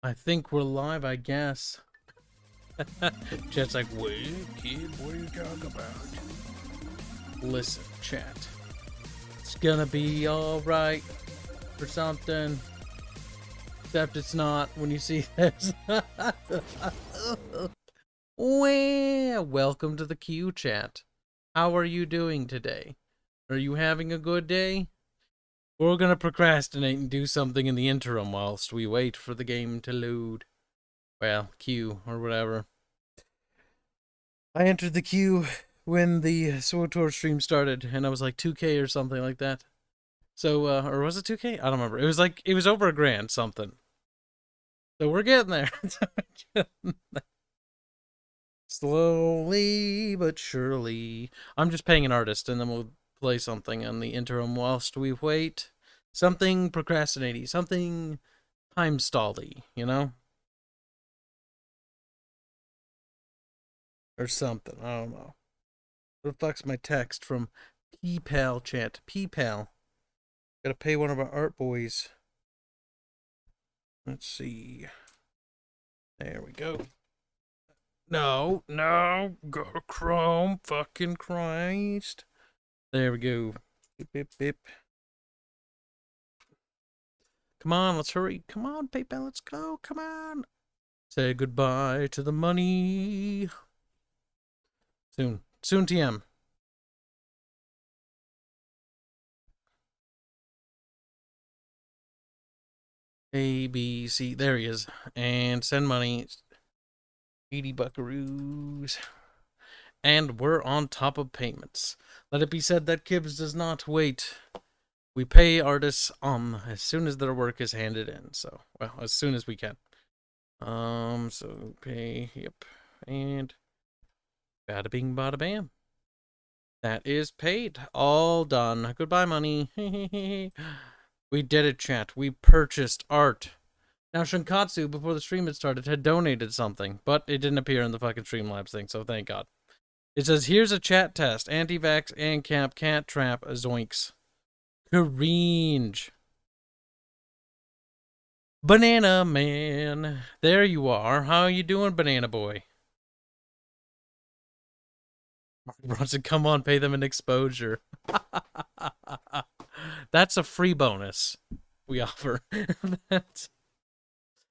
I think we're live, I guess. Chat's like, wait, kid, what are you talking about? Listen, chat. It's gonna be alright or something. Except it's not when you see this. Well, welcome to the Q chat. How are you doing today? Are you having a good day? We're gonna procrastinate and do something in the interim whilst we wait for the game to load. Well, queue or whatever. I entered the queue when the SWTOR stream started, and I was like 2K or something like that. So, or was it 2K? I don't remember. It was like, it was over $1,000 something. So we're getting there. Slowly but surely. I'm just paying an artist, and then we'll play something in the interim whilst we wait. Something procrastinating, something time stally, you know? Or something, I don't know. What the fuck's my text from PayPal chat? PayPal. Gotta pay one of our art boys. Let's see. There we go. No, go to Chrome. Fucking Christ. There we go. Beep, beep, beep. Come on, let's hurry. Come on, PayPal, let's go. Come on. Say goodbye to the money. Soon. Soon, TM. A, B, C. There he is. And send money. 80 buckaroos. And we're on top of payments. Let it be said that Kibs does not wait. We pay artists as soon as their work is handed in. So, well, as soon as we can. So pay, yep. And bada bing bada bam. That is paid. All done. Goodbye, money. We did it, chat. We purchased art. Now, Shinkatsu, before the stream had started, had donated something, but it didn't appear in the fucking Streamlabs thing, so thank God. It says, here's a chat test. Anti-vax, ANCAP, cat trap, zoinks. Cringe. Banana Man. There you are. How are you doing, Banana Boy? Bronson, come on, pay them an exposure. That's a free bonus we offer.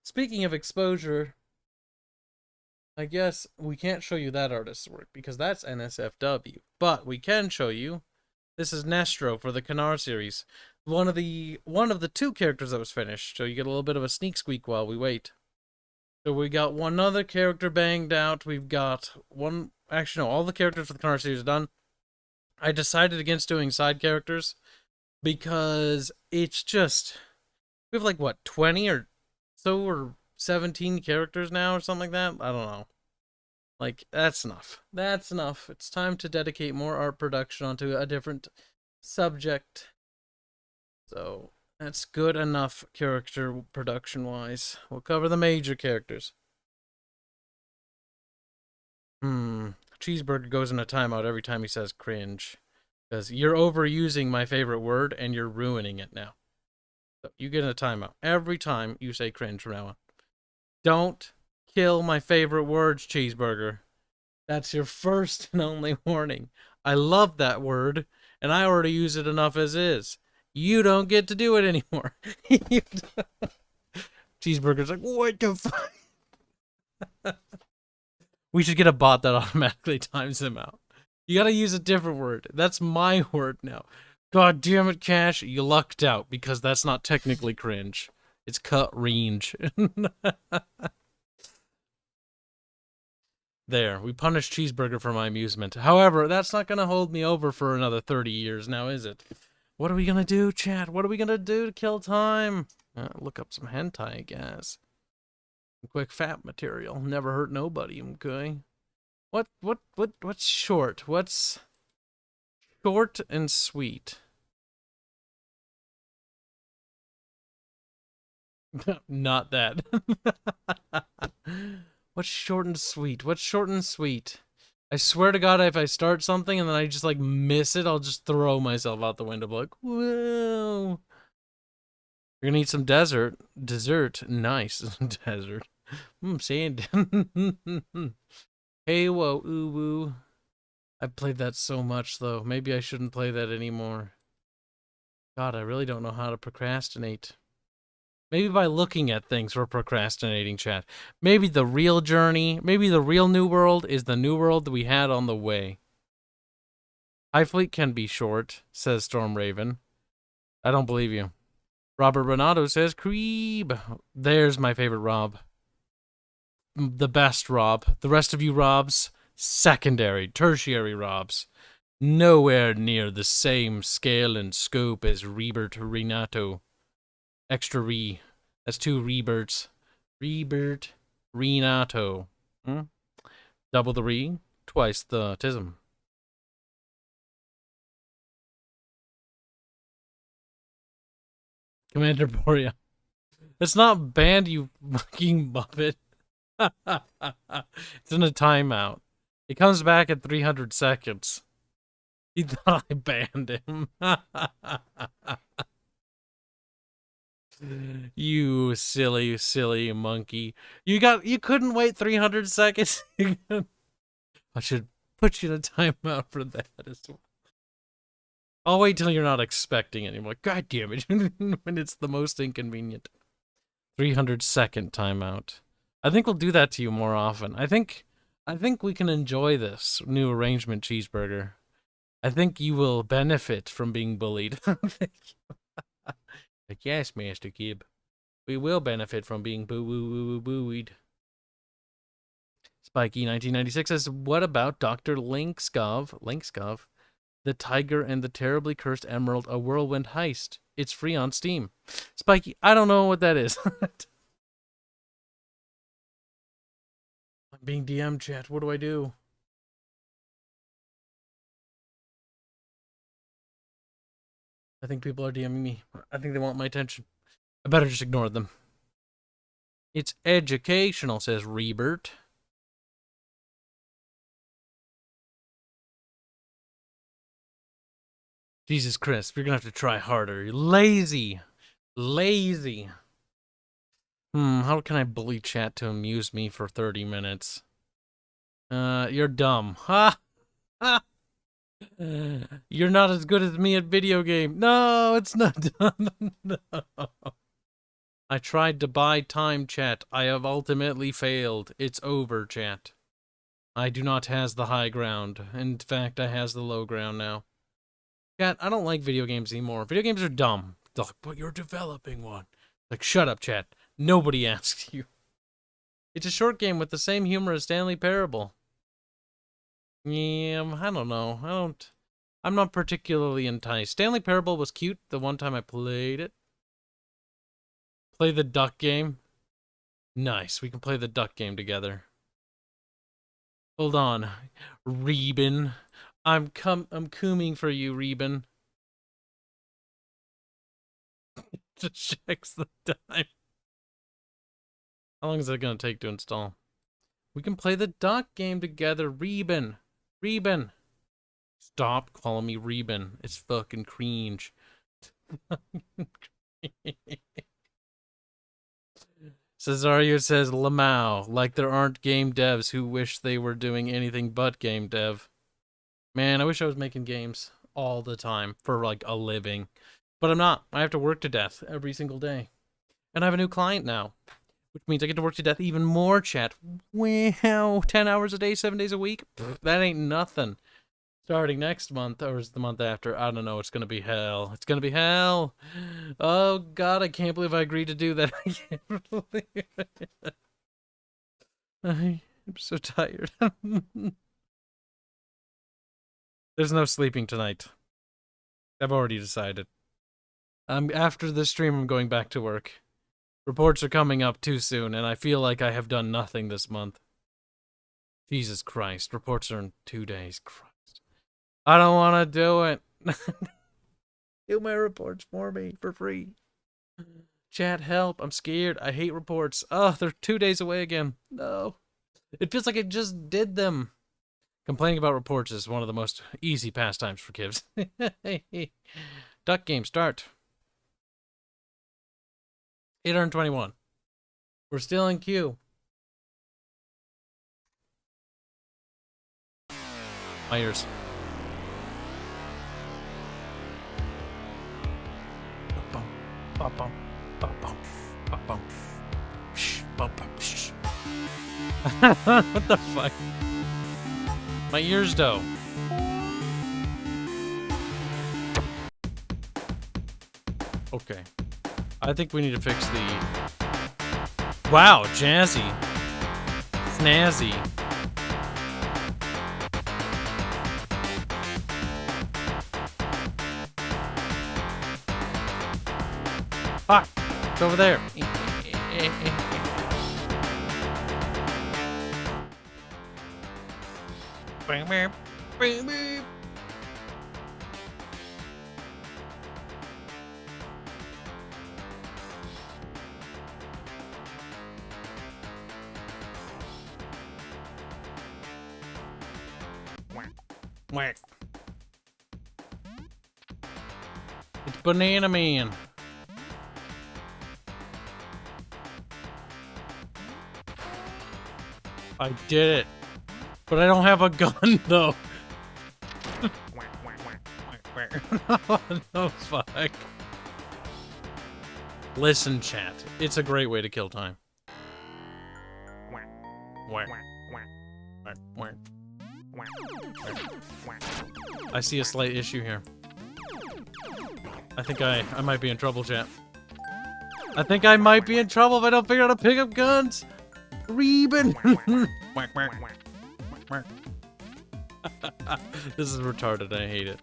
Speaking of exposure, I guess we can't show you that artist's work because that's NSFW. But we can show you. This is Nestro for the Canar series. One of the 2 characters that was finished. So you get a little bit of a sneak squeak while we wait. So we got one other character banged out. We've got one. Actually, no, all the characters for the Canar series are done. I decided against doing side characters because it's just, we have like what, 20 or so or 17 characters now or something like that. I don't know. Like, that's enough. That's enough. It's time to dedicate more art production onto a different subject. So that's good enough character production wise. We'll cover the major characters. Cheeseburger goes in a timeout every time he says cringe. Because you're overusing my favorite word and you're ruining it now. So you get in a timeout every time you say cringe from now on. Don't kill my favorite words, Cheeseburger. That's your first and only warning. I love that word, and I already use it enough as is. You don't get to do it anymore. Cheeseburger's like, what the fuck? We should get a bot that automatically times him out. You gotta use a different word. That's my word now. God damn it, Cash. You lucked out because that's not technically cringe. It's cut range. There, we punished Cheeseburger for my amusement. However, that's not gonna hold me over for another 30 years now, is it? What are we gonna do, chat? What are we gonna do to kill time? Look up some hentai, I guess. Quick fat material. Never hurt nobody, okay? What's short? What's short and sweet? Not that. What's short and sweet? What's short and sweet? I swear to God, if I start something and then I just like miss it, I'll just throw myself out the window like, whoa. You're gonna eat some dessert. Nice. Desert. Sand. Hey, whoa, ooh, woo. I've played that so much, though. Maybe I shouldn't play that anymore. God, I really don't know how to procrastinate. Maybe by looking at things we're procrastinating, chat. Maybe the real journey, maybe the real New World is the New World that we had on the way. High Fleet can be short, says Storm Raven. I don't believe you. Robert Renato says, Creeb. There's my favorite Rob. The best Rob. The rest of you Robs, secondary, tertiary Robs. Nowhere near the same scale and scope as Rebert Renato. Extra re. That's 2 Reberts. Rebert Renato. Double the re, twice the tism. Commander Borea. It's not banned, you fucking muppet. It's in a timeout. It comes back at 300 seconds. He thought I banned him. You silly monkey. You couldn't wait 300 seconds? I should put you in a timeout for that as well. I'll wait till you're not expecting anymore. God damn it. When it's the most inconvenient. 300-second timeout. I think we'll do that to you more often. I think we can enjoy this new arrangement cheeseburger. I think you will benefit from being bullied. Like, yes, Master Kib. We will benefit from being buoyed. Spikey1996 says, what about Dr. Linkskov, The Tiger and the Terribly Cursed Emerald, a Whirlwind Heist? It's free on Steam. Spikey, I don't know what that is. I'm being DM chat. What do I do? I think people are DMing me. I think they want my attention. I better just ignore them. It's educational, says Rebert. Jesus Christ, you're gonna have to try harder. You're lazy. Lazy. How can I bully chat to amuse me for 30 minutes? You're dumb. Ha! Ha! You're not as good as me at video game. No, it's not done. No. I tried to buy time, chat. I have ultimately failed. It's over, chat. I do not has the high ground. In fact, I has the low ground now. Chat, I don't like video games anymore. Video games are dumb. They're like, but you're developing one. Like, shut up, chat. Nobody asks you. It's a short game with the same humor as Stanley Parable. Yeah, I don't know. I'm not particularly enticed. Stanley Parable was cute the one time I played it. Play the duck game. Nice. We can play the duck game together. Hold on. Reben. I'm cooming for you, Reben. Just checks the time. How long is it gonna take to install? We can play the duck game together, Reben. Reben. Stop calling me Reben. It's fucking cringe. Cesario says Lamau, like there aren't game devs who wish they were doing anything but game dev. Man, I wish I was making games all the time for like a living. But I'm not. I have to work to death every single day. And I have a new client now, which means I get to work to death even more, chat. Wow, 10 hours a day, 7 days a week? That ain't nothing. Starting next month, or is the month after? I don't know. It's going to be hell. It's going to be hell. Oh, God, I can't believe I agreed to do that. I can't believe it. I'm so tired. There's no sleeping tonight. I've already decided. After this stream, I'm going back to work. Reports are coming up too soon, and I feel like I have done nothing this month. Jesus Christ. Reports are in 2 days. Christ. I don't want to do it. Do my reports for me for free. Chat, help. I'm scared. I hate reports. Oh, they're 2 days away again. No. It feels like I just did them. Complaining about reports is one of the most easy pastimes for Kibs. Duck game, start. 821. We're still in queue. My ears. What the fuck? My ears, though. Okay. I think we need to fix the... Wow, jazzy. Snazzy. Fuck! It's over there. Whack. It's Banana Man. I did it. But I don't have a gun, though. No, fuck. Listen, chat. It's a great way to kill time. I see a slight issue here. I think I might be in trouble, chat. I think I might be in trouble if I don't figure out how to pick up guns. Reben. This is retarded. I hate it.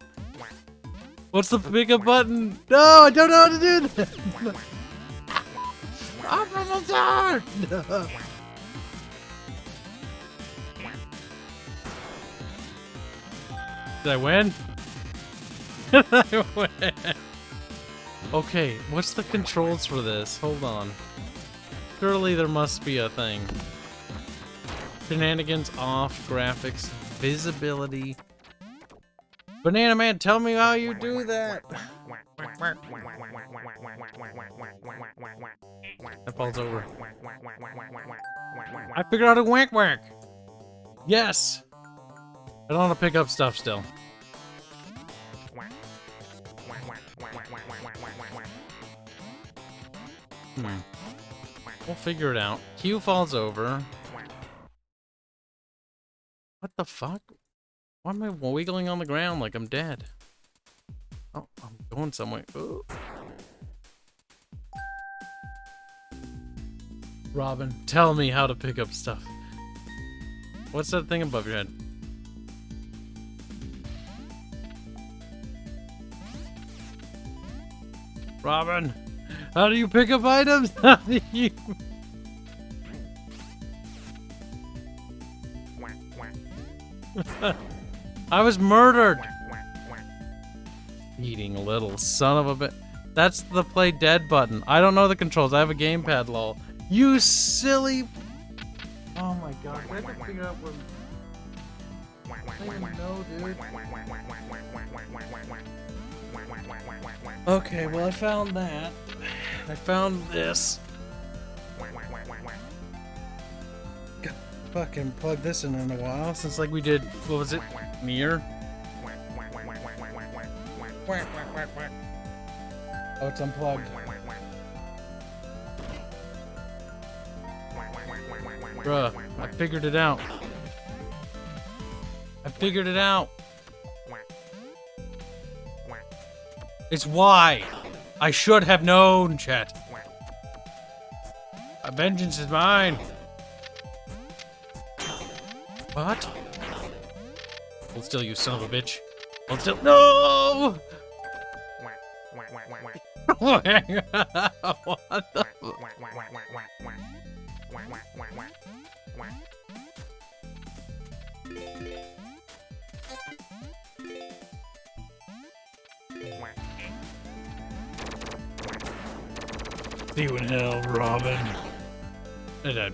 What's the pick up button? No, I don't know how to do that. I'm from the dark. No. Did I win? Did I win? Okay, what's the controls for this? Hold on. Surely there must be a thing. Shenanigans off, graphics, visibility. Banana Man, tell me how you do that. That falls over. I figured out a whack whack. Yes. I don't want to pick up stuff still. We'll figure it out. Q falls over. What the fuck? Why am I wiggling on the ground like I'm dead? Oh, I'm going somewhere. Ooh. Robin, tell me how to pick up stuff. What's that thing above your head? Robin, how do you pick up items? How do you... I was murdered. Eating little son of a bit. That's the play dead button. I don't know the controls. I have a gamepad, lol. You silly. Oh my god. I have to figure out where. I don't even know, dude. Okay, well I found that. I found this. Fucking plug this in a while since like we did, what was it, Nier? Oh, it's unplugged. Bruh, I figured it out. I figured it out. It's why. I should have known, chat. Vengeance is mine. What? Hold still, you son of a bitch. Hold still. No! What the? See you in hell, Robin. I died.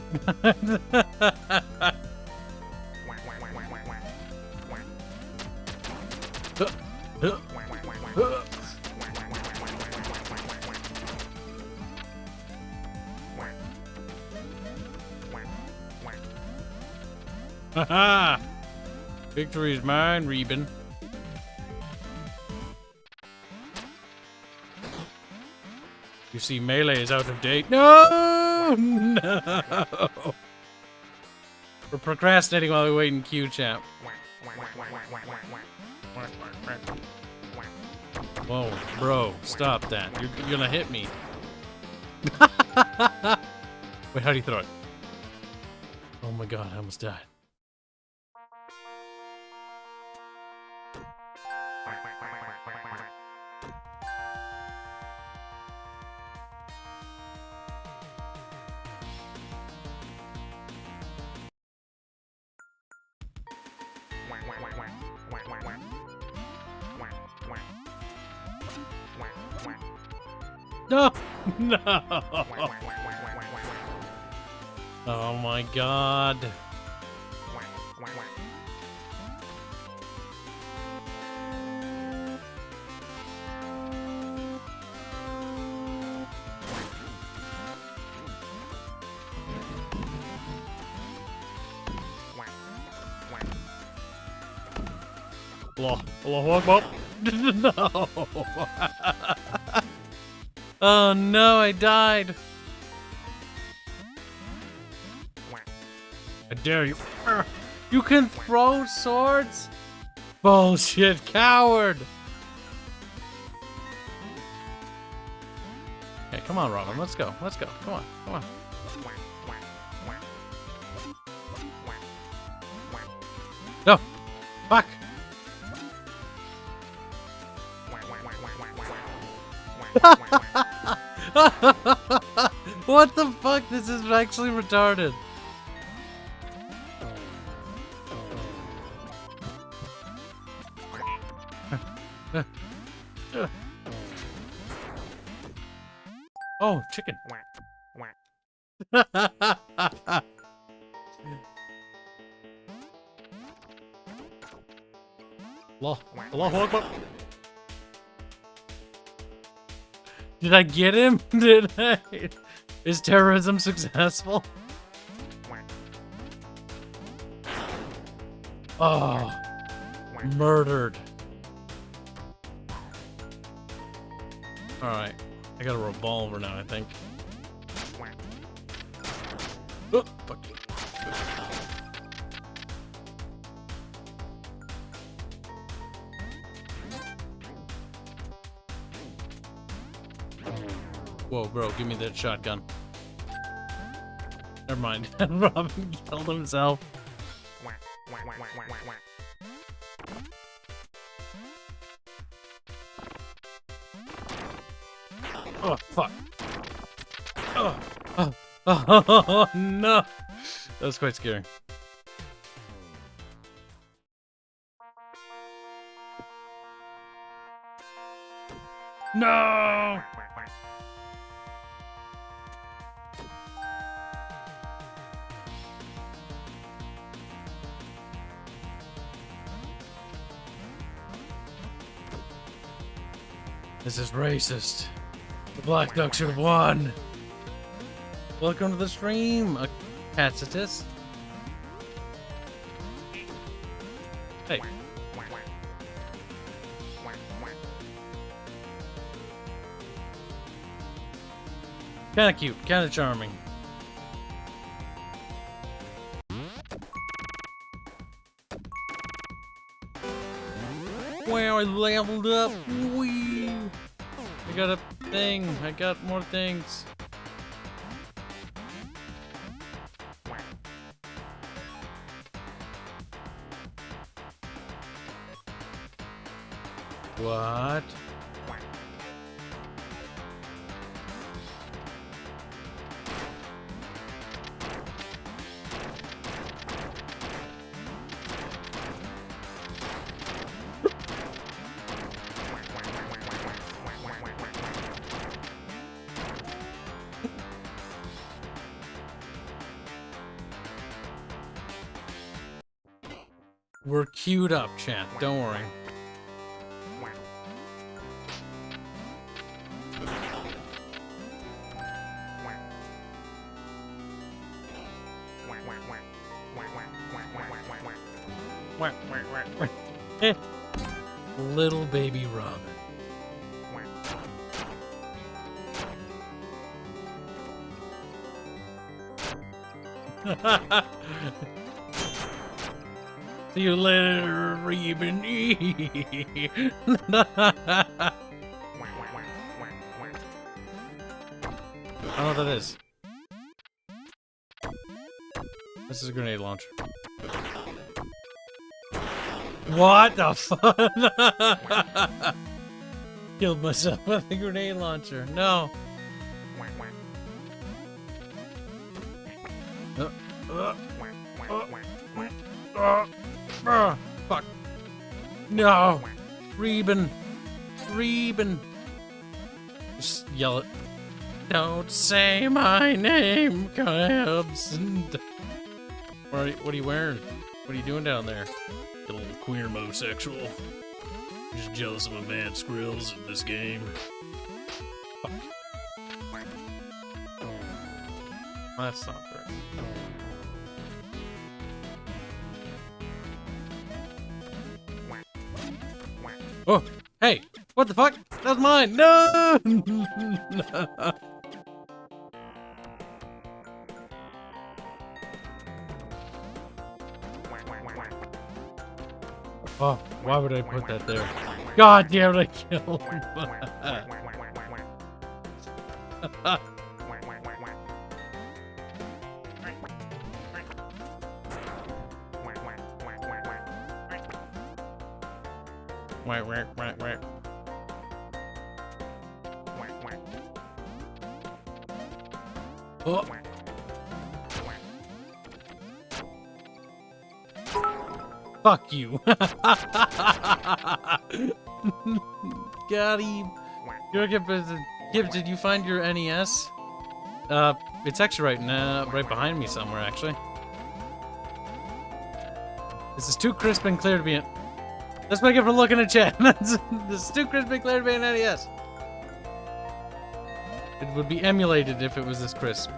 Haha! Victory is mine, Reuben. You see, melee is out of date. No! No! We're procrastinating while we wait in queue, champ. Whoa, bro, stop that. You're gonna hit me. Wait, how do you throw it? Oh my god, I almost died. No! No! Oh my god. Allah Akbar. No! Oh no, I died. I dare you. You can throw swords? Bullshit, coward. Okay, come on, Robin. Let's go. Let's go. Come on. Come on. No. Fuck. What the fuck? This is actually retarded. Oh, chicken. Allahu Akbar. Did I get him? Did I? Is terrorism successful? Oh, murdered. Alright, I got a revolver now, I think. Oh, fuck you. Whoa, bro, give me that shotgun. Never mind. Robin killed himself. Oh, fuck. Oh, oh, oh, no. That was quite scary. No! This is racist. The Black Duck should have won. Welcome to the stream, Tacitus. Hey. Kinda cute, kinda charming. Wow, I leveled up. Whee! I got a thing. I got more things. What? We're queued up, chat. Don't worry. Little baby Robin. See you later, Reuben. I don't know what that is. This is a grenade launcher. What the fuck? Killed myself with a grenade launcher. No. Fuck. No. Reuben. Reuben. Just yell it. Don't say my name, Kibs. What are you wearing? What are you doing down there? A little queer homosexual. Just jealous of my man Skrills in this game. Fuck. That's not fair. Oh, hey, what the fuck? That's mine. No. Oh, why would I put that there? God damn it, I killed him. Oh. Fuck you. Got him. Kibs, did you find your NES? It's actually right behind me somewhere, actually. This is too crisp and clear to be in. Let's make it for looking at chat. This is too crisp and clear to be an NES. It would be emulated if it was this crisp.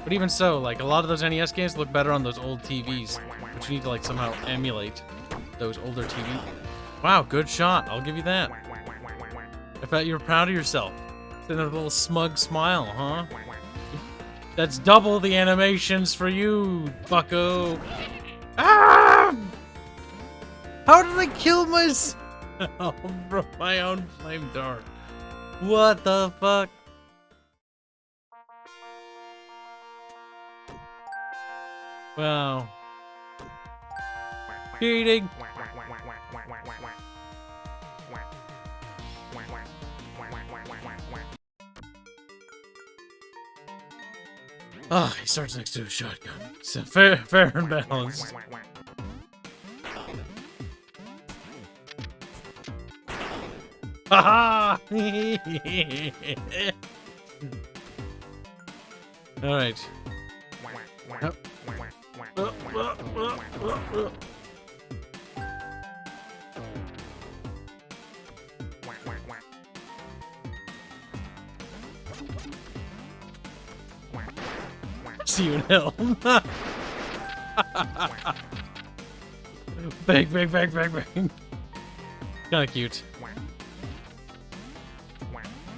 But even so, like, a lot of those NES games look better on those old TVs. But you need to, like, somehow emulate those older TVs. Wow, good shot. I'll give you that. I bet you're proud of yourself. Send a little smug smile, huh? That's double the animations for you, bucko. Ah! How did I kill myself from my own flame dart? What the fuck? Wow. Cheating. Ah, he starts next to a shotgun. So fair and balanced. Haha! All right. See you in hell. Bang, bang, bang, bang, bang. Kinda cute.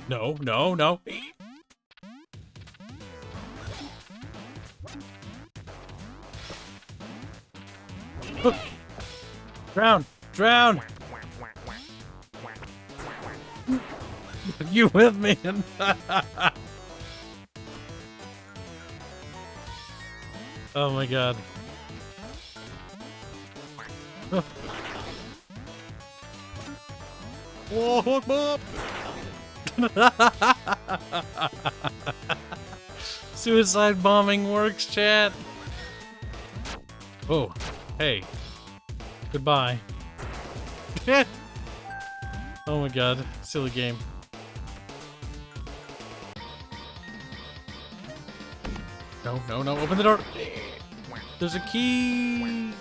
No, no, no. Drown! Drown! You with me? Oh my god. Whoa, suicide bombing works, chat. Oh, hey. Goodbye. Oh my god, silly game. No, no, no, open the door. There's a key.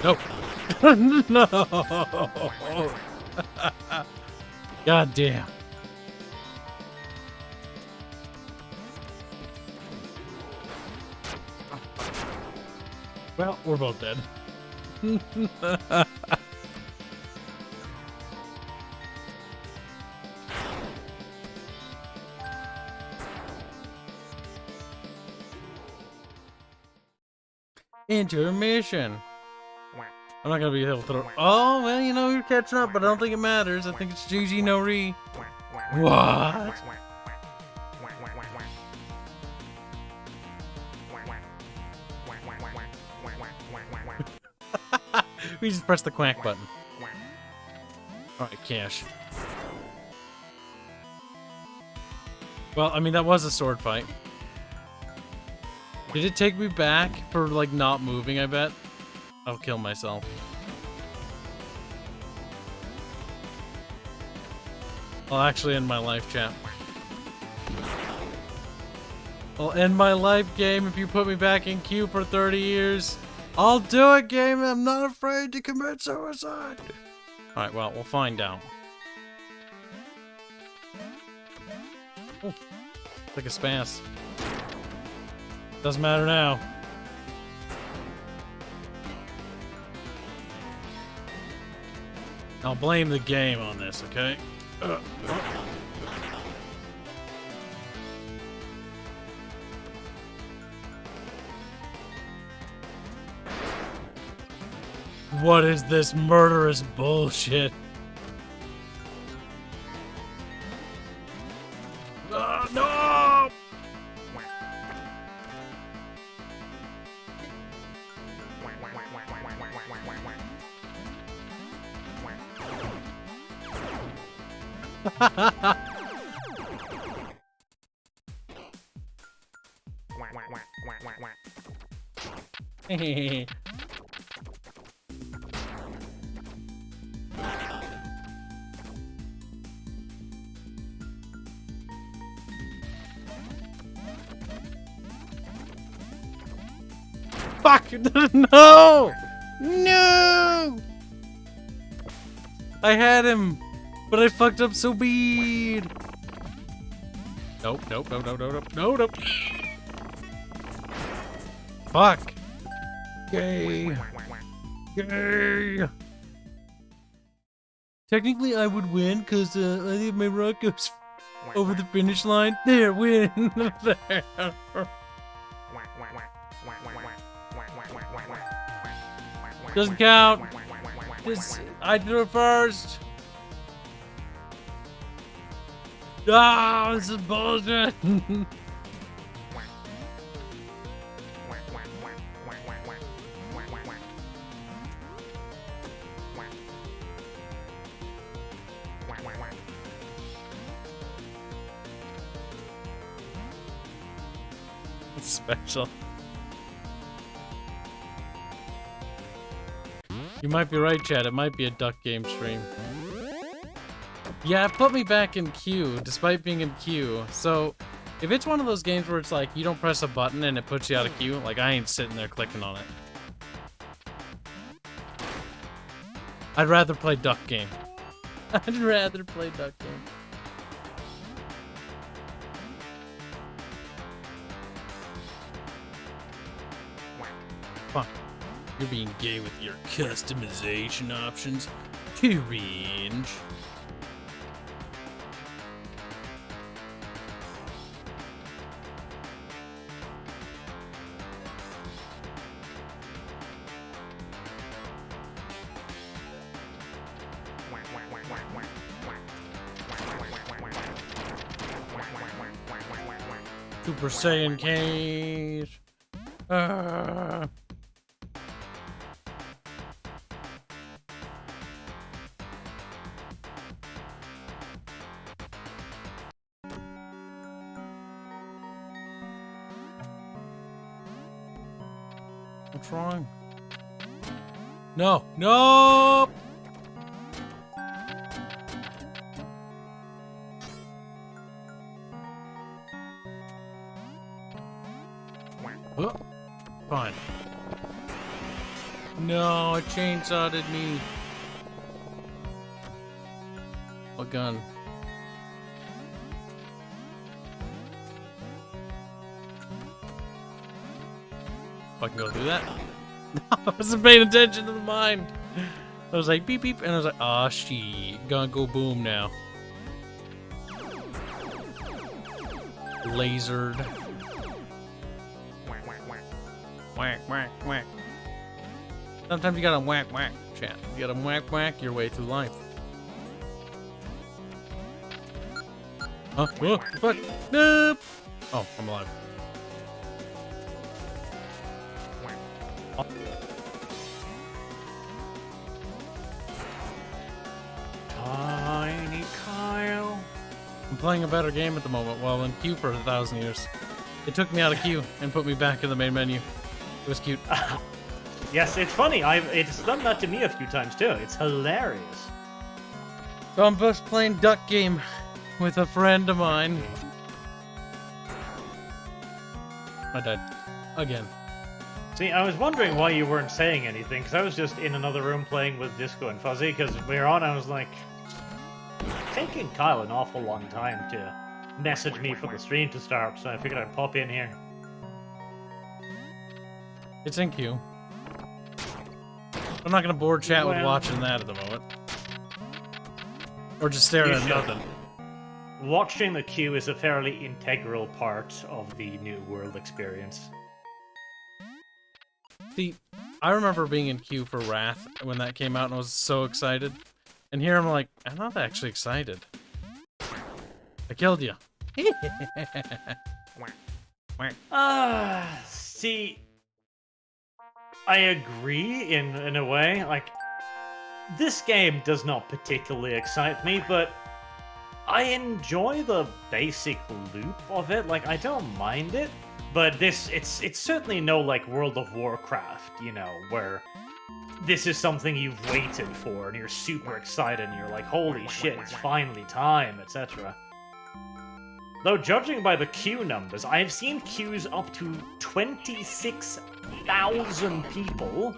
No. No. God damn. Well, we're both dead. Intermission. I'm not gonna be able to throw. Oh, well, you know, you're catching up, but I don't think it matters. I think it's GG no re. What? We just press the quack button. Alright, cash. Well, I mean, that was a sword fight. Did it take me back for, like, not moving, I bet? I'll kill myself. I'll actually end my life, chat. I'll end my life, game, if you put me back in queue for 30 years. I'll do it, game. I'm not afraid to commit suicide. Alright, well, we'll find out. Oh, like a spaz. Doesn't matter now. I'll blame the game on this, okay? What is this murderous bullshit? No! Fuck! No! No! I had him, but I fucked up so bad. Nope, nope, nope, nope, nope, nope, nope. Fuck. Yay. Yay. Technically, I would win because I think my rock goes over the finish line. There, win. There. Doesn't count. This, I did it first. Ah, this is bullshit. It's special. You might be right, Chad. It might be a duck game stream. Yeah, it put me back in queue, despite being in queue. So, if it's one of those games where it's like, you don't press a button and it puts you out of queue, like, I ain't sitting there clicking on it. I'd rather play duck game. I'd rather play duck game. Fuck. You're being gay with your customization options. Cringe. Super Saiyan cage. What's wrong? No, no. Oh, fine. No, it chainsawed me. What gun? I can go through that? I wasn't paying attention to the mine. I was like, beep, beep, and I was like, ah, shit. Gonna go boom now. Lasered. Whack, whack, whack. Sometimes you gotta whack, whack, chat. You gotta whack, whack your way through life. Huh? Oh, fuck. Nope. Oh, I'm alive. Tiny Kyle. I'm playing a better game at the moment while in queue for 1,000 years. It took me out of queue and put me back in the main menu. It was cute. Yes, it's funny. It's done that to me a few times too. It's hilarious. So I'm just playing Duck Game with a friend of mine. I died. Again. See, I was wondering why you weren't saying anything, because I was just in another room playing with Disco and Fuzzy, because we were on, I was like, it's taking Kyle an awful long time to message me for the stream to start, so I figured I'd pop in here. It's in queue. I'm not gonna bore chat with Well, watching that at the moment. Or just staring You at should. nothing. Watching the queue is a fairly integral part of the New World experience. See, I remember being in queue for Wrath when that came out and I was so excited. And here I'm like, I'm not actually excited. I killed you. See, I agree in a way. Like, this game does not particularly excite me, but I enjoy the basic loop of it. Like, I don't mind it, but it's certainly no like World of Warcraft, you know, where this is something you've waited for and you're super excited and you're like, holy shit, it's finally time, etc. Though judging by the queue numbers, I've seen queues up to 26,000 people.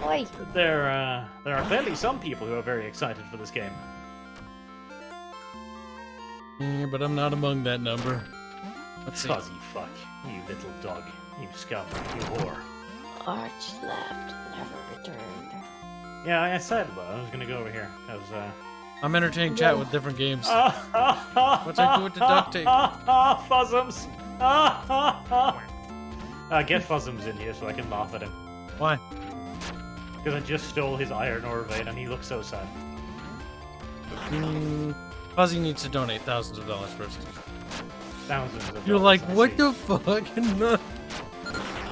Oi. There are clearly some people who are very excited for this game. Yeah, but I'm not among that number. Let's see. Fuzzy fuck, you little dog, you scum, you whore. Arch left, never returned. Yeah, I said, but I was gonna go over here, because, I'm entertaining chat with different games. What's I do with the duct tape? Fuzzums! Get Fuzzums in here so I can laugh at him. Why? Because I just stole his iron ore vein and he looks so sad. Fuzzy needs to donate thousands of dollars first. Thousands of You're dollars, like, I what see. the fuck?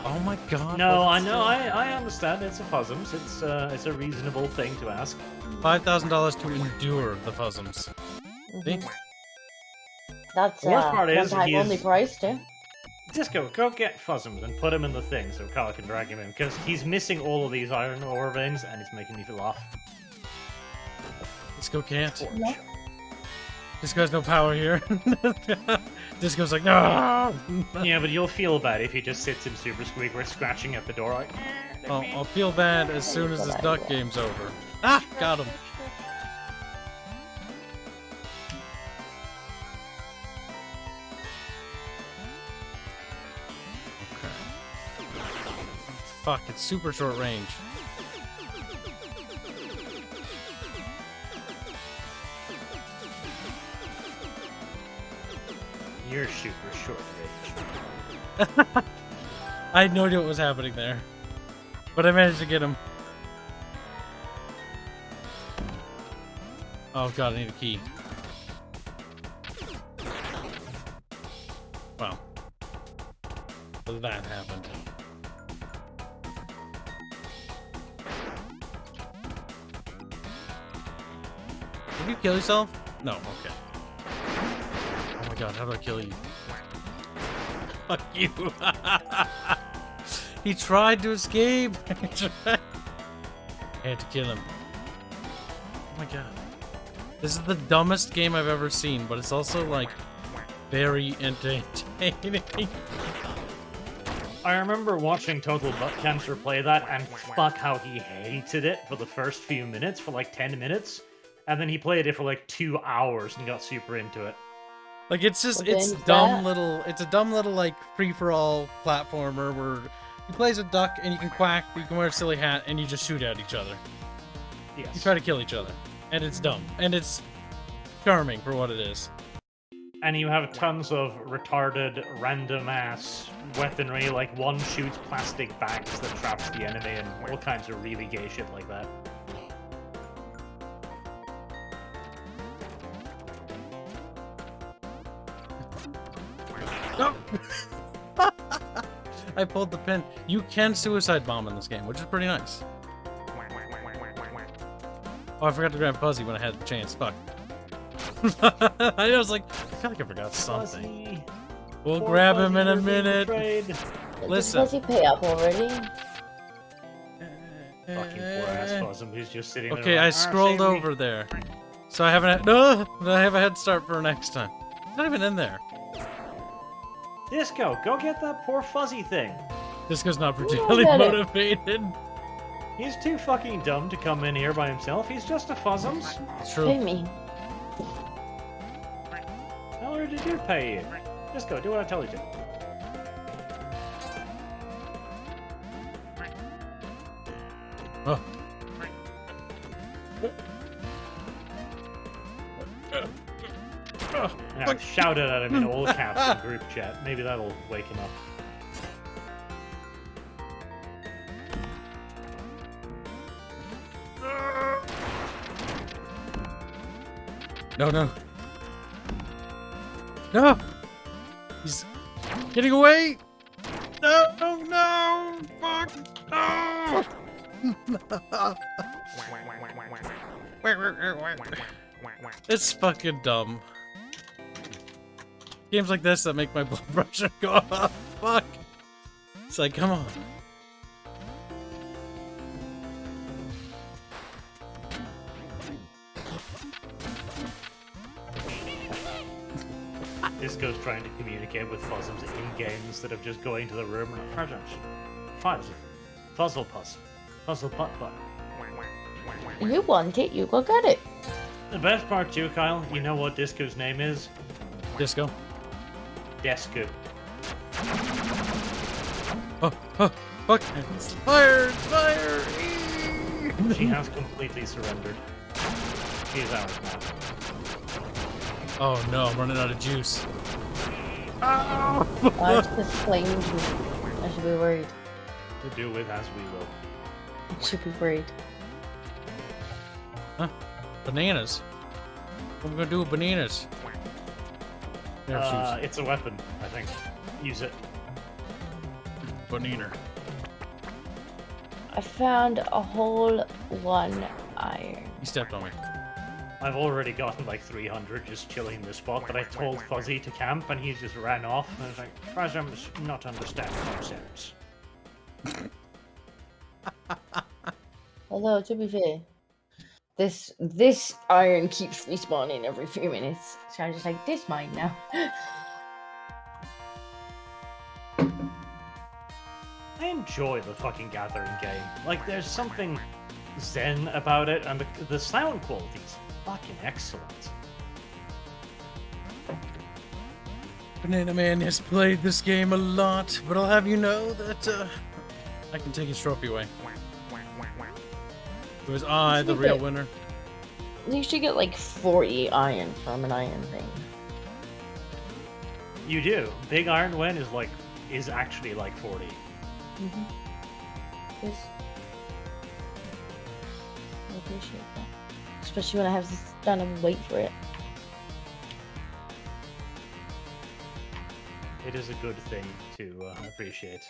Oh my god. No, I what's know, this? I understand. It's a Fuzzums. It's a reasonable thing to ask. $5,000 to endure the Fuzzums. See? That's Worst part is one-time he is- only price too. Disco, go get Fuzzums and put him in the thing so Kyle can drag him in, because he's missing all of these iron ore veins and it's making me laugh. Disco can't. No. Disco has no power here. Disco's like, no! Yeah, but you'll feel bad if he just sits in Super Squeaker scratching at the door like... I'll feel bad as soon as this duck game's over. Ah! Got him. Okay. Fuck, it's super short range. You're super short range. I had no idea what was happening there. But I managed to get him. Oh god, I need a key. Well. So that happened. Did you kill yourself? No, okay. Oh my god, how do I kill you? Fuck you. He tried to escape. I had to kill him. Oh my god. This is the dumbest game I've ever seen, but it's also like very entertaining. I remember watching Total Butt Cancer play that, and fuck how he hated it for the first few minutes, for like 10 minutes, and then he played it for like 2 hours and got super into it. Like it's just Well, it's then dumb that- little it's a dumb little like free for all platformer where He plays a duck, and you can quack, you can wear a silly hat, and you just shoot at each other. Yes. You try to kill each other. And it's dumb. And it's charming for what it is. And you have tons of retarded, random-ass weaponry, like one shoots plastic bags that traps the enemy, and all kinds of really gay shit like that. No! I pulled the pin. You can suicide bomb in this game, which is pretty nice. Oh, I forgot to grab Fuzzy when I had the chance. Fuck. I was like, I feel like I forgot something. Fuzzy. We'll Poor grab Fuzzy, him in a you're being minute. betrayed. Listen. Does he pay up already? Fucking poor ass Fuzzum who's just sitting there Okay, like, I scrolled save me." over there. So I haven't had, no, I have a head start for next time. It's not even in there. Disco, go get that poor Fuzzy thing. Disco's not particularly get it. motivated. He's too fucking dumb to come in here by himself. He's just a Fuzzums. It's Pay true. me. Tell her to do pay you. Disco, do what I tell you to. Oh. And I shouted at him in all caps in group chat. Maybe that'll wake him up. No, no. No! He's getting away! No, no, no! Fuck! No! It's fucking dumb. Games like this that make my blood pressure go up. Fuck! It's like, come on. Disco's trying to communicate with Fuzzums in-game instead of just going to the room and like, Fuzzum. Fuzzle puss. Puzzle putt putt. You want it, you go get it. The best part too, Kyle, you know what Disco's name is? Disco. Desco. Oh, oh, fuck! Fire! Fire! Eee! She has completely surrendered. She's ours now. Oh no, I'm running out of juice. I just claimed you. I should be worried. To do with as we will. I should be worried. Huh? Bananas? What am I gonna do with bananas? There, shoes. It's a weapon, I think. Use it. Banana. I found a whole 1 iron. He stepped on me. I've already gotten like 300 just chilling in the spot, but I told Fuzzy to camp and he just ran off. And I was like, Fuzzum's not understand concepts. Although, to be fair, this iron keeps respawning every few minutes. So I'm just like, this mine now. I enjoy the fucking gathering game. Like, there's something zen about it, and the sound quality's fucking excellent. Banana Man has played this game a lot, but I'll have you know that I can take his trophy away. It was I, the real winner. You should get like 40 iron from an iron thing. You do. Big Iron Win is actually like 40. Mm-hmm. Yes. I appreciate that. Especially when I have to stand and wait for it. It is a good thing to appreciate.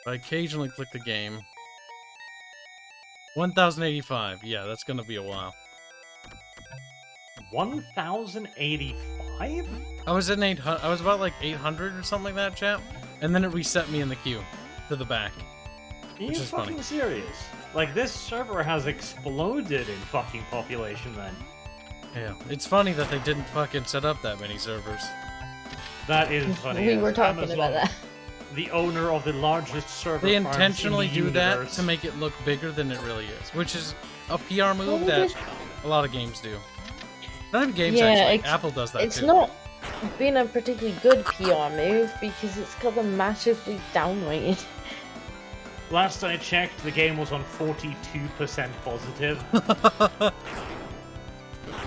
I occasionally click the game. 1085. Yeah, that's gonna be a while. 1085? I was in 800. I was about like 800 or something like that, chap. And then it reset me in the queue to the back. Are you Which is fucking funny. serious? Like, this server has exploded in fucking population then. Yeah, it's funny that they didn't fucking set up that many servers. That is funny. We as were talking Amazon, about that. The owner of the largest server They farms in intentionally the do that universe. to make it look bigger than it really is, which is a PR move Well, that just- a lot of games do. Not even games, Yeah, actually. it's- Apple does that It's too. not been a particularly good PR move because it's got them massively downrated. Last I checked, the game was on 42% positive.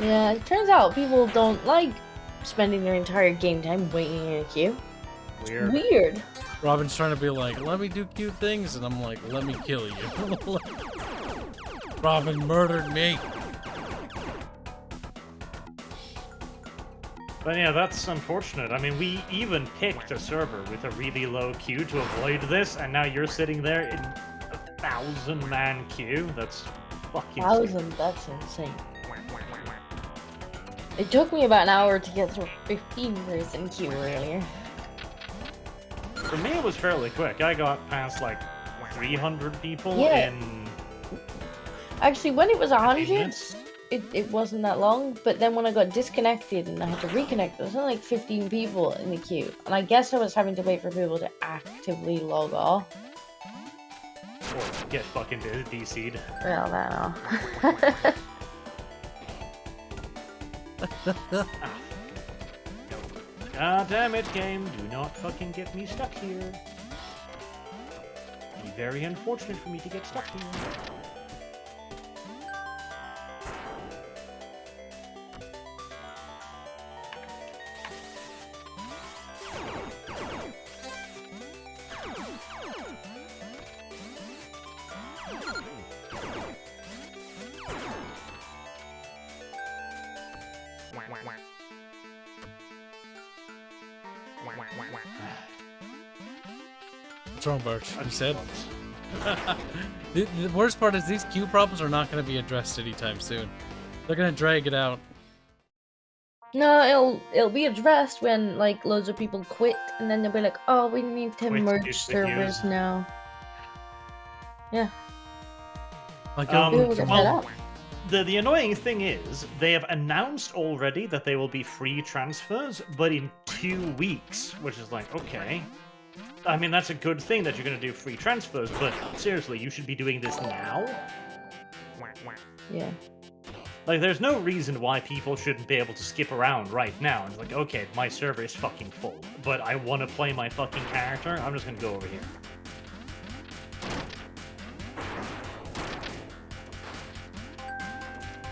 Yeah, it turns out people don't like spending their entire game time waiting in a queue. Weird. Weird. Robin's trying to be like, let me do cute things, and I'm like, let me kill you. Robin murdered me. But yeah, that's unfortunate. I mean, we even picked a server with a really low queue to avoid this, and now you're sitting there in a 1,000-man queue? That's fucking 1,000, that's insane. It took me about an hour to get through a 15-person queue earlier. For me, it was fairly quick. I got past, like, 300 people Yeah. in... Actually, when it was 100, minutes. it wasn't that long, but then when I got disconnected and I had to reconnect, there was only like 15 people in the queue. And I guess I was having to wait for people to actively log off. Or get fucking DC'd. Well, that God damn it, game. Do not fucking get me stuck here. It'd be very unfortunate for me to get stuck here. What's wrong, Birch? You said? The worst part is these queue problems are not going to be addressed anytime soon. They're going to drag it out. No, it'll be addressed when like loads of people quit, and then they'll be like, "Oh, we need to Quit merge due to servers queues. now." Yeah. Like, People get fed well, up. the annoying thing is, they have announced already that they will be free transfers, but in 2 weeks, which is like, okay. I mean, that's a good thing that you're going to do free transfers, but seriously, you should be doing this now? Yeah. Like, there's no reason why people shouldn't be able to skip around right now. And it's like, okay, my server is fucking full, but I want to play my fucking character. I'm just going to go over here.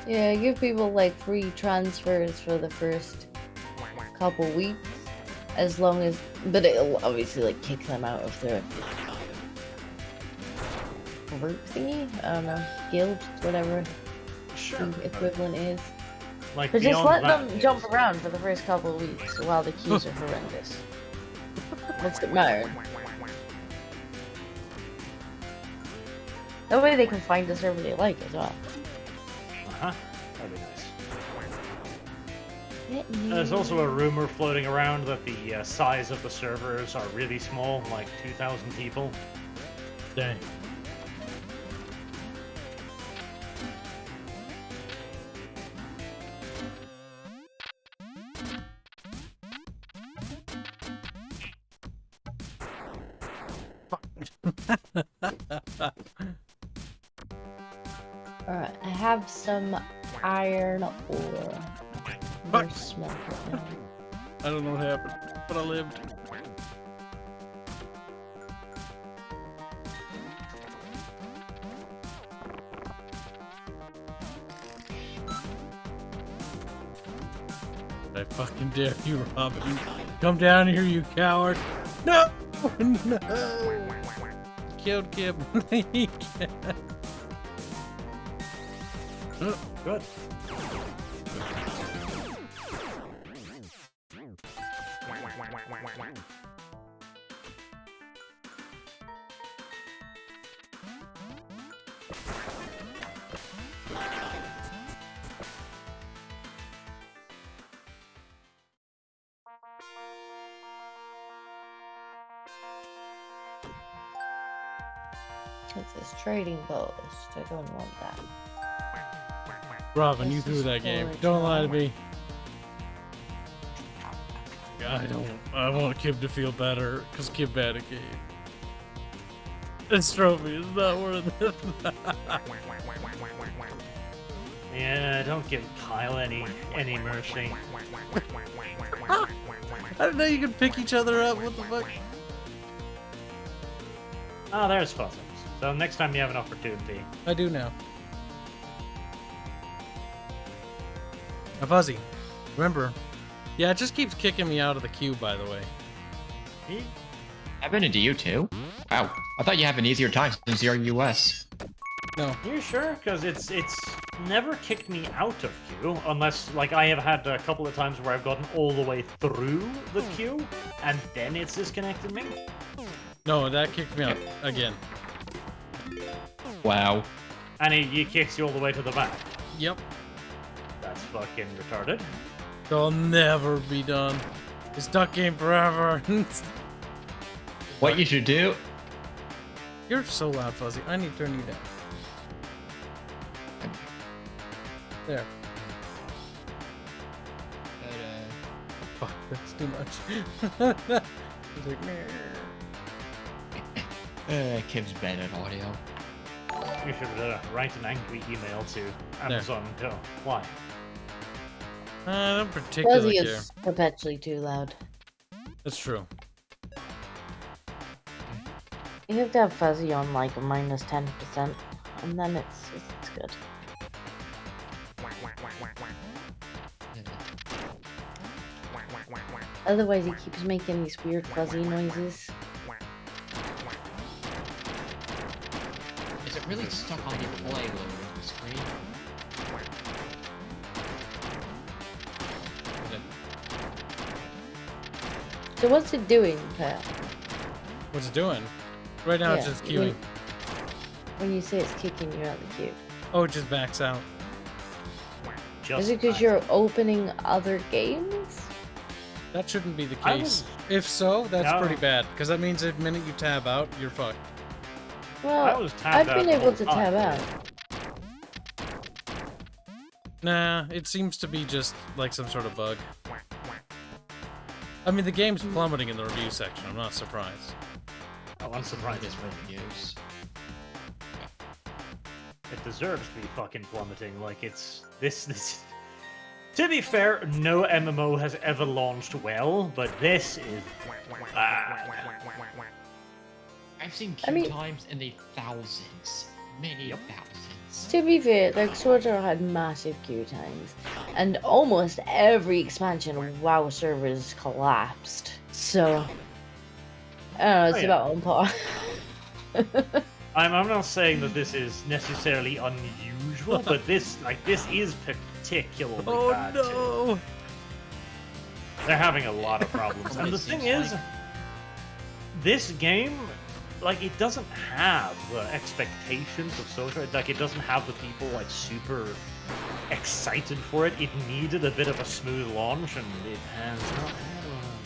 Yeah, give people like free transfers for the first couple weeks, as long as, but it'll obviously like kick them out of their group thingy. I don't know, guild, whatever Sure. the equivalent is. Like, But just beyond let that, them jump around for the first couple of weeks while the queues are horrendous. Let's get married. That way they can find the server they like as well. Uh-huh. That'd be nice. Let me- There's also a rumor floating around that the size of the servers are really small, like 2,000 people. dang. Alright, I have some iron ore. Fuck. There's smoke right now. I don't know what happened, but I lived. I fucking dare you, Robin. Come down here, you coward. No! No! Killed Kib. Good. It's this trading post. I don't want that. Robin, you This threw is that game. storage Don't lie to room. me. I want Kib to feel better, because Kib bad a game. This trophy is not worth it. Yeah, don't give Kyle any mercy. I didn't know you could pick each other up. What the fuck? Oh, there's Fuzzums. So next time you have an opportunity. I do now. Now, Fuzzy, remember? Yeah, it just keeps kicking me out of the queue, by the way. I've been into you too. Wow, I thought you have an easier time since you're US. No. You sure? Because it's never kicked me out of queue, unless, like, I have had a couple of times where I've gotten all the way through the queue, and then it's disconnected me. No, that kicked me out again. Wow. And it kicks you all the way to the back. Yep. That's fucking retarded. They'll never be done. It's duck game forever. What you should do? You're so loud, Fuzzy. I need to turn you down. There. Fuck, that's too much. He's like, meh. Kibs bad at audio. You should write an angry email to Amazon. Go. Why? I don't particularly Fuzzy care. is perpetually too loud. That's true. You have to have Fuzzy on like a minus 10%, and then it's good. Otherwise, he keeps making these weird fuzzy noises. Is it really stuck on the play load of the screen? So what's it doing, Pat? What's it doing? Right now it's Yeah, just queuing. When you say it's kicking you out the queue. Oh, it just backs out. Just Is it because you're opening other games? That shouldn't be the I case. was- If so, that's No. pretty bad. Because that means the minute you tab out, you're fucked. I Well, was tabbed I've out been the able whole to time. tab out. Nah, it seems to be just like some sort of bug. I mean, the game's plummeting in the review section. I'm not surprised. Oh, I'm surprised. This reviews. It deserves to be fucking plummeting. Like, it's... This... To be fair, no MMO has ever launched well, but this is... I've seen I queue mean- times in the thousands. Many thousands. To be fair, like Sword Art had massive queue times, and almost every expansion of WoW servers collapsed. So, I don't know, it's Oh, yeah. about on par. I'm not saying that this is necessarily unusual, but this is particularly Oh bad too. no! They're having a lot of problems. And the It thing seems is, like- this game, like, it doesn't have the expectations of social. Like, it doesn't have the people, like, super excited for it. It needed a bit of a smooth launch, and it has not had one.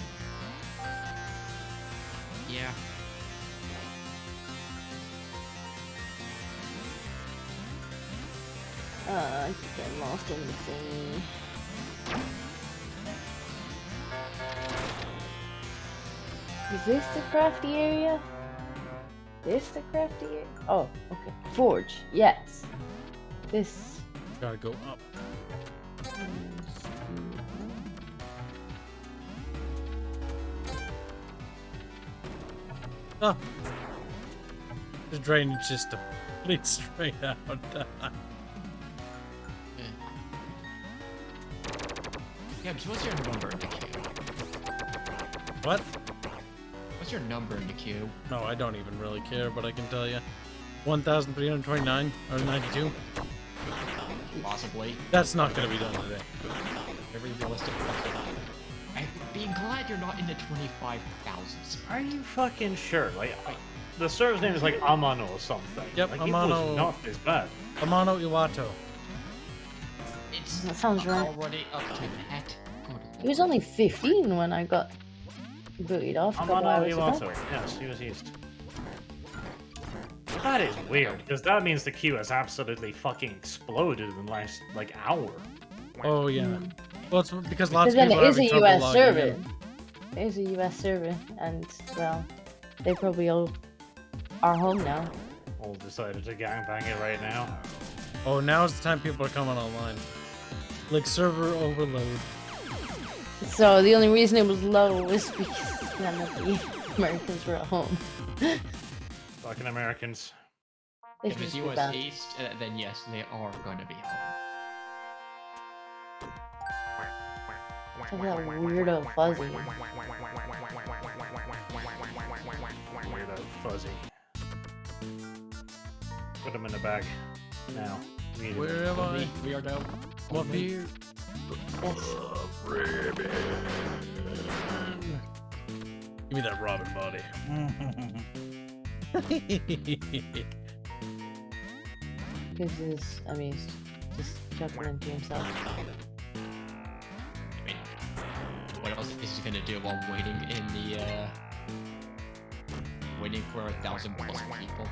Yeah. I keep getting lost in the thing. Is this the crafty area? This the crafty area? Oh, okay. Forge, yes. This. Gotta go up. Oh. The drainage system. Leads straight out. Kibs, what's your number in the queue? What? What's your number in the queue? No, I don't even really care, but I can tell you. 1,329 or 92. Possibly. That's not gonna be done today. Every realistic possibility. I'm being glad you're not in the 25,000s. Are you fucking sure? Like, the server's name is like Amano or something. Yep, like, Amano. It was not this bad. Amano Iwato. It's That sounds right. already up to that. Good He was only 15 when I got booted off a couple Amano hours Iwato. ago. Yes, he was used. That is weird, because that means the queue has absolutely fucking exploded in the last, like, hour. Oh yeah. Mm. Well, it's because lots Because of then people it are is a having trouble US logging server. in. It is a US server, and, well, they probably all are home now. All decided to gangbang it right now. Oh, now's the time people are coming online. Like server overload. So the only reason it was low was because none of the Americans were at home. Fucking Americans. They If should it's just be US banned. East, then yes, they are going to be home. Look at that weirdo fuzzy. Weirdo fuzzy. Put him in the bag. Now. Immediately. Where am I? We are now. I'm up here. Yes. Give me that Robin body. Kibs is amused. Just chuckling into himself. I mean, what else is he gonna do while waiting in the, waiting for 1,000+ people?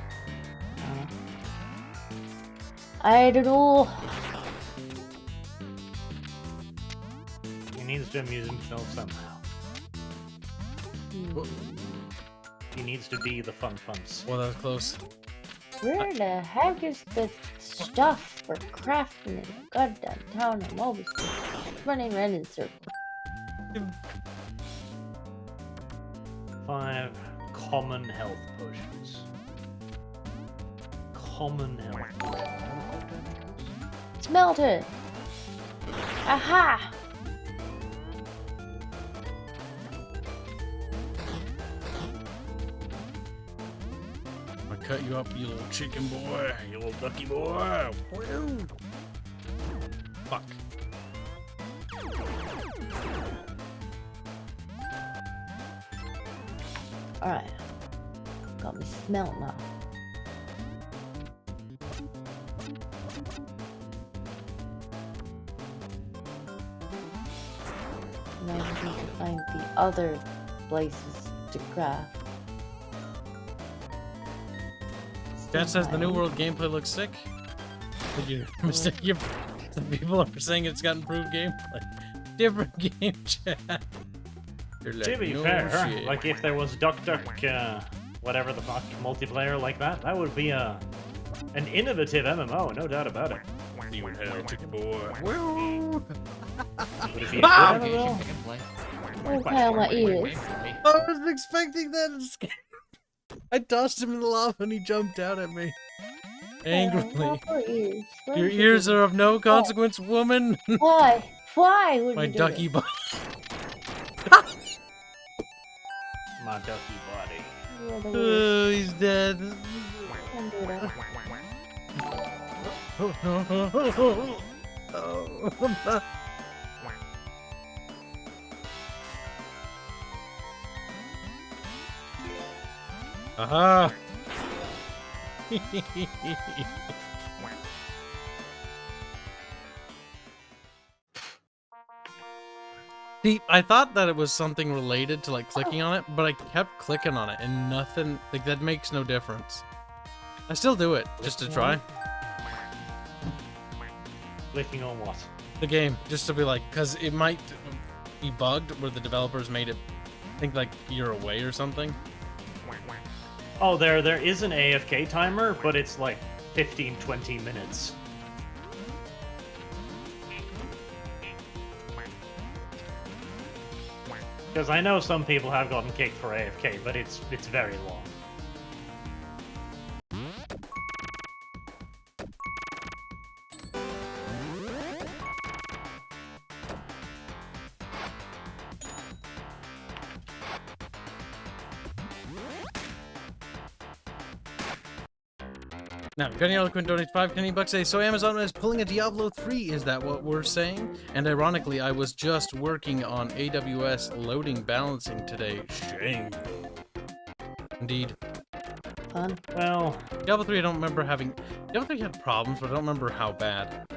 I don't know. He needs to amuse himself somehow. He needs to be the fun funds. Well, that was close. Where the heck is the stuff for crafting in the goddamn town? I'm always running around in circles. 5 common health potions. Common health potions. Smelt it! Aha! I cut you up, you little chicken boy, you little ducky boy. Woo. Fuck. Alright. Got me smelt now. Now I just need to find the other places to craft. Chat says the New World gameplay looks sick. Did you mistake your... Some people are saying it's got improved gameplay. Different game chat. You're like, To be no fair, shit. like if there was Duck Duck, whatever the fuck, multiplayer like that, that would be an innovative MMO, no doubt about it. You in hell, chicken boy. Woo. Would it be a good Ah! Okay, MMO? pick and play. Okay, on my ears. Wait for me. I wasn't expecting that. I tossed him in the lava and he jumped out at me. Angrily. Your ears are of no consequence, woman. Why? Why would My you do ducky this? butt. My ducky body. You are the worst. Oh, he's dead. Don't do that. Oh. Aha! See, I thought that it was something related to like clicking on it, but I kept clicking on it and nothing, like that makes no difference. I still do it just to try Clicking on what? the game, just to be like, because it might be bugged where the developers made it think like you're away or something. Oh, there is an AFK timer, but it's like 15-20 minutes. Because I know some people have gotten kicked for AFK, but it's very long. Now, Gunny Eloquent donates 5 Canadian bucks today. So Amazon is pulling a Diablo 3, is that what we're saying? And ironically, I was just working on AWS loading balancing today. Shame. Indeed. Fun. Well, Diablo 3, I don't remember having... Diablo 3 had problems, but I don't remember how bad.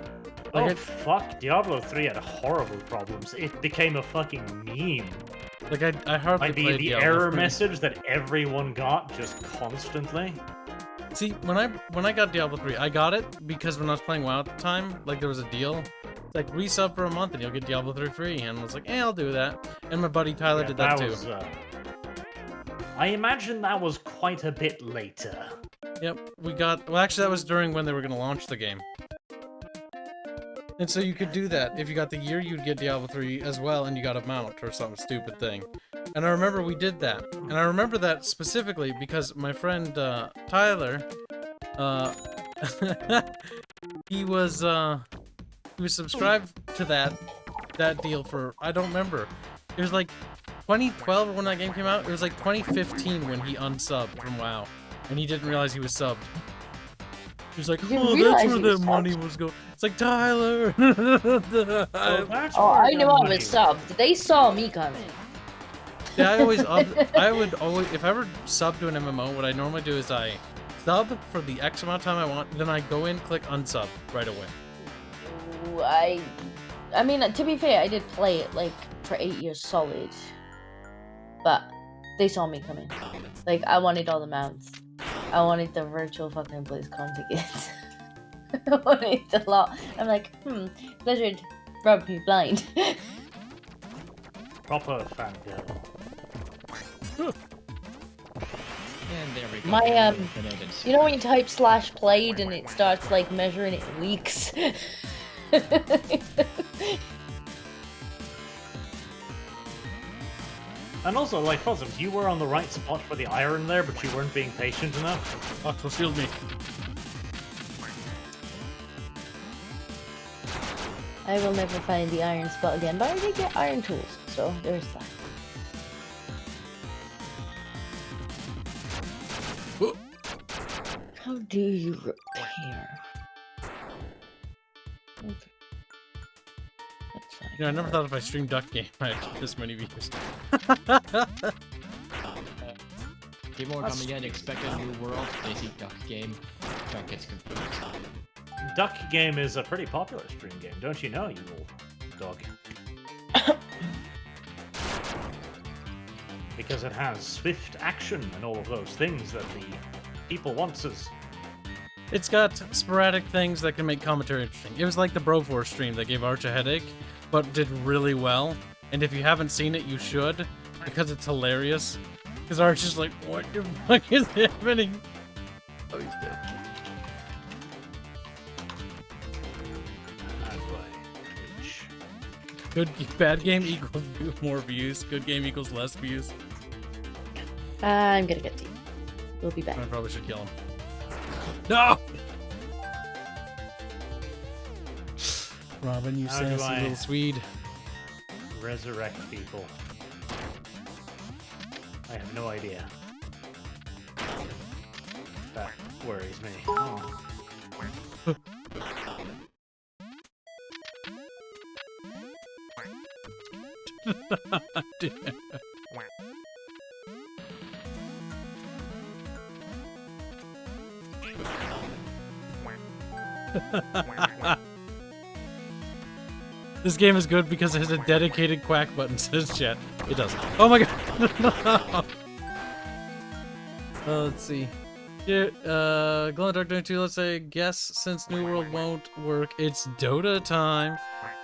oh Like, fuck, Diablo 3 had horrible problems. It became a fucking meme. I hardly Like played the Diablo error 3. message that everyone got just constantly. See, when I got Diablo 3, I got it because when I was playing WoW at the time, like there was a deal. It's like resub for a month and you'll get Diablo 3 free, and I was like, I'll do that. And my buddy Tyler Yeah, did that too. was, I imagine that was quite a bit later. Yep, we got... Well, actually, that was during when they were going to launch the game. And so you could do that. If you got the year, you'd get Diablo 3 as well, and you got a mount or some stupid thing. And I remember we did that. And I remember that specifically because my friend Tyler he was subscribed to that deal for, I don't remember. It was like 2012 when that game came out. It was like 2015 when he unsubbed from WoW, and he didn't realize he was subbed. He was like, He didn't "Oh, realize that's where he the was money subbed. was going." It's like, Tyler. Oh, I knew I was subbed. They saw me coming. Yeah, I would always, if I ever sub to an MMO, what I normally do is I sub for the X amount of time I want, then I go in, click unsub right away. Ooh, I mean, to be fair, I did play it like for 8 years solid, but they saw me coming. Like, I wanted all the mounts. I wanted the virtual fucking BlizzCon tickets. I wanted a lot. I'm like, Blizzard rubbed me blind. Proper fangirl. And there we go. My, Infinited. You know when you type /played and it starts like measuring it in weeks? And also, like, Fosums, you were on the right spot for the iron there, but you weren't being patient enough. Octo shield me. I will never find the iron spot again, but I did get iron tools, so there's that. How do you repair? Okay. That's fine. You know, I never thought if I streamed Duck Game, I'd get this many views. People are coming in, expect a new world, they see Duck Game, Duck gets confused. Duck Game is a pretty popular stream game, don't you know, you little dog? Because it has swift action and all of those things that the people want us. It's got sporadic things that can make commentary interesting. It was like the Broforce stream that gave Arch a headache, but did really well. And if you haven't seen it, you should, because it's hilarious. Because Arch is like, what the fuck is happening? Oh, he's dead. Bad game equals more views. Good game equals less views. I'm gonna get to you. We'll be back. I probably should kill him. No! Robin, you How do sassy I- little Swede. Resurrect people. I have no idea. That worries me. Oh. This game is good because it has a dedicated quack button, says chat. It doesn't. Oh my god! No. Let's see. Yeah, Glow in the Dark doing 2, let's say, guess since New World won't work, it's Dota time.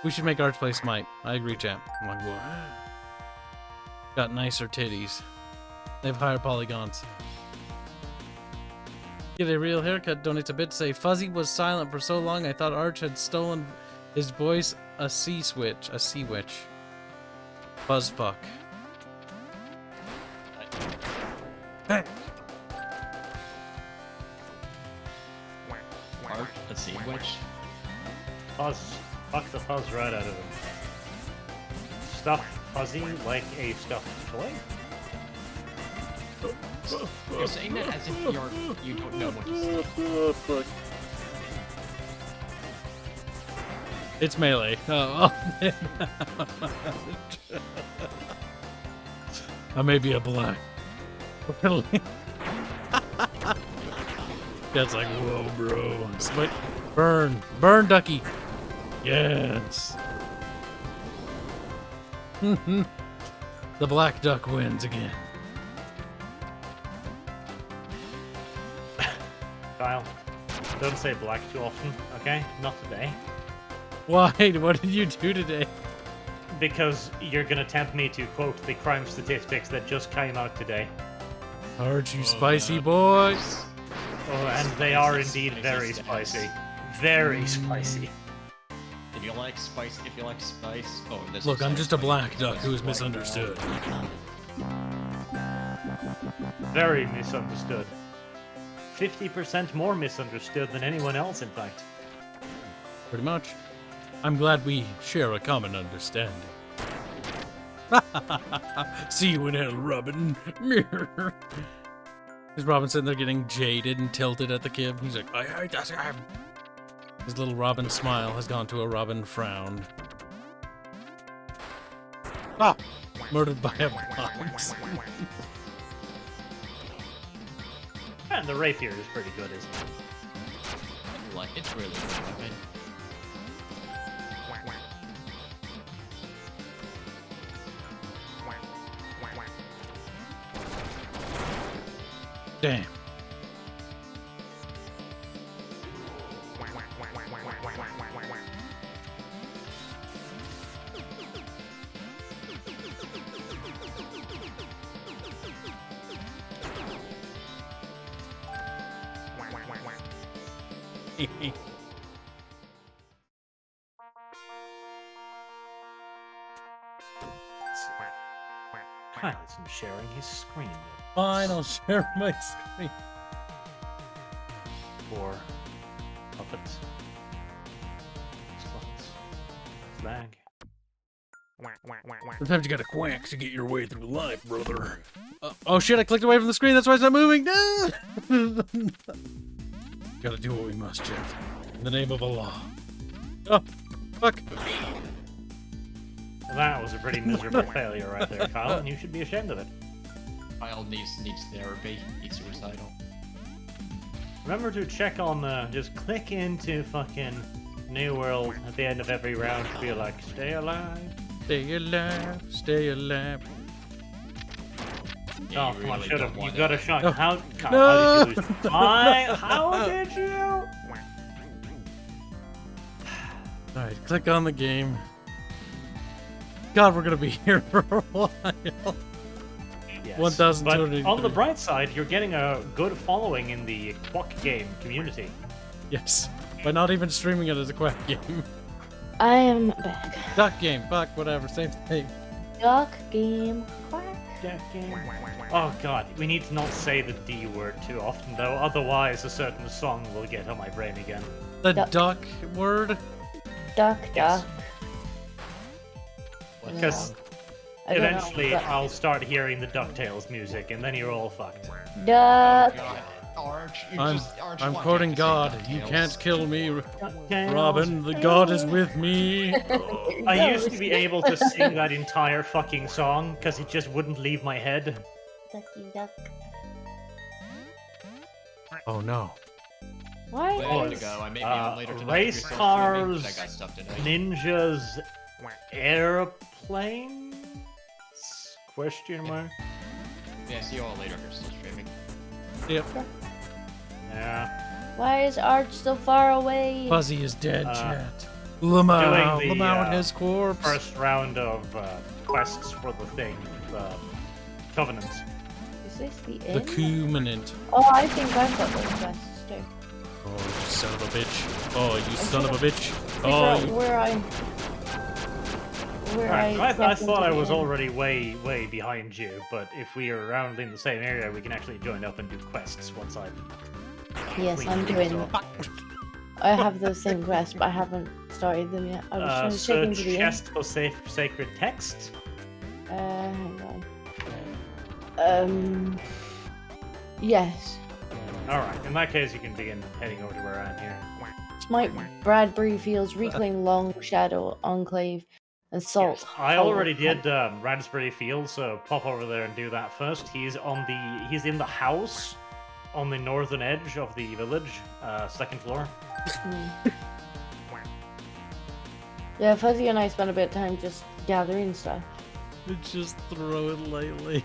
We should make Arch play Smite. I agree, chat. I'm like, what? Got nicer titties. They have higher polygons. Get a real haircut, donates a bit to say, Fuzzy was silent for so long I thought Arch had stolen his voice, a C-switch. A C-witch. Buzzfuck. Hey! Art, let's see, which? Fuzz. Fuck the fuzz right out of him. Stuff Fuzzy like a stuffed toy? You're saying that as if you don't know what to say. It's melee. Oh. I may be a black. That's like, whoa, bro. Smite. Burn. Burn, Ducky. Yes. The black duck wins again. Kyle, don't say black too often, okay? Not today. Why? What did you do today? Because you're gonna tempt me to quote the crime statistics that just came out today. Aren't you spicy boys? Oh, and they are indeed very spicy. Very spicy. If you like spice, oh, this Look, is I'm so just a spicy. black duck This who is is like- misunderstood. Very misunderstood. 50% more misunderstood than anyone else, in fact. Pretty much. I'm glad we share a common understanding. See you in hell, Robin. Is Robin sitting there getting jaded and tilted at the kid? He's like, I hate that guy. His little Robin smile has gone to a Robin frown. Ah! Murdered by a box. And the rapier is pretty good, isn't it? Like, it's really good. I mean, Damn. Kyle's sharing his screen. Fine, I'll share my screen. For puppets. Sluts. Flag. Sometimes you gotta quack to get your way through life, brother. Oh shit, I clicked away from the screen, that's why it's not moving. No! Gotta do what we must, Jeff. In the name of Allah. Oh, fuck. That was a pretty miserable failure right there, Kyle, and you should be ashamed of it. Kyle needs therapy. He's suicidal. Remember to check on just click into fucking New World at the end of every round to be like, stay alive. Stay alive, stay alive. Yeah, Oh, you come on, really shut don't up. You wanna- got a shot. No. How, Kyle, No. how did you lose? Why? How did you? Alright, click on the game. God, we're gonna be here for a while. Yes. 1,283. But on the bright side, you're getting a good following in the Quack game community. Yes, by not even streaming it as a quack game. I am back. Duck game, fuck, whatever, same thing. Duck game. Quack. Oh god, we need to not say the D word too often though, otherwise a certain song will get on my brain again. The Duck. duck word? Duck. Yes. Duck. Because I don't know, eventually but- I'll start hearing the DuckTales music and then you're all fucked. Duck. God, Arch, you I'm just, Arch, I'm why quoting can't God. you You say can't kill me, DuckTales. Robin. The God is with me. I used to be able to sing that entire fucking song because it just wouldn't leave my head. Ducky duck. Oh no. Why? Way is- to go. I may be on later tonight. Race if you're still streaming, but cars, I got stuff tonight. ninjas, airplanes? Question mark? Yeah, see you all later if you're still streaming. Yep. Yeah. Why is Arch so far away? Fuzzy is dead, Uh, chat. Lamau. doing the, Lamau and his corpse. First round of quests for the thing, the Covenant. Is this the The end? Covenant. Oh, I think I've got those quests too. Oh, you son of a bitch. Oh, you son of a bitch. Figure Oh, out you... where Alright, I step thought into I the was end. already way behind you, but if we are around in the same area, we can actually join up and do quests once I've Yes, cleaned I'm things doing. up. I have those same quests, but I haven't started them yet. I was trying to check Search into the end. chest for sacred text. Hang on. Yes. Alright, in that case you can begin heading over to where I am here. Smite Bradbury Fields, Reclaim Long Shadow Enclave, and Salt. Yes, I Hollow already Camp. did Raspberry Field, so pop over there and do that first. He's in the house on the northern edge of the village, second floor. Yeah, Fuzzy and I spent a bit of time just gathering stuff. Just throw it lightly.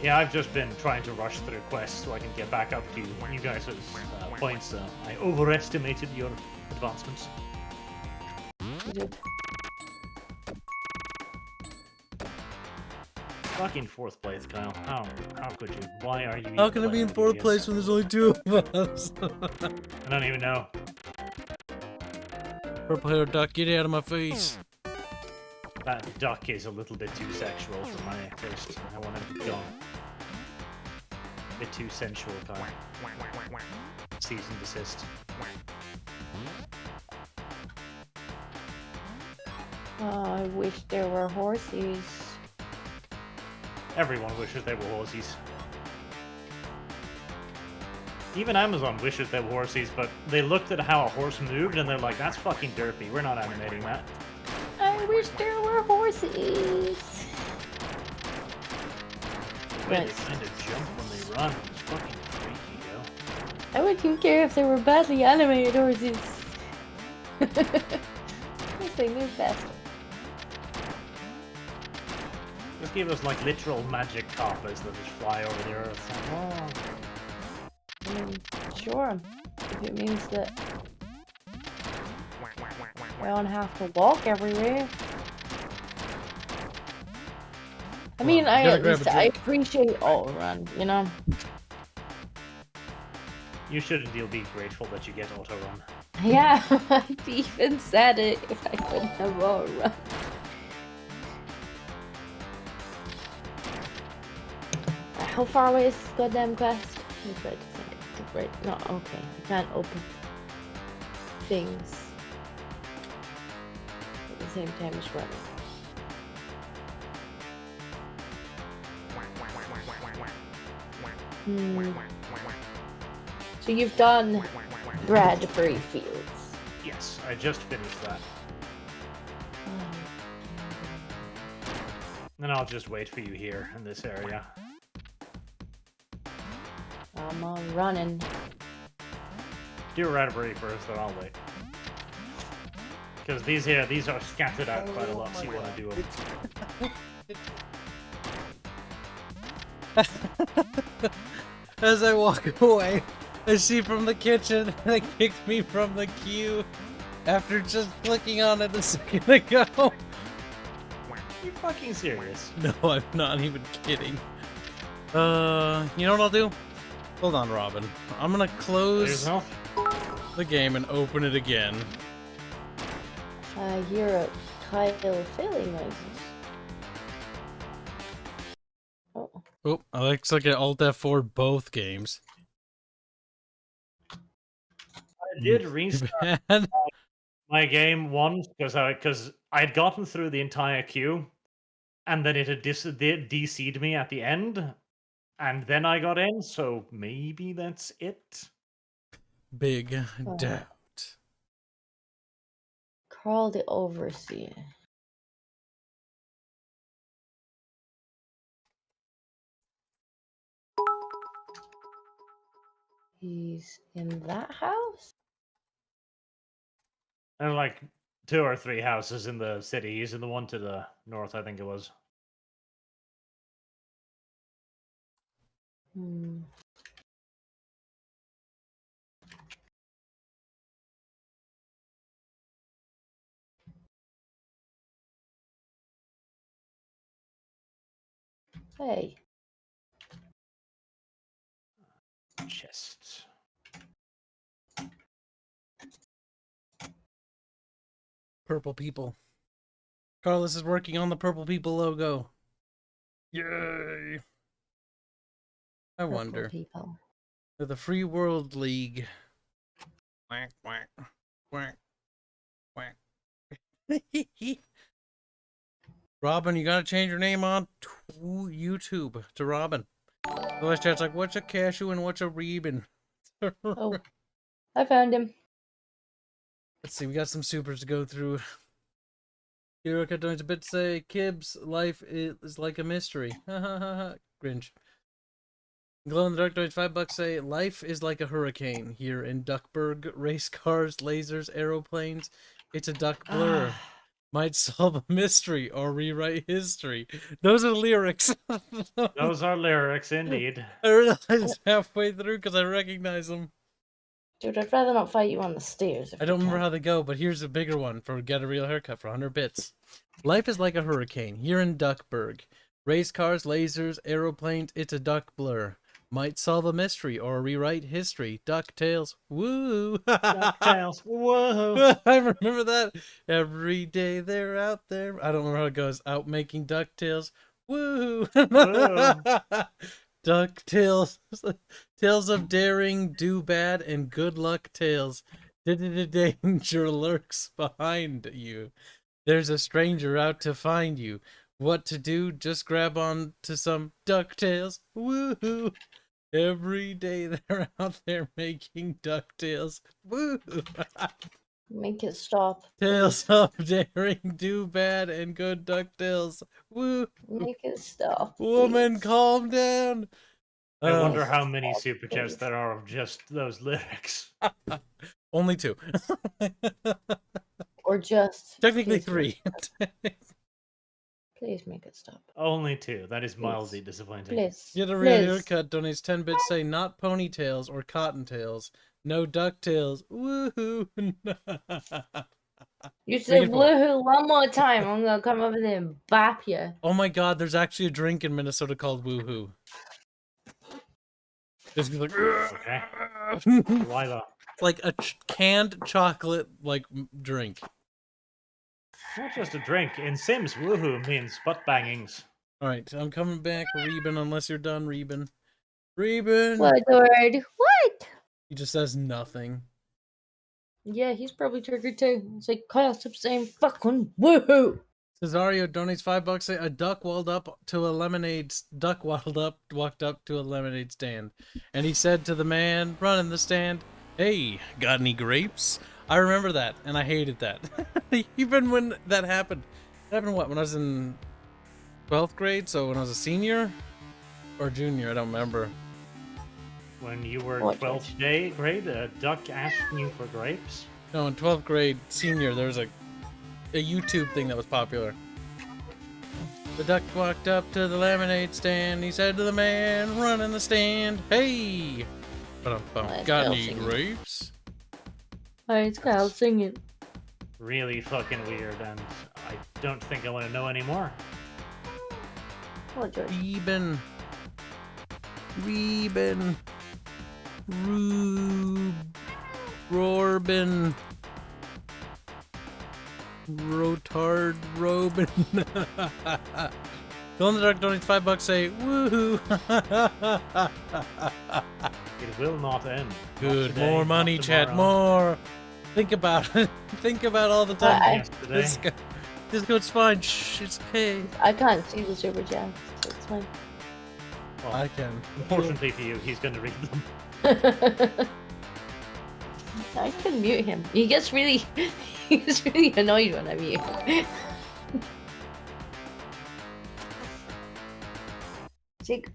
Yeah, I've just been trying to rush through quests so I can get back up to you guys' points. I overestimated your advancements. We did. Fucking fourth place, Kyle. How could you? Why are you? How even can I be in playing fourth videos? place when there's only two of us? I don't even know. Purple hair duck, get out of my face. That duck is a little bit too sexual for my taste. I want him to go a bit too sensual, Kyle. Cease and desist. Oh, I wish there were horses. Everyone wishes they were horses. Even Amazon wishes they were horses, but they looked at how a horse moved and they're like, that's fucking derpy. We're not animating that. I wish there were horses. The way they kind of jump when they run is fucking freaky, yo. I wouldn't care if they were badly animated horses. This thing is best. Just give us like literal magic coppers that just fly over the earth. Oh. I mean, sure. If it means that I don't have to walk everywhere. I mean, Well, I gotta at grab least a I drink. appreciate all run, you know? You shouldn't. You'll be grateful that you get auto run. Yeah, I'd be even sadder if I couldn't have all run. How far away is this goddamn quest? It's right, it's right. No, okay. I can't open things at the same time as running. So you've done Bradbury Fields. Yes, I just finished that. Then I'll just wait for you here in this area. I'm running. Do Radbury first, then I'll wait. Because these are scattered out quite a lot, so you want to do them. As I walk away, I see from the kitchen they kicked me from the queue after just clicking on it a second ago. Are you fucking serious? No, I'm not even kidding. You know what I'll do? Hold on, Robin. I'm gonna close Yourself? the game and open it again. I hear a Kyle failing noises. Oh. Oh, I looks like an Alt F4 both games. I did restart Bad. my game once because I'd gotten through the entire queue, and then it had DC'd me at the end, and then I got in. So maybe that's it. Big Oh. doubt. Carl the Overseer. He's in that house? There are like 2 or 3 houses in the city. He's in the one to the north, I think it was. Hmm. Hey. Chests. Purple people. Carlos is working on the Purple People logo. Yay! I Purple wonder. people. They're the Free World League. Quack, quack, quack, quack. Robin, you gotta change your name on to YouTube to Robin. Otherwise, chat's like, what's a cashew and what's a Reben? Oh, I found him. Let's see, we got some supers to go through. Eureka donates a bit to say, Kibs, life is like a mystery. Ha ha ha ha. Grinch. Glow in the Dark donates $5 say, life is like a hurricane here in Duckburg. Race cars, lasers, aeroplanes. It's a duck blur. Might solve a mystery or rewrite history. Those are the lyrics. Those are lyrics, indeed. I realized halfway through because I recognize them. Dude, I'd rather not fight you on the stairs. I don't remember how they go, but here's a bigger one for Get a Real Haircut for 100 bits. Life is like a hurricane here in Duckburg. Race cars, lasers, aeroplanes, it's a duck blur. Might solve a mystery or rewrite history. DuckTales. Woo! DuckTales. Whoa. I remember that. Every day they're out there. I don't remember how it goes. Out making DuckTales. Woo! DuckTales. Tales of daring, do bad, and good luck tales. Danger lurks behind you. There's a stranger out to find you. What to do? Just grab on to some DuckTales. Woohoo! Every day they're out there making DuckTales. Woo! Make it stop. Tales of daring, do bad, and good DuckTales. Woo! Make it stop. Woman, please. calm down. I Oh, wonder how many super chats there are of just those lyrics. only 2. Or just. Technically please 3. Please make it stop. Only 2. That is mildly disappointing. Please. Get a real Please. haircut. Donates 10 bits. Say not ponytails or cottontails. No DuckTales. Woohoo! You said it for. woohoo one more time. I'm gonna come over there and bap you. Oh my God! There's actually a drink in Minnesota called Woohoo. It's like, Okay. Why the? like a canned chocolate drink. Not just a drink. In Sims, woohoo means butt bangings. All right, I'm coming back, Reben. Unless you're done, Reben. Reben. What word? What? He just says nothing. Yeah, he's probably triggered too. It's like, Kyle, stop saying fucking woohoo. Cesario donates $5. Say a duck walked up to a lemonade stand, and he said to the man running the stand, "Hey, got any grapes?" I remember that, and I hated that. Even when that happened. It happened when I was in 12th grade, so when I was a senior or junior, I don't remember. When you were in What 12th grade, a duck asking you for grapes? No, in 12th grade, senior, there was a YouTube thing that was popular. The duck walked up to the lemonade stand. He said to the man running the stand, "Hey, That's got Kyle any singing. grapes?" Alright, it's Kyle singing. Really fucking weird, and I don't think I want to know anymore. What, George? Reben, Rorbin, Rotard, Robin. Go in the dark, donates $5. Say woohoo! It will not end. Not Good, today, more not money, chat, tomorrow. more. Think about it. Think about all the time. I- Yesterday. This goes fine. Shh, it's okay. I can't see the super chat, so it's fine. Well, I can. unfortunately for you, he's going to read them. I can mute him. He gets really annoyed when I mute him. It's like,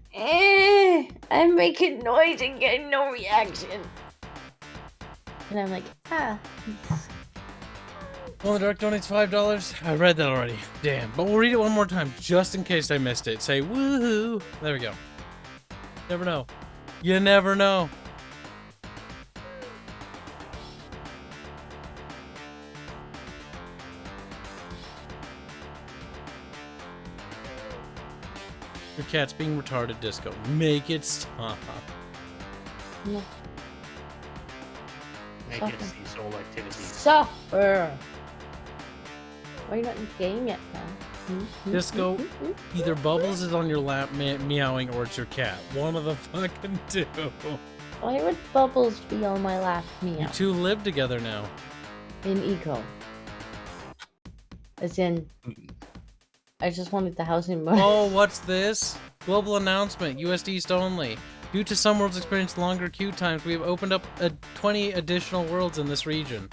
I'm making noise and getting no reaction. And I'm like, Well, the dark donates $5. I read that already. Damn. But we'll read it one more time, just in case I missed it. Say woohoo. There we go. Never know. You never know. Your cat's being retarded, Disco. Make it stop. no. Make it see soul activity. Suffer. Why are you not in the game yet, man? Disco, either Bubbles is on your lap meowing or it's your cat. One of the fucking two. Why would Bubbles be on my lap? You Meow. two live together now. In eco. As in, I just wanted the housing more. Oh, what's this? Global announcement, US East only. Due to some worlds experiencing longer queue times, we have opened up 20 additional worlds in this region.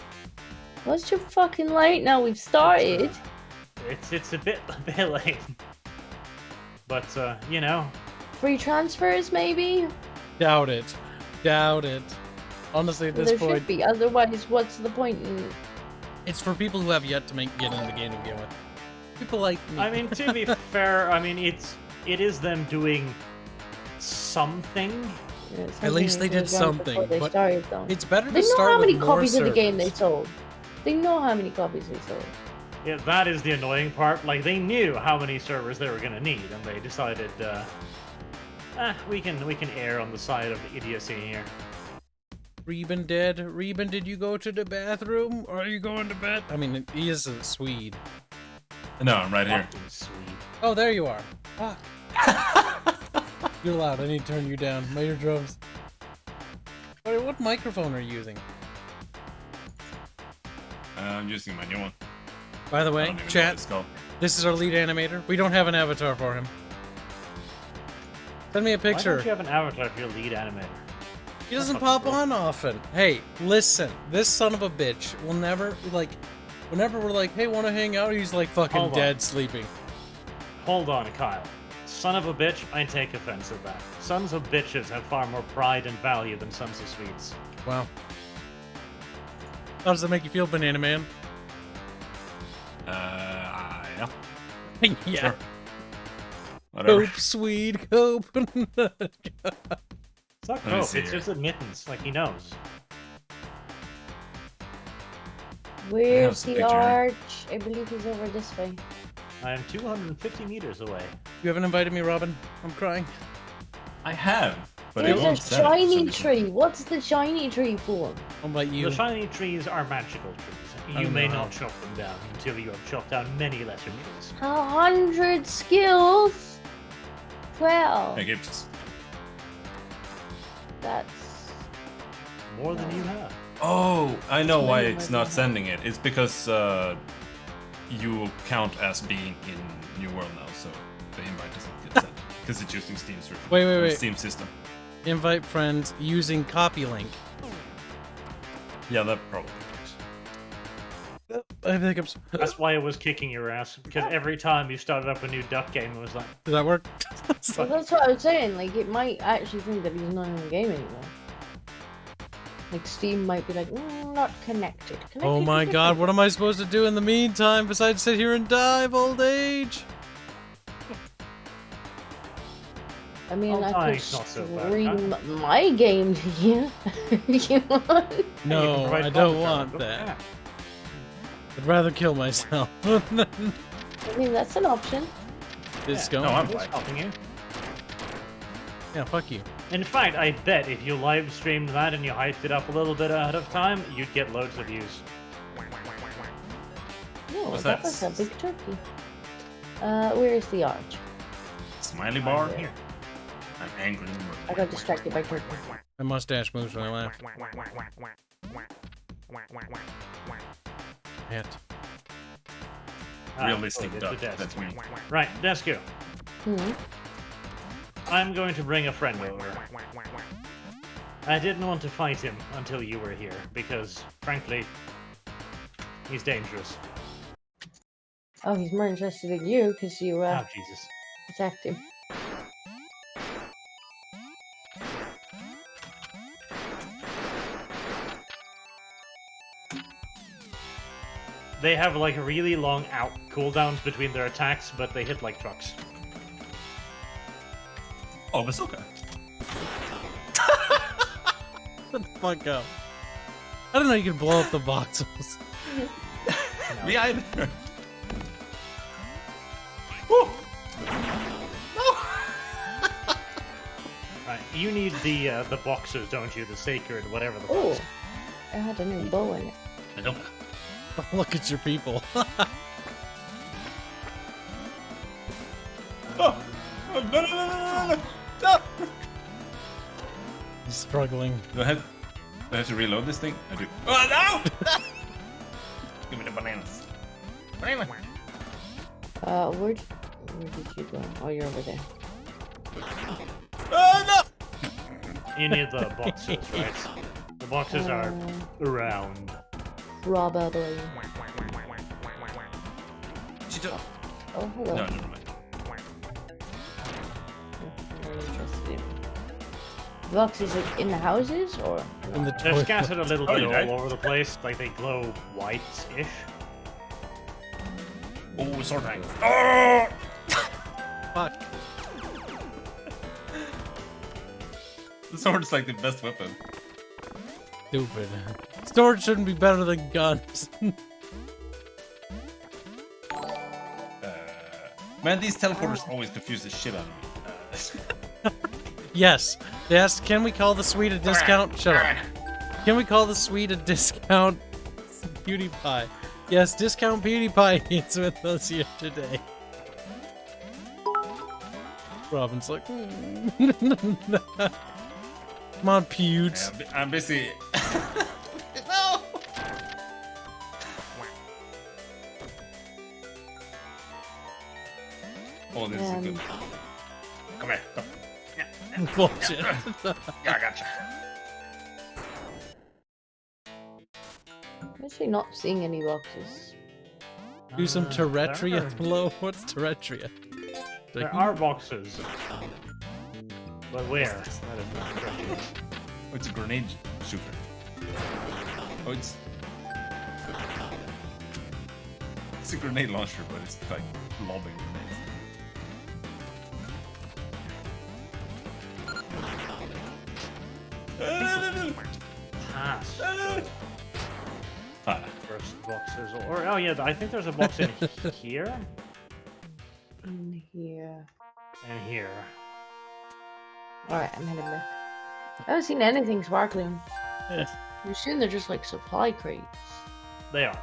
What's too fucking late now? We've started. It's a bit late. But, you know. Free transfers, maybe? Doubt it. Doubt it. Honestly, at this There point, should be. Otherwise, what's the point in... it's for people who have yet to get in the game to begin with. People like me. I mean, to be fair, I mean, it is them doing something. Yeah, At least they did something something, before they but started, though. it's better to They know start how many with more copies of the game they servers. sold. They know how many copies they sold. Yeah, that is the annoying part. Like, they knew how many servers they were gonna need, and they decided, We can err on the side of idiocy here. Reben dead. Reben, did you go to the bathroom? Or are you going to bed? I mean, he is a Swede. No, I'm right here. Fucking sweet. Oh, there you are. Fuck. You're loud. I need to turn you down. My eardrums. Wait, what microphone are you using? I'm using my new one. By the I way, don't even know what chat, it's called. this is our lead animator. We don't have an avatar for him. Send me a Why picture. don't you have an avatar for your lead animator? He doesn't fucking pop cool. on often. Hey, listen. This son of a bitch will never, like, whenever we're like, hey, wanna hang out? He's like fucking Hold on. dead sleeping. Hold on, Kyle. Son of a bitch, I take offense at that. Sons of bitches have far more pride and value than sons of Swedes. Wow. How does that make you feel, Banana Man? Yeah. Yeah. Sure. Whatever. Cope, Swede, cope. It's not Let me cope, see it's here. just admittance, like he knows. Where's a the picture. arch? I believe he's over this way. I am 250 meters away. You haven't invited me, Robin. I'm crying. I have, but it There's won't a send it for some shiny reason. tree. What's the shiny tree for? How about you? The shiny trees are magical trees. You Oh, may no. not chop them down until you have chopped down many lesser trees. 100 skills? 12. Hey, Kibs. That's... More than you have. Oh, I know why Maybe it's my not bad. sending it. It's because you count as being in New World now, so the invite doesn't get sent. Because it's using Steam's version. Wait. Steam system. Invite friends using copy link. Yeah, that probably works. I think I'm. That's why it was kicking your ass. Because every time you started up a new duck game, it was like, Does that work? Well, that's what I was saying. Like, it might actually think that he's not in the game anymore. Like, Steam might be like, not connected. Oh my god, what am I supposed to do in the meantime besides sit here and die of old age? I mean, I could dying's not so bad, stream my game to you. if you want. "Hey, you can No, provide I don't commentary." want Go that. back. I'd rather kill myself. I mean, that's an option. It's Yeah, going. No, I'm Who's fine. stopping you? Yeah, fuck you. In fact, I bet if you live streamed that and you hyped it up a little bit ahead of time, you'd get loads of views. No, What's that that? was a big turkey. Where is the arch? Smiley bar? Here. I'm angry. I got distracted by turkey. My mustache moves when I laugh. Hit. Realistic there's duck. the desk. That's me. Right, Desku. Hmm. I'm going to bring a friend over. I didn't want to fight him until you were here, because, frankly, he's dangerous. Oh, he's more interested in you because you Oh, Jesus. attacked him. They have, like, really long out cooldowns between their attacks, but they hit like trucks. Oh, bazooka. Shut the fuck up. I don't know you can blow up the boxes. Me either. Right, you need the boxers, don't you? The sacred, whatever the Oh, fuck. I had a new bow in it. I don't. Look at your people. Oh! Oh, no. He's struggling. Do I have to reload this thing? I do. Oh, no! Give me the bananas. Banana. Where did you go? Oh, you're over there. Oh, no! You need the boxers, right? The boxers are around. Probably. Oh, hello. No, never mind. Very interested. The boxes like in the houses or? In the They're toilet. scattered a little Oh, bit you all died? over the place, like they glow white-ish. Oh, sword hang. Oh! Fuck. The sword's like the best weapon. Stupid. Storage shouldn't be better than guns. Man, these teleporters always confuse the shit out of me. Yes. They asked, can we call the suite a discount? Shut up. Can we call the suite a discount? PewDiePie. Yes, discount PewDiePie is with us here today. Robin's like, come on, Pewds. Yeah, I'm busy. No! Oh, this is good. Come here. Come. Bullshit. Yeah, I gotcha. I'm actually not seeing any boxes. Do some Terretria there below. What's Terretria? There are boxes. But where? That is not correct. Oh, it's a grenade shooter. Oh, it's a grenade launcher, but it's like lobbing grenades. Pass. Ah, First boxes, or oh yeah, I think there's a box in here In here. and here. Alright, I'm heading there. I haven't seen anything sparkling. Yeah. I assume they're just like supply crates. They are.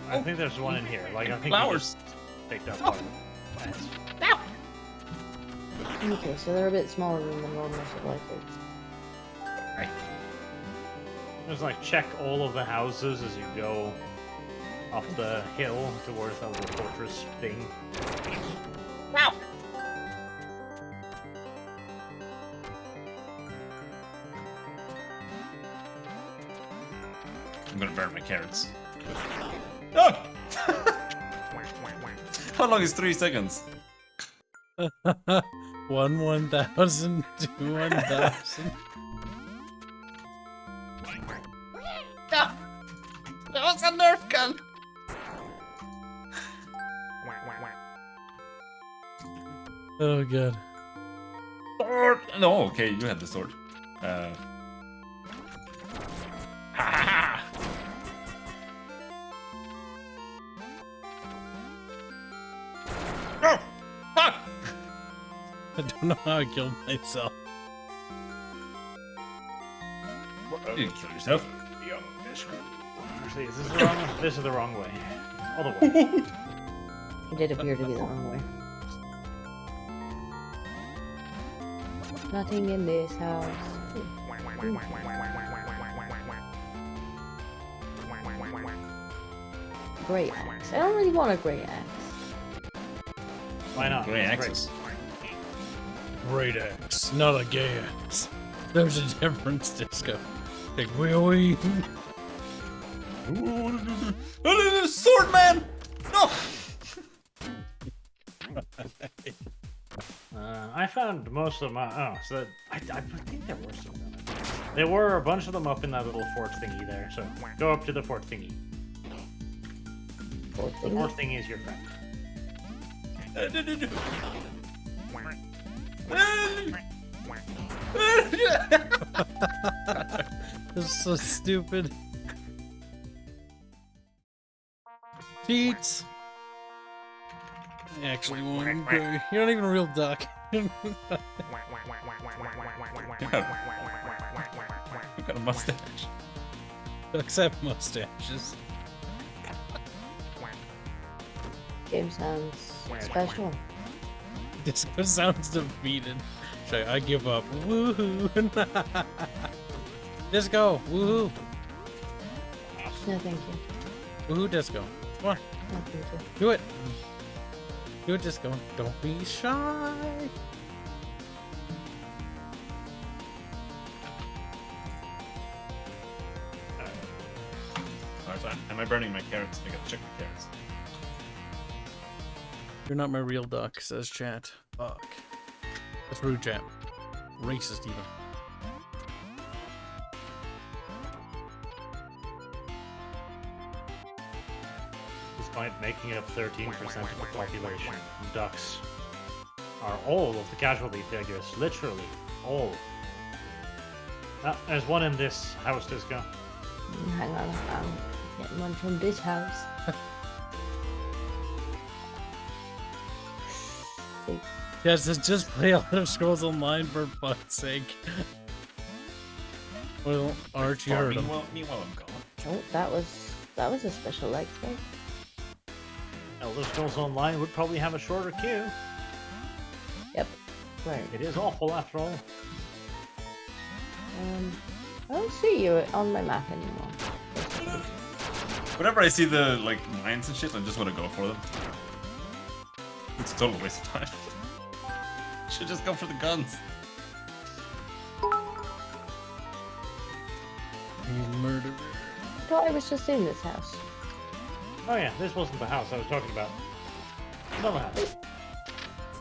I think there's one in here. Like I think you flowers. just take that part. Nice. Okay, so they're a bit smaller than the normal supply crates. Just like check all of the houses as you go up the hill towards the little fortress thing. Wow. I'm gonna burn my carrots. Oh! How long is 3 seconds? 1,000, 1,000. That was a Nerf gun! Oh god. Sword! No, okay, you had the sword. Ha ha! Oh! Fuck! I don't know how I killed myself. You kill yourself. See, this is the wrong way. All the way. It did appear to be the wrong way. Nothing in this house. Great axe. I don't really want a great axe. Why not? Great It's axes. Great axe, not a gay axe. There's a difference, Disco. Like, wee. Sword man! No! I found most of my. Oh, so I think there were some. There were a bunch of them up in that little fort thingy there. So go up to the fort thingy. Fort The thingy? fort thingy is your friend. This is so stupid. Cheats! I actually won. You're not even a real duck. You got a mustache. Ducks have mustaches. Game sounds special. Disco sounds defeated. I give up. Woohoo! Disco! Woohoo! No, thank you. Woohoo, Disco. Come on. No, thank you. Do it. Do it, Disco. Don't be shy. Alright, am I burning my carrots? I gotta check my carrots. You're not my real duck, says chat. Fuck. That's rude, chat. Racist, even. Despite making up 13% of the population, ducks are all of the casualty figures. Literally, all. There's one in this house, Disco. Hang on, getting one from this house. Yes, just play Elder Scrolls Online for fuck's sake. Well, Arch, you heard him. Meanwhile, I'm gone. Oh, that was a special leg break. Elder Scrolls Online would probably have a shorter queue. Yep. Right. It is awful after all. I don't see you on my map anymore. Whenever I see the like mines and shit, I just want to go for them. It's a total waste of time. Should just go for the guns. You murderer. I thought I was just in this house. Oh yeah, this wasn't the house I was talking about. Another house.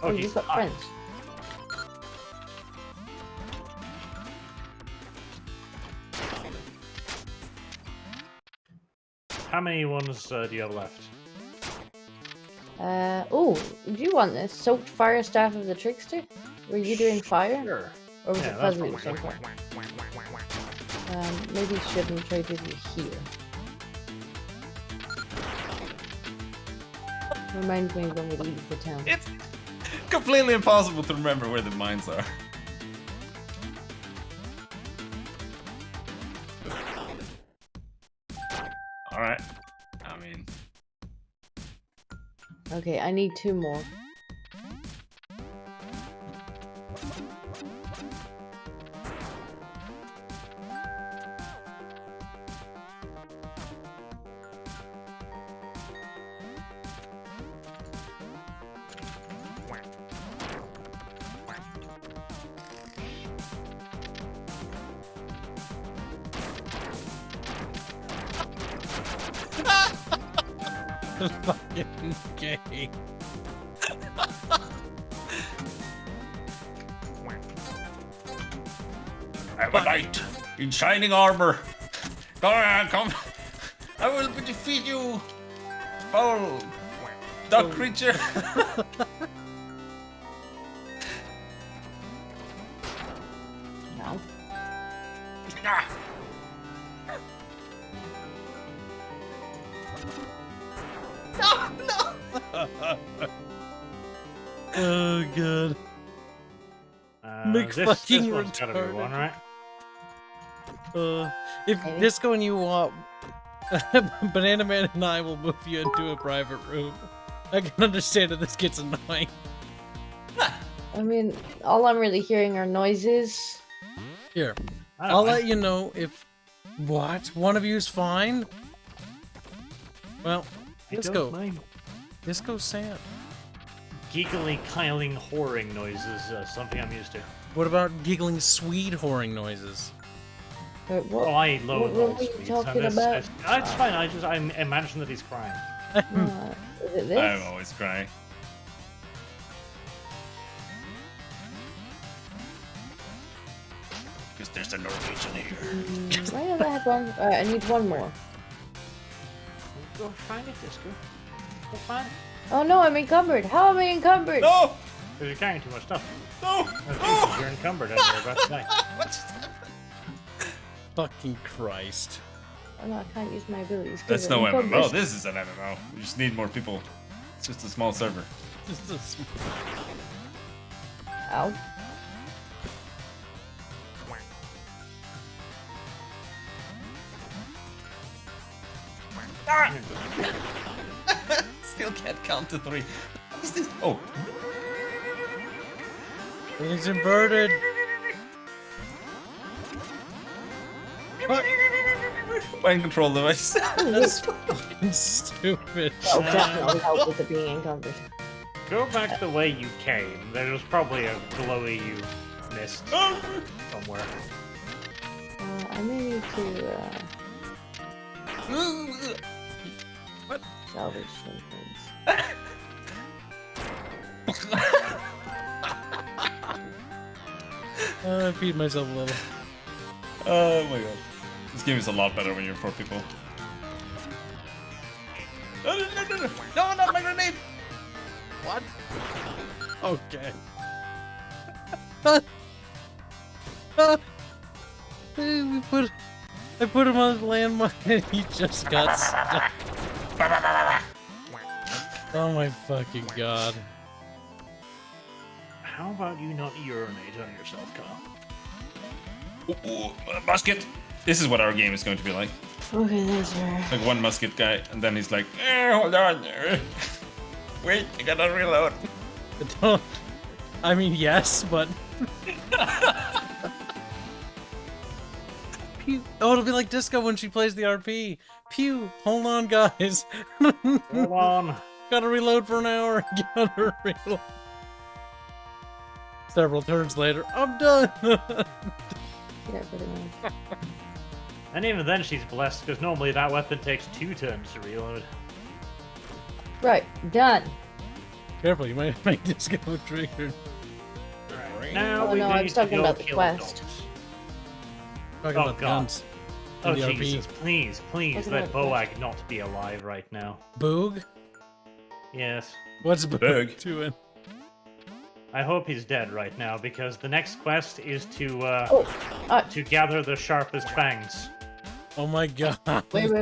Oh, geez. you've got Hi. friends. How many ones do you have left? Oh, do you want this? Soaked fire staff of the trickster? Were you doing fire? Sure. Or was Yeah, it that's fuzzy or probably good. something? Maybe shouldn't try to do here. Reminds me when we leave the town. It's completely impossible to remember where the mines are. Alright. I mean... Okay, I need 2 more. Fucking gay. I am a knight in shining armor. Come on, come. I will defeat you, foul duck creature. No. Ah. Oh god. Mick This fucking one's gotta be retarded. one, right? If Maybe. Disco and you want, Banana Man and I will move you into a private room. I can understand if this gets annoying. I mean, all I'm really hearing are noises. Here, I don't I'll mind. let you know if... What? One of you's fine? Well, I don't Disco. mind. Disco's sad. Giggly, kiling, whoring noises, something I'm used to. What about giggling Swede whoring noises? Wait, what? Oh, I loathe what all were you sweets. talking and about? it's fine, I imagine that he's crying. Is it this? I'm always crying. Because there's a Norwegian here. Why don't I have one? Alright, I need 1 more. Go find it, Disco. Go find it. Oh no, I'm encumbered. How am I encumbered? No! Because you're carrying too much stuff. No! You're encumbered and you're about to die. What just happened? Fucking Christ. Oh no, I can't use my abilities. 'cause That's I'm no encumbered. MMO. This is an MMO. We just need more people. It's just a small server. This is Ow. Still can't count to 3. What is this? Oh. It's inverted. Fuck. Mind control device. That's fucking stupid. That'll definitely help with the being encumbered. Go back the way you came. There was probably a glowy you missed somewhere. I may need to What? salvage some things. I feed myself a little. Oh my god. This game is a lot better when you're 4 people. No, no, no, no, no. No, not my grenade! What? Okay. We put I put him on the landmine and he just got stuck. Oh my fucking god. How about you not urinate on yourself, Carl? Musket. This is what our game is going to be like. Okay, there's her. Like one musket guy, and then he's like, hold on. Wait, I gotta reload. Don't. I mean, yes, but. Pew. Oh, it'll be like Disco when she plays the RP. Pew. Hold on, guys. Hold on. Gotta reload for an hour. Gotta reload. Several turns later, I'm done. Yeah, pretty much. And even then she's blessed, because normally that weapon takes 2 turns to reload. Right, done. Careful, you might make Disco triggered. Alright, now Oh we no, need I was to talking go about the kill quest. dogs. Talking Oh, about the God. guns. Oh And the RP. Jesus, please, please Talking let about the Boag not be alive right now. Boog? Yes. What's Boog Boog? doing? I hope he's dead right now, because the next quest is to Oh, to gather the sharpest fangs. Oh my god. wait. Wait.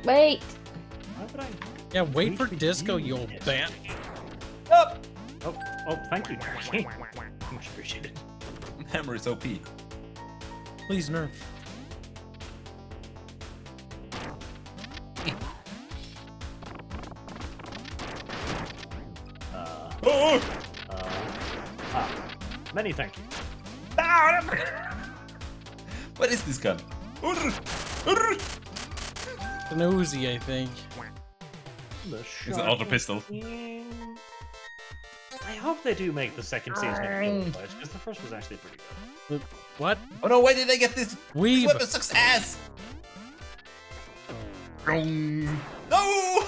Why would I? Yeah, wait for Wait for Disco, you. you old bat. Oh, thank you. Much appreciated. Hammer is OP. Please nerf. Oh! Many thank you. What is this gun? It's an Uzi, I think. It's an auto pistol. I hope they do make the second season of Kibs, because the first was actually pretty good. What? Oh no, why did I get this? This Weeb! weapon sucks ass! No!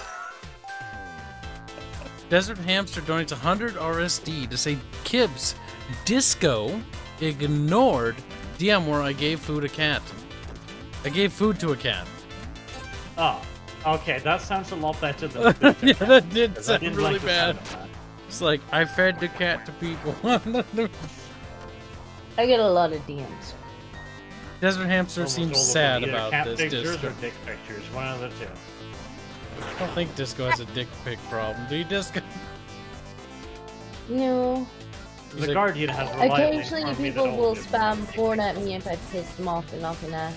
Desert Hamster donates 100 RSD to say Kibs, Disco ignored DM where I gave food a cat. I gave food to a cat. Oh, okay, that sounds a lot better than the Yeah, that did 'cause I sound didn't really like the bad. sound of that. It's like, I fed the cat to people. I get a lot of DMs. Desert Hamster Almost seems all of them, sad either about cat this pictures Disco. or dick pictures, one of the two. I don't think Disco has a dick pic problem. Do you, Disco? No. He's The like, Guardian has reliably Occasionally informed me that people all will of them spam have dick porn at pictures. me if I piss them off and nothing else.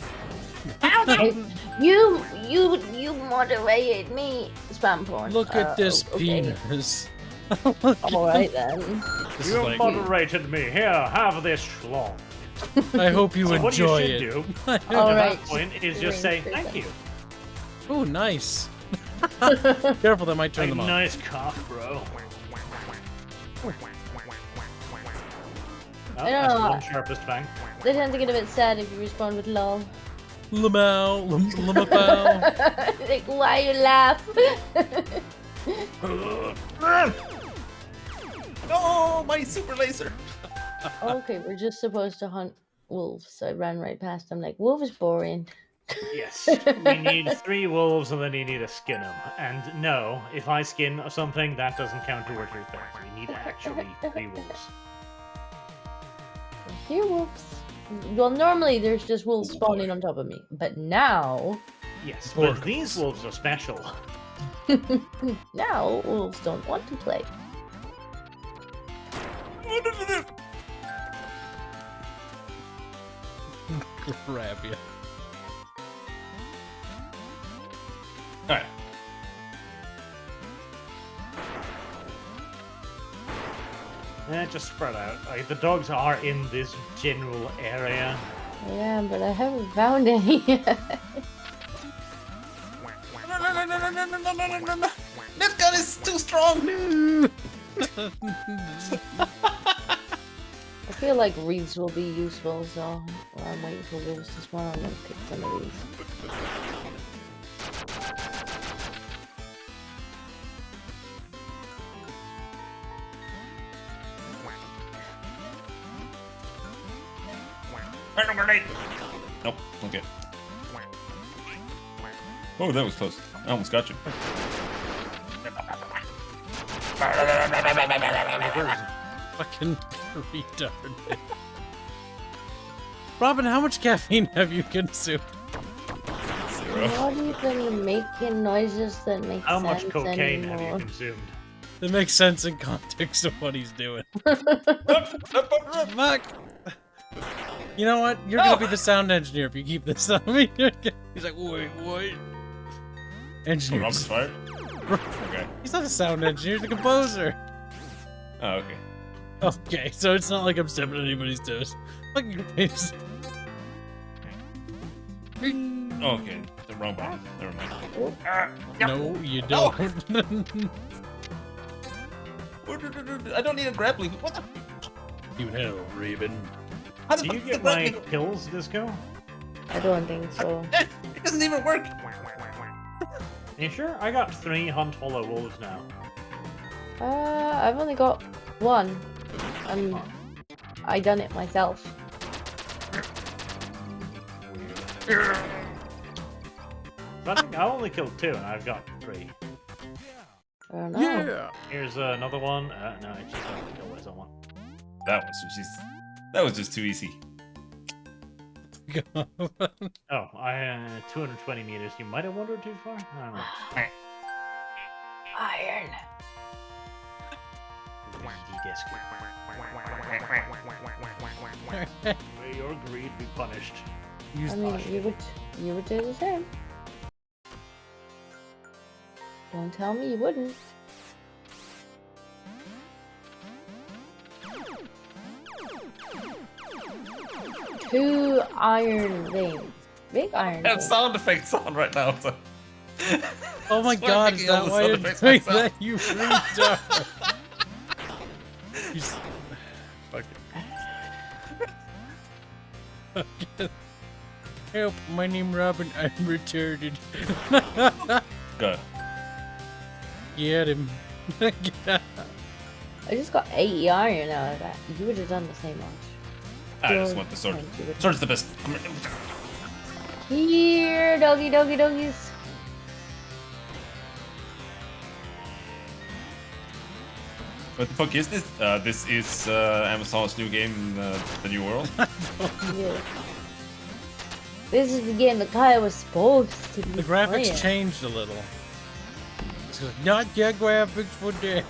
Like, you moderated me. Spam porn. Look at this okay. penis. Alright then. This is You like, moderated me. Here, have this schlong. I hope you So what you enjoy should it. do All at right. that point is just say thank you. Oh, nice. Careful, that might turn Like, them on. nice cock, bro. Oh, I don't that's know. one sharpest fang. They tend to get a bit sad if you respond with lol. Lamau, Lamau. Like, why you laugh? No, my super laser! Okay, we're just supposed to hunt wolves. So I ran right past them like, wolf is boring. Yes, we need 3 wolves and then you need to skin them. And no, if I skin something, that doesn't count towards your thing. We need actually 3 wolves. Here, wolves. Well, normally there's just wolves spawning on top of me, but now, Yes, Orcals. but these wolves are special. now wolves don't want to play. Grab you. Alright. Just spread out. Like, the dogs are in this general area. Yeah, but I haven't found any yet. No. That gun is too strong! I feel like reeds will be useful, so while I'm waiting for wolves to spawn, I'm gonna pick some of these. Random grenade! Nope, okay. Oh, that was close. I almost got you. Fucking retarded. Robin, how much caffeine have you consumed? Zero. Not even making noises that make How sense much cocaine have anymore. you consumed? That makes sense in context of what he's doing. Fuck! You know what? You're gonna be the sound engineer if you keep this on me. He's like, wait, what? Engineer. Robin's fired? Okay. He's not a sound engineer, he's a composer. Oh, okay. Okay, so it's not like I'm stepping on anybody's toes. Fuck your face. Oh, okay. The wrong button. Never mind. No, you don't. I don't need a grappling. What the? You hell, Raven. How the Do you fuck is get the my grappling? pills, Disco? I don't think so. It doesn't even work. You sure? I got 3 Hunt Hollow Wolves now. I've only got one. I done it myself. I think I only killed 2 and I've got 3. I don't know. Yeah! Here's another one. No, I just have to kill someone. That was just too easy. Oh, 220 meters. You might have wandered too far? I don't know. Iron. Greedy Disco. May your greed be punished. Use I mean, you would do the same. Don't tell me you wouldn't. Two iron veins. Big iron I have veins. sound effects on right now. So. Oh my That's why I'm god, making is all that the why sound you're effects doing myself. that, you retard? He's... Fuck it. Fuck it. Help, my name Robin, I'm retarded. Go. Get him. Get I just got 80 iron out of that. You would have done the same much. I just want the sword. Sword's the best. Come here. Here, doggy, doggy, doggies. What the fuck is this? This is Amazon's new game, The New World. Yeah. This is the game that Kyle was supposed to be The graphics playing. changed a little. It's like, not yet graphics for dead.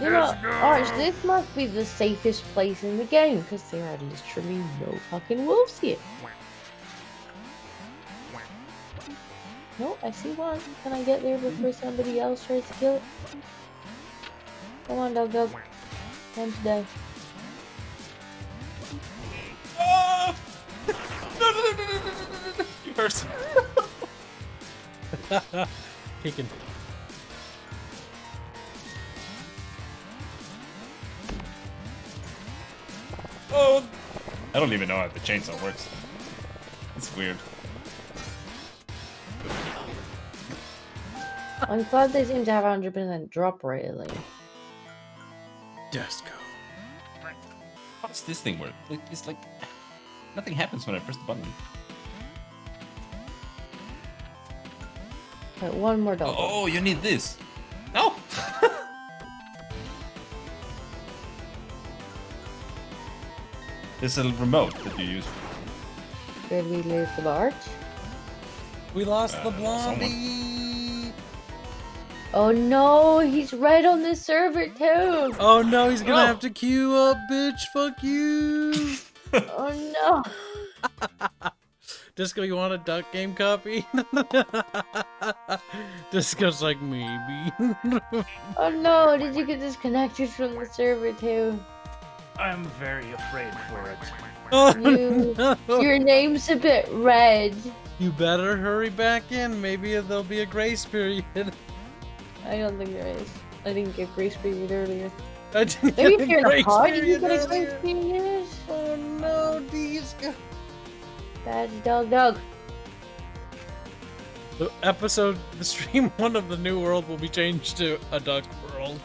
You know, Arch, this must be the safest place in the game because there are literally no fucking wolves here. No, I see one. Can I get there before somebody else tries to kill it? Come on, dog, dog. Time to die. Oh! No, no, no, no, no, no, no, no. You hurt. Taken. Oh! I don't even know how the chainsaw works. It's weird. I'm glad they seem to have 100% drop rate at least. Disco. How does this thing work? It's like nothing happens when I press the button. Right, one more dog. Oh, you need this. No. There's a remote that you use. Did we lose the Arch? We lost the someone. blondie. Oh no, he's right on this server too. Oh no, he's gonna Oh. have to queue up, bitch. Fuck you. Oh no. Disco, you want a duck game copy? Disco's like, maybe. Oh no, did you get disconnected from the server too? I'm very afraid for it. Oh, You- no. Your name's a bit red. You better hurry back in. Maybe there'll be a grace period. I don't think there is. I didn't get grace period earlier. I didn't Maybe get if you're in a grace party, you period get a grace earlier. period. Oh no, Disco. Bad dog, dog. The stream 1 of the New World will be changed to a duck world.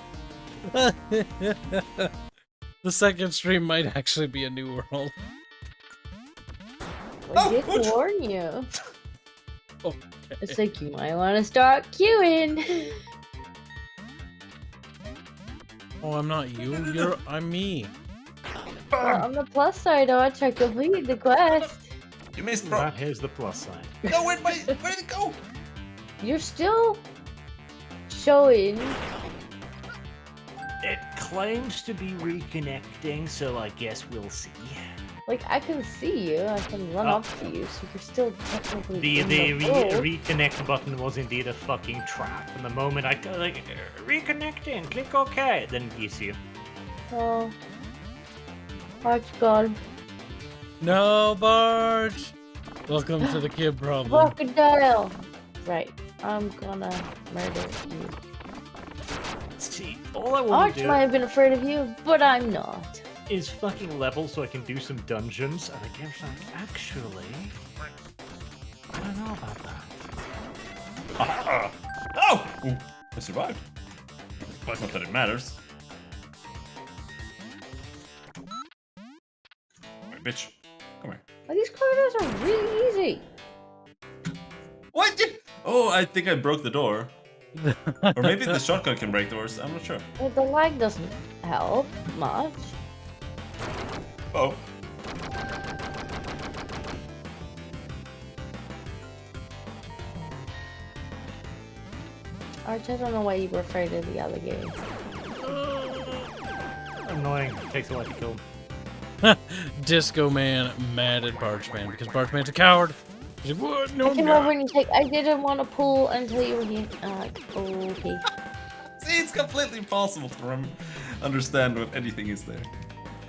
The second stream might actually be a new world. I did warn you. Okay. It's like you might want to start queuing. Oh, I'm not you. I'm me. Well, on the plus side, Arch, I completed the quest. You missed, bro. That here's the plus side. No, where did it go? You're still showing. It claims to be reconnecting, so I guess we'll see. Like, I can see you. I can run up to you, so you're still technically The in the world. reconnect button was indeed a fucking trap. And the moment I go like reconnecting, click OK, then it gives you. Oh. Arch gone. No, Barge! Welcome to the kid problem. Crocodile! Right. I'm gonna murder you. See, all I want Arch to do might have been afraid of you, but I'm not. is fucking level so I can do some dungeons, and I guess like, actually, I don't know about that. Oh! Ooh, I survived. But not that it matters. Wait, bitch. Come here. Oh, these corridors are really easy. What? Oh, I think I broke the door. Or maybe the shotgun can break doors. I'm not sure. Well, the lag doesn't help much. Oh. Arch, I don't know why you were afraid of the alligator. Annoying. Takes a while to kill him. Disco Man mad at Barge Man because Barge Man's a coward. He's like, what? No, I I'm came not. over and you I didn't want to pull until you were here. Like, okay. See, it's completely impossible to understand what anything is there.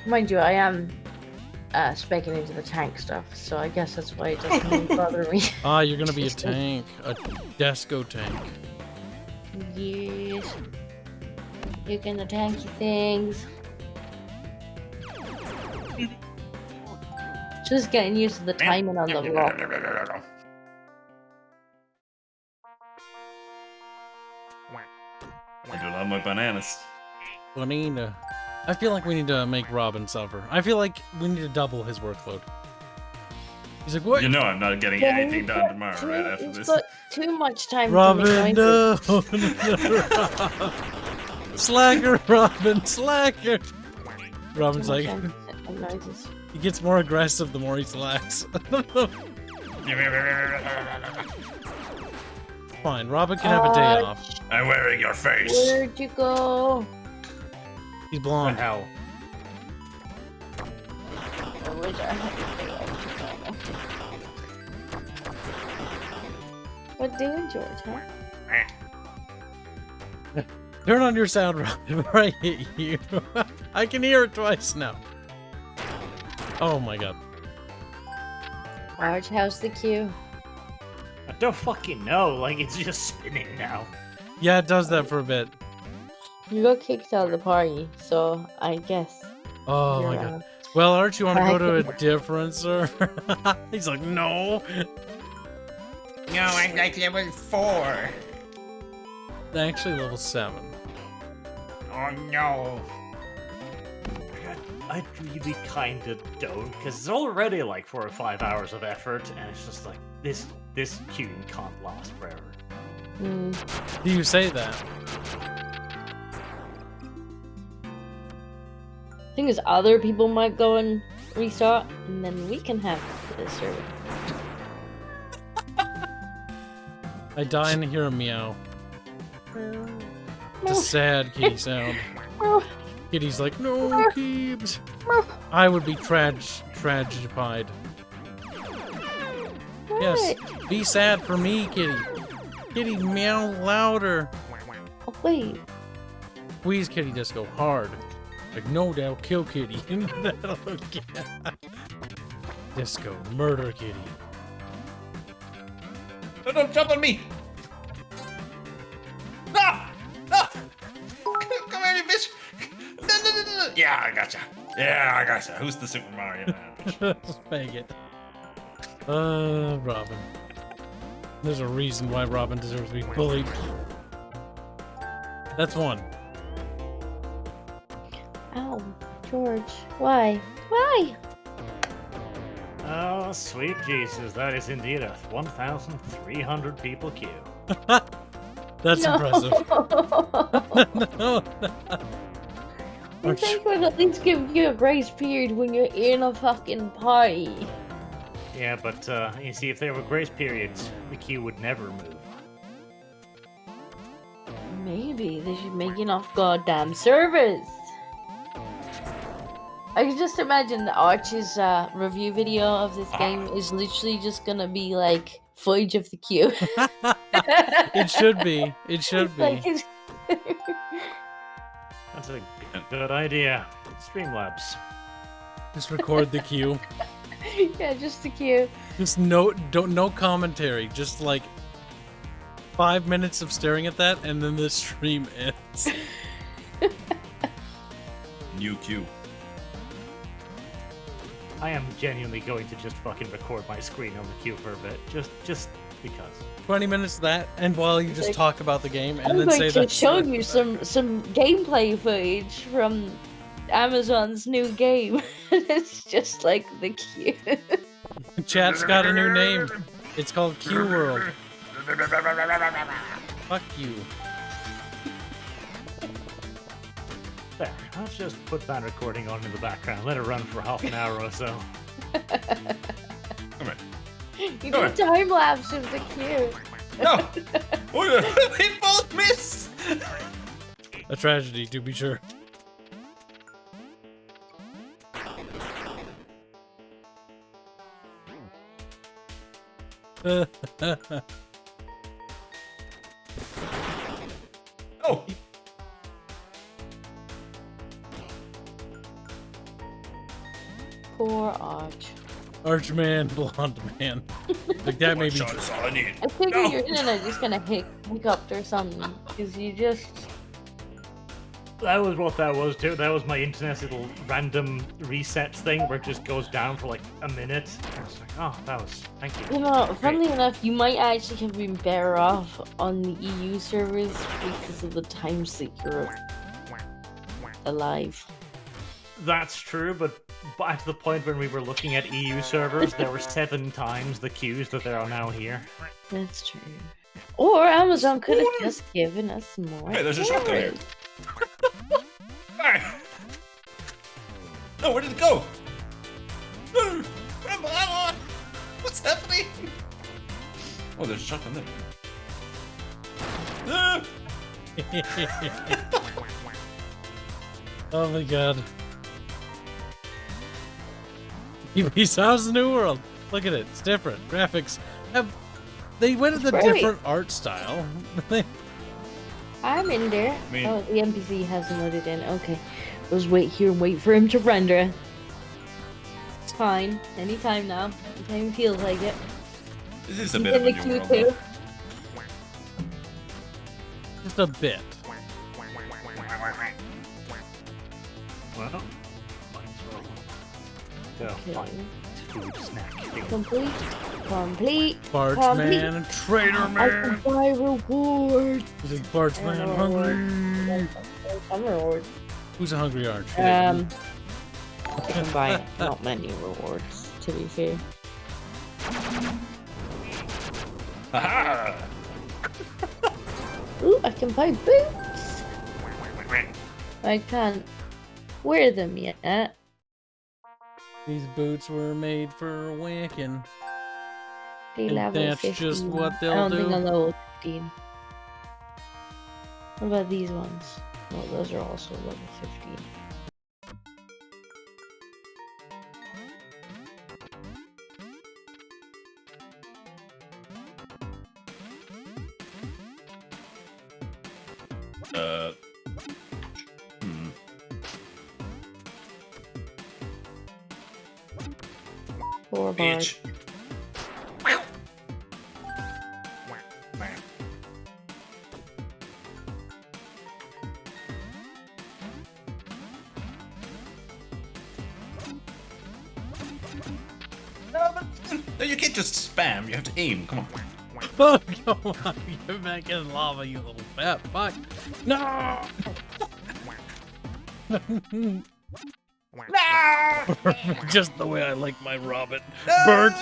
Mind you, I am speccing into the tank stuff, so I guess that's why it doesn't really bother me. Ah, you're gonna be a tank. A Disco tank. Yes. You're gonna tanky things. Just getting used to the timing on the rock. I do love my bananas. Bonina. I feel like we need to make Robin suffer. I feel like we need to double his workload. He's like, what? You know I'm not getting anything done tomorrow, right after He's this. got too much time Robin, to make noises. no. Slacker, Robin, slacker. Robin's Too much like, time to make noises. he gets more aggressive the more he slacks. Fine, Robin can have a day off. I'm wearing your face. Where'd you go? He's What the blonde. hell? I wish I had What doing, George, huh? Turn on your sound, Robin, before I hit you. I can hear it twice now. Oh my god. Arch, how's the queue? I don't fucking know. Like it's just spinning now. Yeah, it does that for a bit. You got kicked out of the party, so I guess. Oh my you're, god. Well, Arch, you want to go to a back. different server? He's like, no. No, I'm like level 4. Actually, level 7. Oh no. I really kinda don't, because it's already like 4 or 5 hours of effort, and it's just like this queuing can't last forever. Do you say that? Thing is, other people might go and restart, and then we can have this server. I die and hear a meow. It's a sad kitty sound. Kitty's like, no, Kibs. I would be tragified. Yes, be sad for me, kitty. Kitty, meow louder. Oh, wait. Squeeze kitty disco hard. Like, no doubt, kill kitty. Disco, murder kitty. No, don't jump on me! No! No! Come here, you bitch! No. Yeah, I gotcha. Yeah, I gotcha. Who's the Super Mario Man? Bitch? Bang it. Robin. There's a reason why Robin deserves to be bullied. That's one. Ow, George. Why? Why? Oh, sweet Jesus, that is indeed a 1,300 people queue. That's No. impressive. No. You think we'd at least give you a grace period when you're in a fucking party? Yeah, but you see, if there were grace periods, the queue would never move. Maybe they should make enough goddamn servers. I can just imagine the Arch's review video of this game is literally just gonna be like footage of the queue. It should be. It should be. Like, That's a good idea. Streamlabs. Just record the queue. yeah, just the queue. Just no commentary. Just like 5 minutes of staring at that, and then the stream ends. New queue. I am genuinely going to just fucking record my screen on the queue for a bit, just because. 20 minutes of that, and while you just Like, talk about the game, and I'm then going say to that. show you some gameplay footage from Amazon's new game. It's just like the queue. Chat's got a new name. It's called Q World. Fuck you. There, let's just put that recording on in the background. Let it run for half an hour or so. Come here. You do a time lapse of the queue. No! Oh, they both missed! A tragedy, to be sure. Oh! Poor Arch. Archman, blonde man. Like that may be. Shot is all I need. I think No. your internet just gonna hiccup or something, because you just... That was what that was too. That was my internet's little random reset thing where it just goes down for like a minute. I was like, oh, that was, thank you. You know, funnily enough, you might actually have been better off on the EU servers because of the times that you're alive. That's true, but at the point when we were looking at EU servers, there were 7 times the queues that there are now here. That's true. Or Amazon could have just given us more. Hey, there's a shotgun here. servers. Ah. No, where did it go? What's happening? Oh, there's a shotgun there. Ah. Oh my god. He sounds the new world. Look at it. It's different. Graphics they went with a Great. different art style. I'm in there. I mean- Oh, the NPC hasn't loaded in. Okay. Let's wait here and wait for him to render. It's fine. Anytime now. Anytime he feels like it. This is a He's bit of in a the new queue world. too. Just a bit. Well, might as well go Okay. find food snack thing. Complete. Complete. Barge Complete. man, trader I can man. buy rewards. He's like Barge man, hungry. Some rewards. Who's a hungry arch? I can buy not many rewards, to be fair. Haha! Ooh, I can buy boots. I can't wear them yet. These boots were made for whacking. They And level that's 15. just what they'll I don't think do. I'm level 15. What about these ones? Well, those are also level 15. Four bars. Bitch. No, you can't just spam. You have to aim. Come on. Oh, come on. Get back in lava, you little fat fuck. No! Just the way I like my Robin. Bird.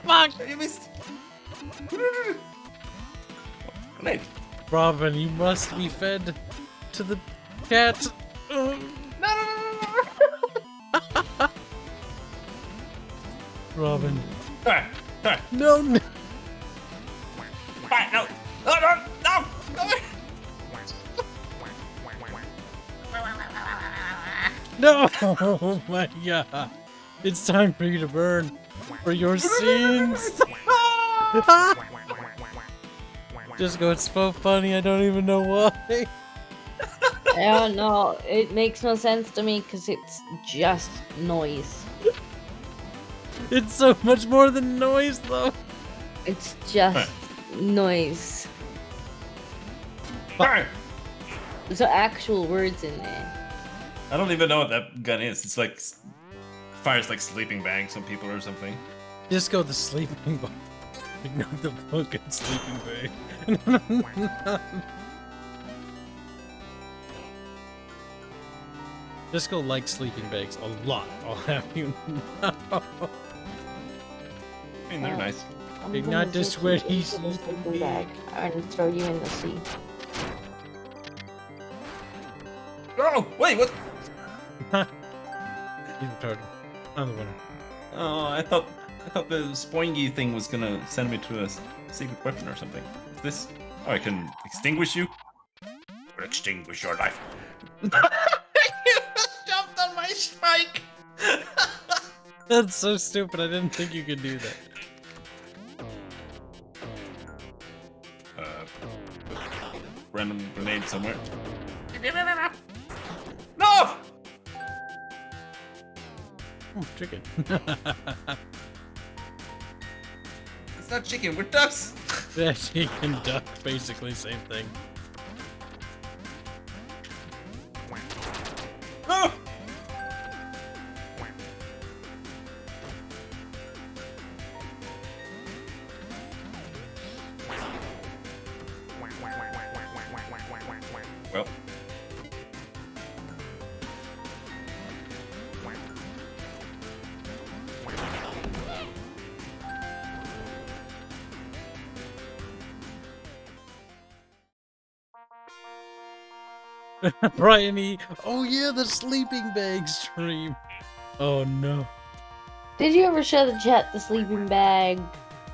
Fuck! You missed. Grenade. Robin, you must be fed to the cat. Robin. Ah, ah, No, no. ah, no. No, no, no. No! Oh my god. It's time for you to burn. For your sins. Just go, it's so funny, I don't even know why. I don't know. It makes no sense to me because it's just noise. It's so much more than noise, though. It's just noise. Ah, There's no actual words in there. I don't even know what that gun is. It's like fires like sleeping bags on people or something. Just go the sleeping bag. Ignore the fucking sleeping bag. Just go like sleeping bags a lot, I'll have you know. I mean, they're nice. I'm Big gonna not this take where you he's into the sleeping sleeping bag and throw you in the sea. Oh, wait, what? He's retarded. I'm the winner. Oh, I thought the spoingy thing was gonna send me to a secret weapon or something. Is this? Oh, I can extinguish you. Or extinguish your life. You jumped on my spike. That's so stupid, I didn't think you could do that. Random grenade somewhere. No! Oh, chicken. It's not chicken, we're ducks. Yeah, chicken, duck, basically same thing. No! Well. Bryony, oh yeah, the sleeping bag stream. Oh no. Did you ever show the chat the sleeping bag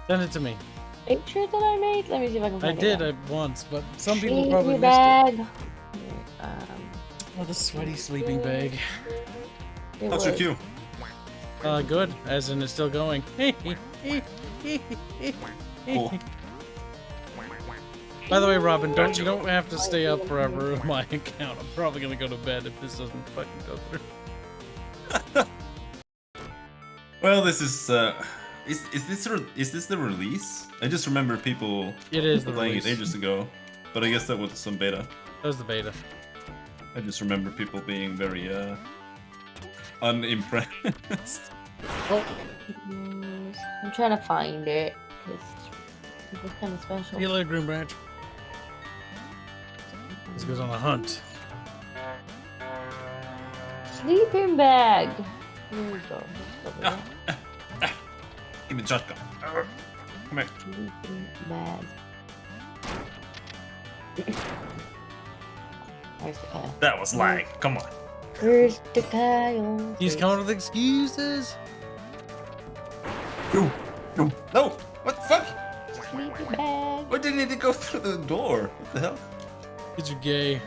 Send it to me. picture that I made? Let me see if I can I find did it. once, but some people Sleeping probably missed bag. it. Oh, the sweaty sleeping bag. It How's your was- queue? Good, as in it's still going. Cool. By the way, Robin, you don't have to stay up forever with my account. I'm probably gonna go to bed if this doesn't fucking go through. Well, this is this the release? I just remember people It is the playing release. it ages ago, but I guess that was some beta. That was the beta. I just remember people being very unimpressed. Oh, I'm trying to find it because it was kind of special. see you later, Green Branch. This goes on a hunt. Sleeping bag. Here we go. Over there. Give me the shotgun. Come here. Sleeping bag. Where's the Kyle? That was lag. Come on. Where's the Kyle? He's coming with excuses. No. No. No. What the fuck? Sleeping bag. Why didn't it go through the door? What the hell? Kids are gay.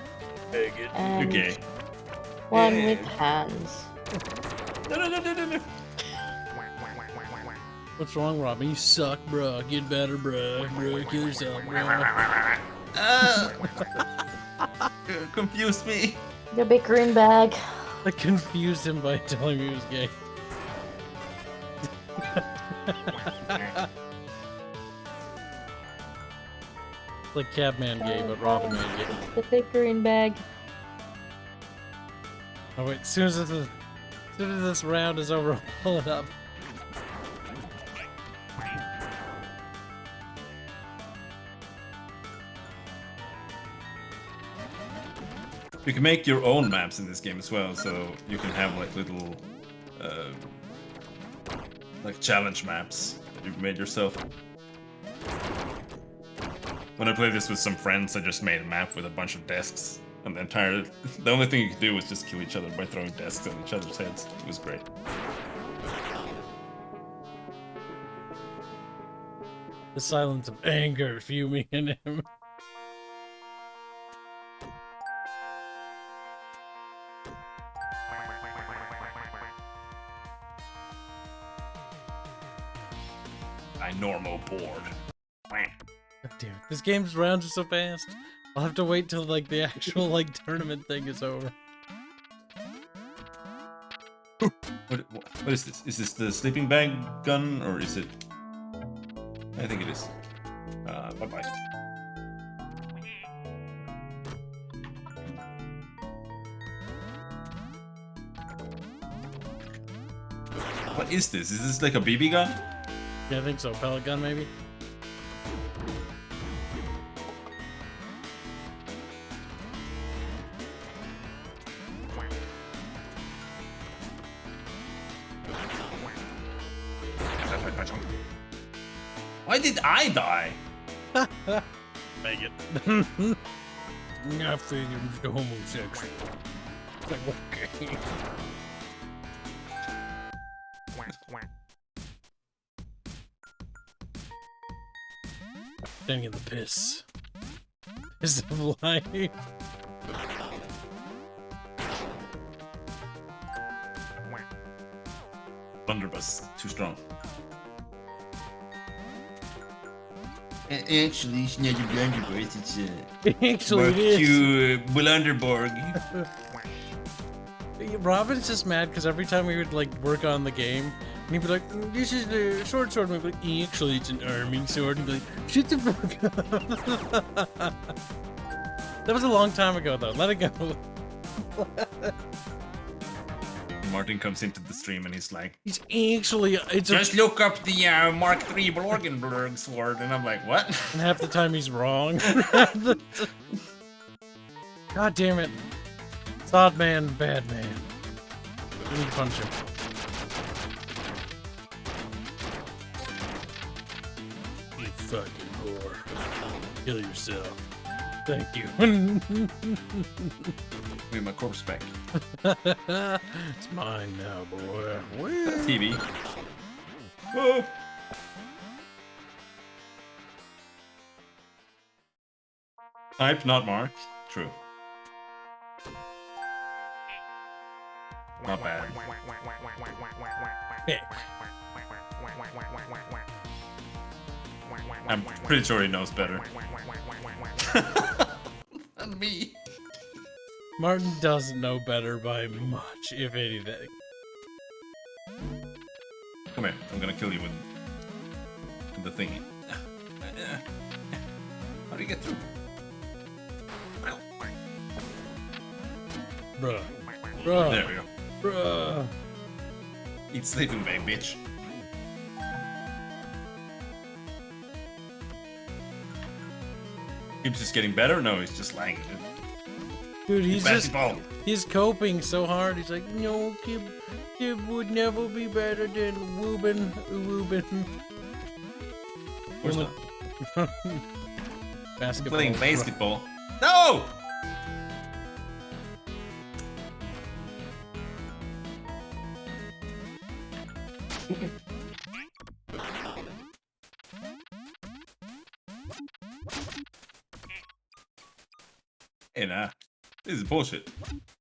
You're And gay. one Yeah. with hands. No. What's wrong, Robin? You suck, bro. Get better, bro. Bro, kill yourself, bro. You confused me. The bickering bag. I confused him by telling me he was gay. It's like Cabman gay, but Robin Man gay. The bickering bag. Oh wait, as soon as this round is over, I'll pull it up. You can make your own maps in this game as well, so you can have like little, like challenge maps that you've made yourself. When I played this with some friends, I just made a map with a bunch of desks And the only thing you could do was just kill each other by throwing desks at each other's heads. It was great. The silence of anger fuming in him. I normal board. God damn it. This game's rounds are so fast. I'll have to wait till like the actual like tournament thing is over. What is this? Is this the sleeping bag gun or is it? I think it is. Bye bye. What is this? Is this like a BB gun? Yeah, I think so. Pellet gun, maybe? Why did I die? Make it. I figured it was the homosexual. Like, okay. Standing in the piss. Piss of life. Blunderbuss, too strong. Actually, it's not a blunderbuss, it's a... Actually, it is. Blunderborg. Robin's just mad because every time we would like work on the game, and he'd be like, "This is the short sword." And we'd be like, "Actually, it's an arming sword." And he'd be like, "Shut the fuck up." That was a long time ago, though. Let it go. Martin comes into the stream and he's like, He's actually it's just look up the Mark III Blorgenberg sword, and I'm like, what? and half the time he's wrong. God damn it. Sod man, bad man. You need to punch him. You fucking whore. Kill yourself. Thank you. Wait, my corpse back. It's mine now, boy. Whee! TV. Whoa. Type, not Mark. True. Not bad. Hey. I'm pretty sure he knows better. Than me. Martin doesn't know better by much, if anything. Come here, I'm gonna kill you with the thingy. How do you get through? Bruh. Bruh. There we go. Bruh. Eat sleeping bag, bitch. Kibs is getting better? No, he's just lying. Dude, he's just Basketball. he's coping so hard. He's like, no, Kib would never be better than Woobin. Where's that? Basketball. Playing basketball. No! Hey, nah. This is bullshit.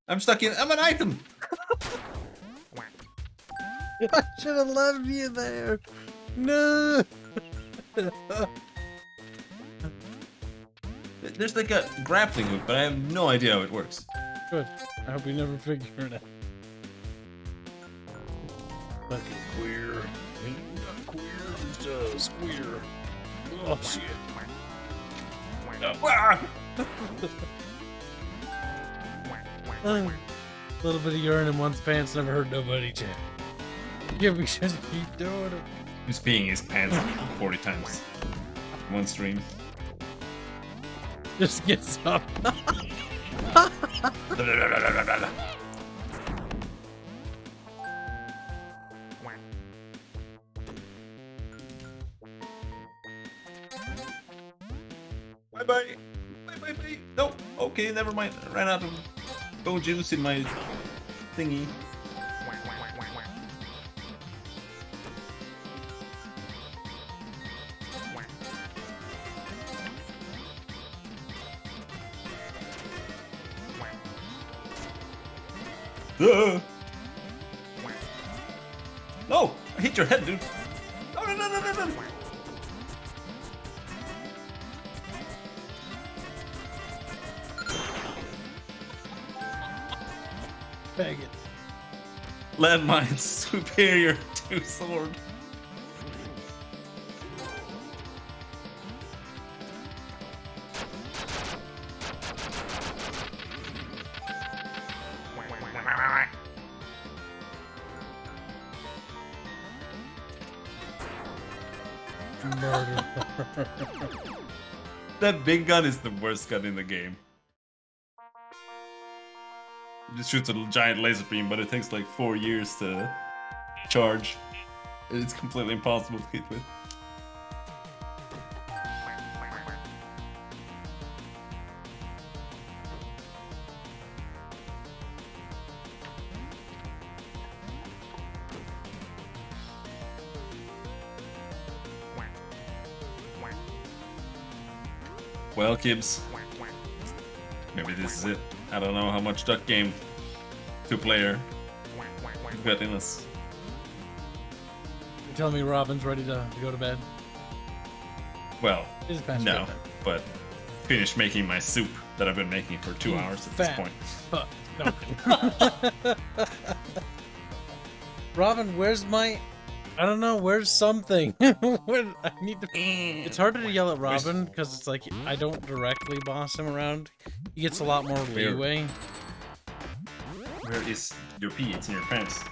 I'm stuck in. I'm an item. I should have left you there. No. There's like a grappling hook, but I have no idea how it works. Good. I hope you never figure it out. Fucking queer. Not queer, just queer. Oh shit. Ah! A little bit of urine in one's pants never hurt nobody, Jim. Yeah, we should keep doing it. He's peeing his pants 40 times. One stream. Just gets up. Bye bye. Bye bye bye. No. Oh. okay, never mind. I ran out of bone juice in my thingy. No! I hit your head, dude! No, no, no, no, no, no! Bag it. Landmine superior to sword. Murder. That big gun is the worst gun in the game. It just shoots a giant laser beam, but it takes like 4 years to charge. It's completely impossible to hit with. Well, Kibs, maybe this is it. I don't know how much Duck Game 2-player we've got in us. You tell me Robin's ready to go to bed? Well, It is past no, bedtime. but finish making my soup that I've been making for 2 hours at this Fat point. fuck. No. Robin, where's my... I don't know, where's something? Where... I need to... It's harder to yell at Robin, because it's like, I don't directly boss him around. He gets a lot more leeway. Where is your pee? It's in your pants.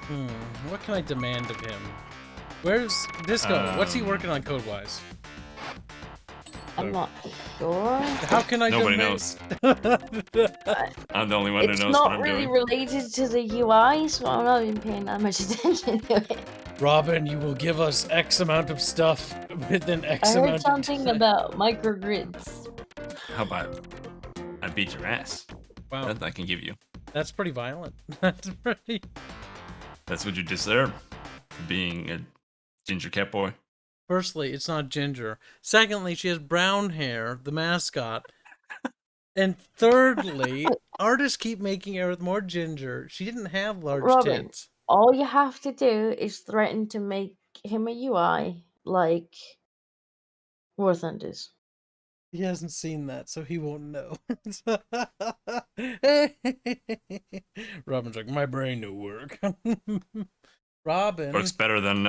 What can I demand of him? Where's Disco? What's he working on code-wise? I'm not sure. How can I Nobody demand... knows. I'm the only one who It's knows what not I'm really doing. related to the UI, so I'm not even paying that much attention to it. Robin, you will give us X amount of stuff within X I amount heard of something time. about microgrids. How about I beat your ass? Wow, That I can give you. that's pretty violent. That's pretty... That's what you deserve for being a ginger cat boy. Firstly, it's not Ginger. Secondly, she has brown hair, the mascot. And thirdly, artists keep making her with more ginger. She didn't have large Robin. tits. All you have to do is threaten to make him a UI like War Thunders. He hasn't seen that, so he won't know. Robin's like, my brain don't work. Robin, Works better than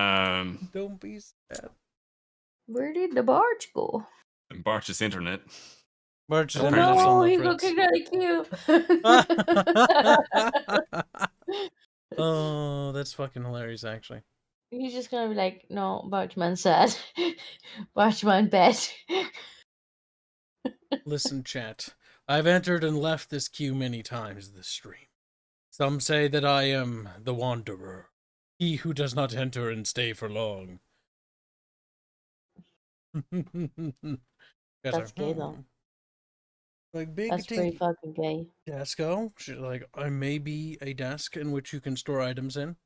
don't be sad. Where did the barge go? Bart's internet. March is Oh internet no, on he's the looking at a cube. Oh, that's fucking hilarious, actually. He's just gonna be like, no, Bargeman sad. Bargeman bed. Listen, chat. I've entered and left this queue many times this stream. Some say that I am the Wanderer, he who does not enter and stay for long. That's gay, though. Like big That's pretty fucking gay. Desco. She's like, I may be a desk in which you can store items in,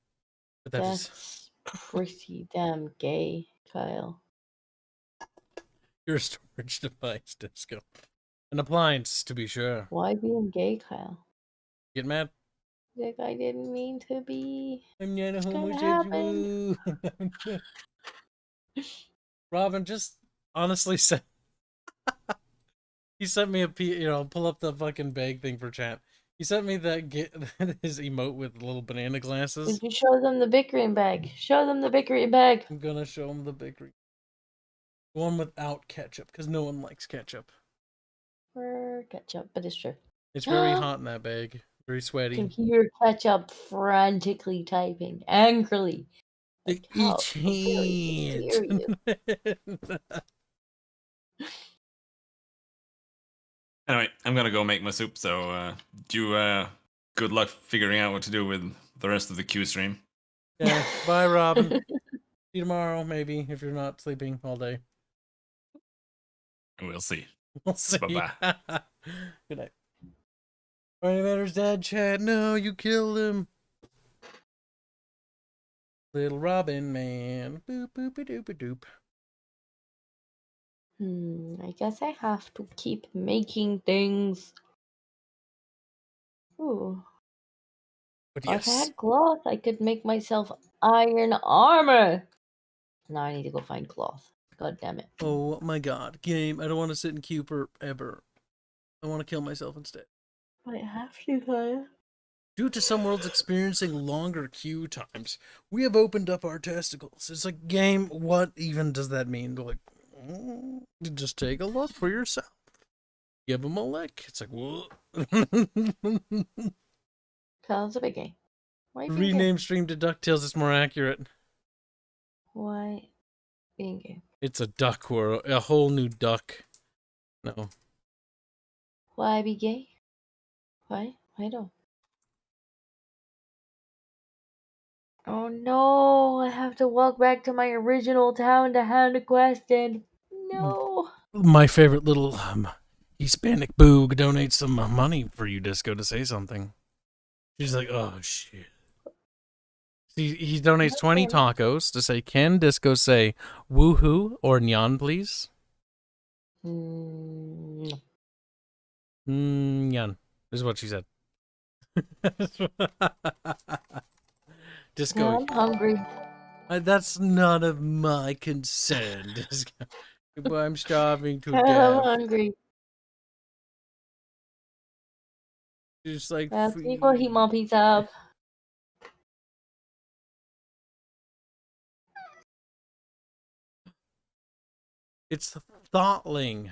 but that is That's pretty damn gay, Kyle. your storage device, Disco. An appliance, to be sure. Why being gay, Kyle? Get mad? Like, I didn't mean to be. I'm not a It's gonna homosexual. Robin, just honestly said. He sent me pull up the fucking bag thing for chat. He sent me his emote with little banana glasses. Did you show them the bickering bag? Show them the bickering bag. I'm gonna show him the bakery. One without ketchup, because no one likes ketchup. Or ketchup, but it's true. It's very hot in that bag. Very You sweaty. can hear ketchup frantically typing, angrily. Like, how dare you? Anyway, I'm gonna go make my soup, so good luck figuring out what to do with the rest of the Q stream. Yeah, bye, Robin. See you tomorrow, maybe, if you're not sleeping all day. We'll see. We'll see. Bye-bye. Good night. Animator's dead, chat. No, you killed him. Little Robin Man. Boop, boop, a doop, a doop. I guess I have to keep making things. Ooh. But If I yes. had cloth, I could make myself iron armor. Now I need to go find cloth. God damn it. Oh my god. Game. I don't want to sit in queue forever. I want to kill myself instead. I have to, Kaya. Due to some worlds experiencing longer queue times, we have opened up our testicles. It's like, game, what even does that mean? Like, just take a look for yourself. Give them a lick. It's like, whoa. That's a big game. Why being gay? Rename stream to DuckTales is more accurate. Why being gay? It's a duck world. A whole new duck. No. Why be gay? Why? I don't. Oh no, I have to walk back to my original town to hand a question. No. My favorite little Hispanic boog donates some money for you, Disco, to say something. She's like, oh shit. He donates 20 tacos to say, can Disco say woohoo or nyan, please? No. Nyan is what she said. Disco. I'm hungry. That's none of my concern, Disco. I'm starving to I'm death. hungry. Just like Let's go heat my pizza up. It's the Thoughtling.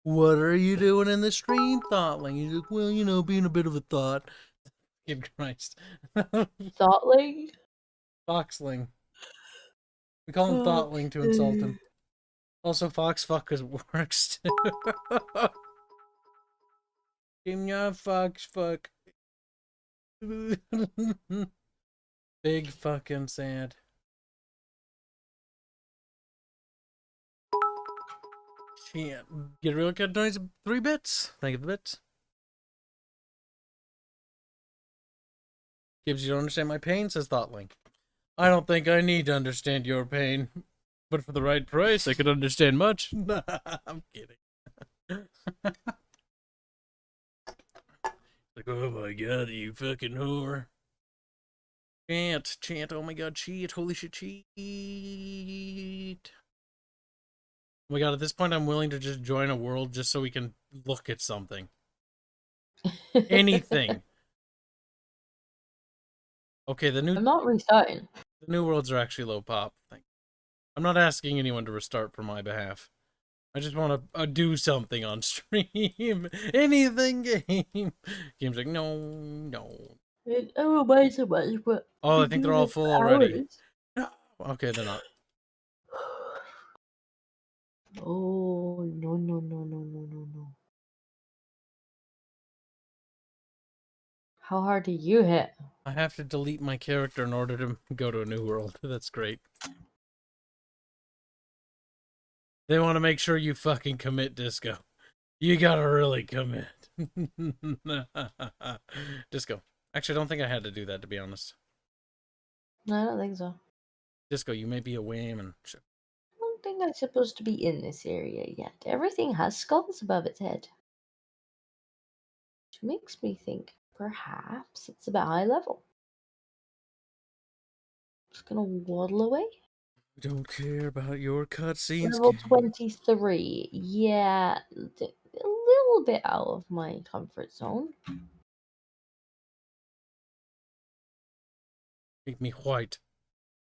What are you doing in the stream, Thoughtling? He's like, well, you know, being a bit of a thought. Good Christ. Thoughtling? Foxling. We call him Thoughtling to insult him. Also, Foxfuck works too. Give me a Foxfuck. Big fucking sad. Yeah, get a real good noise. 3 bits. Thank you for the bits. Kibs, you don't understand my pain, says Thoughtling. I don't think I need to understand your pain. But for the right price, I could understand much. I'm kidding. Like, oh my god, you fucking whore. Chant, oh my god, cheat, holy shit, cheat. Oh my god, at this point I'm willing to just join a world just so we can look at something. Anything. Okay, I'm not restarting. The new worlds are actually low pop. I'm not asking anyone to restart for my behalf. I just want to do something on stream. Anything, game. Game's like, no. I will buy so much, but Oh, I think they're all full already. No. Okay, they're not. Oh, no. How hard do you hit? I have to delete my character in order to go to a new world. That's great. They want to make sure you fucking commit, Disco. You gotta really commit. Disco. Actually, I don't think I had to do that, to be honest. No, I don't think so. Disco, you may be a wham and I don't think I'm supposed to be in this area yet. Everything has skulls above its head. Which makes me think perhaps it's about high level. Just gonna waddle away. don't care about your cutscenes. Level 23. Yeah, a little bit out of my comfort zone. Make me white.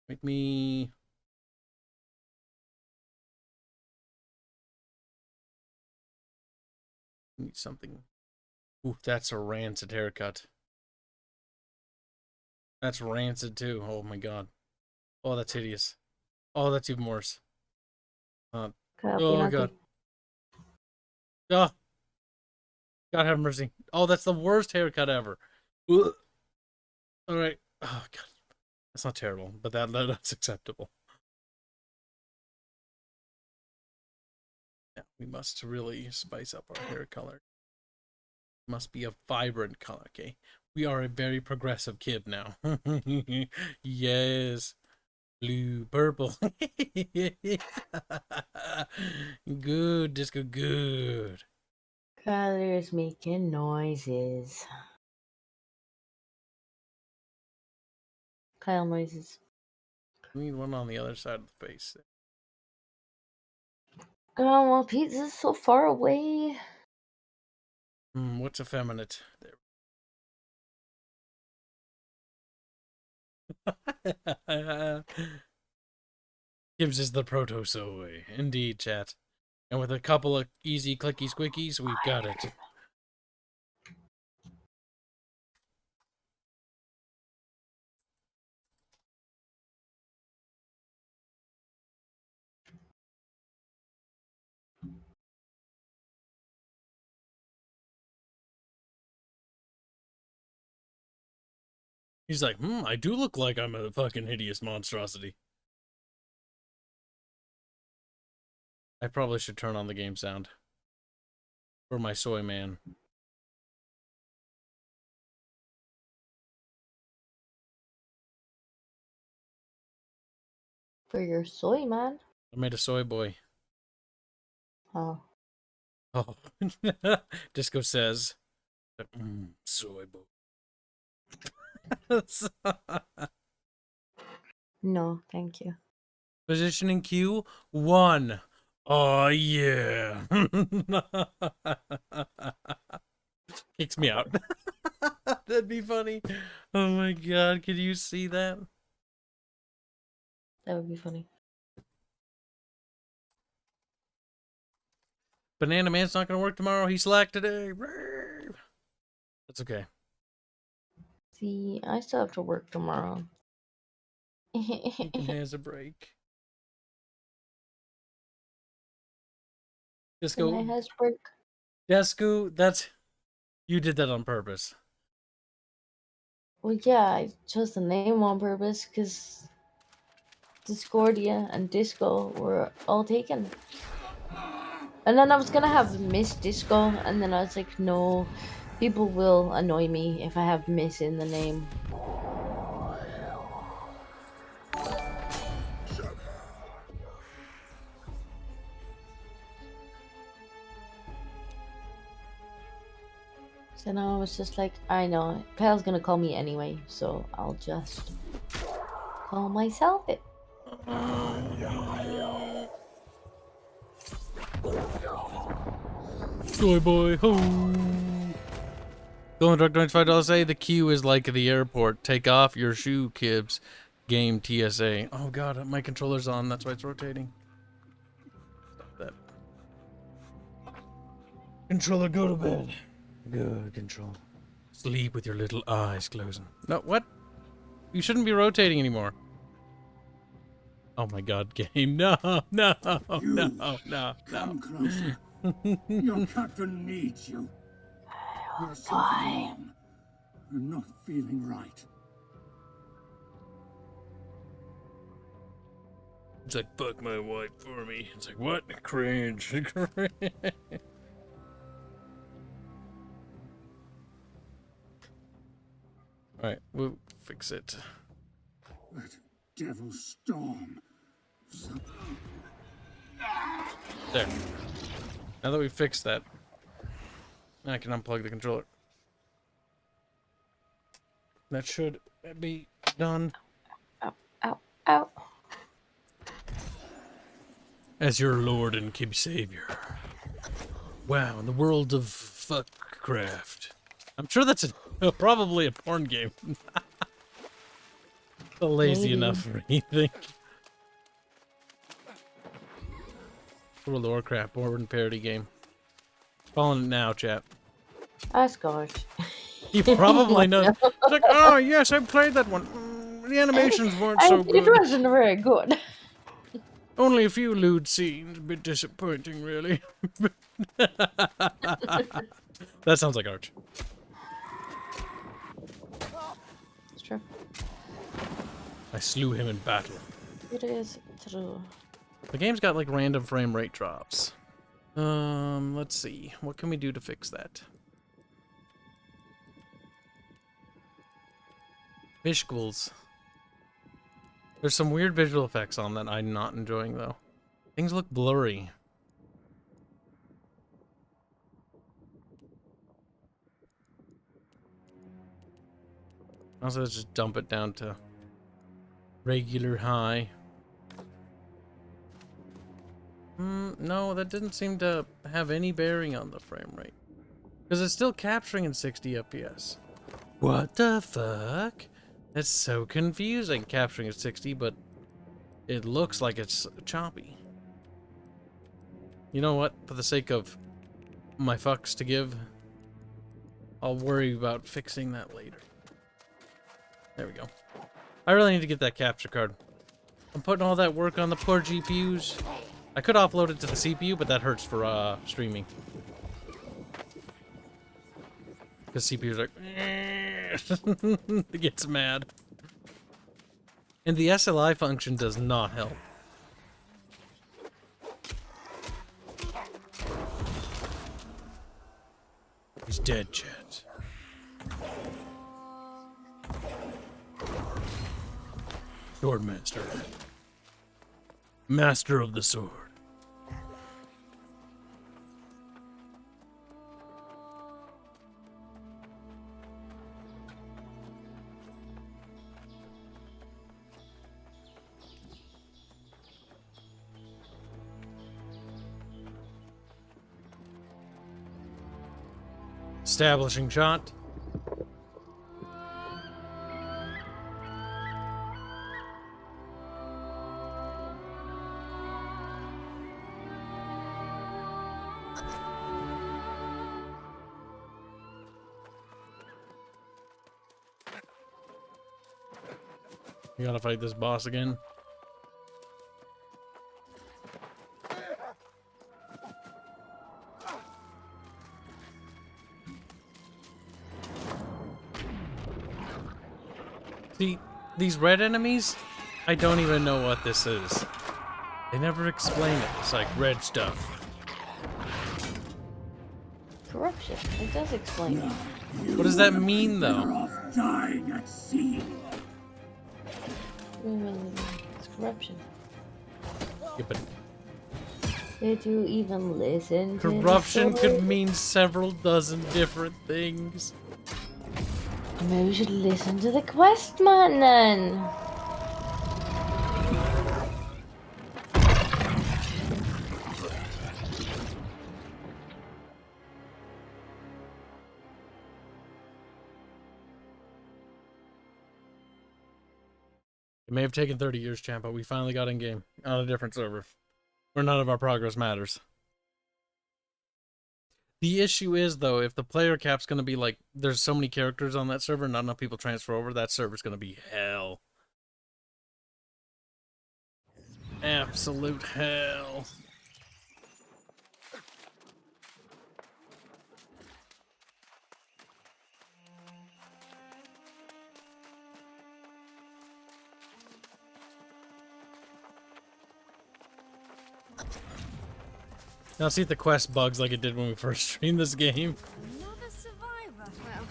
Make me... Need something. Ooh, that's a rancid haircut. That's rancid too. Oh my god. Oh, that's hideous. Oh, that's even worse. Oh god. Oh. God have mercy. Oh, that's the worst haircut ever. Ugh. All right. Oh god. That's not terrible, but that's acceptable. Yeah, we must really spice up our hair color. Must be a vibrant color, okay? We are a very progressive kid now. Yes. Blue, purple. Good, Disco, good. Colors making noises. Kyle noises. We need one on the other side of the face. Oh, well, pizza's so far away. What's effeminate? There. Kibs is the proto-soy. Indeed, chat. And with a couple of easy clicky squickies, we've got it. He's like, I do look like I'm a fucking hideous monstrosity. I probably should turn on the game sound. For my soy man. For your soy, man. I made a soy boy. Oh. Oh. Disco says, soy boy. No, thank you. Positioning Q, 1. Oh, yeah. Kicks me out. That'd be funny. Oh my god, could you see that? That would be funny. Banana Man's not gonna work tomorrow. He slacked today. That's okay. See, I still have to work tomorrow. He has a break. Disco. My has break. Disco, that's... You did that on purpose. Well, yeah, I chose the name on purpose because Discordia and Disco were all taken. And then I was gonna have Miss Disco, and then I was like, no, people will annoy me if I have Miss in the name. So now I was just like, I know, Kyle's gonna call me anyway, so I'll just call myself it. Soy boy, ho! Going Dark $25 say the queue is like the airport. Take off your shoe, Kibs. Game TSA. Oh god, my controller's on, that's why it's rotating. Stop that. Controller, go to bed. Good control. Sleep with your little eyes closing. No, what? You shouldn't be rotating anymore. Oh my god, game. No, no, no. Come closer. Your captain needs you. You're something wrong. You're not feeling right. It's like, fuck my wife for me. It's like, what? Cringe. Alright, we'll fix it. That devil storm. There. Now that we fixed that, I can unplug the controller. That should be done. Ow, ow. As your lord and Kib savior. Wow, in the world of fuckcraft. I'm sure that's probably a porn game. Lazy Maybe. enough for anything. World of Warcraft porn parody game. Calling it now, chat. Asgard. You probably know. It's like, oh yes, I played that one. The animations weren't so It good. wasn't very good. Only a few lewd scenes. A bit disappointing, really. That sounds like Arch. It's true. I slew him in battle. It is true. The game's got like random frame rate drops. Let's see. What can we do to fix that? Visuals. There's some weird visual effects on that I'm not enjoying, though. Things look blurry. Also, let's just dump it down to regular high. No, that didn't seem to have any bearing on the frame rate. Because it's still capturing in 60 FPS. What the fuck? That's so confusing, capturing at 60, but it looks like it's choppy. You know what? For the sake of my fucks to give, I'll worry about fixing that later. There we go. I really need to get that capture card. I'm putting all that work on the poor GPUs. I could offload it to the CPU, but that hurts for streaming. Because CPU's like, it gets mad. And the SLI function does not help. He's dead, chat. Swordmaster. Master of the sword. Establishing shot. You gotta fight this boss again. See, these red enemies, I don't even know what this is. They never explain it. It's like red stuff. Corruption. It does explain it. What does that mean, though? Off dying at sea. It's corruption. Yeah, but Did you even listen to corruption the could story? mean several dozen different things. Maybe we should listen to the quest man then. It may have taken 30 years, champ, but we finally got in game on a different server where none of our progress matters. The issue is, though, if the player cap's going to be like, there's so many characters on that server, not enough people transfer over, that server's going to be hell. Absolute hell. Now see if the quest bugs like it did when we first streamed this game. Another survivor. Well,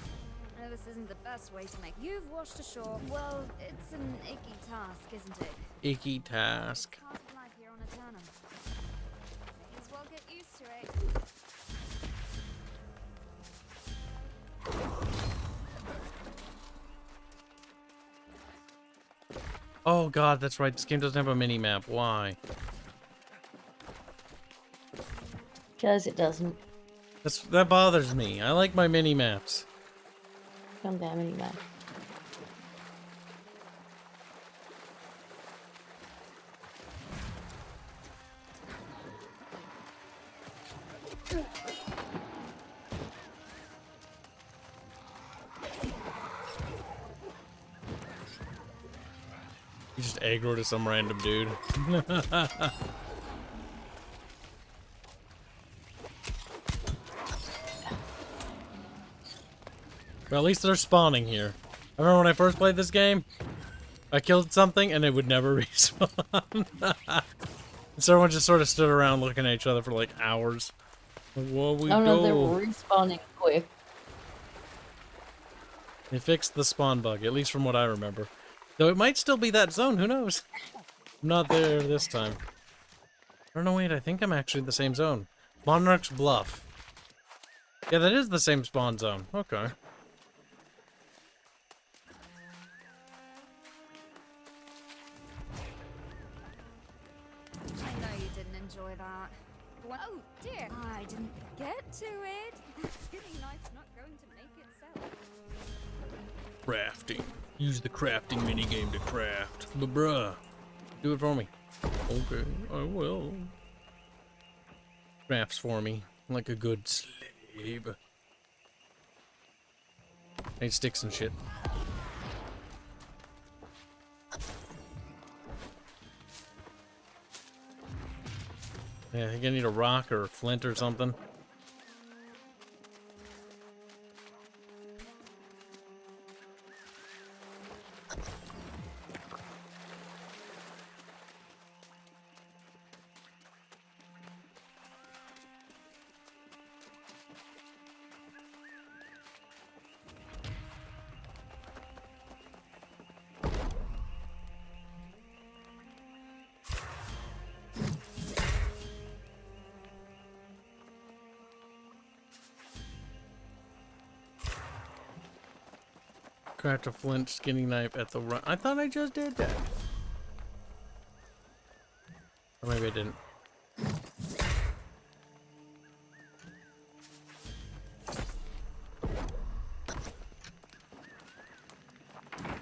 I know this isn't the best way to make. You've washed ashore. Well, it's an icky task, isn't it? Icky task. Part of life here on Eternum. May as well get used to it. Oh god, that's right. This game doesn't have a mini-map. Why? Because it doesn't. That bothers me. I like my mini-maps. Come down anyway. You just aggro to some random dude. Well, at least they're spawning here. I remember when I first played this game, I killed something and it would never respawn. So everyone just sort of stood around looking at each other for like hours. Like, what we Oh no, they're do? respawning quick. They fixed the spawn bug, at least from what I remember. Though it might still be that zone, who knows? I'm not there this time. I don't know, wait, I think I'm actually in the same zone. Monarch's Bluff. Yeah, that is the same spawn zone. Okay. I know you didn't enjoy that. Oh dear, I didn't get to it. That skinny knife's not going to make itself. Crafting. Use the crafting minigame to craft. But bruh, do it for me. Okay, I will. Crafts for me, like a good slave. I need sticks and shit. Yeah, I think I need a rock or a flint or something. Craft a flint skinning knife at the run. I thought I just did that. Or maybe I didn't.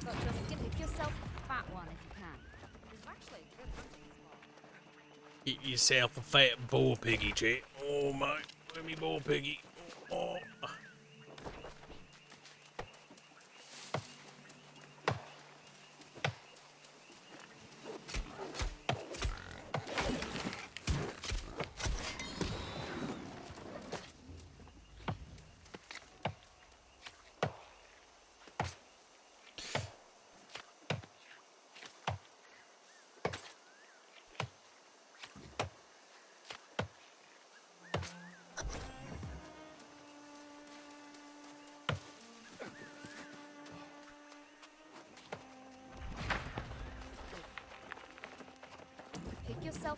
But just pick yourself a fat one if you can. It's actually a good hunting spot. Get yourself a fat bull piggy, chat. Oh my, let me bull piggy. Oh.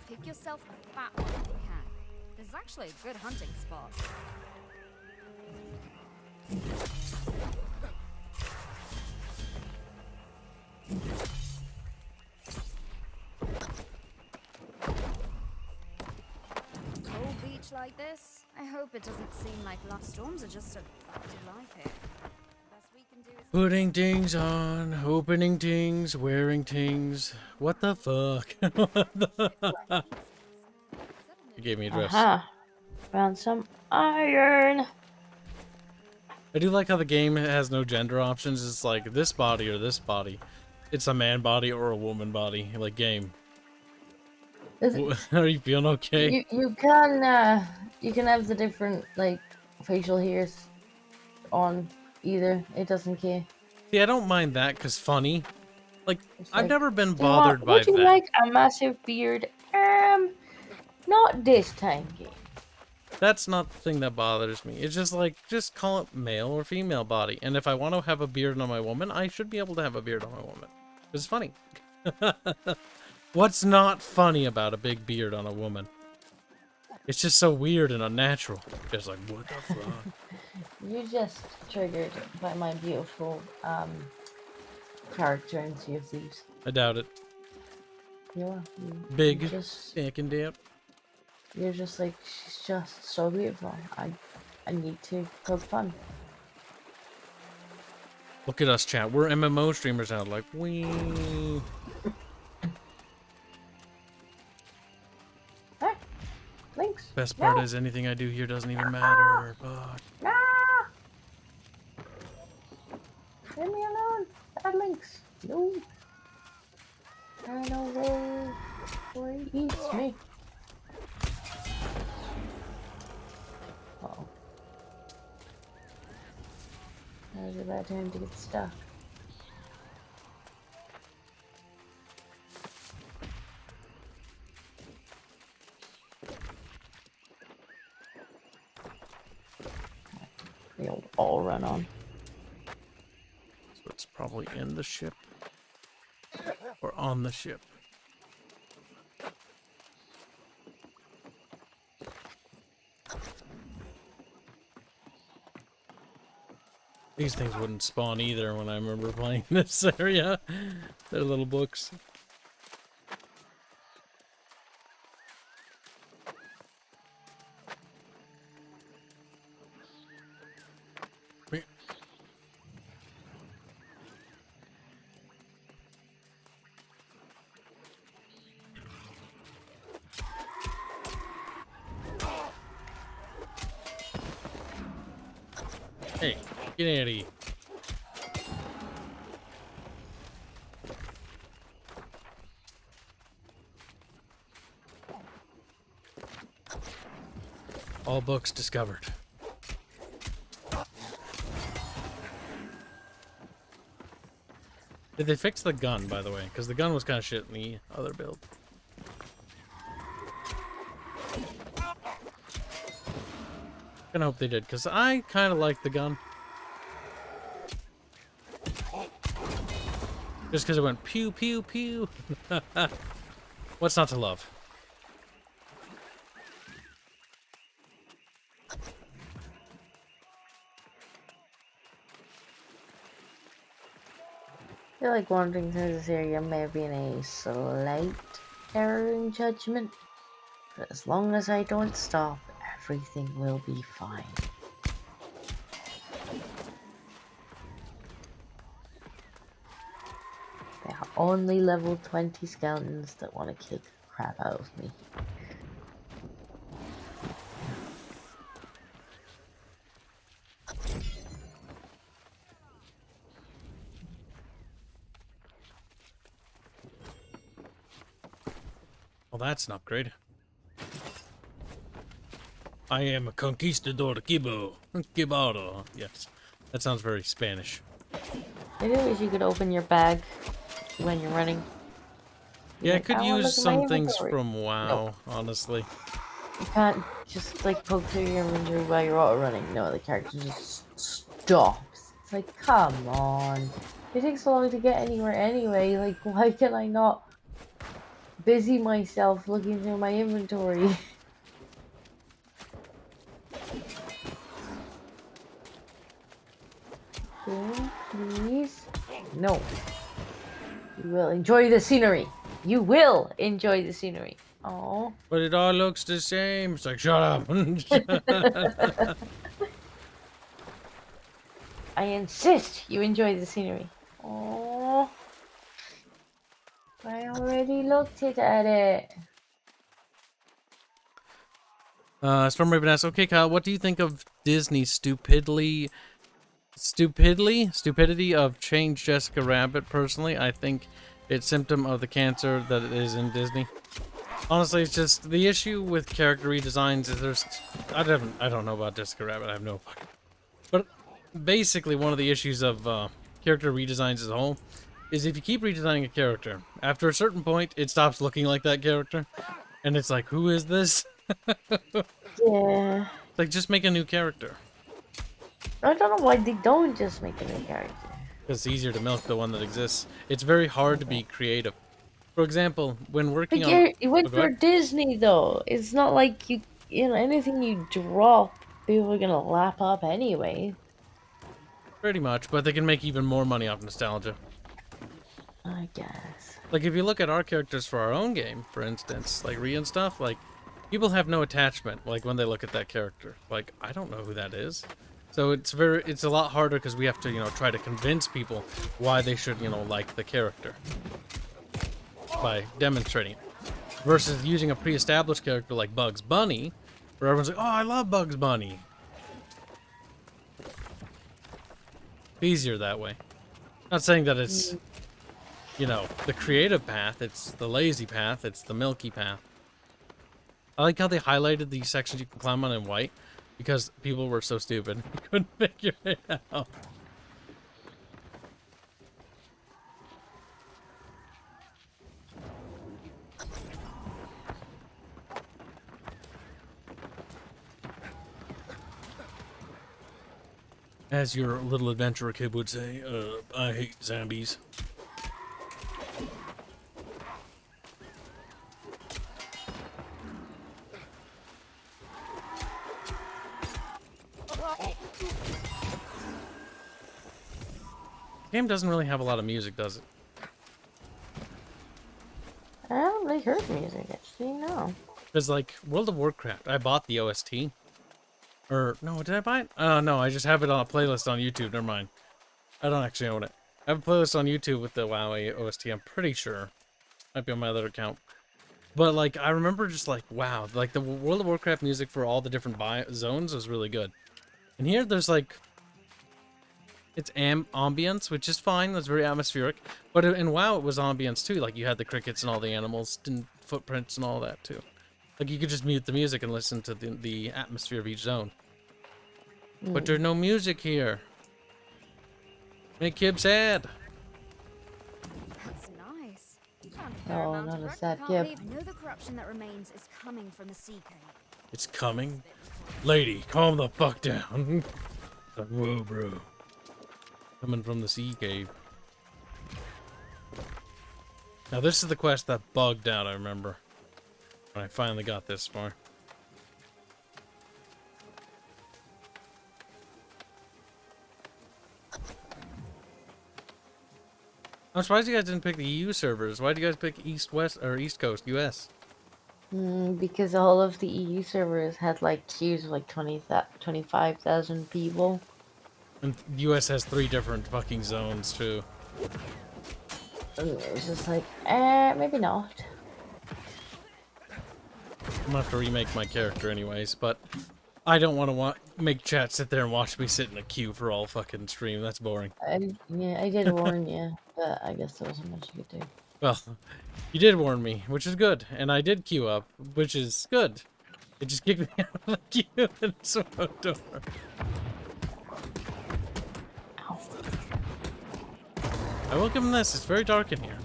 Pick yourself a fat one if you can. There's actually a good hunting spot. Cold beach like this? I hope it doesn't seem like storms are just a fact of life here. Best we can do is Putting things on, opening things, wearing things. What the fuck? What the You gave me a dress. Aha. Found some iron. I do like how the game has no gender options. It's like this body or this body. It's a man body or a woman body. Like game. Are you feeling okay? You can have the different like facial hairs on either. It doesn't care. See, I don't mind that because funny. Like, It's I've like, never been "Do you want- bothered by Would you that. like a massive beard? Not this time, game. That's not the thing that bothers me. It's just like, just call it male or female body. And if I want to have a beard on my woman, I should be able to have a beard on my woman. It's funny. What's not funny about a big beard on a woman? It's just so weird and unnatural. Just like, what the fuck? You just triggered by my beautiful character in Sea of Thieves. I doubt it. You Big, just thick and damp. you're just like, she's just so beautiful. I need to poke fun. Look at us, chat. We're MMO streamers now. Like, wee. Ah, links. Best part No. is anything I do here doesn't even matter. Fuck. No! Leave me alone. Bad links. No. I know where he eats me. Uh-oh. That was a bad time to get stuck. The old all run on. probably in the ship or on the ship. These things wouldn't spawn either when I remember playing this area. They're little books. Hey, get out of here. All books discovered. Did they fix the gun, by the way? Because the gun was kind of shit in the other build. I hope they did, because I kind of like the gun. Just because it went pew, pew, pew. What's not to love? I feel like wandering through this area may have been a slight error in judgment, but as long as I don't stop, everything will be fine. There are only level 20 skeletons that want to kick the crap out of me. Well, that's an upgrade. I am a conquistador Kibo. Kibaro. Yes. That sounds very Spanish. I do wish you could open your bag when you're running. Yeah, I Like, could wanna use look at my some things inventory. from WoW, Nope. honestly. You can't just like poke through your inventory while you're auto running. No, the character just stops. It's like, come on. It takes so long to get anywhere anyway. Like, why can I not busy myself looking through my inventory? Please? No. You will enjoy the scenery. You will enjoy the scenery. Oh. But it all looks the same. It's like, shut up. I insist you enjoy the scenery. Oh. I already looked at it. Stormraven asks, okay, Kyle, what do you think of Disney's stupidity of Change Jessica Rabbit? Personally, I think it's symptom of the cancer that it is in Disney. Honestly, it's just the issue with character redesigns is there's I don't know about Jessica Rabbit. I have no fucking. But basically, one of the issues of character redesigns as a whole is if you keep redesigning a character, after a certain point, it stops looking like that character, and it's like, who is this? Yeah. Like, just make a new character. I don't know why they don't just make a new character. Because it's easier to milk the one that exists. It's very hard to be creative. For example, when But working on... you went Oh, go for ahead. Disney though. It's not like you know anything you drop, people are gonna lap up anyway. Pretty much, but they can make even more money off nostalgia. I guess. Like, if you look at our characters for our own game, for instance, like Rhea and stuff, like, people have no attachment, like, when they look at that character. Like, I don't know who that is. So it's a lot harder because we have to, try to convince people why they should, like the character. By demonstrating it. Versus using a pre-established character like Bugs Bunny, where everyone's like, oh, I love Bugs Bunny. Easier that way. Not saying that it's, the creative path, it's the lazy path, it's the milky path. I like how they highlighted the sections you can climb on in white, because people were so stupid. Couldn't figure it out. As your little adventurer kid would say, I hate zombies. Game doesn't really have a lot of music, does it? I haven't really heard music, actually, no. Because, like, World of Warcraft, I bought the OST. Or, no, did I buy it? Oh, no, I just have it on a playlist on YouTube, never mind. I don't actually own it. I have a playlist on YouTube with the WoW OST, I'm pretty sure. Might be on my other account. But, like, I remember just, like, wow, like, the World of Warcraft music for all the different zones was really good. And here, there's, like... It's ambience, which is fine. That's very atmospheric. But in WoW, it was ambience too. Like you had the crickets and all the animals and footprints and all that too. Like you could just mute the music and listen to the atmosphere of each zone. But there's no music here. Make Kibs sad. That's nice. Oh, not a sad Kib. I know the corruption that remains is coming from the sea cave. It's coming. Lady, calm the fuck down. Like, whoa, bro. Coming from the sea cave. Now this is the quest that bugged out, I remember. When I finally got this far. I'm surprised you guys didn't pick the EU servers. Why did you guys pick East, West, or East Coast, US? Because all of the EU servers had like queues of like 25,000 people. And the US has 3 different fucking zones too. And it was just like, maybe not. I'm gonna have to remake my character anyways, but I don't want to make chat sit there and watch me sit in a queue for all fucking stream. That's boring. Yeah, I did warn you, but I guess there wasn't much you could do. Well, you did warn me, which is good, and I did queue up, which is good. It just kicked me out of the queue and swapped over. Ow. I will give him this. It's very dark in here.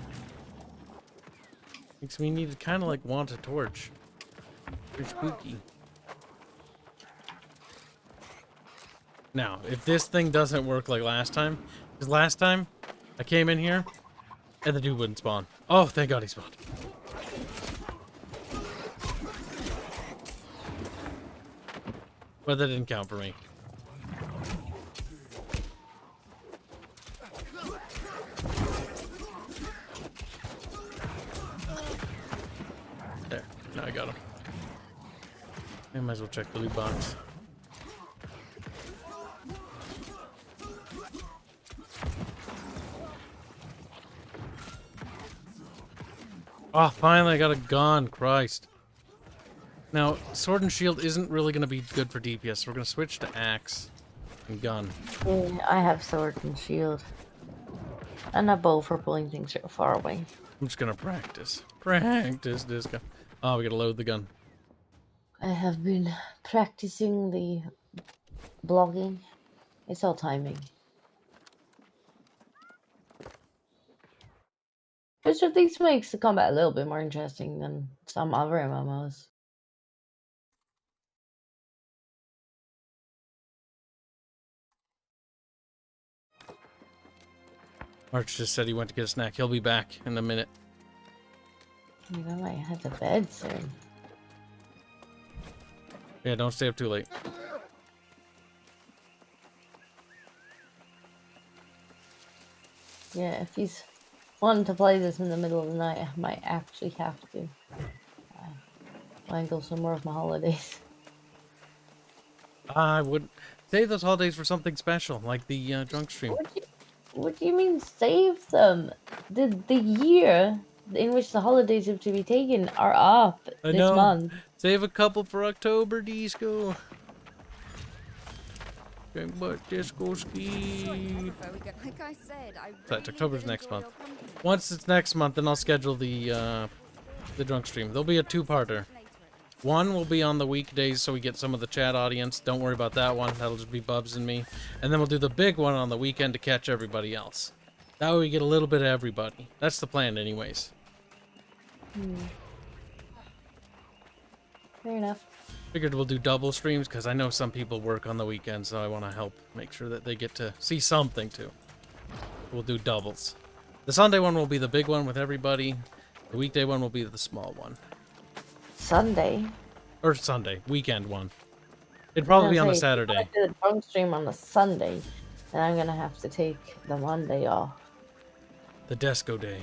Makes me need to kind of like want a torch. Very spooky. Now, if this thing doesn't work like last time, because last time I came in here and the dude wouldn't spawn. Oh, thank God he spawned. But that didn't count for me. There. Now I got him. I might as well check the loot box. Oh, finally I got a gun. Christ. Now, sword and shield isn't really going to be good for DPS, so we're going to switch to axe and gun. Yeah, I have sword and shield. And a bow for pulling things far away. I'm just going to practice. Practice this gun. Oh, we got to load the gun. I have been practicing the blogging. It's all timing. Which at least makes the combat a little bit more interesting than some other MMOs. Arch just said he went to get a snack. He'll be back in a minute. You know, I might head to bed soon. Yeah, don't stay up too late. Yeah, if he's wanting to play this in the middle of the night, I might actually have to wangle some more of my holidays. I would save those holidays for something special, like the drunk stream. What do you mean save them? The year in which the holidays have to be taken are up I this know. month. Save a couple for October disco. Drink but disco ski. Like I said, I That's October's next month. your company. Once it's next month, then I'll schedule the drunk stream. There'll be a 2-parter. One will be on the weekdays, so we get some of the chat audience. Don't worry about that one. That'll just be Bubs and me. And then we'll do the big one on the weekend to catch everybody else. That way we get a little bit of everybody. That's the plan anyways. Fair enough. Figured we'll do double streams because I know some people work on the weekends, so I want to help make sure that they get to see something too. We'll do doubles. The Sunday one will be the big one with everybody. The weekday one will be the small one. Sunday. Or Sunday, weekend one. It'd probably be on the Saturday. If I do the drunk stream on the Sunday, then I'm gonna have to take the Monday off. The Desco day.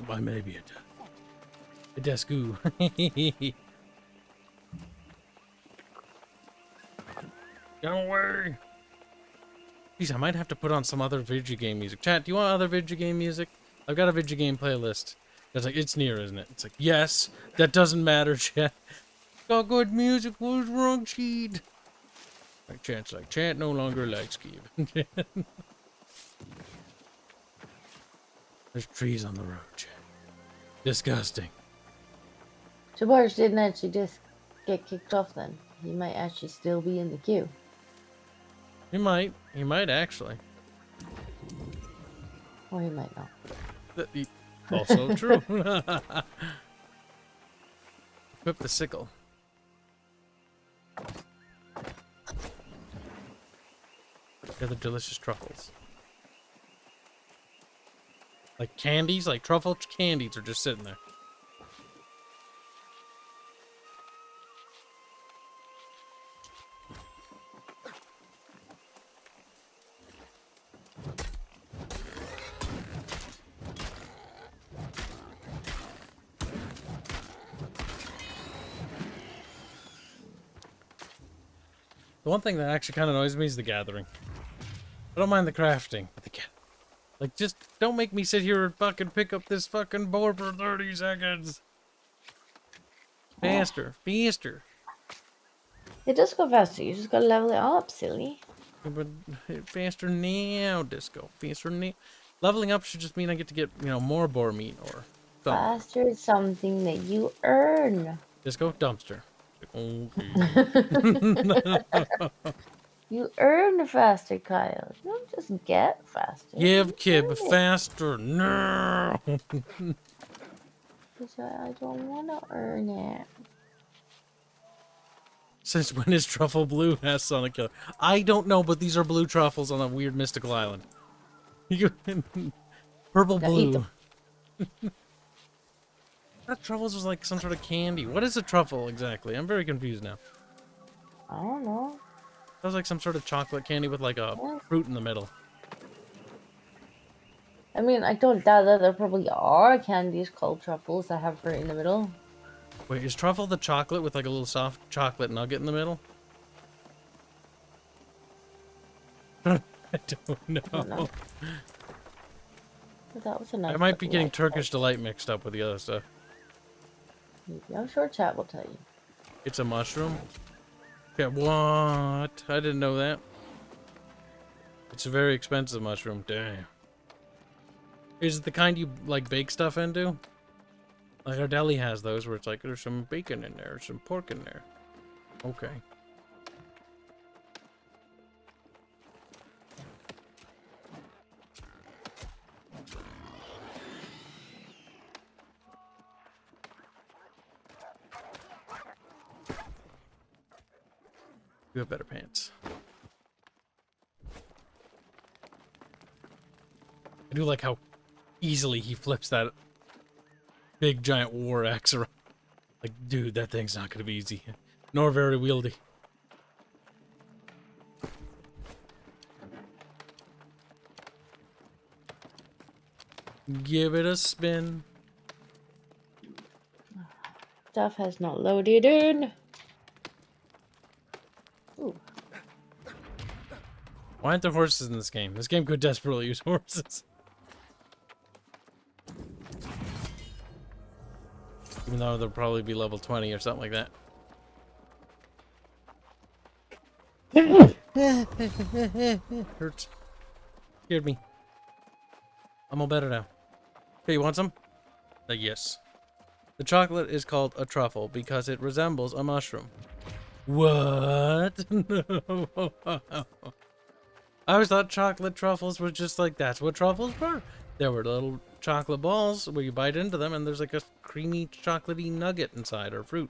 Why maybe it. The Desco. Get away! Jeez, I might have to put on some other video game music. Chat, do you want other video game music? I've got a video game playlist. It's like, it's near, isn't it? It's like, yes, that doesn't matter, chat. Got good music, what's wrong, cheat? Like, chat's like, chat no longer likes Kib. There's trees on the road, chat. Disgusting. So Barge didn't actually just get kicked off then. He might actually still be in the queue. He might. He might actually. Or he might not. Also true. Equip the sickle. They're the delicious truffles. Like candies, like truffle candies are just sitting there. The one thing that actually kind of annoys me is the gathering. I don't mind the crafting, but the like, just don't make me sit here and fucking pick up this fucking board for 30 seconds. Faster, faster. It does go faster. You just gotta level it up, silly. Yeah, but faster now, Disco. Faster now. Leveling up should just mean I get to get, you know, more boar meat or something. Faster is something that you earn. Disco, dumpster. Okay. You earn faster, Kyle. You don't just get faster. Give Kib faster. No. Because I don't want to earn it. Since when is truffle blue? Asked Sonic Killer. I don't know, but these are blue truffles on a weird mystical island. Purple Now eat blue. them. That truffles was like some sort of candy. What is a truffle exactly? I'm very confused now. I don't know. That was like some sort of chocolate candy with like a fruit in the middle. I mean, I don't doubt that there probably are candies called truffles that have fruit in the middle. Wait, is truffle the chocolate with like a little soft chocolate nugget in the middle? I don't know. I don't know. But that was a nice I might be little getting light Turkish Delight mixed up with the other stuff. bulb. I'm sure chat will tell you. It's a mushroom? Yeah, what? I didn't know that. It's a very expensive mushroom. Damn. Is it the kind you, like, bake stuff into? Like, our deli has those where it's like, there's some bacon in there, some pork in there. Okay. You have better pants. I do like how easily he flips that big giant war axe around. Like, dude, that thing's not gonna be easy. Nor very wieldy. Give it a spin. Stuff has not loaded in. Ooh. Why aren't there horses in this game? This game could desperately use horses. Even though they'll probably be level 20 or something like that. Hurts. Scared me. I'm all better now. Okay, you want some? Yes. The chocolate is called a truffle because it resembles a mushroom. What? No. I always thought chocolate truffles were just like, that's what truffles were. There were little chocolate balls where you bite into them and there's like a creamy chocolatey nugget inside or fruit.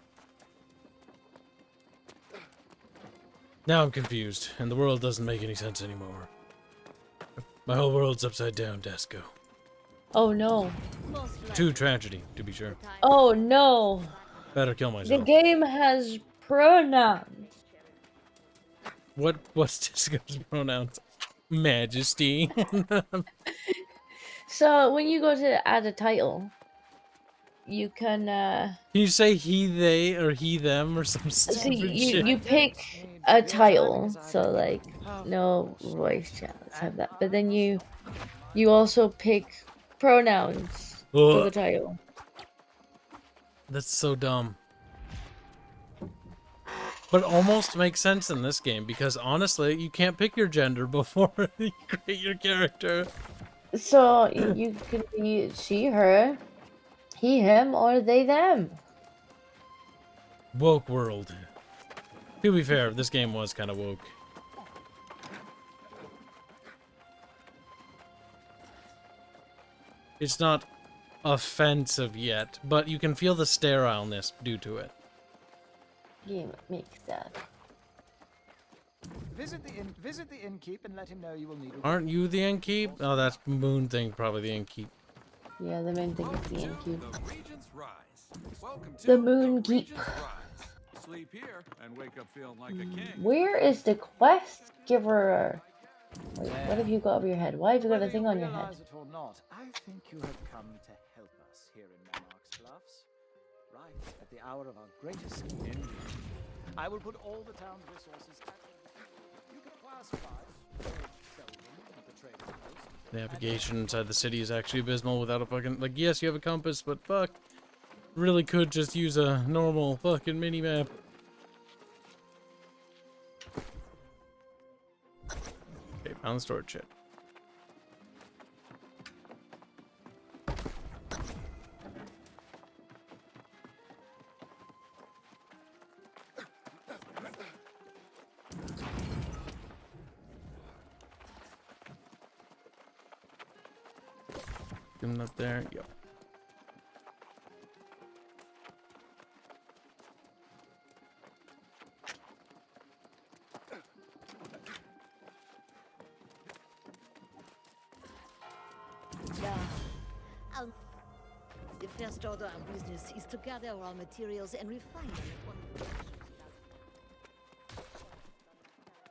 Now I'm confused, and the world doesn't make any sense anymore. My whole world's upside down, Desco. Oh no. True tragedy, to be sure. Oh no. Better kill The myself. game has pronouns. What's Desco's pronouns? Majesty. So when you go to add a title, you can Can you say he, they, or he, them, or some so stupid shit? you pick a title. So like no voice channels have that, but then you also pick pronouns for the Ugh, title. that's so dumb. But it almost makes sense in this game, because honestly, you can't pick your gender before you create your character. So you could be she, her, he, him, or they, them. Woke world. To be fair, this game was kind of woke. It's not offensive yet, but you can feel the sterileness due to it. Game makes that. Visit the innkeep and let him know you will need. Aren't you the innkeep? Oh, that's Moon thing, probably the innkeep. Yeah, the main thing is the innkeep. The Regent's Rise. Welcome to The Moon Geep. Regent's Rise. Sleep here and wake up feeling like a king. Where is the quest giver? Wait, what have you got over your head? Why have you got a thing on your head? It or not, I think you have come to help us here in Monarch's Bluffs. Right at the hour of our greatest indeed. I will put all the town's resources at you can acquire supplies. Sell them at the trading post. Navigation inside the city is actually abysmal without a fucking... Like, yes, you have a compass, but fuck. Really could just use a normal fucking mini-map. Okay, found the storage shit. Him up there. Yep. The first order of business is to gather raw materials and refine them.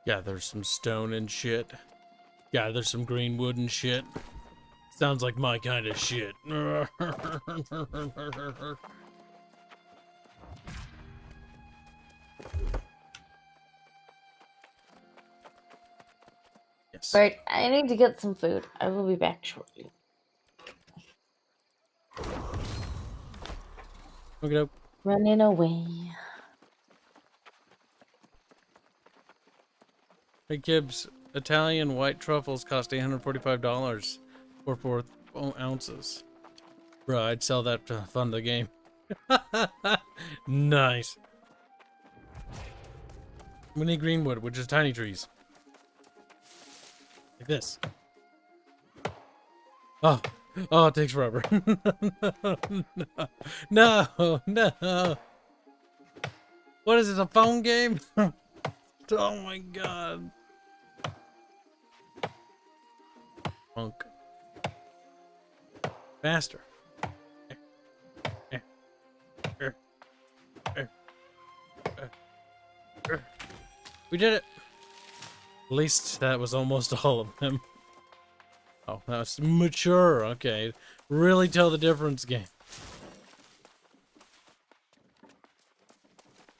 Yeah, there's some stone and shit. Yeah, there's some green wood and shit. Sounds like my kind of shit. Yes. Right, I need to get some food. I will be back shortly. Look it up. Running away. Hey Kibs, Italian white truffles cost $845 for 4 ounces. Bro, I'd sell that to fund the game. Nice. We need greenwood, which is tiny trees. Like this. Oh, it takes forever. No. What is it, a phone game? Oh my god. Punk. Faster. We did it. At least that was almost all of them. Oh, that's mature. Okay. Really tell the difference, game.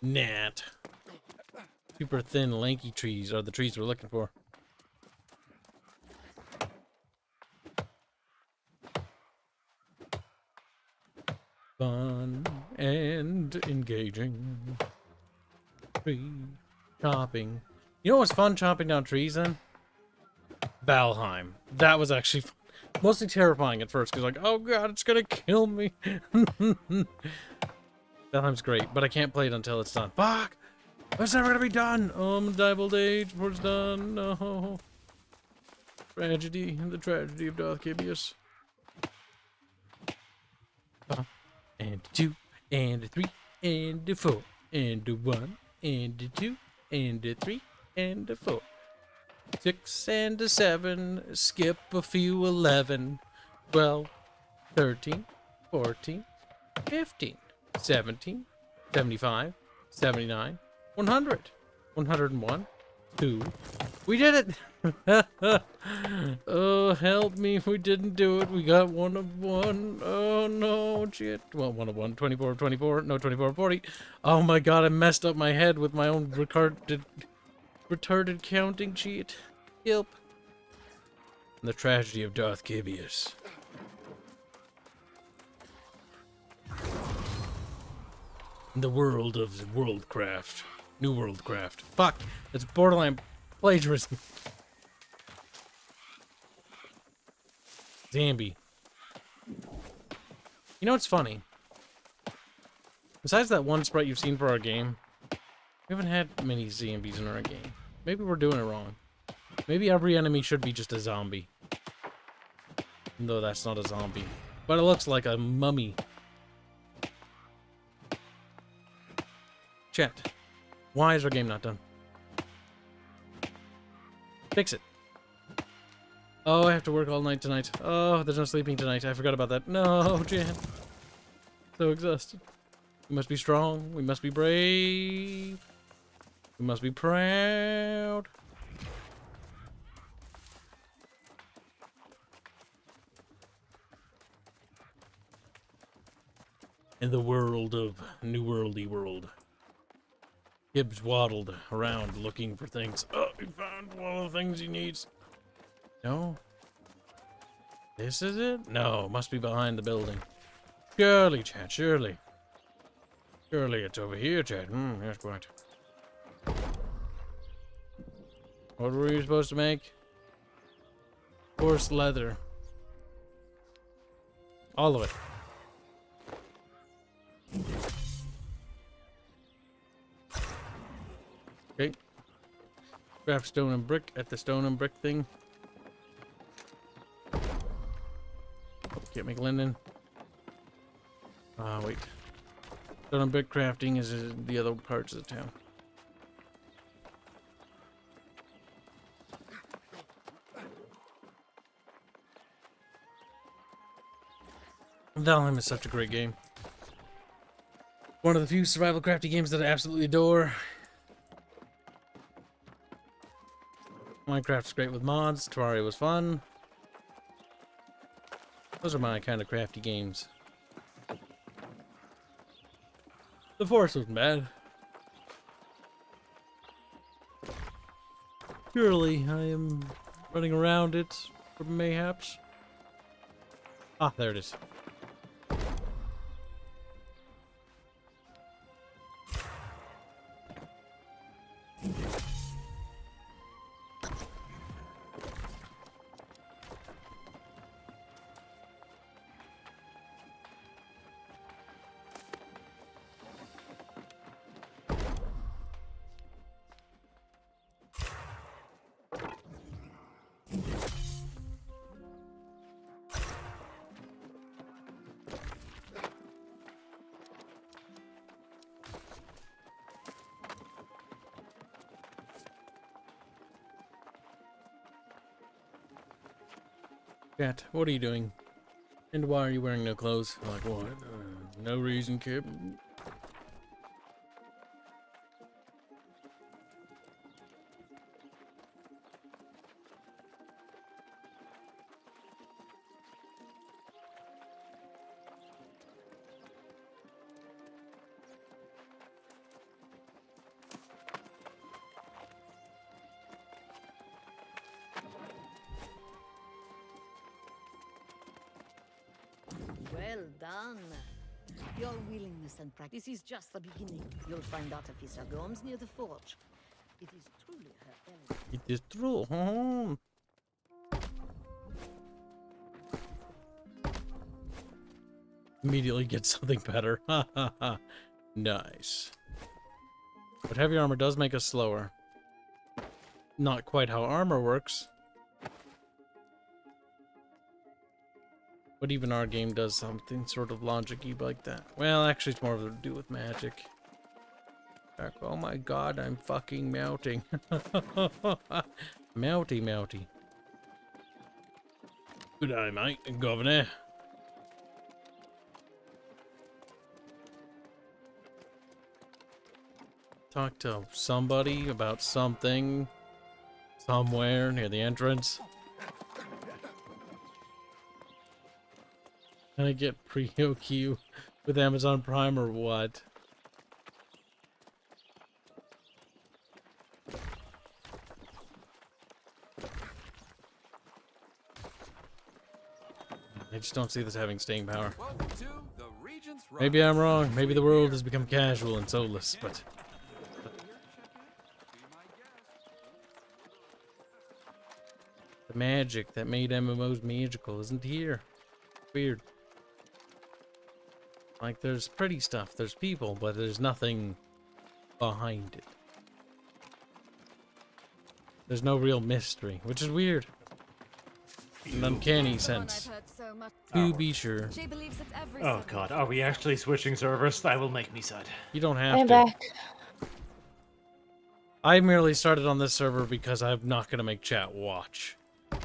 Nat. Super thin, lanky trees are the trees we're looking for. Fun and engaging. Tree chopping. You know what's fun chopping down trees in? Valheim. That was actually fun. Mostly terrifying at first, because like, oh god, it's gonna kill me. Valheim's great, but I can't play it until it's done. Fuck! It's never gonna be done! Oh, I'm gonna die of old age before it's done. No. Tragedy. The tragedy of Darth Kibius. And 2, and 3, and 4, and 1, and 2, and 3, and a 4. 6 and a 7, skip a few 11, 12, 13, 14, 15, 17, 75, 79, 100, 101, 2. We did it! Oh, help me, we didn't do it. We got 1 of 1. Oh no, shit. Well, 1 of 1, 24 of 24, no, 24 of 40. Oh my god, I messed up my head with my own retarded counting cheat. Help. The tragedy of Darth Kibs. In the world of Worldcraft. New Worldcraft. Fuck! It's borderline plagiarism. Zambi. You know what's funny? Besides that one sprite you've seen for our game, we haven't had many zombies in our game. Maybe we're doing it wrong. Maybe every enemy should be just a zombie. Even though that's not a zombie. But it looks like a mummy. Chat. Why is our game not done? Fix it. Oh, I have to work all night tonight. Oh, there's no sleeping tonight. I forgot about that. No, Jan. So exhausted. We must be strong. We must be brave. We must be proud. In the world of New Worldy World. Kibs waddled around looking for things. Oh, he found one of the things he needs. No? This is it? No, must be behind the building. Surely, Chad, surely. Surely it's over here, Chad. Yes, quite. What were you supposed to make? Horse leather. All of it. Okay. Craft stone and brick at the stone and brick thing. Can't make linden. Wait. Stone and brick crafting is in the other parts of the town. Valheim is such a great game. One of the few survival crafty games that I absolutely adore. Minecraft's great with mods. Terraria was fun. Those are my kind of crafty games. The forest wasn't bad. Surely I am running around it for mayhaps. Ah, there it is. Chat, what are you doing? And why are you wearing no clothes? Like what? No reason, kid. Well done. Your willingness and practice is just the beginning. You'll find Artificer Gomes near the forge. It is truly her element. It is true. Immediately get something better. Nice. But heavy armor does make us slower. Not quite how armor works. But even our game does something sort of logic-y like that. Well, actually, it's more of to do with magic. Like, oh my god, I'm fucking melting. Melty, melty. Good day, mate, Governor. Talk to somebody about something somewhere near the entrance. Can I get pre-OQ with Amazon Prime or what? I just don't see this having staying power. Maybe I'm wrong. Maybe the world has become casual and soulless, but... the magic that made MMOs magical isn't here. Weird. Like, there's pretty stuff, there's people, but there's nothing behind it. There's no real mystery, which is weird. An uncanny sense. To be sure. Oh god, are we actually switching servers? That will make me sad. You don't have I'm to. back. I merely started on this server because I'm not gonna make chat watch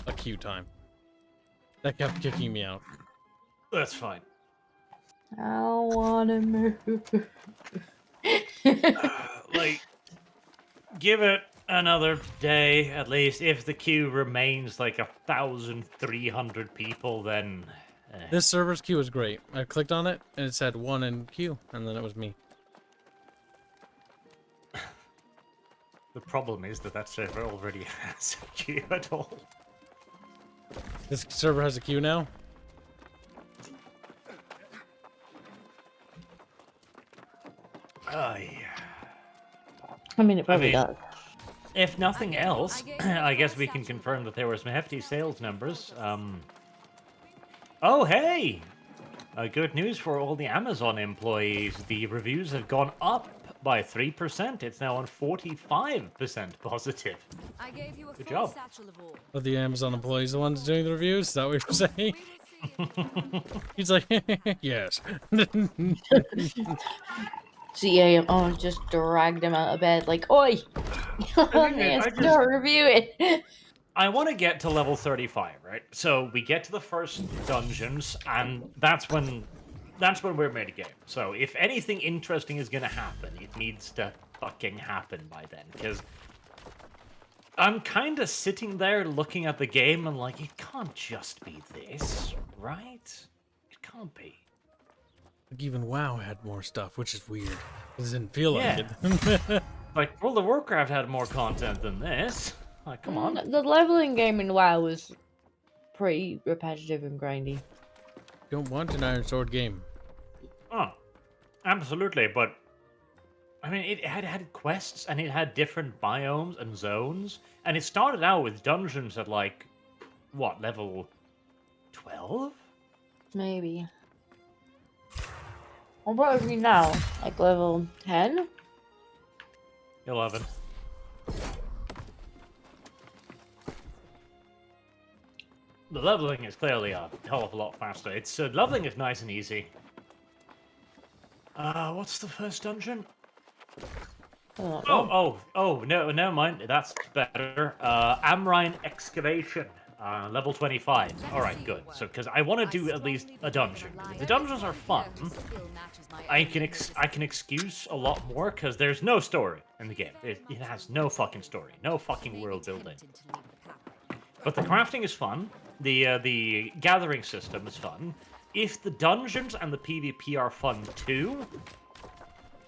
a queue time. That kept kicking me out. That's fine. I wanna move. Like, give it another day at least. If the queue remains like 1,300 people, then This server's queue is great. I clicked on it and it said 1 in queue, and then it was me. the problem is that server already has a queue at all. This server has a queue now? Oh yeah. I mean, it probably does. If nothing else, I guess we can confirm that there were some hefty sales numbers. Oh, hey! Good news for all the Amazon employees. The reviews have gone up by 3%. It's now on 45% positive. Good job. Are the Amazon employees the ones doing the reviews? Is that what you're saying? He's like, yes. CA just dragged him out of bed like, oi! Start reviewing. I want to get to level 35, right? So we get to the first dungeons, and that's when we're made a game. So if anything interesting is gonna happen, it needs to fucking happen by then, because I'm kind of sitting there looking at the game and like, it can't just be this, right? It can't be. Like even WoW had more stuff, which is weird. It didn't feel like it. Like, World of Warcraft had more content than this. Like, come on. The leveling game in WoW was pretty repetitive and grindy. Don't want an Iron Sword game. Oh, absolutely, but I mean, it had quests and it had different biomes and zones, and it started out with dungeons at like, what, level 12? Maybe. What are we now? Like level 10? 11. The leveling is clearly a hell of a lot faster. It's leveling is nice and easy. What's the first dungeon? Oh, no, never mind. That's better. Amrine Excavation, level 25. All right, good. So, because I want to do at least a dungeon. If the dungeons are fun, I can excuse a lot more because there's no story in the game. It has no fucking story, no fucking world building. But the crafting is fun. The gathering system is fun. If the dungeons and the PvP are fun too,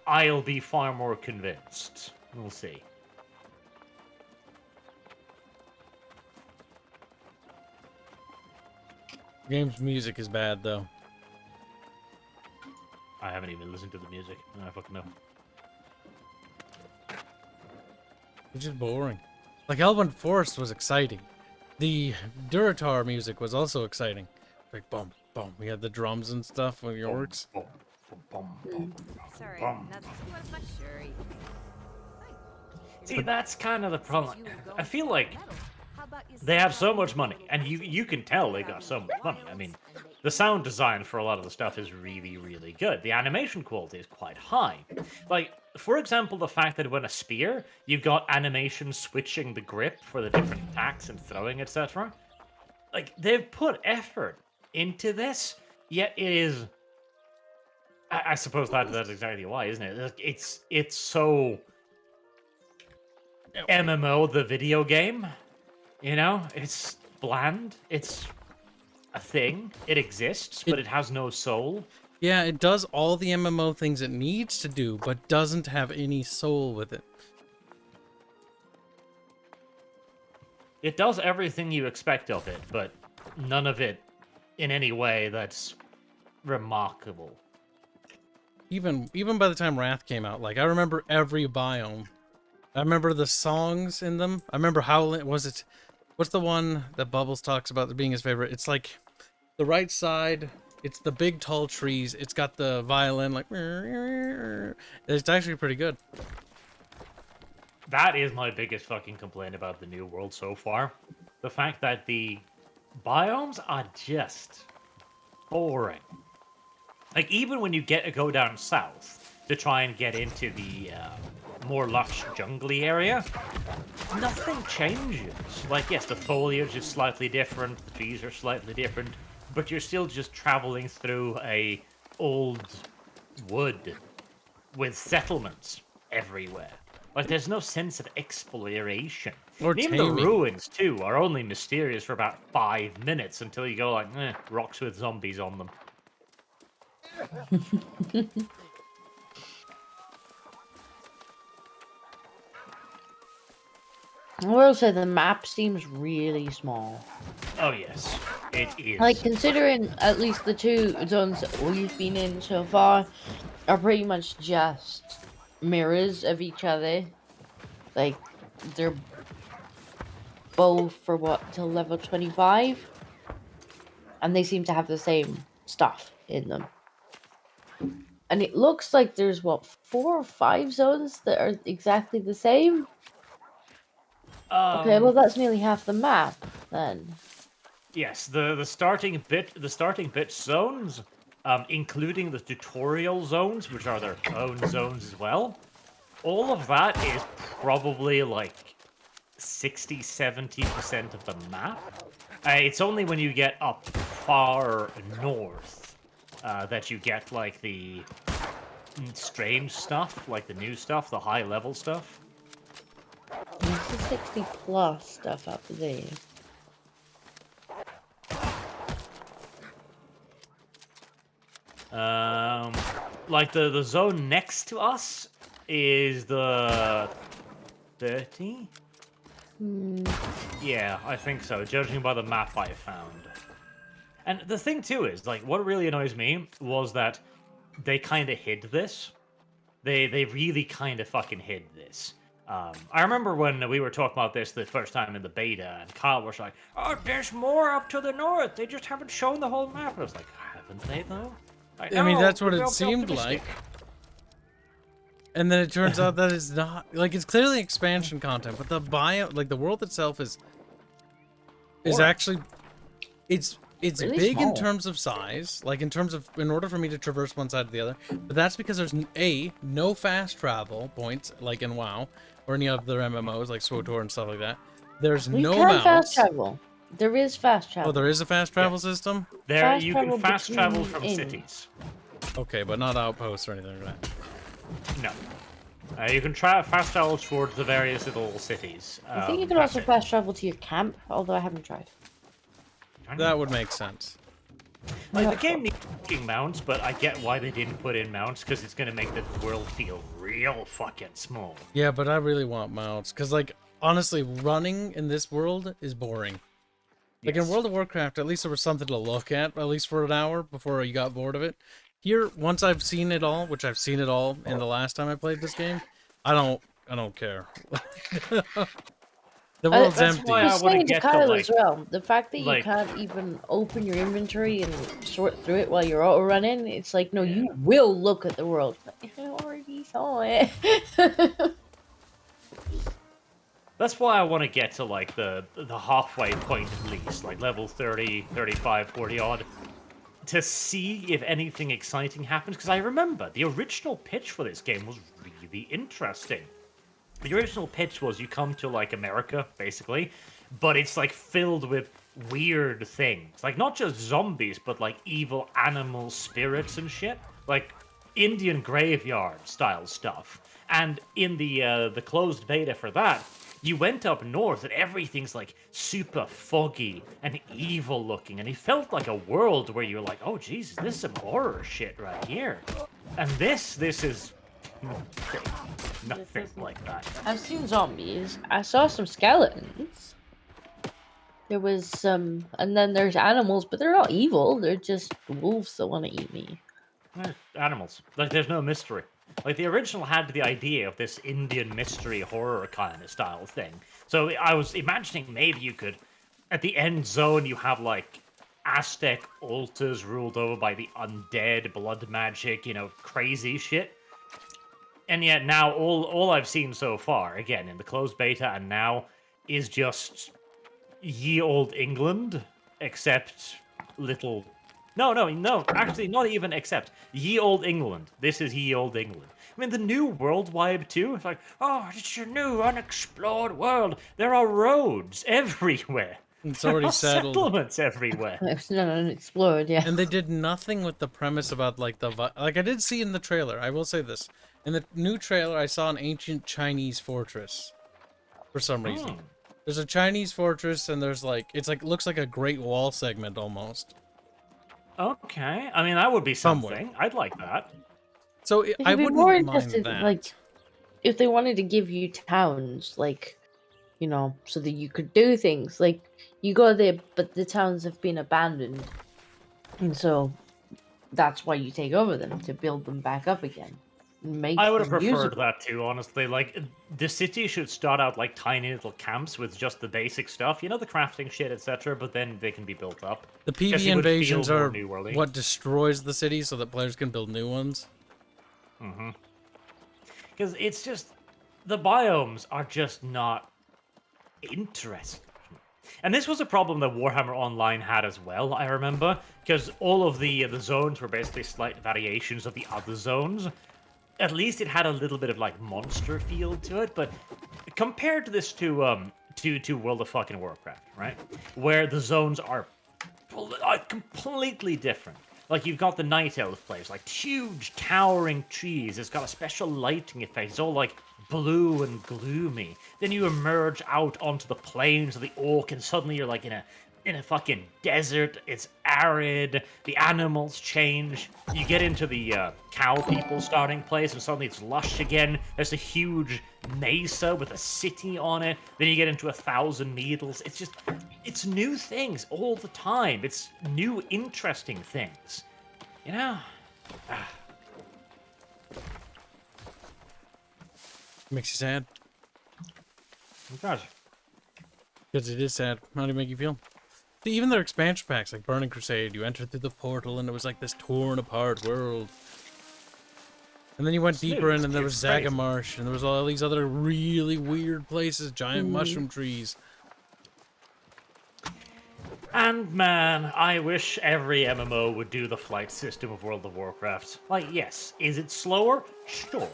I'll be far more convinced. We'll see. Game's music is bad though. I haven't even listened to the music. I don't fucking know. It's just boring. Like Elven Forest was exciting. The Duratar music was also exciting. Like boom, boom. We had the drums and stuff with your orcs. Sorry, that's what my shuri. See, that's kind of the problem. I feel like they have so much money, and you can tell they got so much money. I mean, The sound design for a lot of the stuff is really, really good. The animation quality is quite high. Like, for example, the fact that when a spear, you've got animation switching the grip for the different attacks and throwing, etc. Like, they've put effort into this, yet it is... I suppose that's exactly why, isn't it? It's so... MMO, the video game, you know? It's bland. It's a thing. It exists, but it has no soul. Yeah, it does all the MMO things it needs to do, but doesn't have any soul with it. It does everything you expect of it, but none of it in any way that's remarkable. Even by the time Wrath came out, like, I remember every biome. I remember the songs in them. I remember Howlin', what's the one that Bubbles talks about being his favorite? It's like the right side, it's the big tall trees, it's got the violin, like, it's actually pretty good. That is my biggest fucking complaint about the new world so far. The fact that the biomes are just boring. Like, even when you go down south to try and get into the more lush jungly area, nothing changes. Like, yes, the foliage is slightly different, the trees are slightly different, but you're still just traveling through a old wood with settlements everywhere. Like, there's no sense of exploration. Or and even taming. the ruins, too, are only mysterious for about 5 minutes until you go like, rocks with zombies on them. I will say the map seems really small. Oh, yes. It is. Like, considering at least the 2 zones that we've been in so far are pretty much just mirrors of each other. Like, they're both for what, till level 25? And they seem to have the same stuff in them. And it looks like there's, what, 4 or 5 zones that are exactly the same? Okay, well that's nearly half the map, then. Yes, the starting bit zones, including the tutorial zones, which are their own zones as well, all of that is probably like 60-70% of the map. It's only when you get up far north that you get like the strange stuff, like the new stuff, the high level stuff. There's the 60 plus stuff up there. Like the zone next to us is the 30? Yeah, I think so, judging by the map I found. And the thing too is, like, what really annoys me was that they kind of hid this. They really kind of fucking hid this. I remember when we were talking about this the first time in the beta, and Kyle was like, "Oh, there's more up to the north. They just haven't shown the whole map." And I was like, "Haven't they though?" Like, I mean, "No, that's what we're it being seemed optimistic." like. And then it turns out that it's not. Like, it's clearly expansion content, but the like the world itself is actually, it's Really big in small. terms of size, like in order for me to traverse one side to the other. But that's because there's no fast travel points like in WoW or any other MMOs like SWTOR and stuff like that. There's You no can mounts. fast travel. There is fast travel. Oh, there is a fast travel system? There, Fast you can travel fast travel between from inns. cities. Okay, but not outposts or anything like that. No. You can fast travel towards the various little cities. I think you can also fast travel to your camp, although I haven't tried. That would make sense. Like, the game needs fucking mounts, but I get why they didn't put in mounts, because it's going to make the world feel real fucking small. Yeah, but I really want mounts, because, like, honestly, running in this world is boring. Like, Yes. in World of Warcraft, at least there was something to look at least for an hour, before you got bored of it. Here, once I've seen it all, which I've seen it all in the last time I played this game, I don't care. The world's That's empty. why I I was wanna saying to get to, Kyle like- as well, the fact that you like- can't even open your inventory and sort through it while you're auto running, it's like, no, you will look at the world. But I already saw it. That's why I want to get to, like, the halfway point at least, like level 30, 35, 40 odd. to see if anything exciting happens, because I remember the original pitch for this game was really interesting. The original pitch was you come to like America, basically, but it's like filled with weird things. Like not just zombies, but like evil animal spirits and shit. Like Indian graveyard style stuff. And in the closed beta for that, you went up north and everything's like super foggy and evil looking, and it felt like a world where you're like, oh Jesus, this is some horror shit right here. And this is nothing like that. I've seen zombies. I saw some skeletons. There was some, and then there's animals, but they're not evil. They're just wolves that want to eat me. Animals. Like there's no mystery. Like the original had the idea of this Indian mystery horror kind of style thing. So I was imagining maybe you could, at the end zone, you have like Aztec altars ruled over by the undead, blood magic, you know, crazy shit. And yet now all I've seen so far, again in the closed beta and now, is just ye old England, except little. No, actually not even except ye old England. This is ye old England. I mean, the new world vibe too. It's like, oh, it's your new unexplored world. There are roads everywhere. It's already settled. Settlements everywhere. It's not unexplored, yeah. And they did nothing with the premise about like like I did see in the trailer. I will say this: in the new trailer, I saw an ancient Chinese fortress. For some reason, there's a Chinese fortress, and there's like looks like a Great Wall segment almost. Okay, I mean that would be something. I'd like that. So I I'd be wouldn't more mind interested, that. like, if they wanted to give you towns, like, you know, so that you could do things. Like, you go there, but the towns have been abandoned, and so that's why you take over them, to build them back up again. I would have them preferred usable. that too, honestly. Like, the city should start out like tiny little camps with just the basic stuff, you know, the crafting shit, etc. But then they can be built up. The Guess PV it would feel invasions more are New Worldy. what destroys the city so that players can build new ones. Mm-hmm. Because it's just the biomes are just not interesting. And this was a problem that Warhammer Online had as well, I remember, because all of the zones were basically slight variations of the other zones. At least it had a little bit of like monster feel to it, but compared to this to World of fucking Warcraft, right, where the zones are completely different. Like you've got the Night Elf place, like huge towering trees. It's got a special lighting effect. It's all like blue and gloomy. Then you emerge out onto the plains of the Orc, and suddenly you're like in a fucking desert. It's arid. The animals change. You get into the cow people starting place, and suddenly it's lush again. There's a huge mesa with a city on it. Then you get into 1,000 Needles. It's new things all the time. It's new, interesting things. You know? Makes you sad. Oh God. Because it is sad. How do you make you feel? See, even their expansion packs, like Burning Crusade, you entered through the portal and it was like this torn apart world. And then you went deeper in and there was Zagamarsh, and there was all these other really weird places, giant mushroom trees. And man, I wish every MMO would do the flight system of World of Warcraft. Like, yes, is it slower? Sure.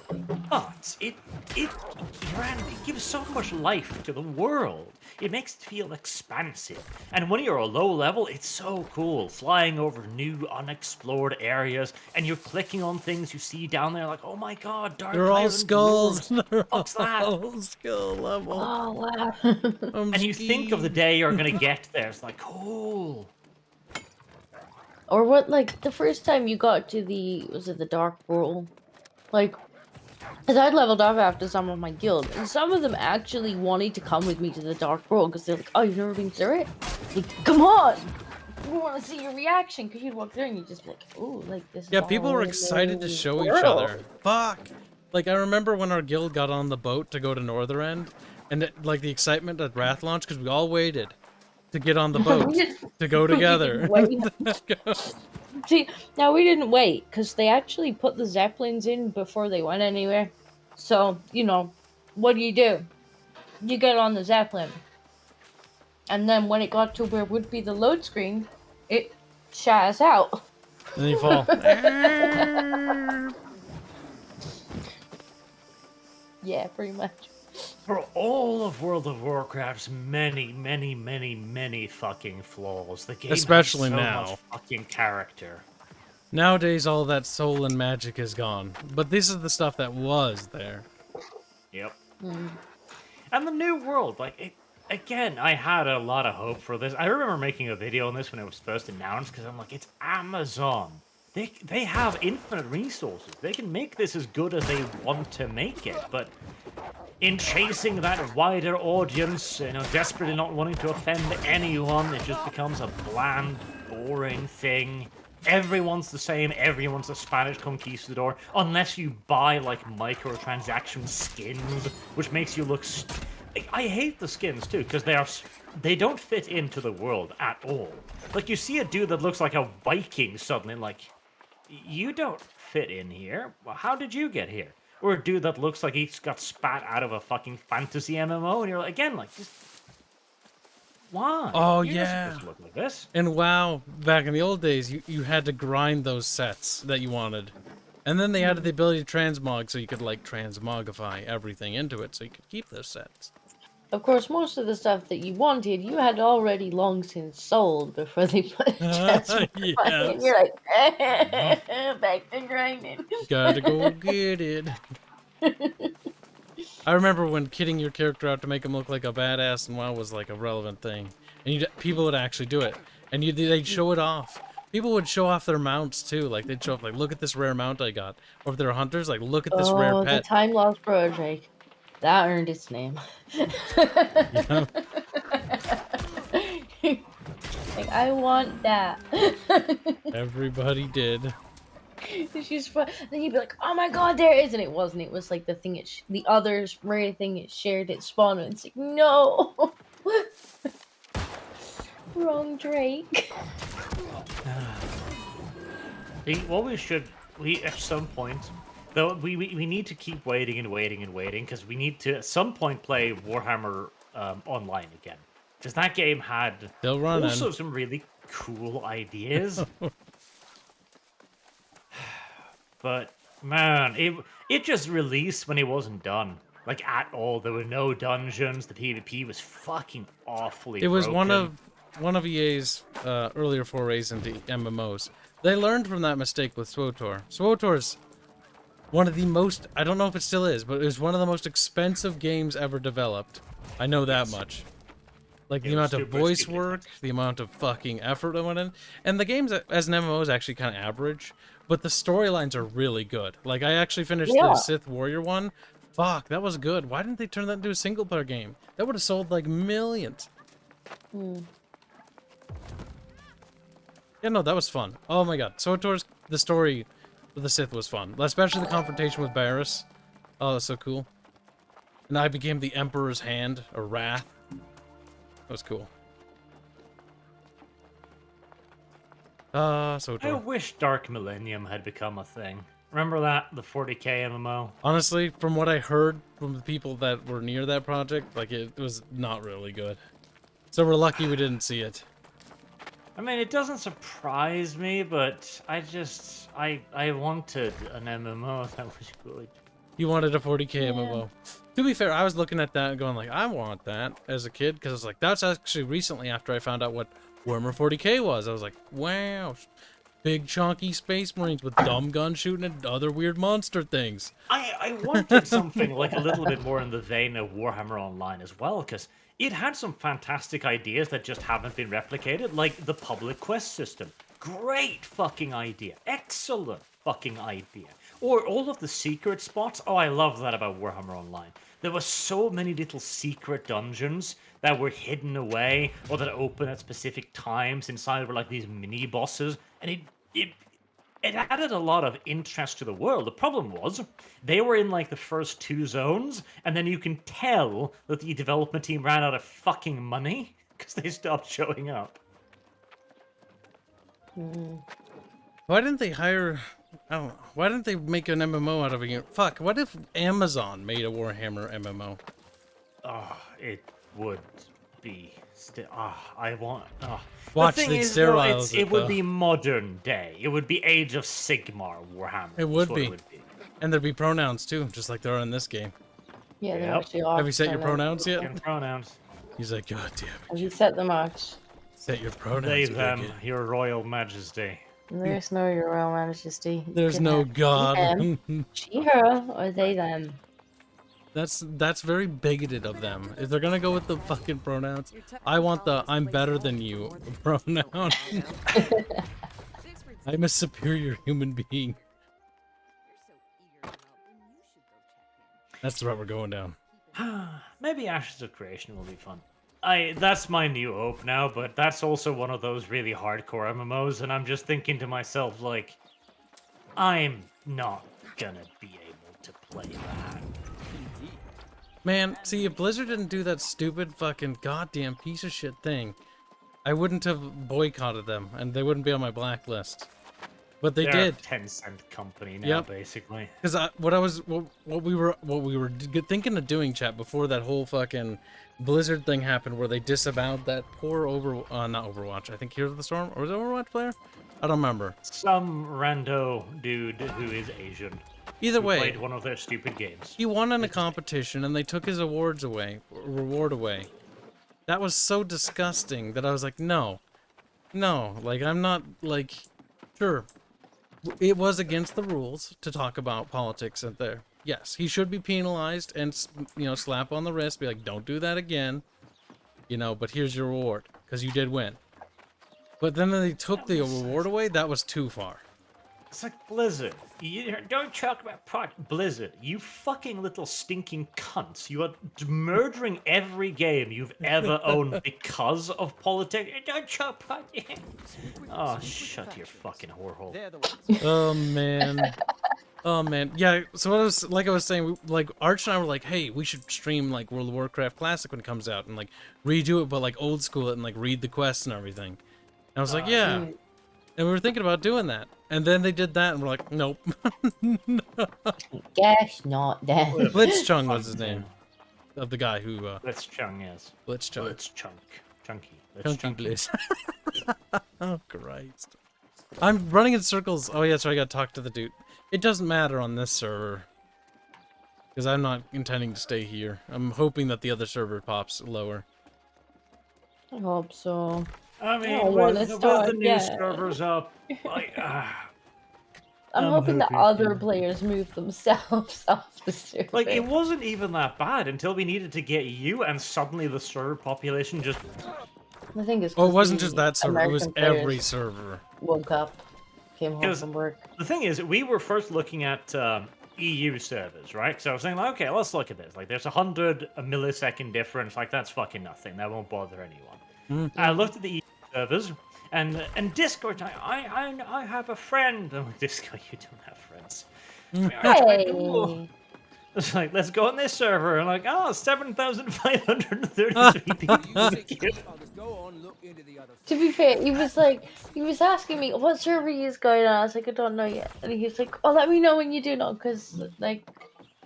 But it gives so much life to the world. It makes it feel expansive. And when you're a low level, it's so cool. Flying over new, unexplored areas, and you're clicking on things you see down there, like, oh my god, Dark They're all Iron skulls. Dwarves. What's that? All skull level. Oh, wow. And you think of the day you're gonna get there. It's like, cool. Or what, like, the first time you got to was it the Dark World? Like, because I'd leveled up after some of my guild, and some of them actually wanted to come with me to the Dark World, because they're like, oh, you've never been through it? Like, come on! We want to see your reaction, because you'd walk through and you'd just be like, ooh, like, this is Yeah, people all were in excited the to show each world. other. Fuck! Like, I remember when our guild got on the boat to go to Northerend, and like the excitement at Wrath launch, because we all waited to get on the boat to go together. See, now we didn't wait, because they actually put the Zeppelins in before they went anywhere. So, you know, what do? You get on the Zeppelin. And then when it got to where would be the load screen, it shut us out. And then you fall. Yeah, pretty much. For all of World of Warcraft's many, many, many, many fucking flaws, the game Especially has so now. much fucking character. Nowadays, all that soul and magic is gone. But this is the stuff that was there. Yep. Mm. And the new world, like, again, I had a lot of hope for this. I remember making a video on this when it was first announced, because I'm like, it's Amazon. They have infinite resources. They can make this as good as they want to make it, but in chasing that wider audience, desperately not wanting to offend anyone, it just becomes a bland, boring thing. Everyone's the same, everyone's a Spanish conquistador, unless you buy, like, microtransaction skins, which makes you look... I hate the skins, too, because they don't fit into the world at all. Like, you see a dude that looks like a Viking suddenly, like, you don't fit in here. Well, how did you get here? Or a dude that looks like he's got spat out of a fucking fantasy MMO, and you're like, again, like, just... Why? Oh, You're not yeah. supposed to look like this. And WoW, back in the old days, you had to grind those sets that you wanted. And then they added the ability to transmog, so you could, like, transmogify everything into it, so you could keep those sets. Of course, most of the stuff that you wanted, you had already long since sold before they put it transmog. Yes. And you're like, back to grinding. Gotta go get it. I remember when kitting your character out to make him look like a badass in WoW was like a relevant thing, and people would actually do it, and they'd show it off. People would show off their mounts too, like they'd show off like, look at this rare mount I got, or if they're hunters, like look at this rare Oh, pet. the time lost project. That earned its name. Yeah. Like, I want that. Everybody did. She's fun. Then you'd be like, oh my god, there is, and it wasn't. It was like the thing the other rare thing it shared its spawn, and it's like, no. Wrong Drake. What we at some point, though, we need to keep waiting and waiting and waiting, because we need to at some point play Warhammer Online again, because that game had Still running. also some really cool ideas. But man, it just released when it wasn't done, like, at all. There were no dungeons. The PvP was fucking awfully. It was broken. one of EA's earlier forays into MMOs. They learned from that mistake with SWTOR. SWTOR's one of the most, I don't know if it still is, but it was one of the most expensive games ever developed. I know that much. Like, the amount of voice work, the amount of fucking effort that went in. And the games as an MMO is actually kind of average, but the storylines are really good. Like, I actually finished the Sith Warrior one. Fuck, that was good. Why didn't they turn that into a single-player game? That would have sold, like, millions. Yeah, no, that was fun. Oh my god. SWTOR's, the story of the Sith was fun. Especially the confrontation with Barriss. Oh, that's so cool. And I became the Emperor's Hand, or Wrath. That was cool. SWTOR. I wish Dark Millennium had become a thing. Remember that? The 40k MMO? Honestly, from what I heard from the people that were near that project, like, it was not really good. So we're lucky we didn't see it. I mean, it doesn't surprise me, but I wanted an MMO that was good. You wanted a 40k MMO. To be fair, I was looking at that and going like, I want that as a kid, because I was like, that's actually recently after I found out what Warhammer 40k was. I was like, wow, big chunky space marines with dumb guns shooting at other weird monster things. I wanted something like a little bit more in the vein of Warhammer Online as well, because it had some fantastic ideas that just haven't been replicated, like the public quest system. Great fucking idea. Excellent fucking idea. Or all of the secret spots. Oh, I love that about Warhammer Online. There were so many little secret dungeons that were hidden away or that open at specific times. Inside were like these mini bosses, and it added a lot of interest to the world. The problem was they were in like the first 2 zones, and then you can tell that the development team ran out of fucking money because they stopped showing up. Why didn't they hire... I don't know. Why didn't they make an MMO out of it? Fuck, what if Amazon made a Warhammer MMO? Oh, it would be I want. Watch the thing the is, though, sterilize it would though. be modern day. It would be Age of Sigmar Warhammer. It would That's what be. It would be. And there'd be pronouns too, just like there are in this game. Yeah, they Yep. actually are. Have you set your pronouns. pronouns yet? Fucking pronouns. He's like, God damn it. Have you set the marks? Set your pronouns. They, them, Cricket. your royal majesty. There's no your royal majesty. You There's can no have he, God. them, she, her, or they, them. That's very bigoted of them. If they're gonna go with the fucking pronouns, I want the I'm better than you pronoun. I'm a superior human being. That's the route we're going down. Maybe Ashes of Creation will be fun. That's my new hope now, but that's also one of those really hardcore MMOs, and I'm just thinking to myself, like, I'm not gonna be able to play that. Man, see, if Blizzard didn't do that stupid fucking goddamn piece of shit thing, I wouldn't have boycotted them, and they wouldn't be on my blacklist. But they They're did. a 10-cent company now, Yep. basically. Because what we were thinking of doing, chat, before that whole fucking Blizzard thing happened, where they disavowed that poor not Overwatch. I think Heroes of the Storm, or was it Overwatch player? I don't remember. Some rando dude who is Asian. Either who way, played one of their stupid games. he won in a competition, and they took his reward away. That was so disgusting that I was like, no, like I'm not like, sure. It was against the rules to talk about politics at there. Yes, he should be penalized and, slap on the wrist, be like, don't do that again. But here's your reward, because you did win. But then they took the reward away, that was too far. It's like Blizzard. You don't talk about Blizzard. You fucking little stinking cunts. You are murdering every game you've ever owned because of politics. Don't talk politics. Oh, shut your fucking whore hole. Oh, man. Oh, man. Yeah, so I was saying, like, Arch and I were like, hey, we should stream, like, World of Warcraft Classic when it comes out, and, like, redo it, but, like, old school it, and, like, read the quests and everything. And I was like, yeah. And we were thinking about doing that. And then they did that, and we're like, nope. Guess not then. Blitzchung was his name. Of the guy who, Blitzchung, yes. Blitzchung. Chunky. Chunky Blitz. Oh, Christ. I'm running in circles. Oh, yeah, so I gotta talk to the dude. It doesn't matter on this server. Because I'm not intending to stay here. I'm hoping that the other server pops lower. I hope so. I mean, don't with wanna start the new yet. servers up, like, I'm hoping that other players move themselves off the server. like, it wasn't even that bad until we needed to get you, and suddenly the server population just... The thing is, Oh, it wasn't just that server, it was American every players server. woke up, came home Because from work. The thing is, we were first looking at EU servers, right? So I was saying, like, okay, let's look at this. Like, there's 100 millisecond difference. Like, that's fucking nothing. That won't bother anyone. I looked at the EU servers, and Discord, I have a friend. I'm like, Discord, you don't have friends. Hey! It's like, let's go on this server. And like, oh, 7,533 people. To be fair, he was asking me what server is going on. I was like, I don't know yet. And he was like, oh, let me know when you do know, because, like,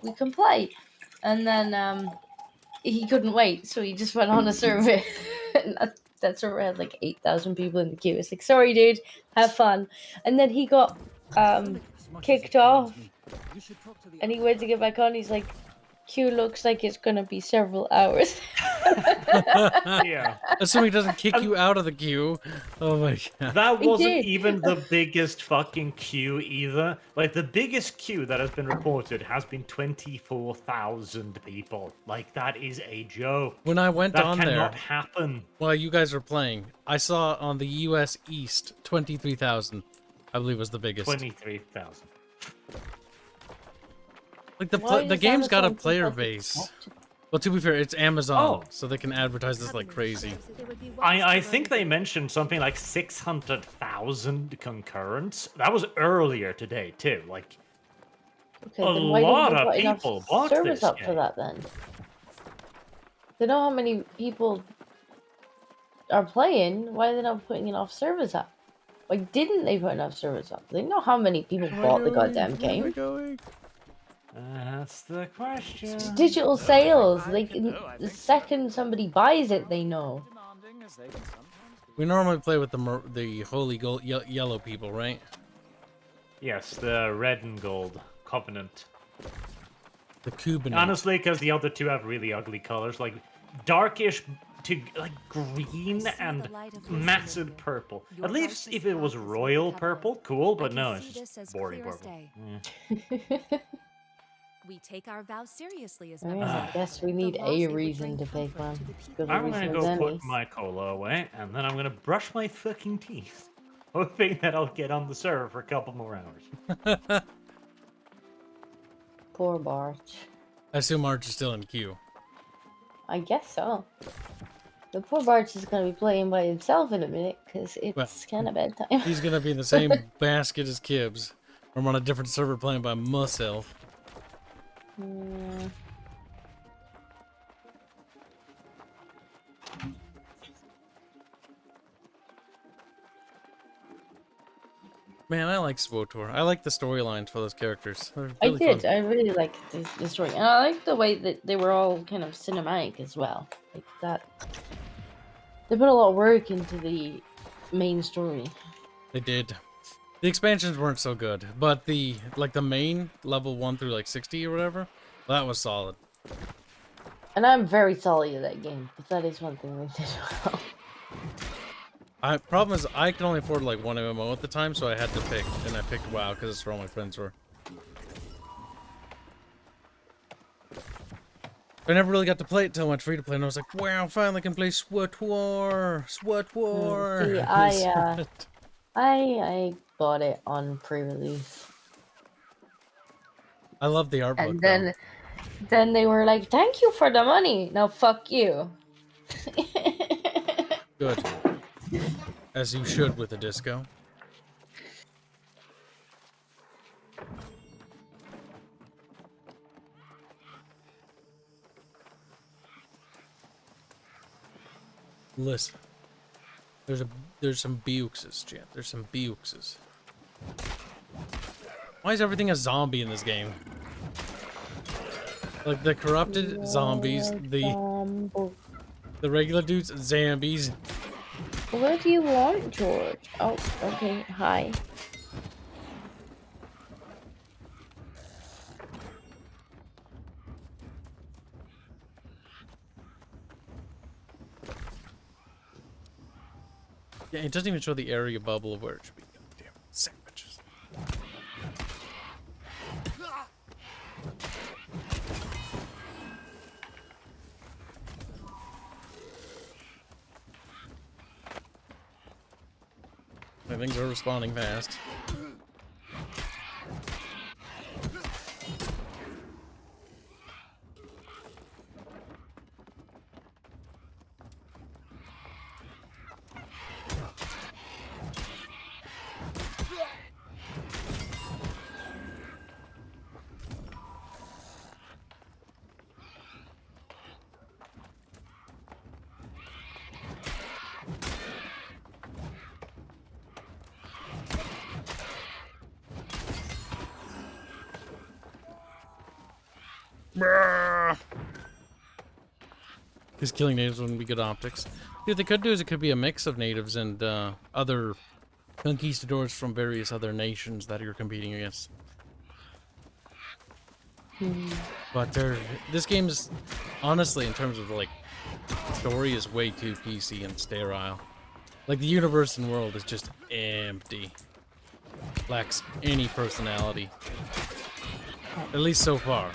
we can play. And then, he couldn't wait, so he just went on a server. And that server had, like, 8,000 people in the queue. It's like, sorry, dude, have fun. And then he got, kicked off. And he went to get back on. He's like, queue looks like it's gonna be several hours. Yeah. Assuming he doesn't kick you out of the queue. Oh my god. That He wasn't did. even the biggest fucking queue either. Like, the biggest queue that has been reported has been 24,000 people. Like, that is a joke. When I went That on cannot there, happen. while you guys were playing, I saw on the US East 23,000. I believe was the biggest. 23,000. Like Why the does game's got a Amazon player keep up with base. that? Well, to be fair, it's Amazon, Oh. so they can advertise this like crazy. I think they mentioned something like 600,000 concurrents. That was earlier today, too. Like, Okay, A then why lot didn't of they put enough people bought servers this up for game. that then? They know how many people are playing. Why are they not putting enough servers up? Why didn't they put enough servers up? They know how many people bought the goddamn game. That's the question. It's digital sales. They can, the second somebody buys it, they know. as they can sometimes be. We normally play with the holy gold yellow people, right? Yes, the red and gold covenant. The Cuban. Honestly, because the other two have really ugly colors, like darkish to like green and massive purple. At least if it was royal purple, cool. But no, it's just boring purple. We take our vows seriously as I mean, members. I guess we need a reason to pick one. Good I'm reason gonna as go any. put my cola away, and then I'm gonna brush my fucking teeth, hoping that I'll get on the server for a couple more hours. Poor Barch. I assume Arch is still in queue. I guess so. The poor Barch is gonna be playing by himself in a minute, because it's kind of bedtime. He's gonna be in the same basket as Kibs. I'm on a different server playing by myself. Man, I like SWOTOR. I like the storylines for those characters. They're I really did. fun. I really liked the story, and I like the way that they were all kind of cinematic as well. Like that, they put a lot of work into the main story. They did. The expansions weren't so good, but the main level 1 through like 60 or whatever, that was solid. And I'm very solid at that game, but that is one thing they did well. Problem is, I could only afford like one MMO at the time, so I had to pick, and I picked WoW because it's where all my friends were. I never really got to play it till I went free to play, and I was like, wow, finally can play SWOTOR! SWOTOR! See, I bought it on pre-release. I love the art book. And then they were like, thank you for the money. Now fuck you. Good. As you should with a disco. Listen. There's some Bukes, Jan. There's some Bukes. Why is everything a zombie in this game? Like the corrupted zombies, the regular dudes, zombies. What do you want, George? Oh, okay. Hi. Yeah, it doesn't even show the area bubble of where it should be. Damn sandwiches. Things are responding fast. Because killing natives wouldn't be good optics. What they could do is it could be a mix of natives and other conquistadors from various other nations that you're competing against. But this game is, honestly, in terms of like story, is way too PC and sterile. Like the universe and world is just empty. Lacks any personality. At least so far.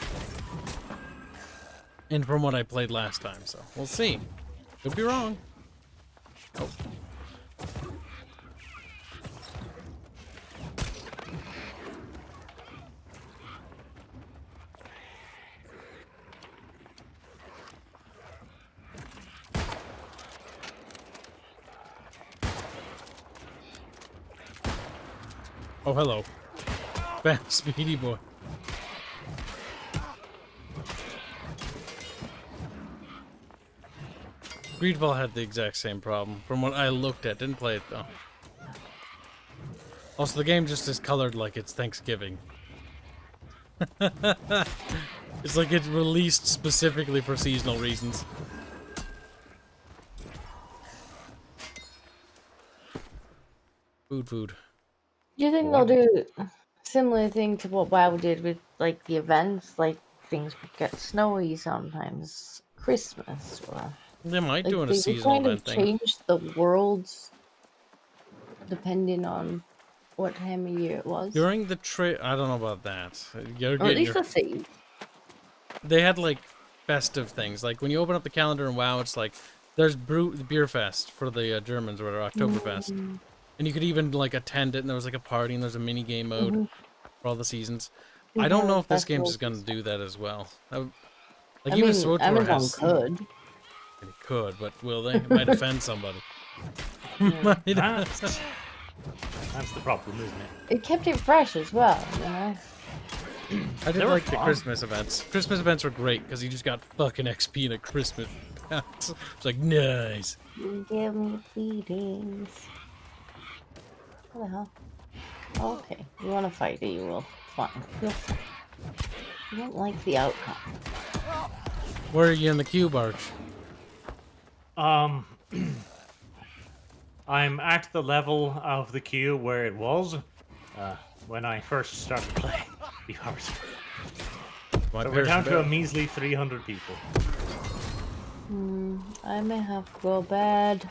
And from what I played last time, so we'll see. Could be wrong. Oh. Oh, hello. Fast, speedy boy. Greedfall had the exact same problem, from what I looked at. Didn't play it, though. Also, the game just is colored like it's Thanksgiving. It's like it's released specifically for seasonal reasons. Food. Do you think they'll do a similar thing to what WoW did with like the events? Like things would get snowy sometimes, Christmas, or They might like do a they would seasonal kind of event thing. change the worlds depending on what time of year it was. During the trip, I don't know about that. You're Or at getting least your... the same. They had like festive things. Like when you open up the calendar in WoW, it's like there's beer fest for the Germans or Oktoberfest, and you could even like attend it. And there was like a party and there's a mini game mode for all the seasons. I don't know if this game's just gonna do that as well. Like I even mean, SWTOR Amazon has. could. It could, but will they? It might offend somebody. That's the problem, isn't it? It kept it fresh as well, you know? I did They were like the fun. Christmas events. Christmas events were great because you just got fucking XP in a Christmas bounce. It's like, nice. You give me feelings. What the hell? Okay, you want to fight it, you will. Fine. You don't like the outcome. Where are you in the cube arch? I'm at the level of the queue where it was when I first started playing the hours. My So we're down to a parachute- measly 300 people. I may have to go bed.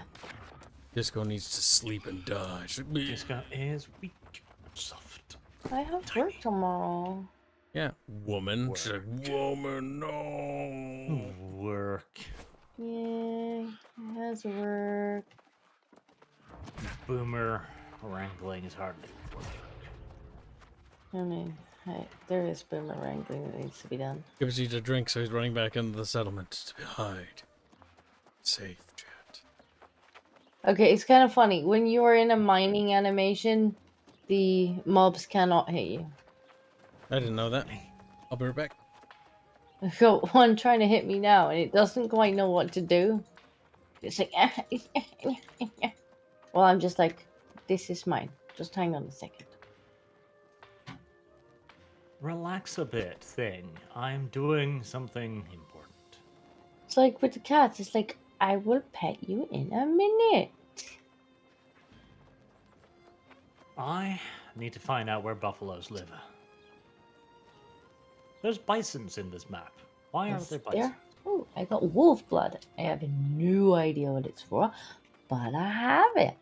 Disco needs to sleep and die. Disco is weak and soft. I have work tomorrow. Yeah, woman. She's like, woman, no. Work. Yeah, it has work. Boomer wrangling is hardly work. I mean, there is boomer wrangling that needs to be done. Gives you a drink, so he's running back into the settlement to hide. Safe, chat. Okay, it's kind of funny. When you are in a mining animation, the mobs cannot hit you. I didn't know that. I'll be right back. I've got one trying to hit me now, and it doesn't quite know what to do. It's like, well, I'm just like, this is mine. Just hang on a second. Relax a bit, thing. I'm doing something important. It's like with the cats. It's like, I will pet you in a minute. I need to find out where buffaloes live. There's bisons in this map. Why aren't there bisons? Oh, I got wolf blood. I have no idea what it's for, but I have it.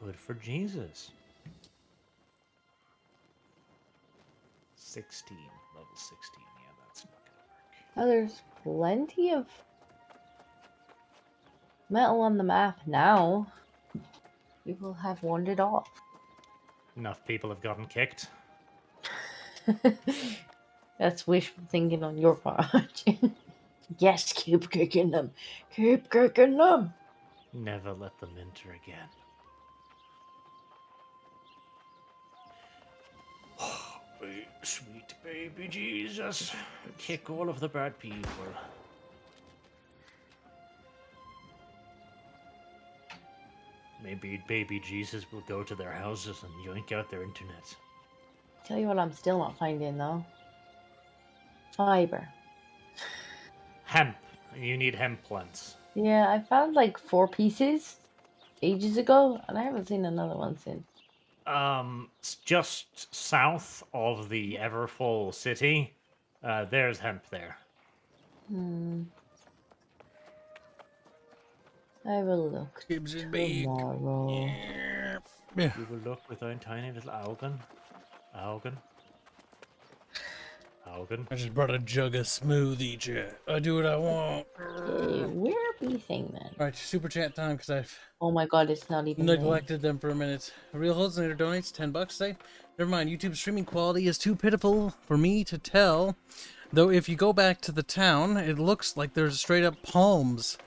Good for Jesus. 16. Level 16. Yeah, that's not gonna work. Oh, there's plenty of metal on the map now. People have wandered off. Enough people have gotten kicked. That's wishful thinking on your part. Yes, keep kicking them. Keep kicking them. Never let them enter again. Sweet baby Jesus. Kick all of the bad people. Maybe baby Jesus will go to their houses and yoink out their internet. Tell you what I'm still not finding though. Fiber. Hemp. You need hemp plants. Yeah, I found like 4 pieces ages ago, and I haven't seen another one since. It's just south of the Everfull city. There's hemp there. I will look Kibs is big. tomorrow. Yeah. You will look with own tiny little Augen. Augen. Augen. I just brought a jug of smoothie, chat. I do what I want. Okay, where be thing then? Alright, super chat time because I've Oh my god, it's not even there. neglected them for a minute. Real Holdsnader donates $10 today. Never mind, YouTube's streaming quality is too pitiful for me to tell. Though if you go back to the town, it looks like there's straight up palms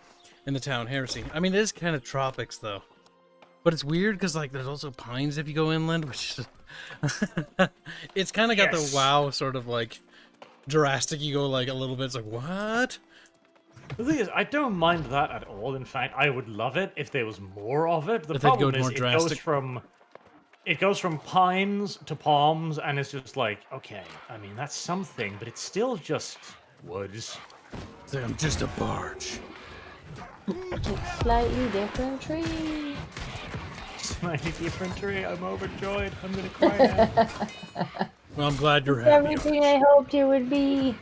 in the town. Heresy. I mean, it is kind of tropics though. But it's weird because like there's also pines if you go inland, which is it's kind of got the WoW sort of like drastic. You go like a little bit. It's like what? The thing is, I don't mind that at all. In fact, I would love it if there was more of it. The If they'd go problem is, more drastic. it goes from pines to palms, and it's just like, okay, I mean that's something, but it's still just woods. It's like I'm just a barge. Slightly different tree. My 3D printer, I'm overjoyed. I'm gonna cry now. Well, I'm glad you're It's happy. everything I hoped it would be.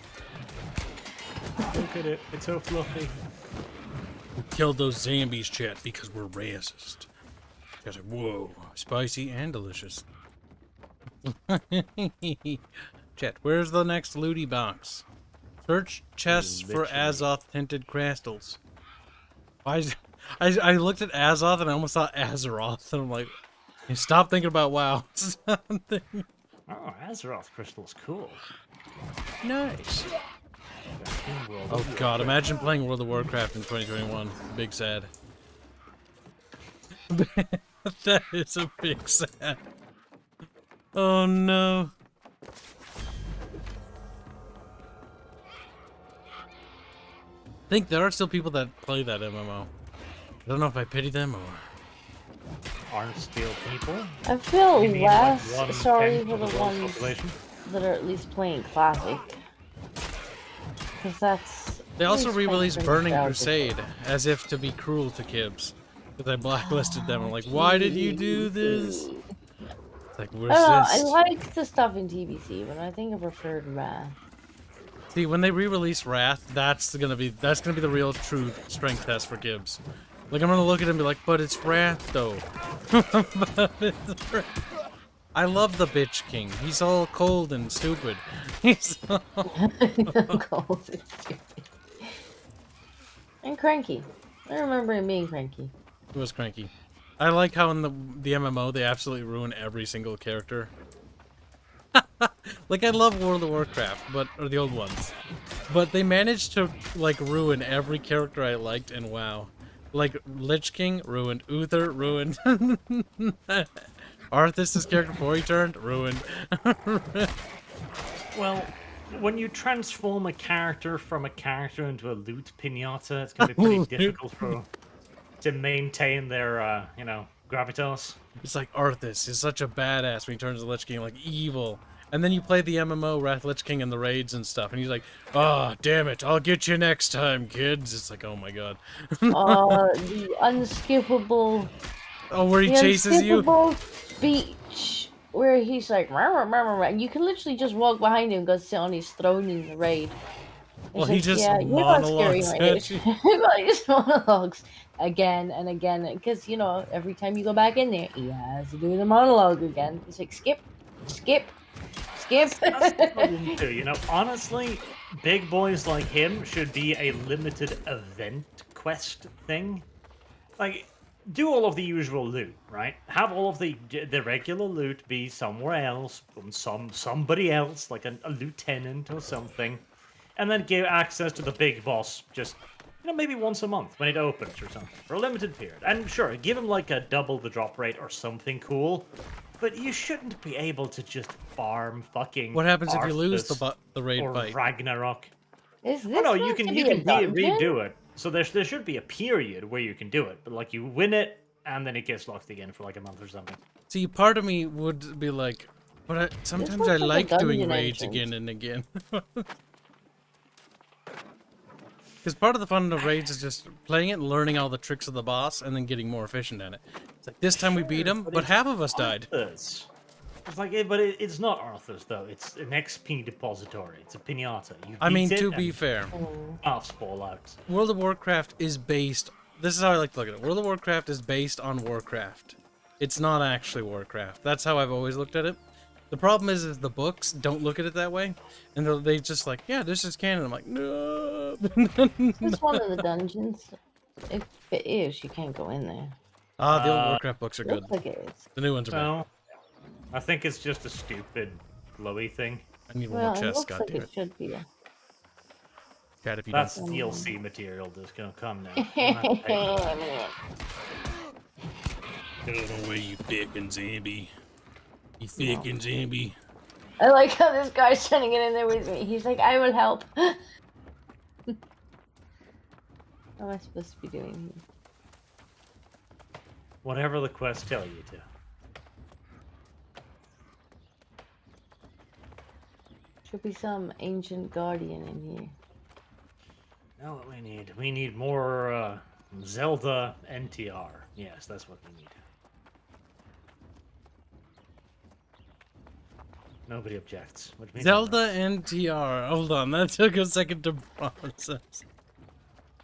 Look at it. It's so fluffy. We killed those zombies, chat, because we're racist. Because whoa, spicy and delicious. Chat, where's the next looty box? Search chests for Azoth tinted crystals. Why is, I looked at Azoth and I almost thought Azeroth, and I'm like, hey, stop thinking about WoW. Something. Oh, Azeroth crystal's cool. Nice. Oh god, imagine playing World of Warcraft in 2021. Big sad. That is a big sad. Oh no. I think there are still people that play that MMO. I don't know if I pity them or... Aren't still people? I feel You mean less like sorry 1/10 for of the world's ones population? that are at least playing Classic. Because that's... They also at least re-released playing Burning nostalgic. Crusade, as if to be cruel to Kibs. Because I blacklisted them. I'm like, why did you do this? It's like, I where's don't know, I this? like the stuff in TBC, but I think I preferred Wrath. See, when they re-release Wrath, that's gonna be the real true strength test for Kibs. Like, I'm gonna look at him and be like, but it's Wrath though. But it's Wrath. I love the bitch king. He's all cold and stupid. He's all... Cold and stupid. And cranky. I remember him being cranky. He was cranky. I like how in the MMO they absolutely ruin every single character. Like, I love World of Warcraft, or the old ones, but they managed to like ruin every character I liked in WoW. Like Lich King ruined, Uther ruined, Arthas' character before he turned ruined. Well, when you transform a character from a character into a loot pinata, it's gonna be pretty difficult to maintain their, you know, gravitas. It's like Arthas is such a badass when he turns to Lich King, like evil. And then you play the MMO Wrath Lich King and the raids and stuff, and he's like, "Oh, damn it, I'll get you next time, kids." It's like, oh my god. The unskippable... Oh, where he chases you? The unskippable speech where he's like, "Rah, rah, rah, rah, rah," and you can literally just walk behind him and go sit on his throne in the raid. Well, It's he like, just yeah, you're not scary, monologues my at dude. you. He just monologues again and again, because, you know, every time you go back in there, he has to do the monologue again. It's like, skip, skip, skip. That's the problem too, you know. Honestly, big boys like him should be a limited event quest thing. Like, do all of the usual loot, right? Have all of the regular loot be somewhere else, from somebody else, like a lieutenant or something, and then give access to the big boss just, you know, maybe once a month when it opens or something, for a limited period. And sure, give him like a double the drop rate or something cool, but you shouldn't be able to just farm fucking. What happens if you lose Arthas the raid or fight? Ragnarok? Is this Oh no, you meant can to be a dungeon? redo it. So there should be a period where you can do it, but like you win it and then it gets locked again for like a month or something. See, part of me would be like, but sometimes looks I like a like doing dungeon raids entrance. again and again. Because part of the fun of raids is just playing it, learning all the tricks of the boss, and then getting more efficient at it. It's like, this time we beat him, but half of us died. Arthas. It's like, it's not Arthas though. It's an XP depository. It's a pinata. You I mean, beat it to be and fair, halves fall out. World of Warcraft is based... This is how I like to look at it. World of Warcraft is based on Warcraft. It's not actually Warcraft. That's how I've always looked at it. The problem is the books don't look at it that way. And they just like, yeah, this is canon. I'm like, no. Is this one of the dungeons? If it is, you can't go in there. Ah, the old Warcraft books are good. Looks like it is. The new ones are bad. No, I think it's just a stupid glowy thing. I need one Well, more it chest, looks like goddammit. it should be. Chat, if you That's don't... DLC material that's gonna come now. You don't have to pay for that. Get away, you fucking zombie. You fucking zombie. I like how this guy's trying to get in there with me. He's like, I will help. What am I supposed to be doing here? Whatever the quests tell you to. Should be some ancient guardian in here. Now what we need? We need more Zelda NTR. Yes, that's what we need. Nobody objects. Which means Zelda NTR. Hold on, that took a second to process.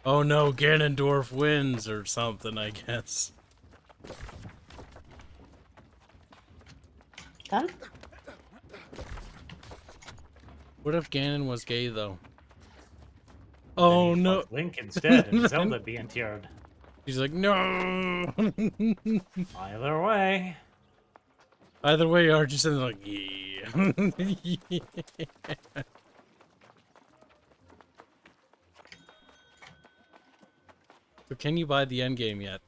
Oh no, Ganondorf wins or something, I guess. Done? What if Ganon was gay, though? Then Oh he'd no. fuck Link instead, and Zelda be NTR'd. He's like, no! Either way. Either way, Archie's sitting like, yeah. Yeah. So can you buy the endgame yet?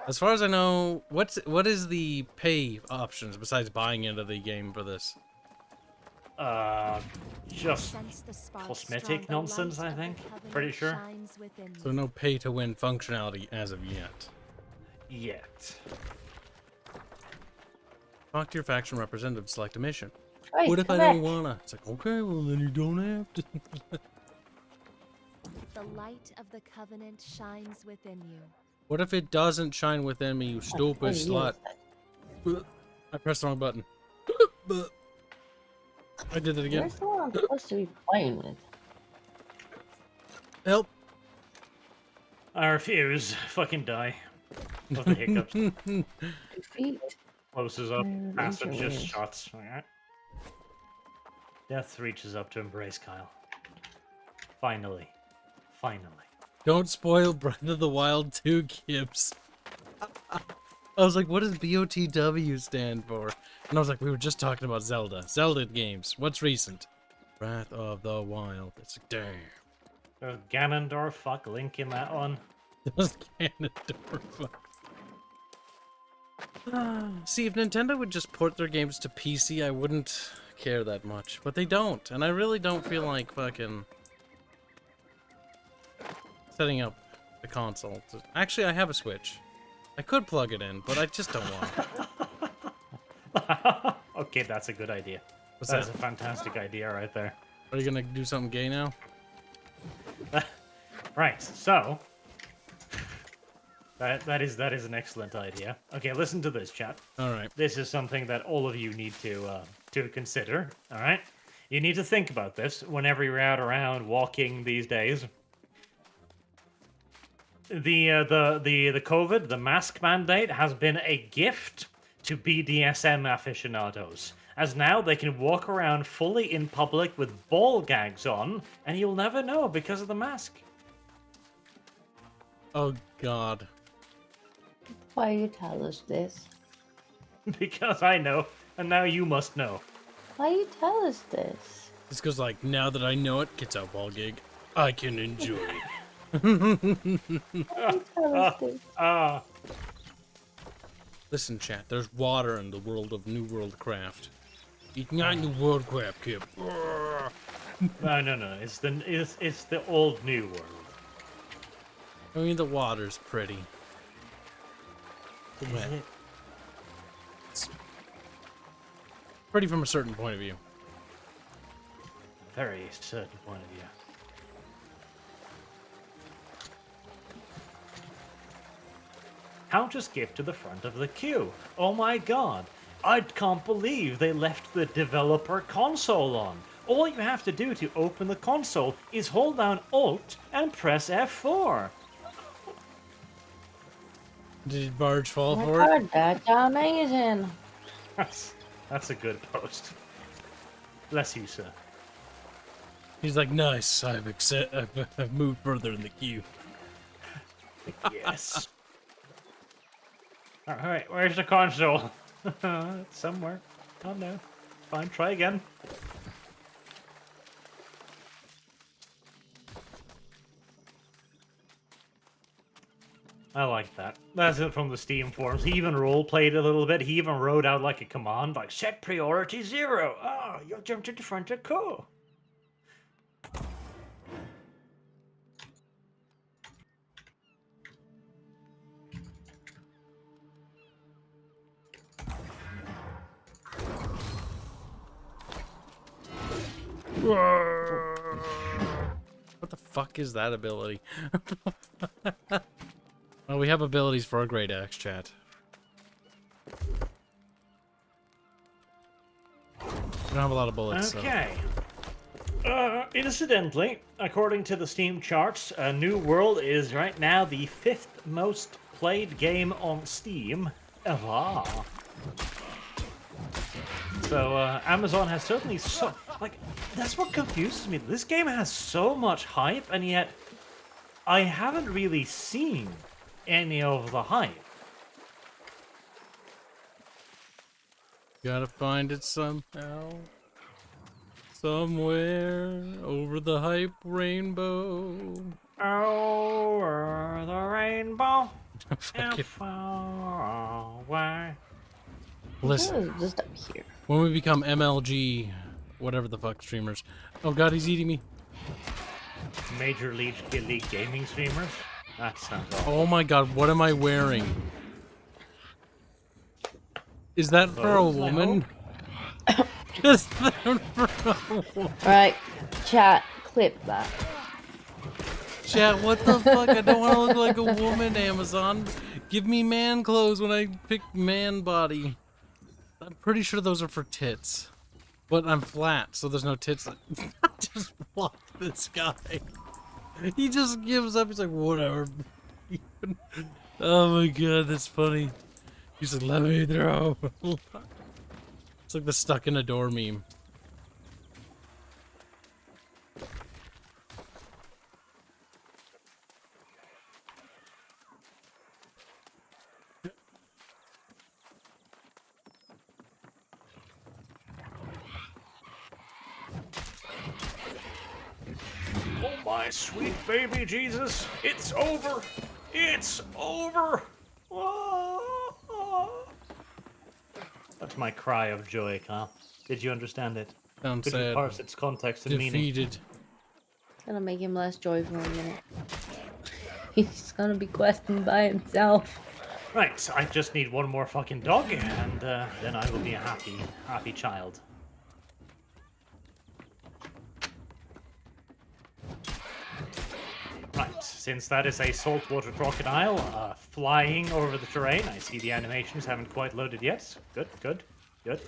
As far as I know, what is the pay options besides buying into the game for this? Just cosmetic nonsense, I think. Pretty sure. So no pay to win functionality as of yet. Yet. Talk to your faction representative, select a mission. Right, what if I correct. don't wanna? It's like, okay, well then you don't have to. The light of the covenant shines within you. What if it doesn't shine within me, you stupid slut? I pressed the wrong button. I did it again. Where's the one I'm supposed to be playing with? Help. I refuse. Fucking die. Of the hiccups. Defeat. Closes up. Acid just injuries. shots. Alright. Death reaches up to embrace Kyle. Finally. Finally. Don't spoil Breath of the Wild 2, Kibs. I was like, what does BOTW stand for? And I was like, we were just talking about Zelda. Zelda games. What's recent? Breath of the Wild. It's like, damn. There's Ganondorf, fuck Link in that one. Those Ganondorf. See, if Nintendo would just port their games to PC, I wouldn't care that much. But they don't. And I really don't feel like fucking setting up the console. Actually, I have a Switch. I could plug it in, but I just don't want it. Okay, that's a good idea. What's That's that? a fantastic idea right there. Are you gonna do something gay now? Right, so that is an excellent idea. Okay, listen to this, chat. All right. This is something that all of you need to consider. All right, you need to think about this whenever you're out around walking these days. The COVID, the mask mandate, has been a gift to BDSM aficionados, as now they can walk around fully in public with ball gags on, and you'll never know because of the mask. Oh God. Why you tell us this? Because I know, and now you must know. Why you tell us this? This goes like, now that I know it, gets out ball gig. I can enjoy. Why you tell us this? Listen, chat. There's water in the world of New World Craft. It's not New World Craft, Kip. No. It's the old New World. I mean, the water's pretty. Is Wet. it? It's pretty from a certain point of view. Very certain point of view. How to skip to the front of the queue. Oh my god. I can't believe they left the developer console on. All you have to do to open the console is hold down Alt and press F4. Did Barge fall Oh my for it? God, that's amazing. That's a good post. Bless you, sir. He's like, nice. I've moved further in the queue. Yes. Alright, where's the console? It's somewhere. Oh no. Fine, try again. I like that. That's it from the Steam forums. He even role-played a little bit. He even wrote out like a command, like, set priority 0. Oh, you'll jump to the front of cool. What the fuck is that ability? Well, we have abilities for a great axe, chat. don't have a lot of bullets. Okay. Incidentally, according to the Steam charts, New World is right now the 5th most played game on Steam ever. So Amazon has certainly that's what confuses me. This game has so much hype, and yet I haven't really seen any of the hype. Gotta find it somehow. Somewhere over the hype rainbow. Over the rainbow. Fuck it. Far away. Listen. Just up here. When we become MLG, whatever the fuck streamers. Oh god, he's eating me. Major League Gaming streamers? That sounds awful. Oh my god, what am I wearing? Is that for a woman? Is that for a woman? Alright, chat, clip that. Chat, what the fuck? I don't want to look like a woman, Amazon. Give me man clothes when I pick man body. I'm pretty sure those are for tits. But I'm flat, so there's no tits. I just block this guy. He just gives up. He's like, whatever. Oh my god, that's funny. He's like, let me throw. It's like the stuck in a door meme. Oh my sweet baby Jesus, it's over! It's over! That's my cry of joy, Kyle. Did you understand it? Sounds Could you sad. parse its context and meaning? Defeated. Gonna make him less joy for a minute. He's gonna be questing by himself. Right, I just need one more fucking dog, and then I will be a happy child. Right, since that is a saltwater crocodile flying over the terrain, I see the animations haven't quite loaded yet. Good, good, good.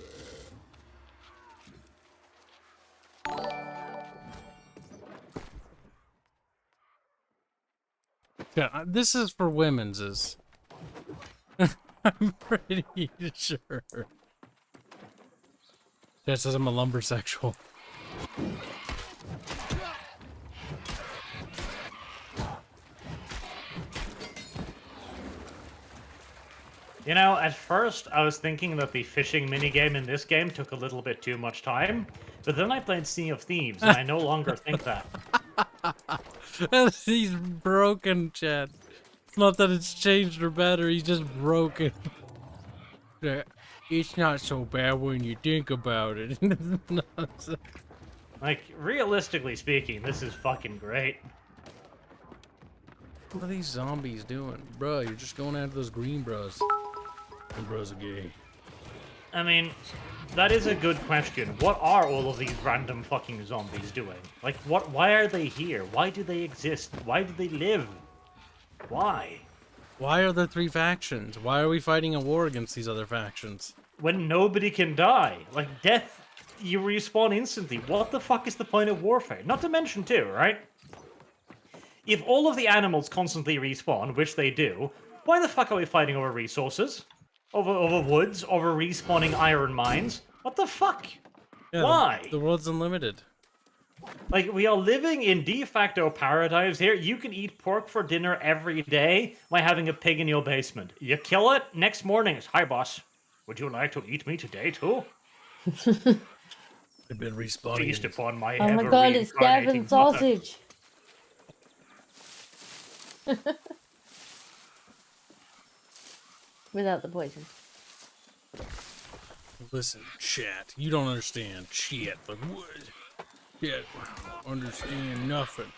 Yeah, this is for women's. I'm pretty sure. That says I'm a lumbersexual. You know, at first I was thinking that the fishing minigame in this game took a little bit too much time, but then I played Sea of Thieves, and I no longer think that. He's broken, Chad. It's not that it's changed or better, he's just broken. It's not so bad when you think about it. Like, realistically speaking, this is fucking great. What are these zombies doing? Bruh, you're just going after those green bros. Green bros are gay. I mean, that is a good question. What are all of these random fucking zombies doing? Like, why are they here? Why do they exist? Why do they live? Why? Why are there 3 factions? Why are we fighting a war against these other factions? When nobody can die. Like, death, you respawn instantly. What the fuck is the point of warfare? Not to mention, too, right? If all of the animals constantly respawn, which they do, why the fuck are we fighting over resources? Over woods? Over respawning iron mines? What the fuck? Yeah, Why? The world's unlimited. Like, we are living in de facto paradise here. You can eat pork for dinner every day by having a pig in your basement. You kill it, next morning it's, hi boss, would you like to eat me today too? They've been respawning. Feast upon my Oh my god, it's Gavin sausage! Without the poison. Listen, chat, you don't understand shit. Like, what? Yeah, understand nothing.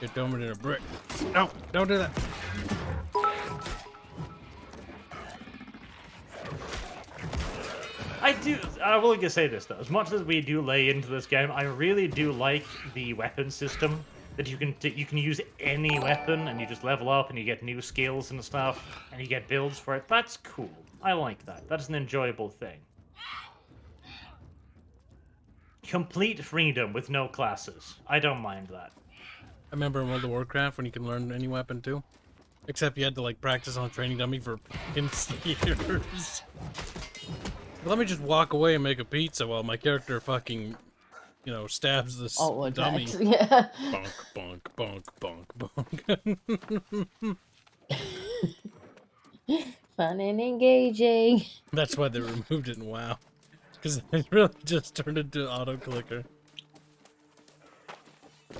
Get dumber than a brick. No, don't do that. I will just say this though, as much as we do lay into this game, I really do like the weapon system. That you can use any weapon and you just level up and you get new skills and stuff and you get builds for it. That's cool. I like that. That's an enjoyable thing. complete freedom with no classes. I don't mind that. I remember in World of Warcraft when you can learn any weapon too. Except you had to like practice on a training dummy for years. Let me just walk away and make a pizza while my character fucking, you know, stabs this dummy. Yeah. Bonk, bonk, bonk, bonk, bonk. Fun and engaging. That's why they removed it in WoW. Because it really just turned into auto clicker.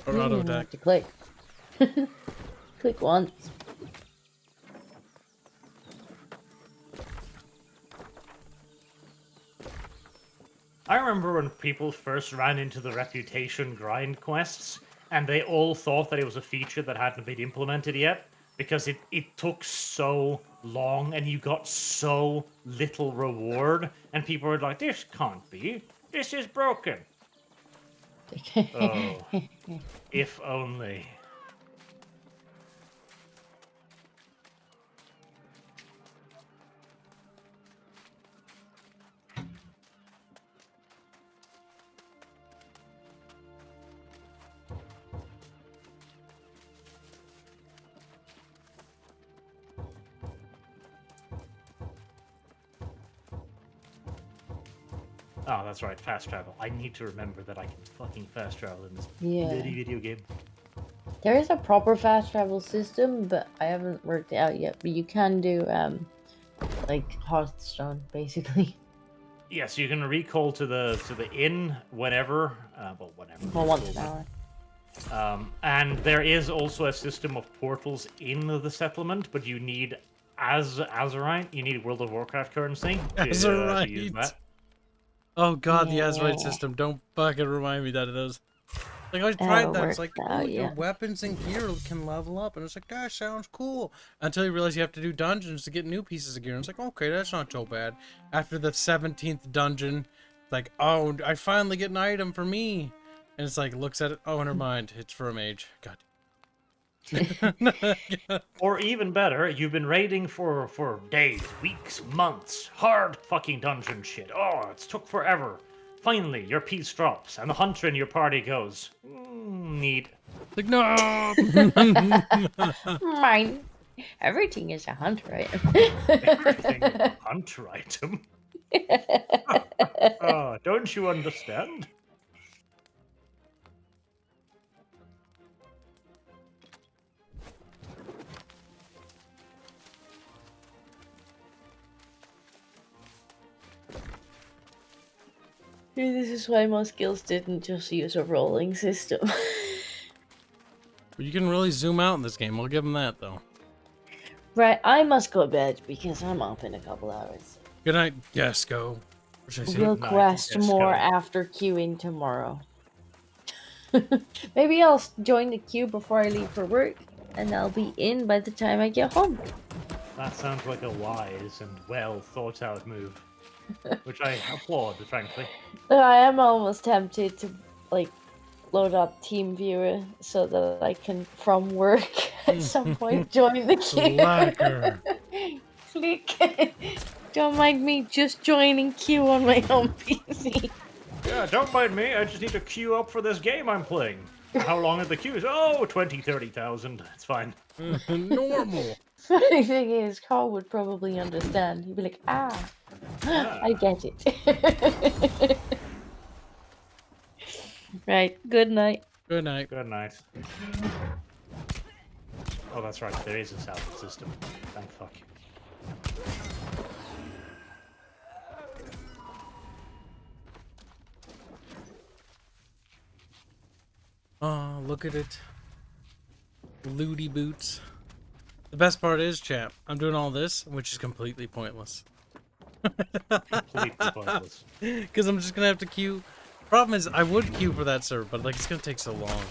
Or You auto don't have attack. to click. Click once. I remember when people first ran into the reputation grind quests, and they all thought that it was a feature that hadn't been implemented yet, because it took so long and you got so little reward, and people were like, this can't be. This is broken. Oh, if only. Oh, that's right, fast travel. I need to remember that I can fucking fast travel in this bloody video game. There is a proper fast travel system, but I haven't worked it out yet. But you can do, like Hearthstone, basically. Yes, you can recall to the inn whenever, well, whenever. Well, once an hour. And there is also a system of portals in the settlement, but you need Azerite. You need World of Warcraft currency to use Azerite. that. Oh god, the Yeah. Azerite system. Don't fucking remind me that it is. Like, I tried that. It's like, worked oh, out, your yeah. weapons and gear can level up. And it's like, that sounds cool. Until you realize you have to do dungeons to get new pieces of gear. And it's like, okay, that's not so bad. After the 17th dungeon, like, oh, I finally get an item for me. And it's like, looks at it. Oh, never mind. It's for a mage. God. Or even better, you've been raiding for days, weeks, months. Hard fucking dungeon shit. Oh, it's took forever. Finally, your piece drops, and the hunter in your party goes, neat. Like, no! Mine. Everything is a hunter item. Everything is a hunter item. Oh, don't you understand? This is why most guilds didn't just use a rolling system. But you can really zoom out in this game. I'll give them that, though. Right, I must go to bed because I'm up in a couple hours. Good night, Gasco. Or should I say We'll night, quest Gasco. more after queuing tomorrow. Maybe I'll join the queue before I leave for work, and I'll be in by the time I get home. That sounds like a wise and well thought out move, which I applaud, frankly. I am almost tempted to, like, load up TeamViewer so that I can, from work, at some point join the queue. Slacker. Click. Don't mind me just joining queue on my own PC. Yeah, don't mind me. I just need to queue up for this game I'm playing. How long are the queues? Oh, 20, 30,000. It's fine. Normal. Funny thing is, Carl would probably understand. He'd be like, I get it. Right, good night. Good night. Good night. Oh, that's right. There is a salvage system. Thank fuck. Oh, look at it. Looty boots. The best part is, chat, I'm doing all this, which is completely pointless. Completely pointless. Because I'm just going to have to queue. Problem is, I would queue for that server, but like it's going to take so long.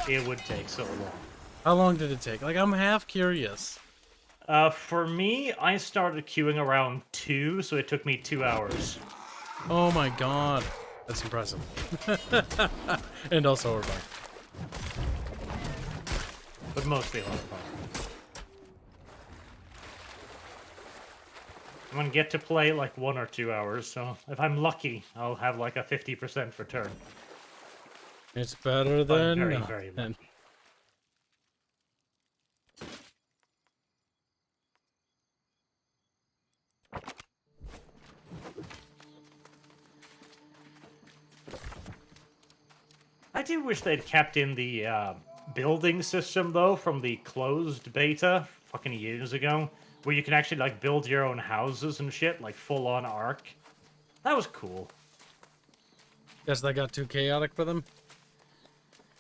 It would take so long. How long did it take? Like, I'm half curious. For me, I started queuing around 2, so it took me 2 hours. Oh my god. That's impressive. And also horrifying. But mostly horrifying. I'm gonna get to play like 1 or 2 hours, so if I'm lucky, I'll have like a 50% return. It's better I'm than very, nothing. very lucky. I do wish they'd kept in the building system, though, from the closed beta fucking years ago, where you can actually, like, build your own houses and shit, like, full-on Ark. That was cool. Guess that got too chaotic for them?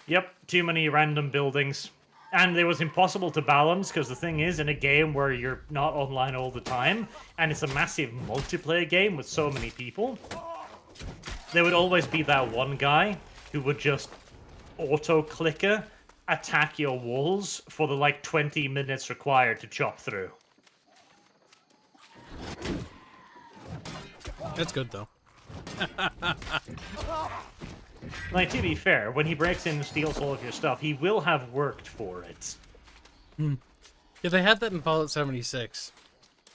Yep, too many random buildings. And it was impossible to balance, because the thing is, in a game where you're not online all the time, and it's a massive multiplayer game with so many people, there would always be that one guy who would just auto-clicker attack your walls for the, like, 20 minutes required to chop through. That's good, though. Like, to be fair, when he breaks in and steals all of your stuff, he will have worked for it. Yeah, they had that in Fallout 76.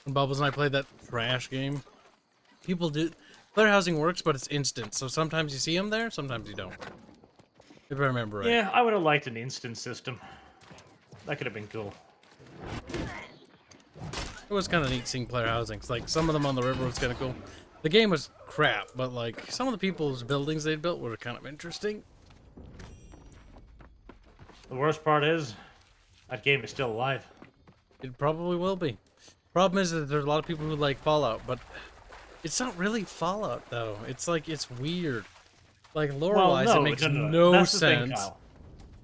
When Bubbles and I played that trash game. People do... Player housing works, but it's instant, so sometimes you see them there, sometimes you don't. If I remember right. Yeah, I would have liked an instant system. That could have been cool. It was kind of neat seeing player housings. Like, some of them on the river was kind of cool. The game was crap, but, like, some of the people's buildings they'd built were kind of interesting. The worst part is, that game is still alive. It probably will be. Problem is that there's a lot of people who like Fallout, but it's not really Fallout, though. It's like, it's weird. Like, lore-wise, it makes no That's the sense. thing, Kyle.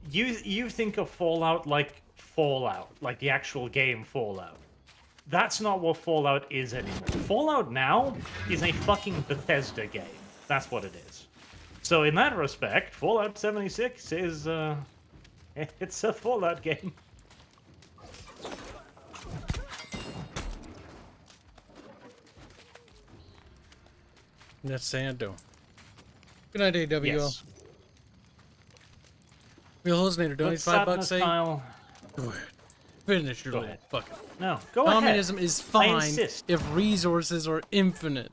You think of Fallout like Fallout, like the actual game Fallout. That's not what Fallout is anymore. Fallout now is a fucking Bethesda game. That's what it is. So in that respect, Fallout 76 is, it's a Fallout game. That's Sando. Good night, AWL. Yes. Real Hallucinator, donate $5, say. Kyle. Go ahead. Finish your Go little ahead. fucking. No, go Communism ahead. is I fine insist. if resources are infinite.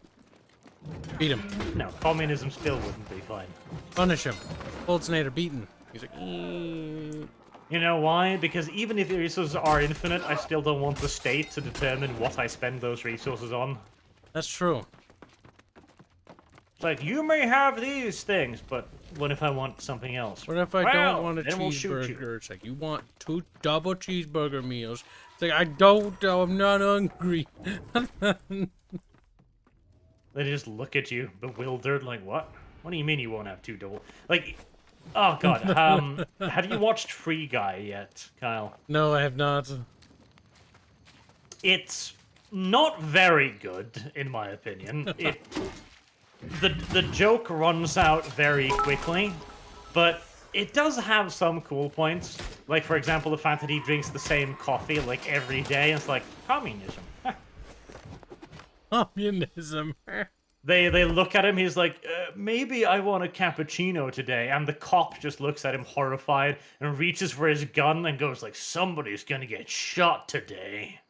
Beat him. No, communism still wouldn't be fine. Punish him. Hallucinator, beaten. He's like, "Mm." You know why? Because even if the resources are infinite, I still don't want the state to determine what I spend those resources on. That's true. It's like, you may have these things, but what if I want something else? What if I Well, don't want a then we'll shoot you. cheeseburger? It's like, you want 2 double cheeseburger meals. It's like, I don't, I'm not hungry. They just look at you, bewildered, like, what? What do you mean you won't have 2 double? Like, oh god, have you watched Free Guy yet, Kyle? No, I have not. It's not very good, in my opinion. The joke runs out very quickly, but it does have some cool points. Like, for example, the fact that he drinks the same coffee, like, every day. It's like, communism. Communism. They look at him, he's like, maybe I want a cappuccino today. And the cop just looks at him horrified and reaches for his gun and goes like, somebody's gonna get shot today.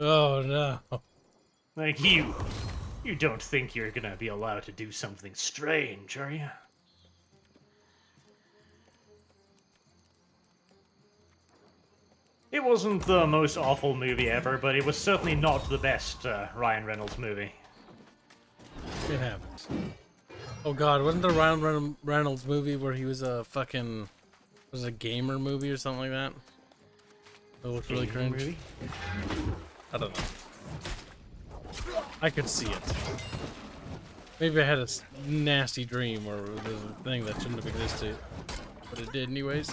Oh, no. Like, you don't think you're gonna be allowed to do something strange, are you? It wasn't the most awful movie ever, but it was certainly not the best Ryan Reynolds movie. It happens. Oh god, wasn't there a Ryan Reynolds movie where he was a fucking... Was it a gamer movie or something like that? It looked really cringe. Movie? I don't know. I could see it. Maybe I had a nasty dream or it was a thing that shouldn't have existed. But it did anyways.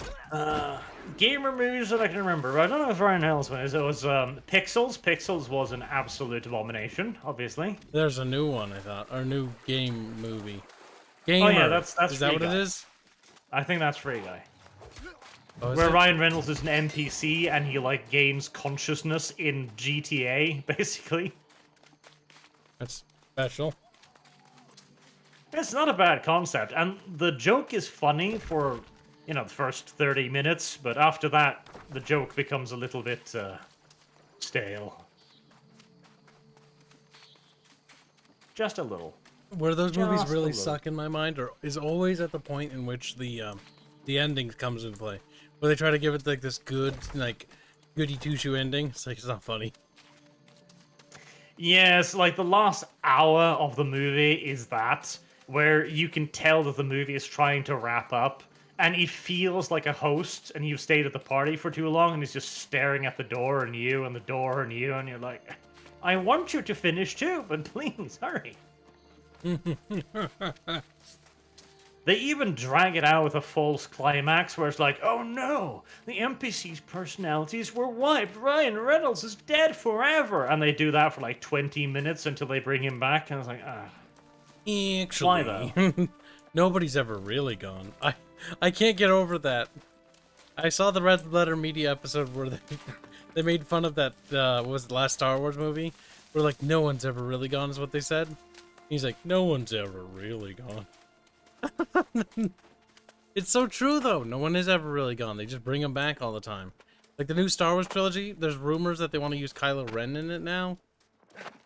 Gamer movies that I can remember. I don't know if Ryan Reynolds one is. It was Pixels. Pixels was an absolute abomination, obviously. There's a new one, I thought. Or a new game movie. Gamer. Oh yeah, that's Is that Free what Guy. it is? I think that's Free Guy. Oh, is Where it? Ryan Reynolds is an NPC and he like gains consciousness in GTA, basically. That's special. It's not a bad concept, and the joke is funny for, you know, the first 30 minutes, but after that, the joke becomes a little bit stale. Just a little. Where those movies Just a really little. suck in my mind is always at the point in which the ending comes into play, where they try to give it like this good, like, goody two shoe ending. It's like, it's not funny. Yes, like the last hour of the movie is that, where you can tell that the movie is trying to wrap up, and he feels like a host, and you've stayed at the party for too long, and he's just staring at the door and you, and the door and you, and you're like, I want you to finish too, but please, hurry. They even drag it out with a false climax where it's like, oh no, the NPC's personalities were wiped. Ryan Reynolds is dead forever. And they do that for like 20 minutes until they bring him back. And it's like, ah. Actually, Why though? nobody's ever really gone. I can't get over that. I saw the Red Letter Media episode where they made fun of that, what was the last Star Wars movie? Where like, no one's ever really gone is what they said. He's like, no one's ever really gone. It's so true though. No one is ever really gone. They just bring them back all the time. Like the new Star Wars trilogy, there's rumors that they want to use Kylo Ren in it now.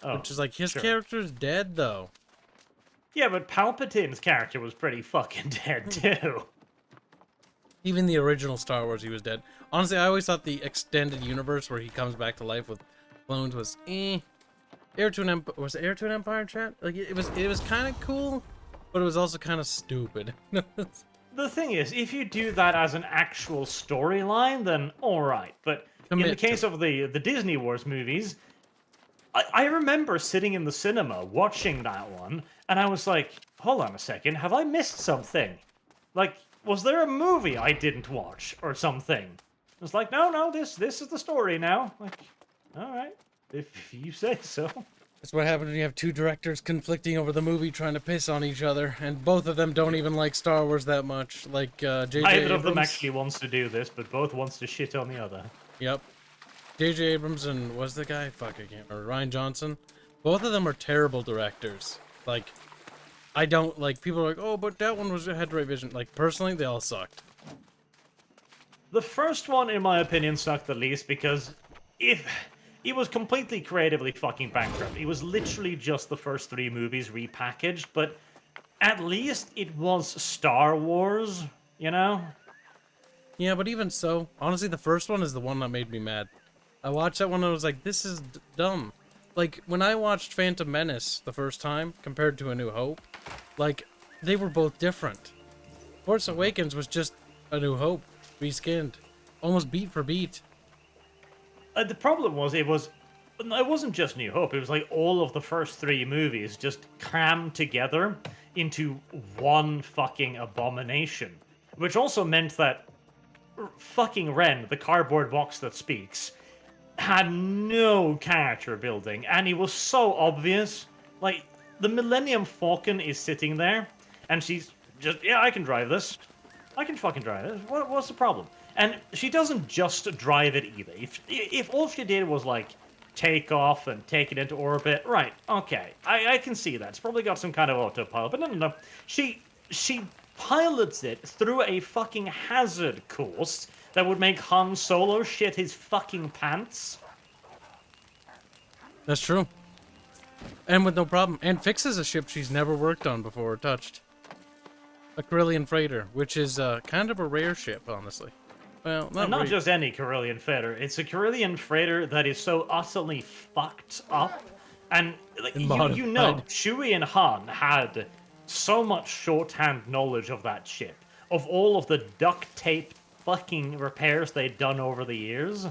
Oh, which is like, his sure. character's dead though. Yeah, but Palpatine's character was pretty fucking dead too. Even the original Star Wars, he was dead. Honestly, I always thought the extended universe where he comes back to life with clones was Heir to an was it Heir to an Empire, chat? Like it was kind of cool, but it was also kind of stupid. The thing is, if you do that as an actual storyline, then alright. But in the case of the Disney Wars movies, I remember sitting in the cinema watching that one, and I was like, hold on a second, have I missed something? Like, was there a movie I didn't watch or something? It's like, no, this is the story now. Like, alright, if you say so. That's what happens when you have two directors conflicting over the movie, trying to piss on each other, and both of them don't even like Star Wars that much. Like J.J. Neither of them Abrams. actually wants to do this, but both wants to shit on the other. Yep. J.J. Abrams and what's the guy? Fuck, I can't remember. Ryan Johnson. Both of them are terrible directors. Like, I don't like. People are like, oh, but that one had right vision. Like, personally, they all sucked. The first one, in my opinion, sucked the least because it was completely creatively fucking bankrupt. It was literally just the first 3 movies repackaged, but at least it was Star Wars, you know? Yeah, but even so, honestly, the first one is the one that made me mad. I watched that one and I was like, this is dumb. Like, when I watched Phantom Menace the first time, compared to A New Hope, like, they were both different. Force Awakens was just A New Hope, reskinned. Almost beat for beat. The problem was, it wasn't just New Hope, it was like all of the first 3 movies just crammed together into one fucking abomination. Which also meant that fucking Ren, the cardboard box that speaks, had no character building, and he was so obvious. Like, the Millennium Falcon is sitting there, and she's just, yeah, I can drive this. I can fucking drive this. What's the problem? And she doesn't just drive it either. If all she did was, like, take off and take it into orbit, right, okay, I can see that. It's probably got some kind of autopilot, but no. She pilots it through a fucking hazard course that would make Han Solo shit his fucking pants. That's true. And with no problem. And fixes a ship she's never worked on before or touched. A Carillion freighter, which is kind of a rare ship, honestly. Well, Not just any Carillion freighter. It's a Carillion freighter that is so utterly fucked up. And like, you know, Chewie and Han had so much shorthand knowledge of that ship. Of all of the duct tape fucking repairs they'd done over the years.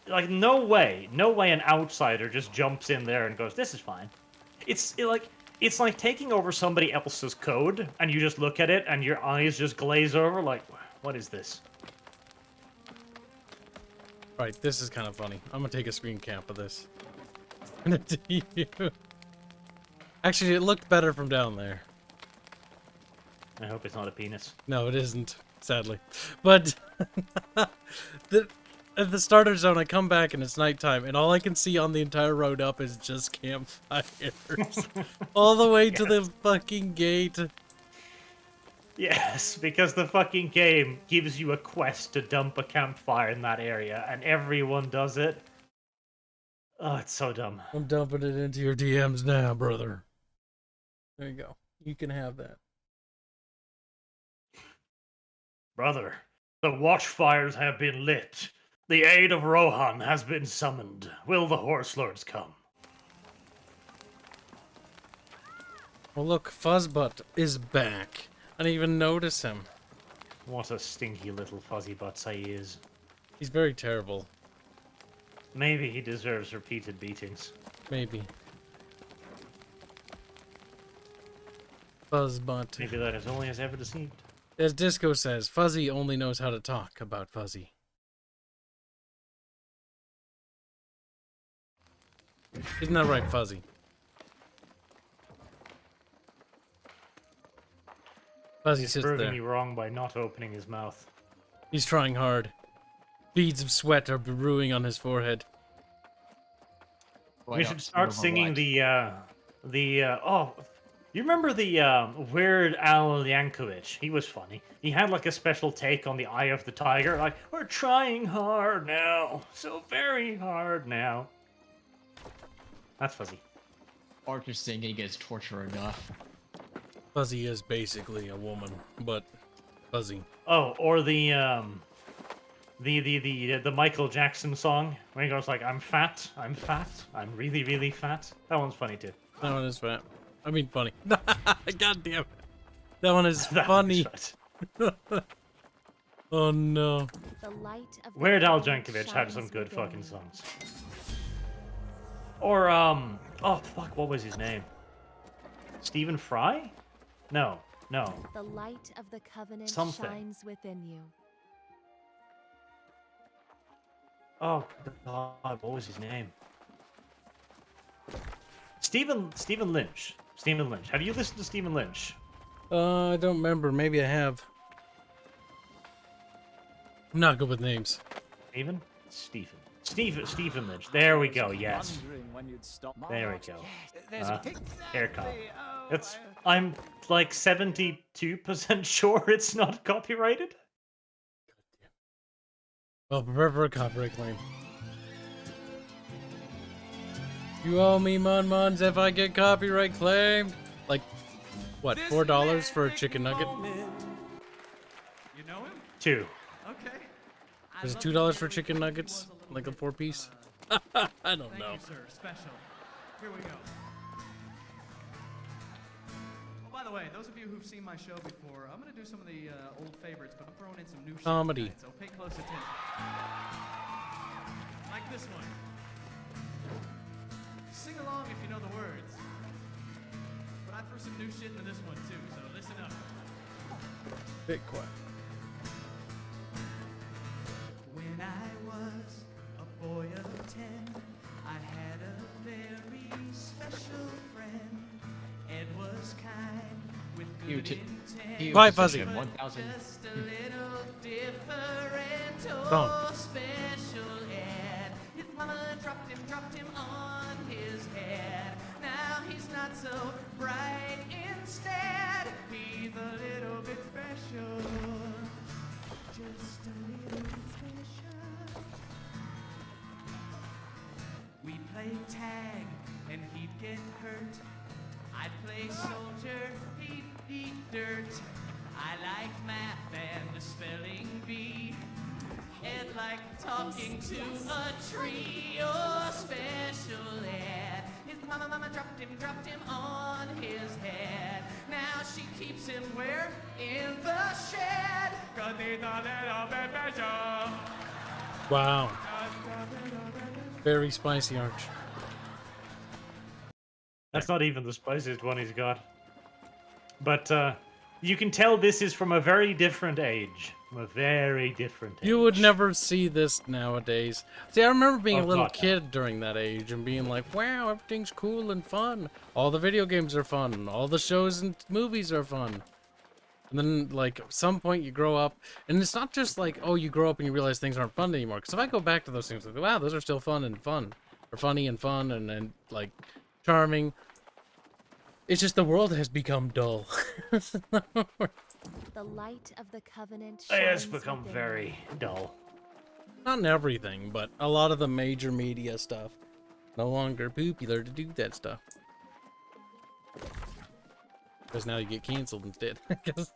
Like, no way an outsider just jumps in there and goes, this is fine. It's like taking over somebody else's code, and you just look at it, and your eyes just glaze over, like, what is this? Right, this is kind of funny. I'm gonna take a screen cap of this. Actually, it looked better from down there. I hope it's not a penis. No, it isn't, sadly. But at the starter zone, I come back and it's nighttime, and all I can see on the entire road up is just campfires. All the way to the fucking gate. Yes, because the fucking game gives you a quest to dump a campfire in that area, and everyone does it. Oh, it's so dumb. I'm dumping it into your DMs now, brother. There you go. You can have that. Brother, the watchfires have been lit. The aid of Rohan has been summoned. Will the Horse Lords come? Well, look, Fuzzbutt is back. I didn't even notice him. What a stinky little fuzzy butts he is. He's very terrible. Maybe he deserves repeated beatings. Maybe. Fuzzbutt. Maybe that is only as ever deceived. As Disco says, Fuzzy only knows how to talk about Fuzzy. Isn't that right, Fuzzy? Fuzzy He's sits proving there. me wrong by not opening his mouth. He's trying hard. Beads of sweat are brewing on his forehead. We should start singing oh, you remember the Weird Al Yankovic? He was funny. He had like a special take on the Eye of the Tiger, like, we're trying hard now, so very hard now. That's Fuzzy. Or just singing is torture enough. Fuzzy is basically a woman, but Fuzzy. Oh, or the Michael Jackson song where he goes like, I'm fat, I'm really, really fat. That one's funny too. That one is fat. I mean funny. God damn it. That one is funny. Oh no. The light of the Weird Al covenant Yankovic had some shines good within fucking you. songs. Or oh fuck, what was his name? Stephen Fry? No. The light of the covenant Something. shines within you. Oh god, what was his name? Stephen Lynch. Stephen Lynch. Have you listened to Stephen Lynch? I don't remember. Maybe I have. I'm not good with names. Stephen Lynch. There we go. Yes. There we go. Haircut. I'm like 72% sure it's not copyrighted. Well, prepare for a copyright claim. You owe me muns if I get copyright claimed. Like, what, $4 for a chicken nugget? You know him? 2. Okay. Is it $2 for chicken nuggets? Like a 4-piece? I don't know. Thank you, sir. Special. Here we go. Oh, by the way, those of you who've seen my show before, I'm going to do some of the old favorites, but I'm throwing in some new shit Comedy. tonight, so pay close attention. Like this one. Sing along if you know the words. But I threw some new shit into this one too, so listen up. Bit quiet. When I was a boy of 10, I had a very special friend. Ed was kind with good intent. Quiet, Fuzzy. 1,000. Just a little different. Phone. Oh, special Ed. His mama dropped him on his head. Now he's not so bright. Instead, he's a little bit special. Just a little bit special. We played tag and he'd get hurt. I'd play soldier, he'd eat dirt. I liked math and the spelling bee. Ed liked talking to a tree. Oh, special Ed. His mama dropped him on his head. Now she keeps him where? In the shed. 'Cause he's a little bit special. Wow. Very spicy, Arch. That's not even the spiciest one he's got. But you can tell this is from a very different age. From a very different age. You would never see this nowadays. See, I remember being Oh, a little God, no. kid during that age and being like, wow, everything's cool and fun. All the video games are fun. All the shows and movies are fun. And then, like, at some point you grow up, and it's not just like, oh, you grow up and you realize things aren't fun anymore. Because if I go back to those things, like, wow, those are still fun. Or funny and fun and like, charming. It's just the world has become dull. The light of the covenant It has shines become within very dull. Not in everything, but a lot of the major media stuff. No longer popular to do that stuff. Because now you get cancelled instead. 'Cause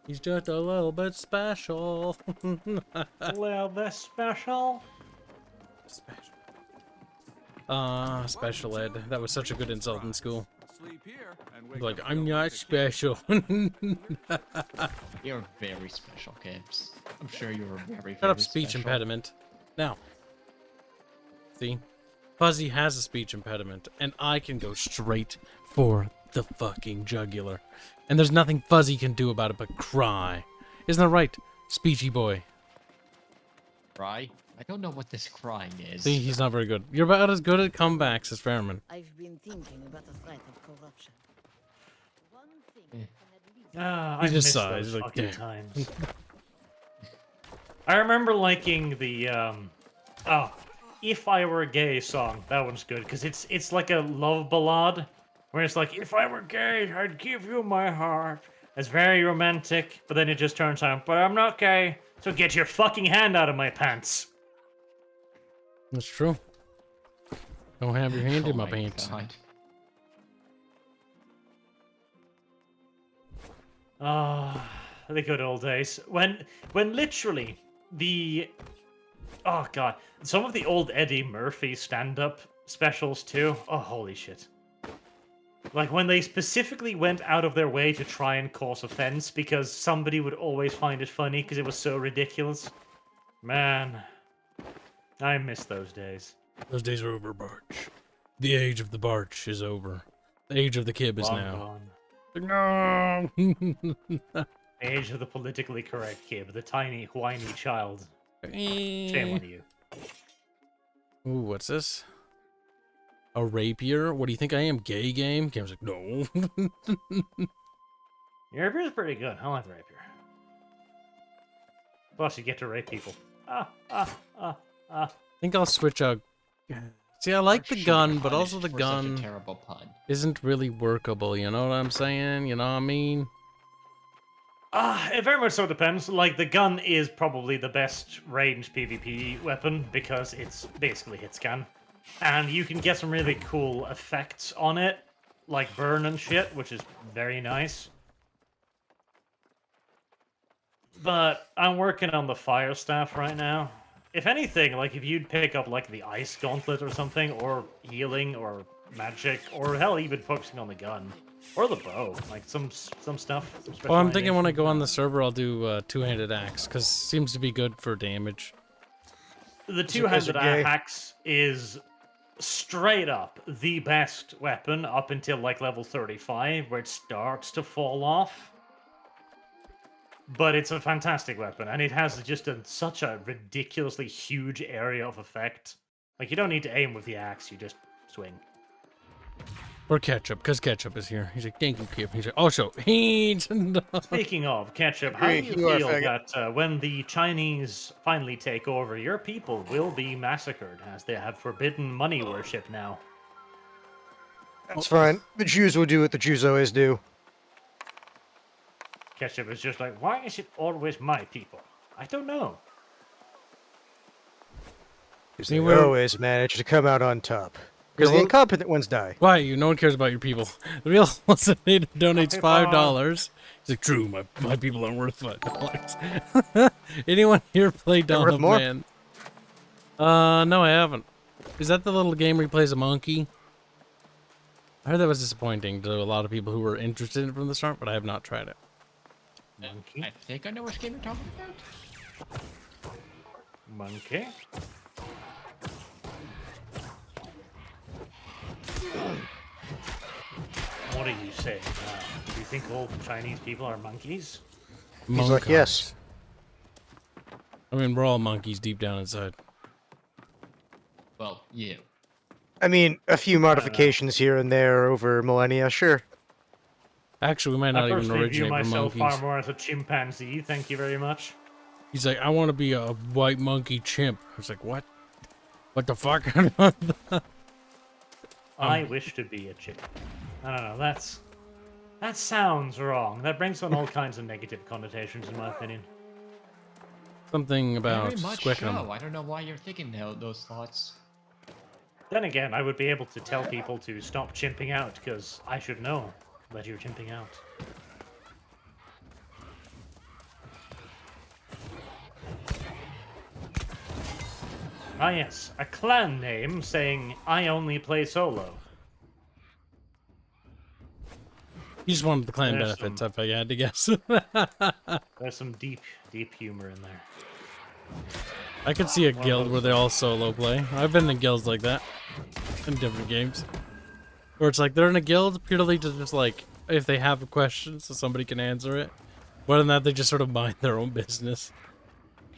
he's just a little bit special. A little bit special. Special. Special ed. That was such a good insult in school. Sleep here and wake Like, up I'm feeling not like a kid. special. You're very special, Kibs. I'm sure you're very, Shut up, very speech special. impediment. Now. See? Fuzzy has a speech impediment, and I can go straight for the fucking jugular. And there's nothing Fuzzy can do about it but cry. Isn't that right, Speechy boy? Cry? I don't know what this crying is. See, he's not very good. You're about as good at comebacks as Fairman. I've been thinking about the threat of corruption. One thing I He just miss sighs, those he's like, fucking "Damn." times. I remember liking the "If I Were Gay" song. That one's good because it's like a love ballad where it's like, if I were gay, I'd give you my heart. It's very romantic, but then it just turns out, but I'm not gay, so get your fucking hand out of my pants. That's true. Don't have your hand Oh in my my pants. God. The good old days when literally oh god, some of the old Eddie Murphy stand-up specials too. Oh holy shit! Like when they specifically went out of their way to try and cause offense because somebody would always find it funny because it was so ridiculous. Man, I miss those days. Those days are over, Barch. The age of the Barch is over. The age of the Kib is Long now. gone. No! Age of the politically correct kid, the tiny, whiny child. Shame on you. Ooh, what's this? A rapier? What do you think I am? Gay game? Kim's like, no. Your rapier's pretty good. I like the rapier. Plus, you get to rape people. I think I'll switch out. See, I like the Should be gun, but punished also the for gun Such a terrible pun. isn't really workable. You know what I'm saying? You know what I mean? It very much so depends. Like, the gun is probably the best ranged PvP weapon because it's basically hit scan. And you can get some really cool effects on it, like burn and shit, which is very nice. But I'm working on the fire staff right now. If anything, like if you'd pick up like the ice gauntlet or something, or healing, or magic, or hell, even focusing on the gun. Or the bow, like some stuff. Some Well, I'm thinking when I specialization. go on the server, I'll do two-handed axe, because seems to be good for damage. The two-handed axe is straight up the best weapon up until like level 35, where it starts to fall off. But it's a fantastic weapon, and it has just such a ridiculously huge area of effect. Like, you don't need to aim with the axe, you just swing. Or Ketchup, because Ketchup is here. He's like, thank you, Kib. He's like, also, he's... Speaking of Ketchup, how do Agreed, you you are feel faggot. that when the Chinese finally take over, your people will be massacred, as they have forbidden money worship now? That's fine. The Jews will do what the Jews always do. Ketchup is just like, why is it always my people? I don't know. Because they always manage to come out on top. Because the incompetent ones die. Why? No one cares about your people. The real ones that need donates $5. He's like, true, my people aren't worth $5. Anyone here play Dawn worth of more? Man? No, I haven't. Is that the little game where he plays a monkey? I heard that was disappointing to a lot of people who were interested in it from the start, but I have not tried it. Monkey? I think I know which game you're talking about. Monkey? What are you saying? Do you think all Chinese people are monkeys? He's like, yes. I mean, we're all monkeys deep down inside. Well, you. I mean, a few modifications here and there over millennia, sure. Actually, we might I not even personally view originate from myself monkeys. far more as a chimpanzee, thank you very much. He's like, I want to be a white monkey chimp. I was like, what? What the fuck? I wish to be a chimp. I don't know, that sounds wrong. That brings on all kinds of negative connotations, in my opinion. Something about Very much Squickum. so. I don't know why you're thinking those thoughts. Then again, I would be able to tell people to stop chimping out, because I should know that you're chimping out. Ah yes, a clan name saying, I only play solo. You just wanted the clan There's benefits, if I had to guess. There's some deep humor in there. I could see a One of guild those- where they all solo play. I've been in guilds like that. In different games. Where it's like, they're in a guild purely to just like, if they have a question so somebody can answer it. More than that, they just sort of mind their own business.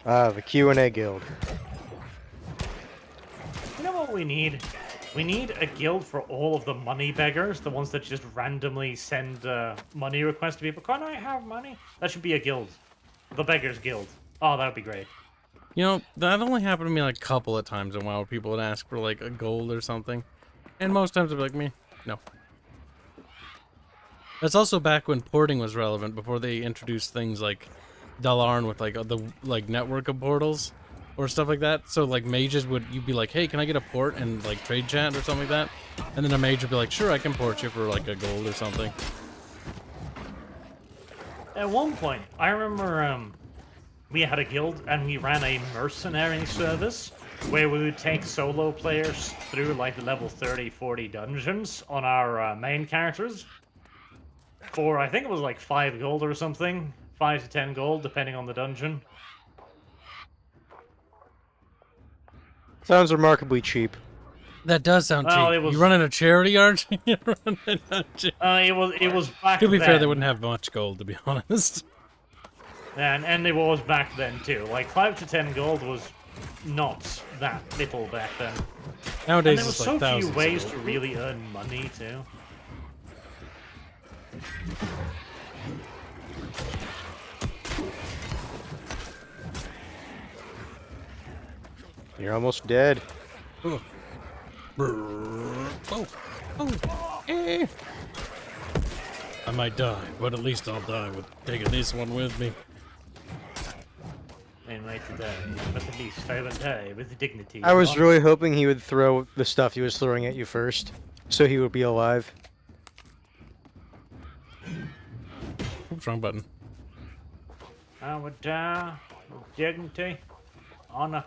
The Q&A guild. You know what we need? We need a guild for all of the money beggars, the ones that just randomly send money requests to people. Can I have money? That should be a guild. The Beggars Guild. Oh, that would be great. You know, that only happened to me like a couple of times in a while where people would ask for like a gold or something. And most times I'd be like, me, no. That's also back when porting was relevant, before they introduced things like Dalarn with like the like network of portals or stuff like that. So like mages would, you'd be like, hey, can I get a port and like trade chat or something like that? And then a mage would be like, sure, I can port you for like a gold or something. At one point, I remember we had a guild and we ran a mercenary service where we would take solo players through like the level 30, 40 dungeons on our main characters for, I think it was like 5 gold or something, 5 to 10 gold depending on the dungeon. Sounds remarkably cheap. That does sound Well, cheap. it was- You running a charity, aren't you? You're running a charity. It was back To be then. fair, they wouldn't have much gold, to be honest. And it was back then too. Like 5 to 10 gold was not that little back then. Nowadays, and there was it's like so few thousands of ways gold. to really earn money too. You're almost dead. Oh. Oh. Oh. Eh. I might die, but at least I'll die with taking this one with me. And like today, but at least I will die with dignity. I was really hoping he would throw the stuff he was throwing at you first, so he would be alive. Oops, wrong button. I would die with dignity, honor,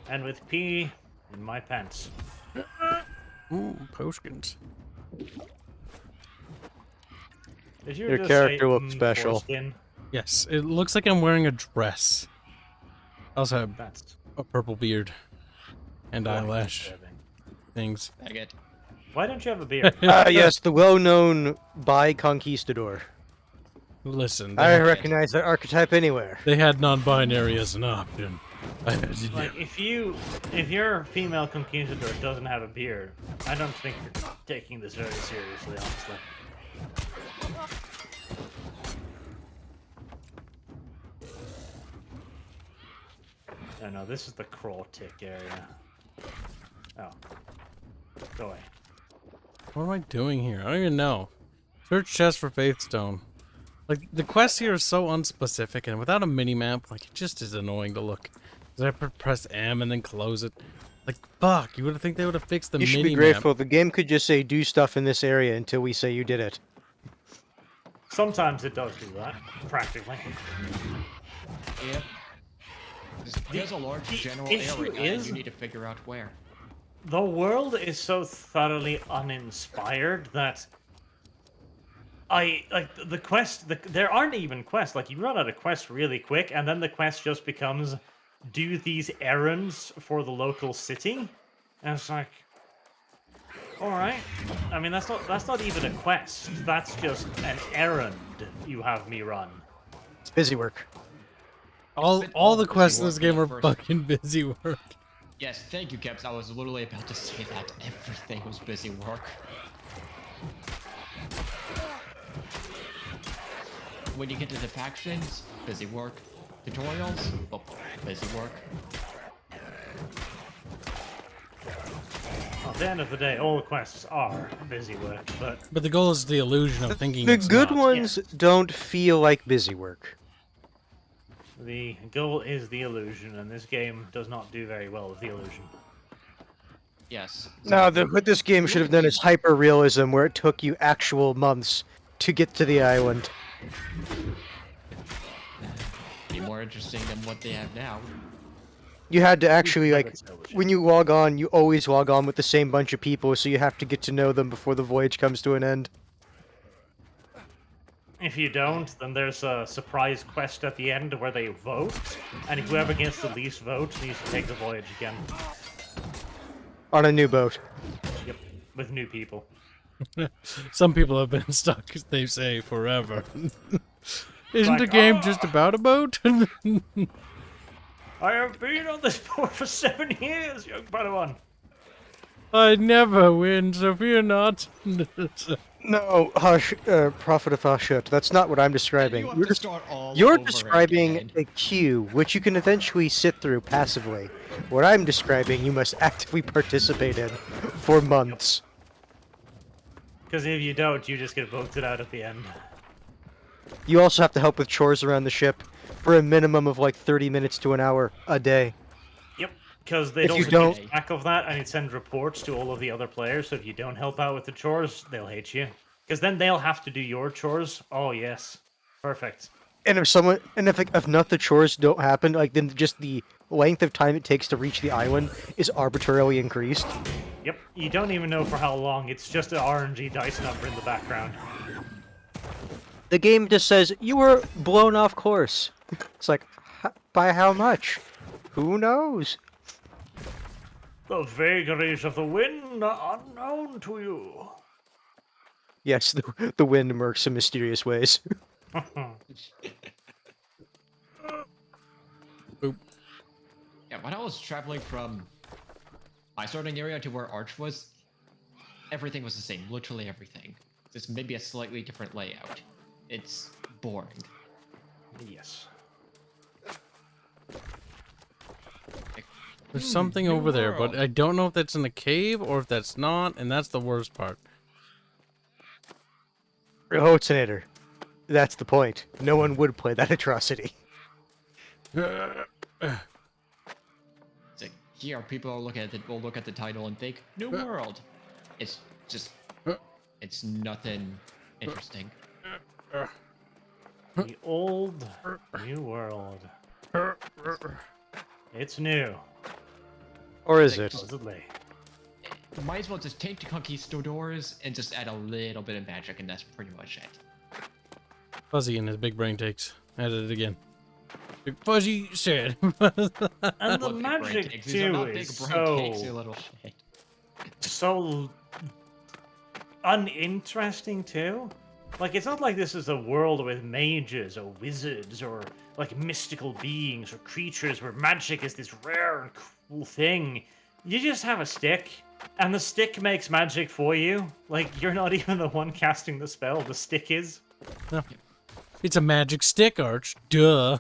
and with pee in my pants. Ooh, potions. Did you Your just character say, looks special. foreskin? Yes, it looks like I'm wearing a dress. I also have That's a purple beard and quite eyelash disturbing. things. I get. Why don't you have a beard? Yes, the well-known Bi-Conquistador. Listen, I recognize that archetype anywhere. they had non-binary as an option. I had to do Like if your female conquistador doesn't have a beard, I don't think you're taking this very seriously, honestly. Oh no, this is the crawl tick area. Oh. Go away. What am I doing here? I don't even know. Search chest for Faithstone. Like, the quest here is so unspecific, and without a mini-map, like, it just is annoying to look. Because I have to press M and then close it. Like, fuck, you would think they would have fixed the You mini-map. should be grateful. The game could just say, do stuff in this area until we say you did it. Sometimes it does do that, practically. Yeah. There's a large general issue area, and is- you need to figure out where. The world is so thoroughly uninspired that the quest. There aren't even quests. Like you run out of quests really quick, and then the quest just becomes do these errands for the local city, and it's like, all right. I mean, that's not even a quest. That's just an errand you have me run. It's busy work. All the quests in this game are First. fucking busy work. Yes, thank you, Kibs. I was literally about to say that. Everything was busy work. When you get to the factions, busy work. Tutorials, oh, busy work. At the end of the day, all the quests are busy work, but But the goal is the illusion of thinking The it's good not. ones don't feel like busy work. the goal is the illusion, and this game does not do very well with the illusion. Yes. No, what this game should have done is hyper realism, where it took you actual months to get to the island. Be more interesting than what they have now. You had to actually, Love like, it so much. when you log on, you always log on with the same bunch of people, so you have to get to know them before the voyage comes to an end. If you don't, then there's a surprise quest at the end where they vote, and whoever gets the least votes needs to take the voyage again. On a new boat. Yep, with new people. Some people have been stuck, they say, forever. Isn't Like, the game just about a boat? I have been on this boat for 7 years, young Padawan. I never win, so fear not. No, Hush, Prophet of Hushut, that's not what I'm describing. You have to start all You're over describing again. a queue, which you can eventually sit through passively. What I'm describing, you must actively participate in for months. Because if you don't, you just get voted out at the end. You also have to help with chores around the ship for a minimum of like 30 minutes to an hour a day. Yep, because they If you also don't- keep track of that, and it sends reports to all of the other players, so if you don't help out with the chores, they'll hate you. Because then they'll have to do your chores. Oh, yes. Perfect. And if none of the chores don't happen, like then just the length of time it takes to reach the island is arbitrarily increased. Yep, you don't even know for how long, it's just an RNG dice number in the background. The game just says, you were blown off course. It's like, by how much? Who knows? The vagaries of the wind are unknown to you. Yes, the wind works in mysterious ways. Yeah, when I was traveling from my starting area to where Arch was, everything was the same. Literally everything. Just maybe a slightly different layout. It's boring. Yes. There's something New over there, but world. I don't know if that's in the cave or if that's not, and that's the worst part. Rehotonator. That's the point. No one would play that atrocity. It's like, here, people will look at the title and think, New World. It's just, it's nothing interesting. The old new world. It's new. Or is it? Supposedly. Might as well just take the conquistadors and just add a little bit of magic, and that's pretty much it. Fuzzy and his big brain takes. Added it again. Big Fuzzy said. And the Look, big brain magic cakes. These are too not is big brain cakes, you so little shit. so uninteresting too. Like, it's not like this is a world with mages or wizards or like mystical beings or creatures where magic is this rare and cool thing. You just have a stick, and the stick makes magic for you. Like, you're not even the one casting the spell, the stick is. No. It's a magic stick, Arch. Duh.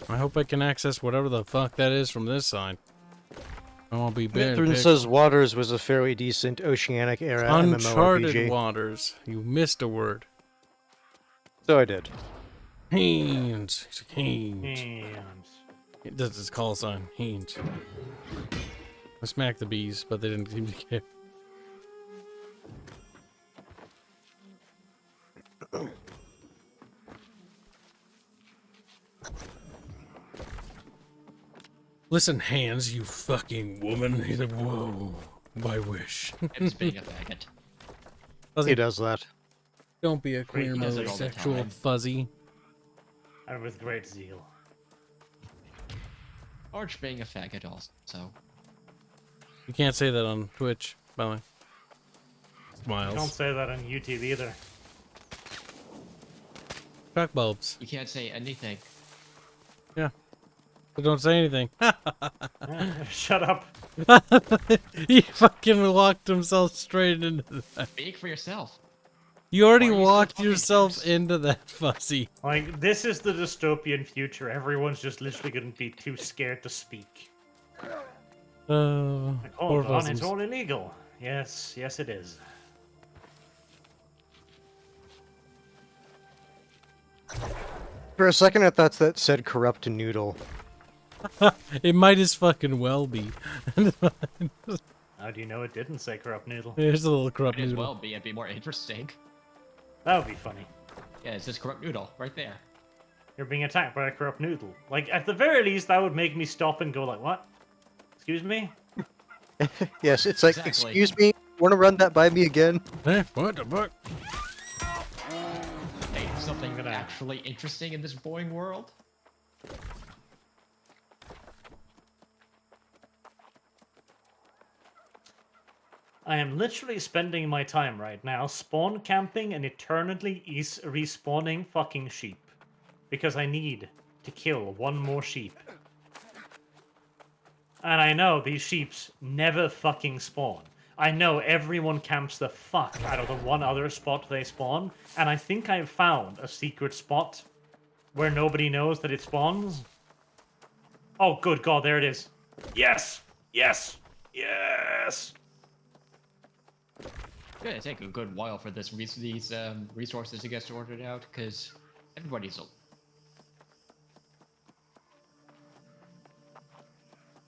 I hope I can access whatever the fuck that is from this side. I won't be bad. Mithrin says Waters was a fairly decent Oceanic era Uncharted MMORPG. waters. You missed a word. So I did. Haynes. Haynes. Hands. That's his call sign. Haynes. I smacked the bees, but they didn't seem to care. Listen, Hands, you fucking woman. He's like, whoa, my wish. It's being a faggot. He does that. Don't be a queer He does it all the sexual time. fuzzy. And with great zeal. Arch being a faggot also. You can't say that on Twitch, by the way. Don't Smiles. say that on YouTube either. Shock bulbs. You can't say anything. Yeah. So don't say anything. Shut up. He fucking locked himself straight into that. Speak for yourself. You already Why are you still walked talking yourself Kibs? into that, Fuzzy. Like, this is the dystopian future. Everyone's just literally going to be too scared to speak. Like, Poor hold on, it's Fuzzies. all illegal. Yes, yes it is. For a second, I thought that said corrupt noodle. It might as fucking well be. How do you know it didn't say corrupt noodle? There's a little corrupt Might as noodle. well be. It'd be more interesting. That would be funny. Yeah, it says corrupt noodle right there. You're being attacked by a corrupt noodle. Like, at the very least, that would make me stop and go like, what? Excuse me? Yes, it's like, Exactly. excuse me, want to run that by me again? What the fuck? Hey, something actually interesting in this boring world? I am literally spending my time right now spawn camping and eternally respawning fucking sheep. Because I need to kill one more sheep. And I know these sheeps never fucking spawn. I know everyone camps the fuck out of the one other spot they spawn, and I think I've found a secret spot where nobody knows that it spawns. Oh, good god, there it is. Yes! Yes! Yes! It's gonna take a good while for these resources to get sorted out, because everybody's...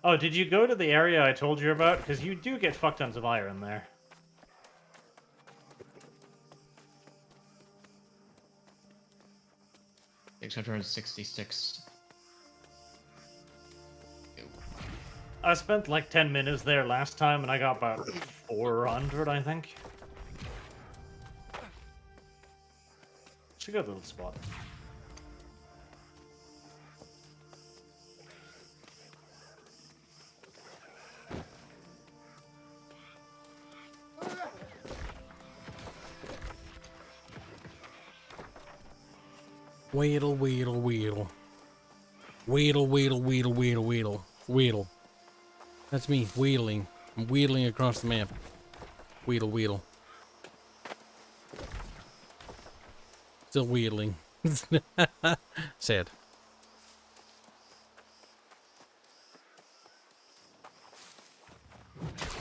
Oh, did you go to the area I told you about? Because you do get fuck tons of iron there. $666. I spent like 10 minutes there last time and I got about 400, I think. It's a good little spot. Wheedle, wheedle, wheedle. Wheedle, wheedle, wheedle, wheedle, wheedle. Wheedle. That's me, wheedling. I'm wheedling across the map. Wheedle, wheedle. Still wheedling. Sad.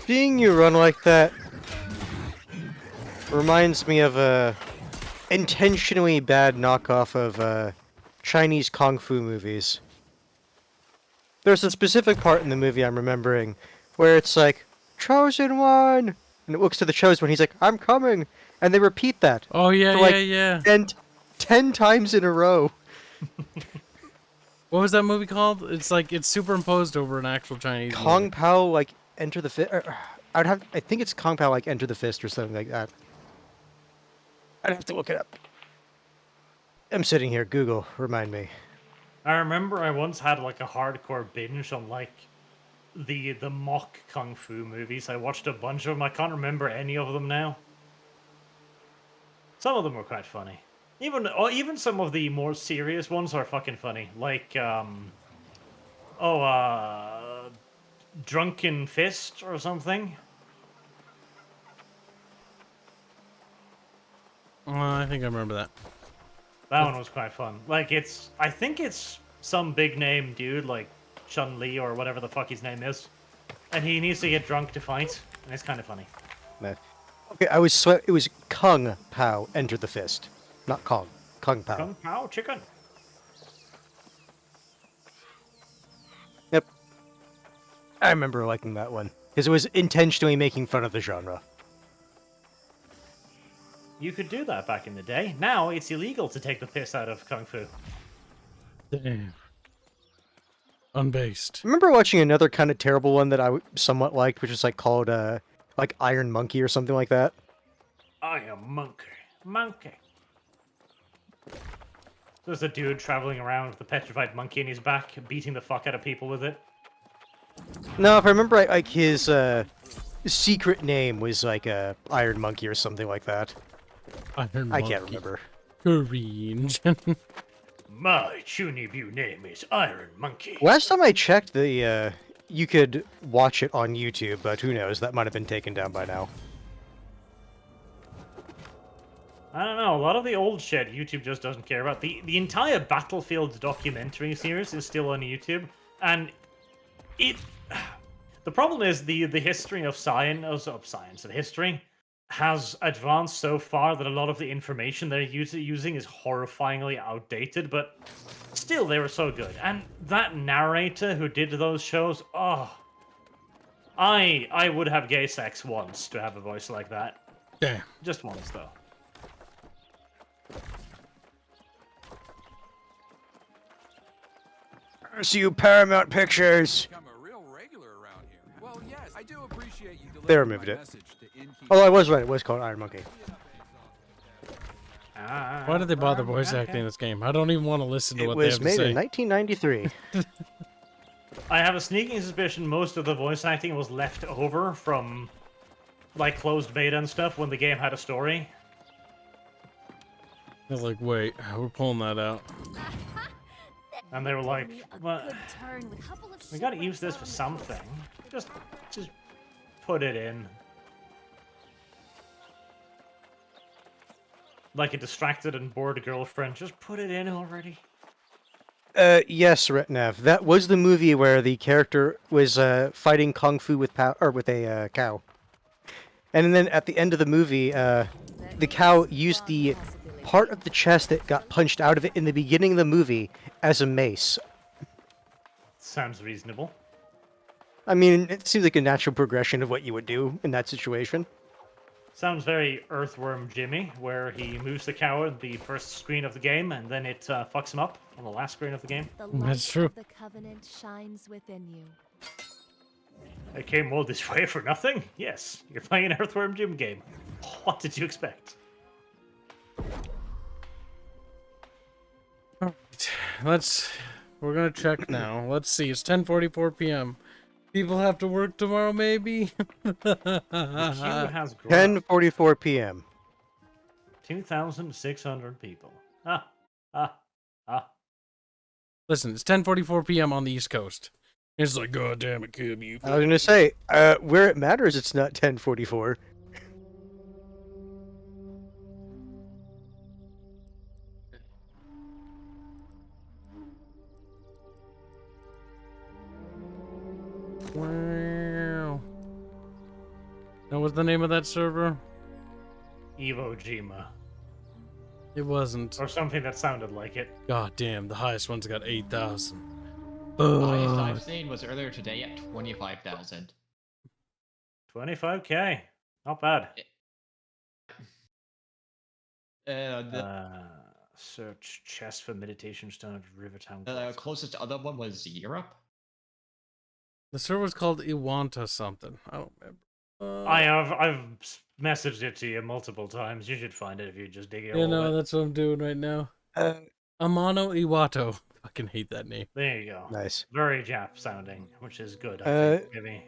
Seeing you run like that reminds me of a intentionally bad knockoff of Chinese kung fu movies. There's a specific part in the movie I'm remembering where it's like, Chosen One! And it looks to the Chosen One, he's like, I'm coming! And they repeat that. Oh, yeah, for like yeah. 10 times in a row. What was that movie called? It's like, it's superimposed over an actual Chinese Kung movie. Pao, like, Enter the Fist. I think it's Kung Pao, like, Enter the Fist or something like that. I'd have to look it up. I'm sitting here, Google, remind me. I remember I once had like a hardcore binge on like the mock kung fu movies. I watched a bunch of them. I can't remember any of them now. Some of them were quite funny. Even some of the more serious ones are fucking funny. Like Drunken Fist or something. I think I remember that. That one was quite fun. Like, I think it's some big name dude, like Chun-Li or whatever the fuck his name is. And he needs to get drunk to fight, and it's kind of funny. Okay, it was Kung Pao, Enter the Fist. Not Kong. Kung Pao. Kung Pao chicken. Yep. I remember liking that one. Because it was intentionally making fun of the genre. You could do that back in the day. Now it's illegal to take the piss out of kung fu. Damn. Unbased. I remember watching another kind of terrible one that I somewhat liked, which is like called like Iron Monkey or something like that. I am monkey. There's a dude traveling around with a petrified monkey in his back, beating the fuck out of people with it. No, if I remember right, like his secret name was like Iron Monkey or something like that. Iron I Monkey. can't remember. Green. My Chunibu name is Iron Monkey. Last time I checked, the you could watch it on YouTube, but who knows? That might have been taken down by now. I don't know, a lot of the old shit YouTube just doesn't care about. The entire Battlefield documentary series is still on YouTube, and the problem is the history of science, the history has advanced so far that a lot of the information they're using is horrifyingly outdated, but still they were so good. And that narrator who did those shows, oh, I would have gay sex once to have a voice like that. Yeah. Just once, though. See you, Paramount Pictures. Become a real regular around here. Well, yes, I do appreciate you They delivering removed my it. message to Innkeep. Oh, I was right. It was called Iron Monkey. Why did they bother voice acting in this game? I don't even want to listen to It what they was have to made say. in 1993. I have a sneaking suspicion most of the voice acting was left over from, like, closed beta and stuff when the game had a story. They're like, wait, we're pulling that out. And they were like, well, we gotta use this for something. Just put it in. Like a distracted and bored girlfriend, just put it in already. Yes, Retnev. That was the movie where the character was fighting kung fu with a cow, and then at the end of the movie, the cow used the part of the chest that got punched out of it in the beginning of the movie as a mace. Sounds reasonable. I mean, it seems like a natural progression of what you would do in that situation. Sounds very Earthworm Jimmy, where he moves the cow in the first screen of the game, and then it fucks him up on the last screen of the game. The light That's true. of the covenant shines within you. I came all this way for nothing? Yes, you're playing an Earthworm Jim game. What did you expect? We're gonna check now. Let's see. It's 10:44 p.m. People have to work tomorrow, maybe. The queue has grown. 10:44 p.m. 2,600 people. Ah. Listen, it's 10:44 p.m. on the East Coast. It's like, God damn it, Kib, you. I was gonna say, where it matters, it's not 10:44. Wow. Now, what's the name of that server? Iwo Jima. It wasn't. Or something that sounded like it. God damn, the highest one's got 8,000. The highest I've seen was earlier today at 25,000. 25k. Not bad. Search chest for meditation stone at Rivertown. The closest other one was Europe. The server's called Iwanta something. I don't remember. I've messaged it to you multiple times. You should find it if you just dig it. Yeah, no, that's what I'm doing right now. Amano Iwato. Fucking hate that name. There you go. Nice. Very Jap sounding, which is good. I think, maybe.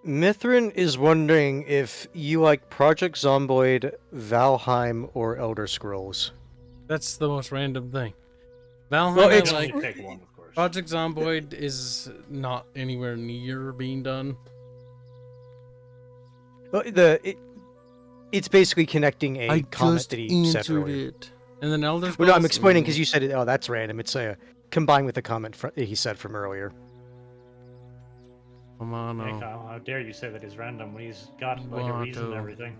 Mithrin is wondering if you like Project Zomboid, Valheim, or Elder Scrolls. That's the most random thing. Valheim, Well, I it's- like. Pick one, of course. Project Zomboid is not anywhere near being done. Well, it's basically connecting a comment that he said earlier. it. And then Elder Scrolls. Well, no, I'm explaining because you said it. Oh, that's random. It's combined with the comment he said from earlier. Amano. Hey, Kyle, how dare you say that he's random when he's got like a reason and Iwato. everything.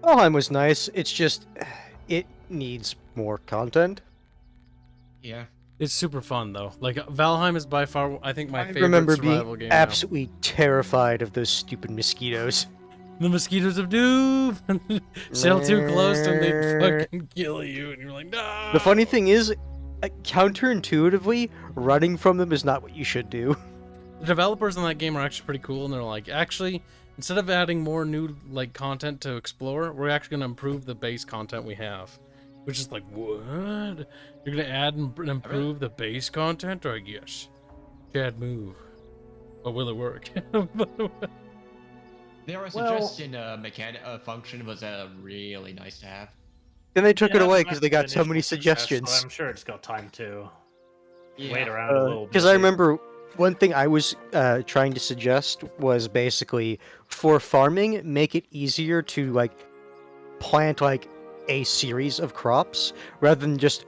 Valheim was nice. It's just it needs more content. Yeah. It's super fun though. Like Valheim is by far, I think, my I favorite remember survival being game. absolutely terrified of those stupid mosquitoes. The mosquitoes of doom. Sail too close and they fucking kill you, and you're like, no. The funny thing is, counterintuitively, running from them is not what you should do. The developers in that game are actually pretty cool, and they're like, actually, instead of adding more new like content to explore, we're actually gonna improve the base content we have. Which is like, what? You're gonna add and improve the base content? Or yes, Chad, move. But will it work? Their suggestion function was really nice to have. Then they took it Yeah, away that's because they got so initial many success, suggestions. so I'm sure it's got time to Yeah. wait around a little bit. Because I remember one thing I was trying to suggest was basically for farming, make it easier to like plant like a series of crops rather than just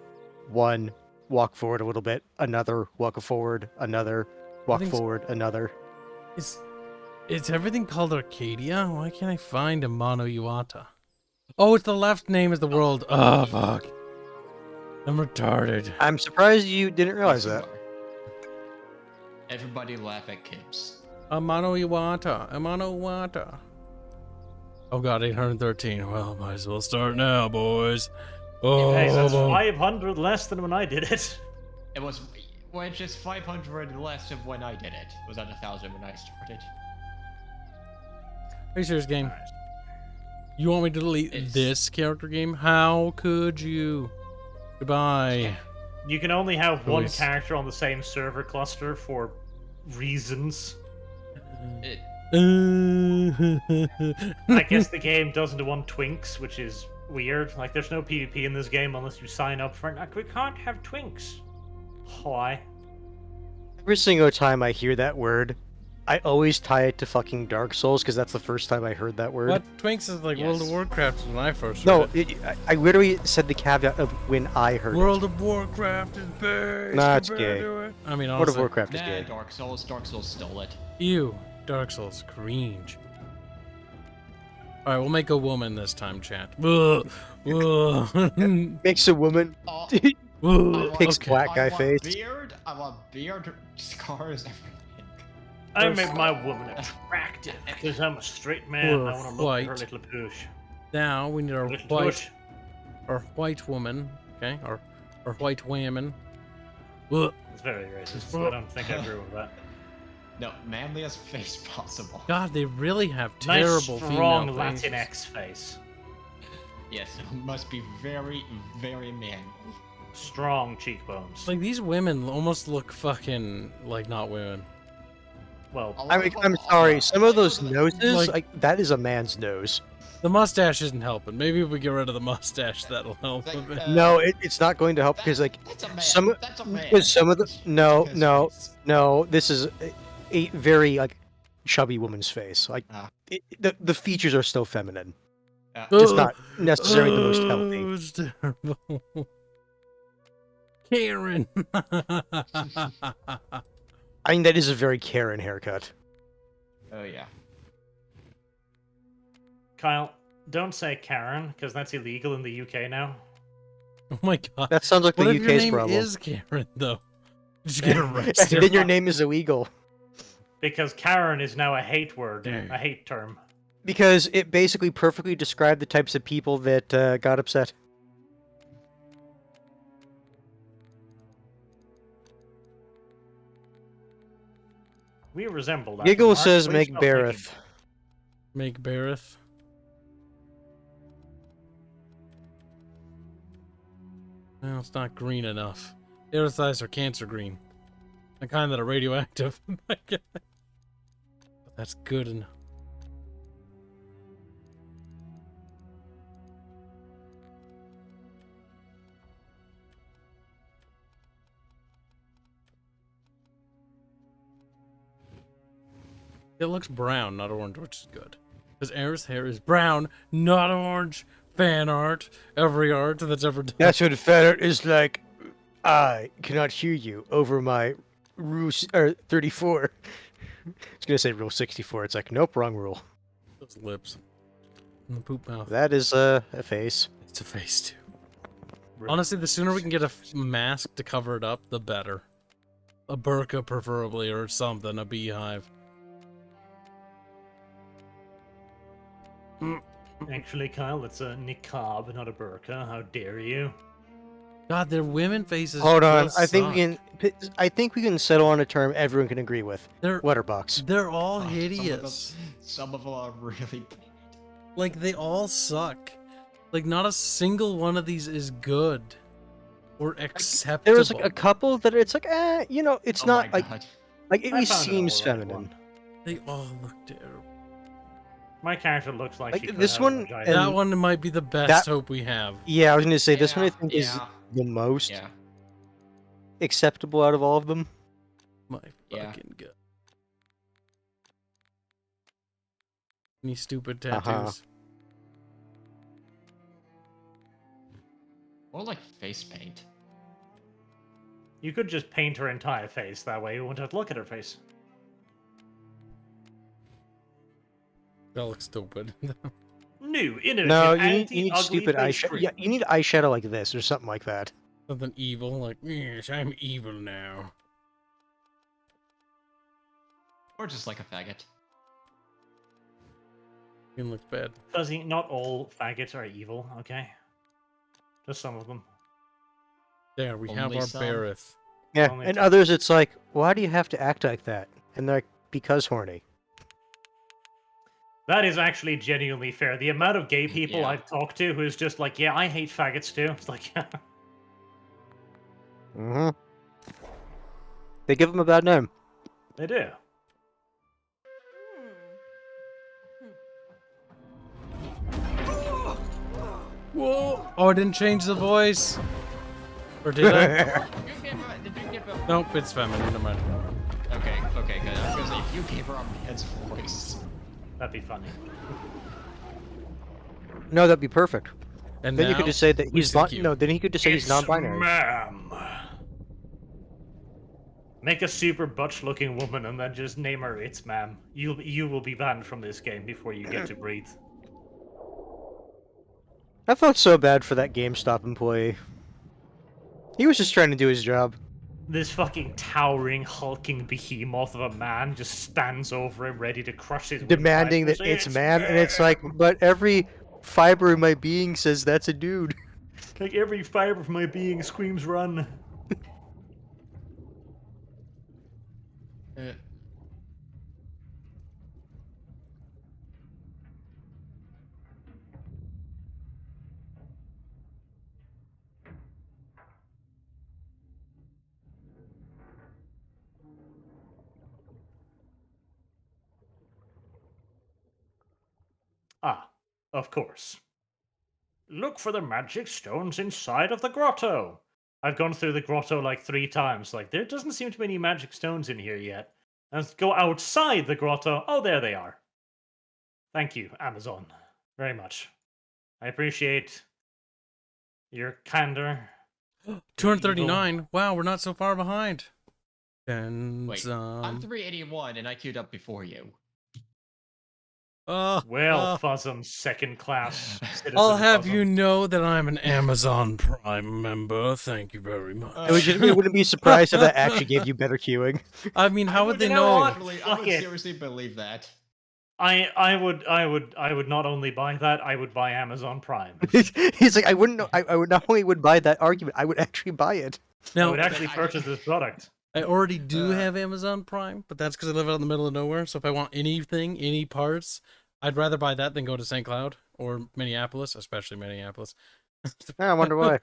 one walk forward a little bit, another walk forward, another walk think forward, another. Is everything called Arcadia? Why can't I find Amano Iwata? Oh, it's the left name is the world. Oh, fuck. I'm retarded. I'm surprised you didn't realize that. Everybody laugh at Kibs. Amano Iwata. Amano Iwata. Oh god, 813. Well, might as well start now, boys. Oh, Hey, that's 500 less than when I did it. It was, well, it's just 500 less of when I did it. It was at 1,000 when I started. Are you serious, game? You want me to delete this character game? How could you? Goodbye. You can only have one Please. character on the same server cluster for reasons. I guess the game doesn't want twinks, which is weird. Like, there's no PvP in this game unless you sign up for it. Like, we can't have twinks. Why? Every single time I hear that word, I always tie it to fucking Dark Souls because that's the first time I heard that word. What? Twinks is like World of Warcraft when I first No, heard it. I literally said the caveat of when I heard World of Warcraft is bad. Nah, it's compared gay. to it. I mean, World of honestly. Warcraft is Nah, gay. Dark Souls stole it. Ew. Dark Souls. Cringe. Alright, we'll make a woman this time, chat. Ugh. Ugh. Makes a woman. Oh, Ugh. Picks black guy I want face. beard, I want beard, scars, everything. I made my woman attractive because I'm a straight man. Or I want to look at her white. little push. Now we need our Little white, push. woman. Okay, our white women. Ugh. It's very racist. I don't think I agree with that. No, manliest face possible. God, they really have Nice, terrible strong female faces. Latinx face. Yes, it must be very, very manly. Strong cheekbones. Like these women almost look fucking like not women. Well, I mean, I'm sorry. Some of those noses, like that is a man's nose. The mustache isn't helping. Maybe if we get rid of the mustache, that'll help a bit. No, it's not going to help because like some because some of the no, this is a very like chubby woman's face. Like the features are still feminine, just not necessarily the most healthy. It's terrible. Karen. I mean, that is a very Karen haircut. Oh yeah. Kyle, don't say Karen because that's illegal in the UK now. Oh my god. That sounds like the What if your UK's name problem. is Karen though? Just get arrested. Then your name is illegal. Because Karen is now a hate word, a hate term. Because it basically perfectly described the types of people that got upset. We resemble that. Giggle Mark. says Please make stop thinking. Bareth. Make Bareth. No, it's not green enough. Bareth's eyes are cancer green. The kind that are radioactive. My God. But that's good enough. It looks brown, not orange, which is good. Because Aerith's hair is brown, not orange. Fan art. Every art that's ever done. That's what fan art is like. I cannot hear you over my rule 34. I was gonna say rule 64. It's like nope, wrong rule. Those lips. And the poop mouth. That is a face. It's a face too. Honestly, the sooner we can get a mask to cover it up, the better. A burqa, preferably, or something. A beehive. Actually, Kyle, it's a niqab, not a burqa. How dare you? God, their women faces. Hold on, just I think we suck. can. I think we can settle on a term everyone can agree with. They're Letterbox. They're all Oh, hideous. Some of them are really bad. Like they all suck. Like not a single one of these is good or acceptable. There was like a couple that it's like, you know, it's Oh not my like God. like it I least found an seems alright feminine. one. They all look terrible. My character looks like, Like, she could this have one, a vagina. That And one might be the best that- hope we have. Yeah, I was gonna say this one I Yeah, think is yeah. the most Yeah. acceptable out of all of them. My Yeah. fucking god. Any stupid Uh-huh. tattoos. Or like face paint. You could just paint her entire face. That way you wouldn't have to look at her face. That looks stupid. New, innovative, No, you anti-ugly need stupid face eyeshadow. cream. Yeah, you need eyeshadow like this or something like that. Something evil, like, yes, I'm evil now. Or just like a faggot. It looks bad. Fuzzy, not all faggots are evil, okay? Just some of them. There, we have Only our some. Bareth. Yeah, Only and some. others it's like, why do you have to act like that? And they're like, because horny. That is actually genuinely fair. The amount of gay people Yeah. I've talked to who's just like, yeah, I hate faggots too. It's like, Mm-hmm. They give them a bad name. they do. Whoa! Oh, I didn't change the voice. Or did I? Nope, it's feminine. Never mind. Okay, good. I was gonna say, if you gave her a man's voice. That'd be funny. No, that'd be perfect. And Then you could now, just say that we he's stick you. no. Then he could just say he's It's non-binary. Ma'am. Make a super butch-looking woman and then just name her It's Ma'am. You will be banned from this game before you get to breathe. I felt so bad for that GameStop employee. He was just trying to do his job. This fucking towering, hulking behemoth of a man just stands over him, ready to crush his Demanding windpipe that and it's say, man, and it's like, but every fiber in my being says that's a dude. like every fiber of my being screams run. Ah, of course. Look for the magic stones inside of the grotto. I've gone through the grotto like 3 times. Like, there doesn't seem to be any magic stones in here yet. Let's go outside the grotto. Oh, there they are. Thank you, Amazon. Very much. I appreciate your candor. 239. Wow, we're not so far behind. And Wait, I'm 381 and I queued up before you. Well, Fuzzum, second class citizen. I'll have Fuzzum. you know that I'm an Amazon Prime member. Thank you very much. I wouldn't be surprised if that actually gave you better queuing. I mean, how would they You know know? what? I would Fuck it. seriously believe that. I would not only buy that, I would buy Amazon Prime. He's like, I wouldn't know. I would not only would buy that argument, I would actually buy it. I Now, would actually purchase this product. I already do have Amazon Prime, but that's because I live out in the middle of nowhere. So if I want anything, any parts, I'd rather buy that than go to St. Cloud or Minneapolis, especially Minneapolis. I wonder why.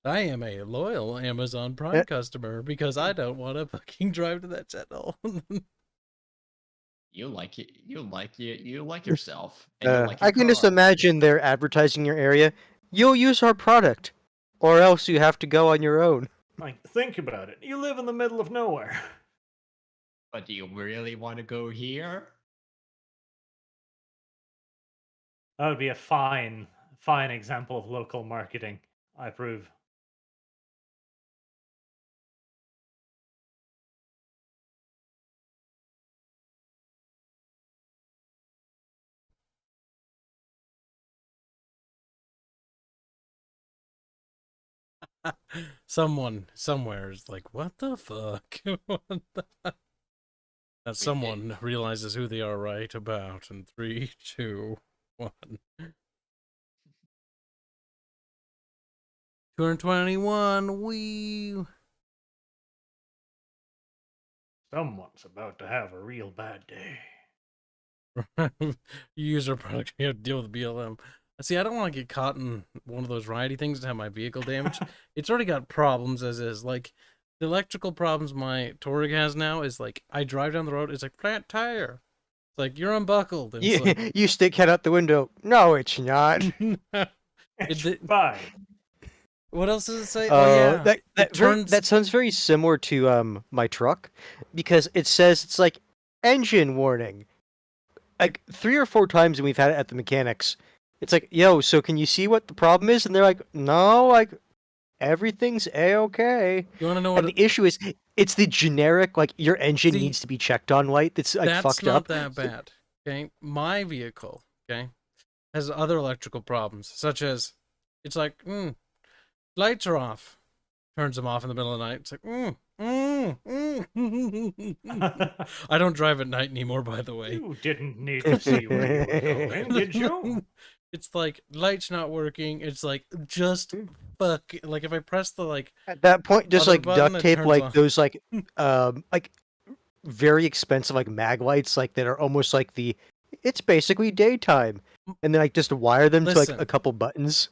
I am a loyal Amazon Prime customer because I don't want to fucking drive to that channel. You like it. You like yourself. And you like your I can just car. imagine they're advertising your area. You'll use our product, or else you have to go on your own. Like, think about it. You live in the middle of nowhere. But do you really want to go here? That would be a fine example of local marketing. I approve. Someone somewhere is like, what the fuck? What the... That someone realizes who they are right about in 3, 2, 1. 221. Wee. Someone's about to have a real bad day. You use our product, you have to deal with BLM. See, I don't want to get caught in one of those righty things and have my vehicle damaged. It's already got problems as is. Like, the electrical problems my Touareg has now is like, I drive down the road, it's like, flat tire. It's like, you're unbuckled. And it's like, You stick head out the window. No, it's not. Fine. What else does it say? Oh, yeah. That sounds very similar to my truck, because it says, it's like, engine warning. Like, 3 or 4 times when we've had it at the mechanics, it's like, yo, so can you see what the problem is? And they're like, no, like, everything's a-okay. You want to know And what? the issue is, it's the generic, like, your engine See, needs to be checked on light that's, like, That's fucked not up. that bad. Okay, my vehicle, okay, has other electrical problems, such as it's like, lights are off. Turns them off in the middle of the night. It's like, I don't drive at night anymore, by the way. You didn't need to see where you were going, did you? It's like lights not working. It's like just fuck. Like if I press the like At that point, just, other like, button, duct it tape, turns like, on. those, like, very expensive, like, mag lights, like, that are almost like it's basically daytime. And then, like, just wire them to, like, Listen. a couple buttons.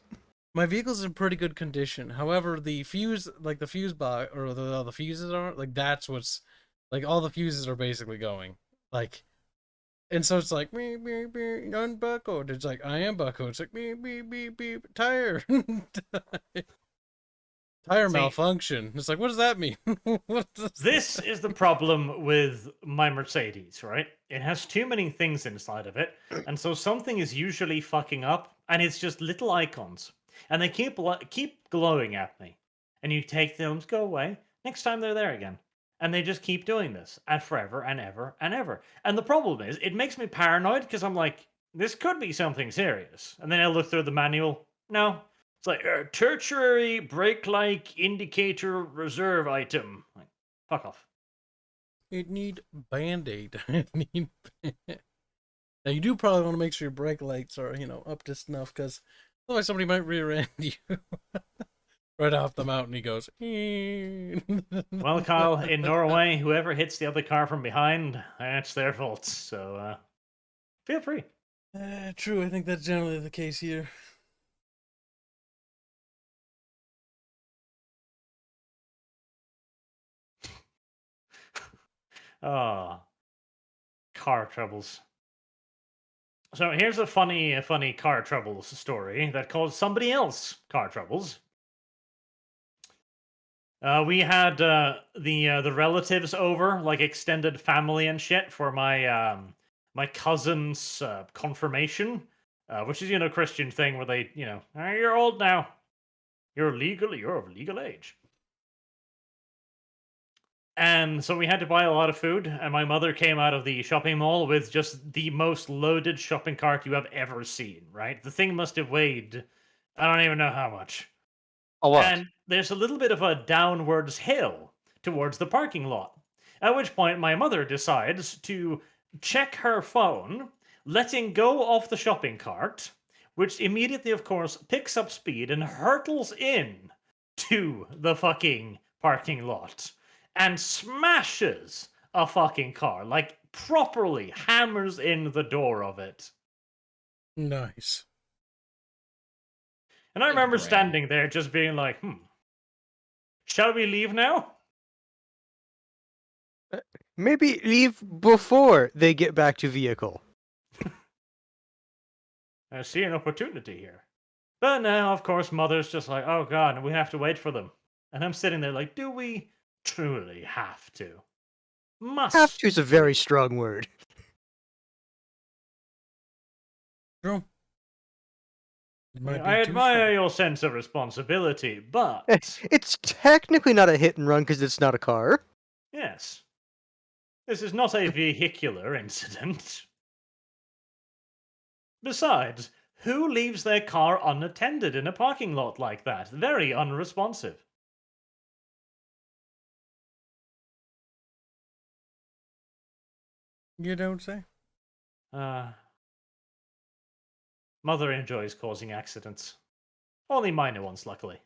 My vehicle's in pretty good condition. However, the fuse, like the fuse box, or the fuses are, like that's what's, like all the fuses are basically going. Like, and so it's like, beep, beep, beep, unbuckled. It's like, I am buckled. It's like, beep, beep, beep, beep, tire. Tire malfunction. It's like, what does that mean? This is the problem with my Mercedes, right? It has too many things inside of it, and so something is usually fucking up, and it's just little icons, and they keep glowing at me. And you take them, go away. Next time they're there again, and they just keep doing this, and forever and ever and ever. And the problem is, it makes me paranoid because I'm like, this could be something serious. And then I look through the manual. No, it's like a tertiary brake-like indicator reserve item. Like, fuck off. It need Band-Aid. Now you do probably want to make sure your brake lights are, up to snuff, because otherwise somebody might rear end you right off the mountain. He goes. Well, Kyle, in Norway, whoever hits the other car from behind, that's their fault. So feel free. True, I think that's generally the case here. Oh, car troubles. So here's a funny car troubles story that caused somebody else car troubles. We had the relatives over, like extended family and shit, for my my cousin's confirmation, which is a Christian thing where they you're old now, you're of legal age. And so we had to buy a lot of food, and my mother came out of the shopping mall with just the most loaded shopping cart you have ever seen, right? The thing must have weighed, I don't even know how much. A lot. And there's a little bit of a downwards hill towards the parking lot. At which point my mother decides to check her phone, letting go of the shopping cart, which immediately, of course, picks up speed and hurtles in to the fucking parking lot and smashes a fucking car, like properly hammers in the door of it. Nice. And I remember standing there just being like, shall we leave now? Maybe leave before they get back to vehicle. I see an opportunity here. But now, of course, Mother's just like, oh god, we have to wait for them. And I'm sitting there like, do we truly have to? Must. Have to is a very strong word. True. I admire your sense of responsibility, but... It's technically not a hit and run because it's not a car. Yes. This is not a vehicular incident. Besides, who leaves their car unattended in a parking lot like that? Very unresponsive. You don't say? Mother enjoys causing accidents. Only minor ones, luckily.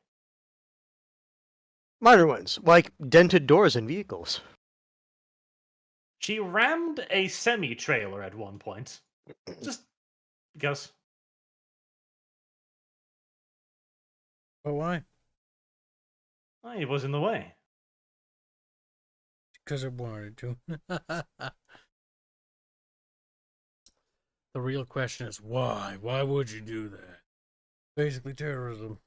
Minor ones, like dented doors in vehicles. She rammed a semi-trailer at one point. Just because. But why? It was in the way. Because it wanted to. The real question is why? Why would you do that? Basically terrorism.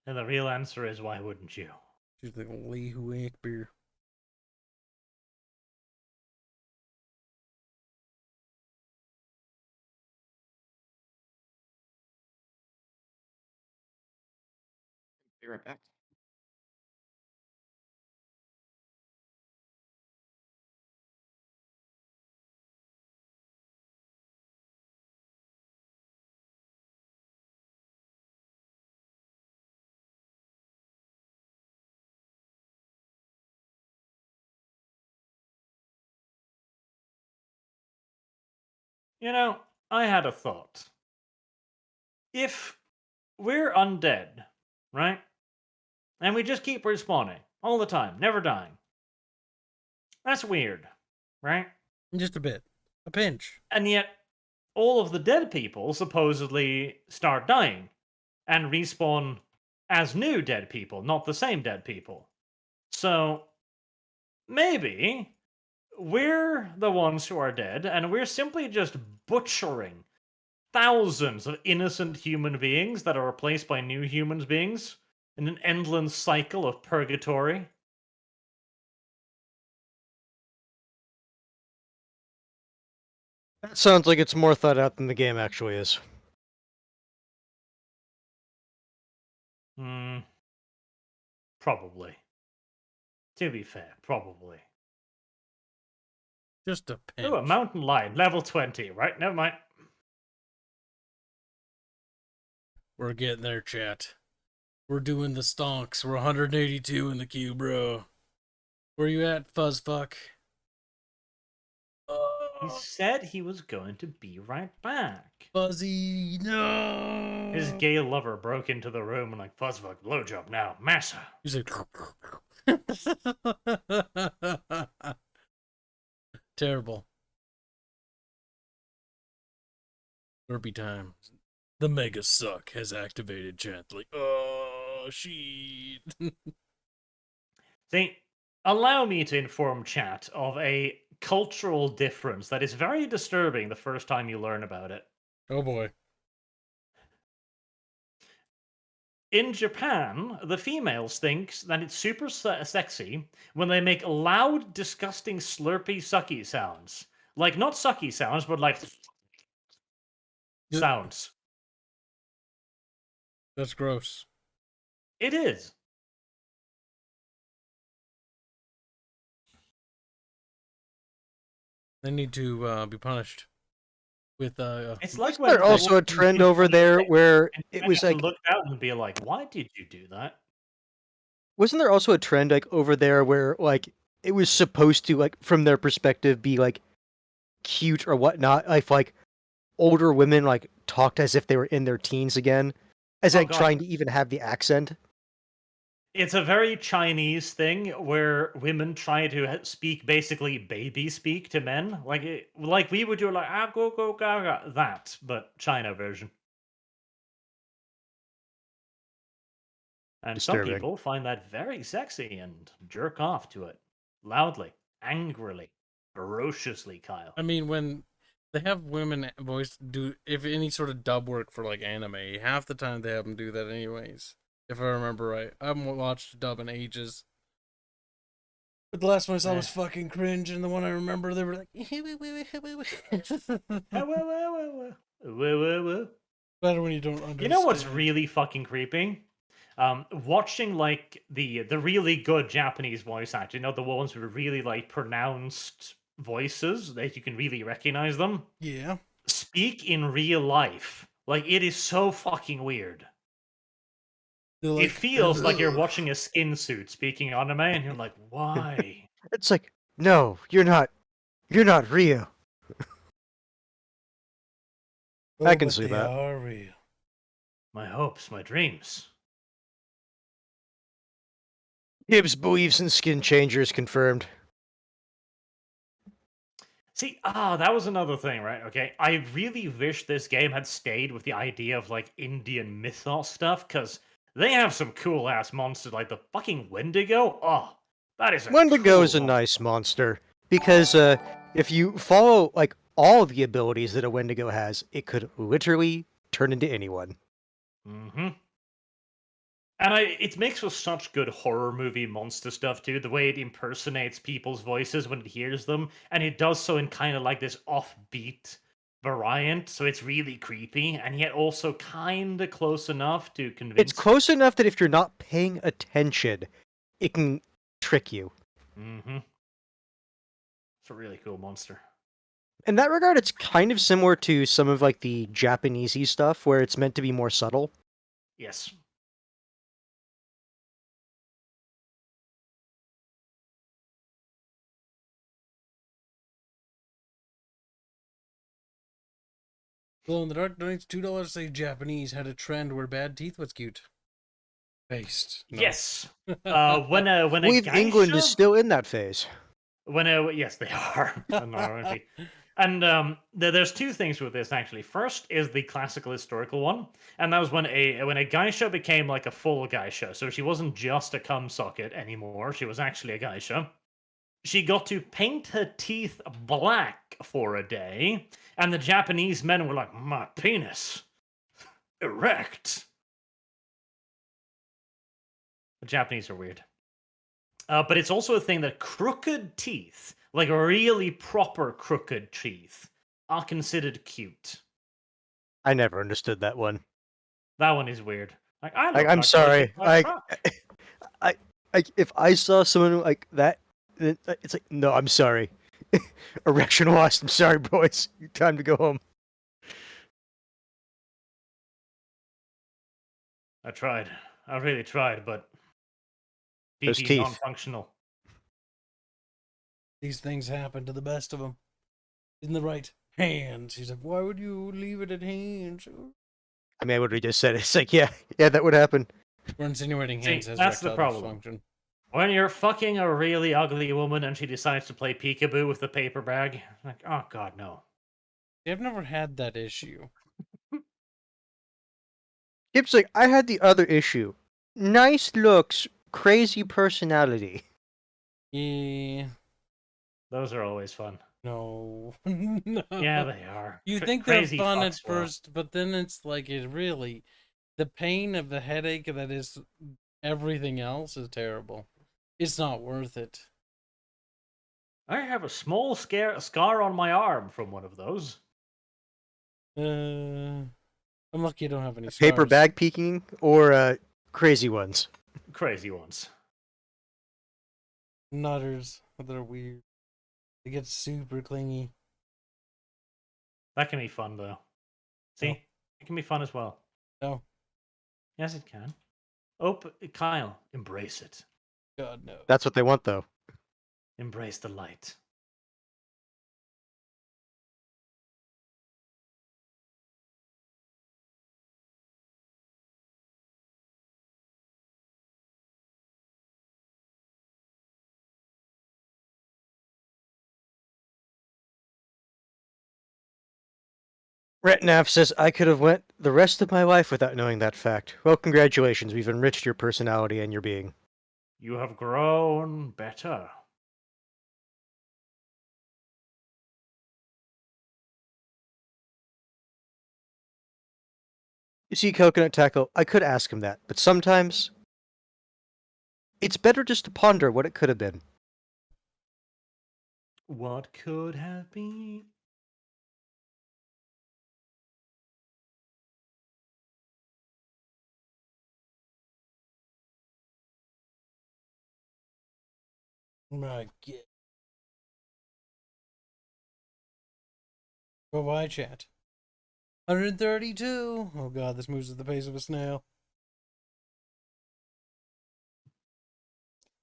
And the real answer is why wouldn't you? She's like Lee Hu beer. Be right back. You know, I had a thought. If we're undead, right? And we just keep respawning all the time, never dying. That's weird, right? Just a bit. A pinch. And yet, all of the dead people supposedly start dying and respawn as new dead people, not the same dead people. So, maybe we're the ones who are dead, and we're simply just butchering thousands of innocent human beings that are replaced by new human beings in an endless cycle of purgatory. That sounds like it's more thought out than the game actually is. Hmm. Probably. To be fair, probably. Just a pinch. Oh, a mountain lion, level 20. Right, never mind. We're getting there, chat. We're doing the stonks. We're 182 in the queue, bro. Where you at, Fuzzfuck? He said he was going to be right back. Fuzzy, no! His gay lover broke into the room and like, Fuzzfuck, blowjob now, massa. He's like... Terrible. Burpee time. The Mega Suck has activated, chat. Like, oh, shit. See, allow me to inform chat of a cultural difference that is very disturbing the first time you learn about it. Oh boy. In Japan, the females think that it's super sexy when they make loud, disgusting, slurpy, sucky sounds. Like, not sucky sounds, but like sounds. That's gross. It is. They need to be punished with It's like There's also a trend over there where it was like look out and be like, "Why did you do that?" Wasn't there also a trend like over there where like it was supposed to like from their perspective be like cute or whatnot? Like older women like talked as if they were in their teens again, as like God. trying to even have the accent. It's a very Chinese thing where women try to speak basically baby speak to men, like we would do, like go go gaga, that, but China version. And some Disturbing. people find that very sexy and jerk off to it loudly, angrily, ferociously. Kyle. I mean, when they have women voice do if any sort of dub work for like anime, half the time they have them do that anyways. If I remember right, I haven't watched dub in ages. But the last one I saw was fucking cringe, and the one I remember they were like, better when you don't understand. You know what's really fucking creepy? Watching like the really good Japanese voice actors, you know, the ones with really like pronounced voices that you can really recognize them. Yeah. Speak in real life. Like, it is so fucking weird. Like, it feels like you're watching a skin suit speaking anime, and you're like, why? It's like, no, you're not real. I can see that. They are real. My hopes, my dreams. Kibs believes in skin changers, confirmed. See, that was another thing, right? Okay, I really wish this game had stayed with the idea of like Indian mythos stuff, because they have some cool ass monsters, like the fucking Wendigo. Oh, that is a Wendigo cool is a nice monster because if you follow like all the abilities that a Wendigo has, it could literally turn into anyone. Mm-hmm. And it makes for such good horror movie monster stuff too. The way it impersonates people's voices when it hears them, and it does so in kind of like this offbeat variant, so it's really creepy, and yet also kind of close enough to convince. It's close enough that if you're not paying attention, it can trick you. Mm-hmm. It's a really cool monster. In that regard, it's kind of similar to some of like the Japanesey stuff, where it's meant to be more subtle. Yes. Glow in the Dark donates $2 say Japanese had a trend where bad teeth was cute. Based. No. Yes. When a believe England is still in that phase. Yes, they are. Ironically. And there's two things with this actually. First is the classical historical one, and that was when a geisha became like a full geisha. So she wasn't just a cum socket anymore; she was actually a geisha. She got to paint her teeth black for a day, and the Japanese men were like, "My penis, erect." The Japanese are weird. But it's also a thing that crooked teeth, like really proper crooked teeth, are considered cute. I never understood that one. That one is weird. Like, I'm sorry. If I saw someone like that, it's like, no, I'm sorry. Erection lost. I'm sorry, boys. Time to go home. I tried. I really tried, but Those PP teeth. non-functional. These things happen to the best of them. In the right hands. He's like, why would you leave it at hands? I mean, I would have just said it. It's like, yeah, that would happen. We're insinuating hands See, has that's the erectile problem. dysfunction. When you're fucking a really ugly woman and she decides to play peekaboo with the paper bag, like, oh god, no. I've never had that issue. Kibs like, I had the other issue. Nice looks, crazy personality. Yeah. Those are always fun. No. No. Yeah, they are. You think they're Crazy fun at fucks, bro. first, but then it's like it really, the pain of the headache that is everything else is terrible. It's not worth it. I have a small scar on my arm from one of those. I'm lucky I don't have any scars. Paper bag peeking or crazy ones? Crazy ones. Nutters. They're weird. They get super clingy. That can be fun, though. See? No. It can be fun as well. No. Yes, it can. Kyle, embrace it. God, no. That's what they want, though. Embrace the light. Retnav says, I could have went the rest of my life without knowing that fact. Well, congratulations. We've enriched your personality and your being. You have grown better. You see, Coconut Tackle, I could ask him that, but sometimes it's better just to ponder what it could have been. What could have been? My God. But why chat? 132. Oh god, this moves at the pace of a snail.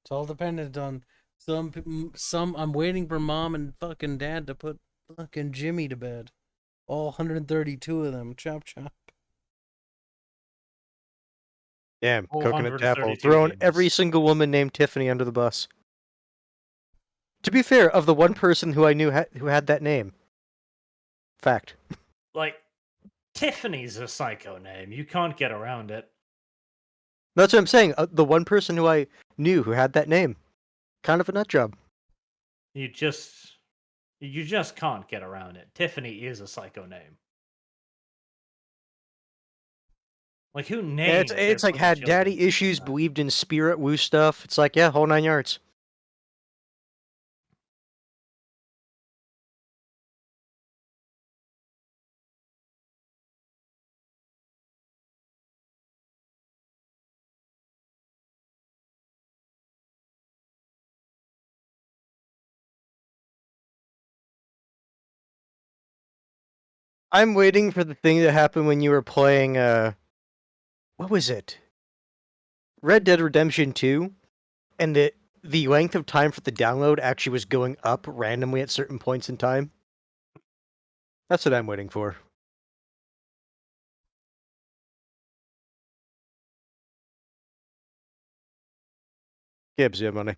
It's all dependent on some. I'm waiting for mom and fucking dad to put fucking Jimmy to bed. All 132 of them. Chop chop. Damn, Oh, Coconut 132 Tackle, throwing games. every single woman named Tiffany under the bus. To be fair, of the one person who I knew who had that name. Fact. Like, Tiffany's a psycho name. You can't get around it. That's what I'm saying. The one person who I knew who had that name. Kind of a nut job. You just can't get around it. Tiffany is a psycho name. Like, who names? Yeah, it's like their had children? daddy issues, believed in spirit woo stuff. It's like, yeah, whole 9 yards. I'm waiting for the thing that happened when you were playing, what was it? Red Dead Redemption 2, and the length of time for the download actually was going up randomly at certain points in time. That's what I'm waiting for. Kibs, you have money.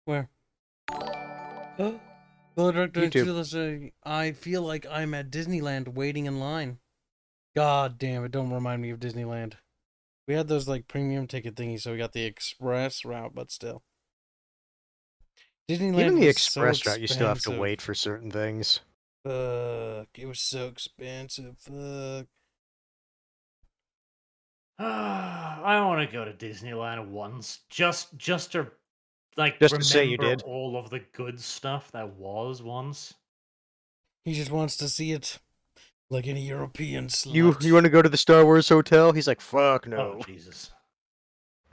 Where? Hello, Director YouTube. Chula, I feel like I'm at Disneyland waiting in line. God damn it, don't remind me of Disneyland. We had those like premium ticket thingies, so we got the express route, but still. Disneyland Even the was so express route, you still have to expensive. wait for certain things. Fuck, it was so expensive. Fuck. I want to go to Disneyland once, just to like Just to remember say you did. all of the good stuff that was once. He just wants to see it like in a European slut. You want to go to the Star Wars hotel? He's like, fuck no. Oh Jesus.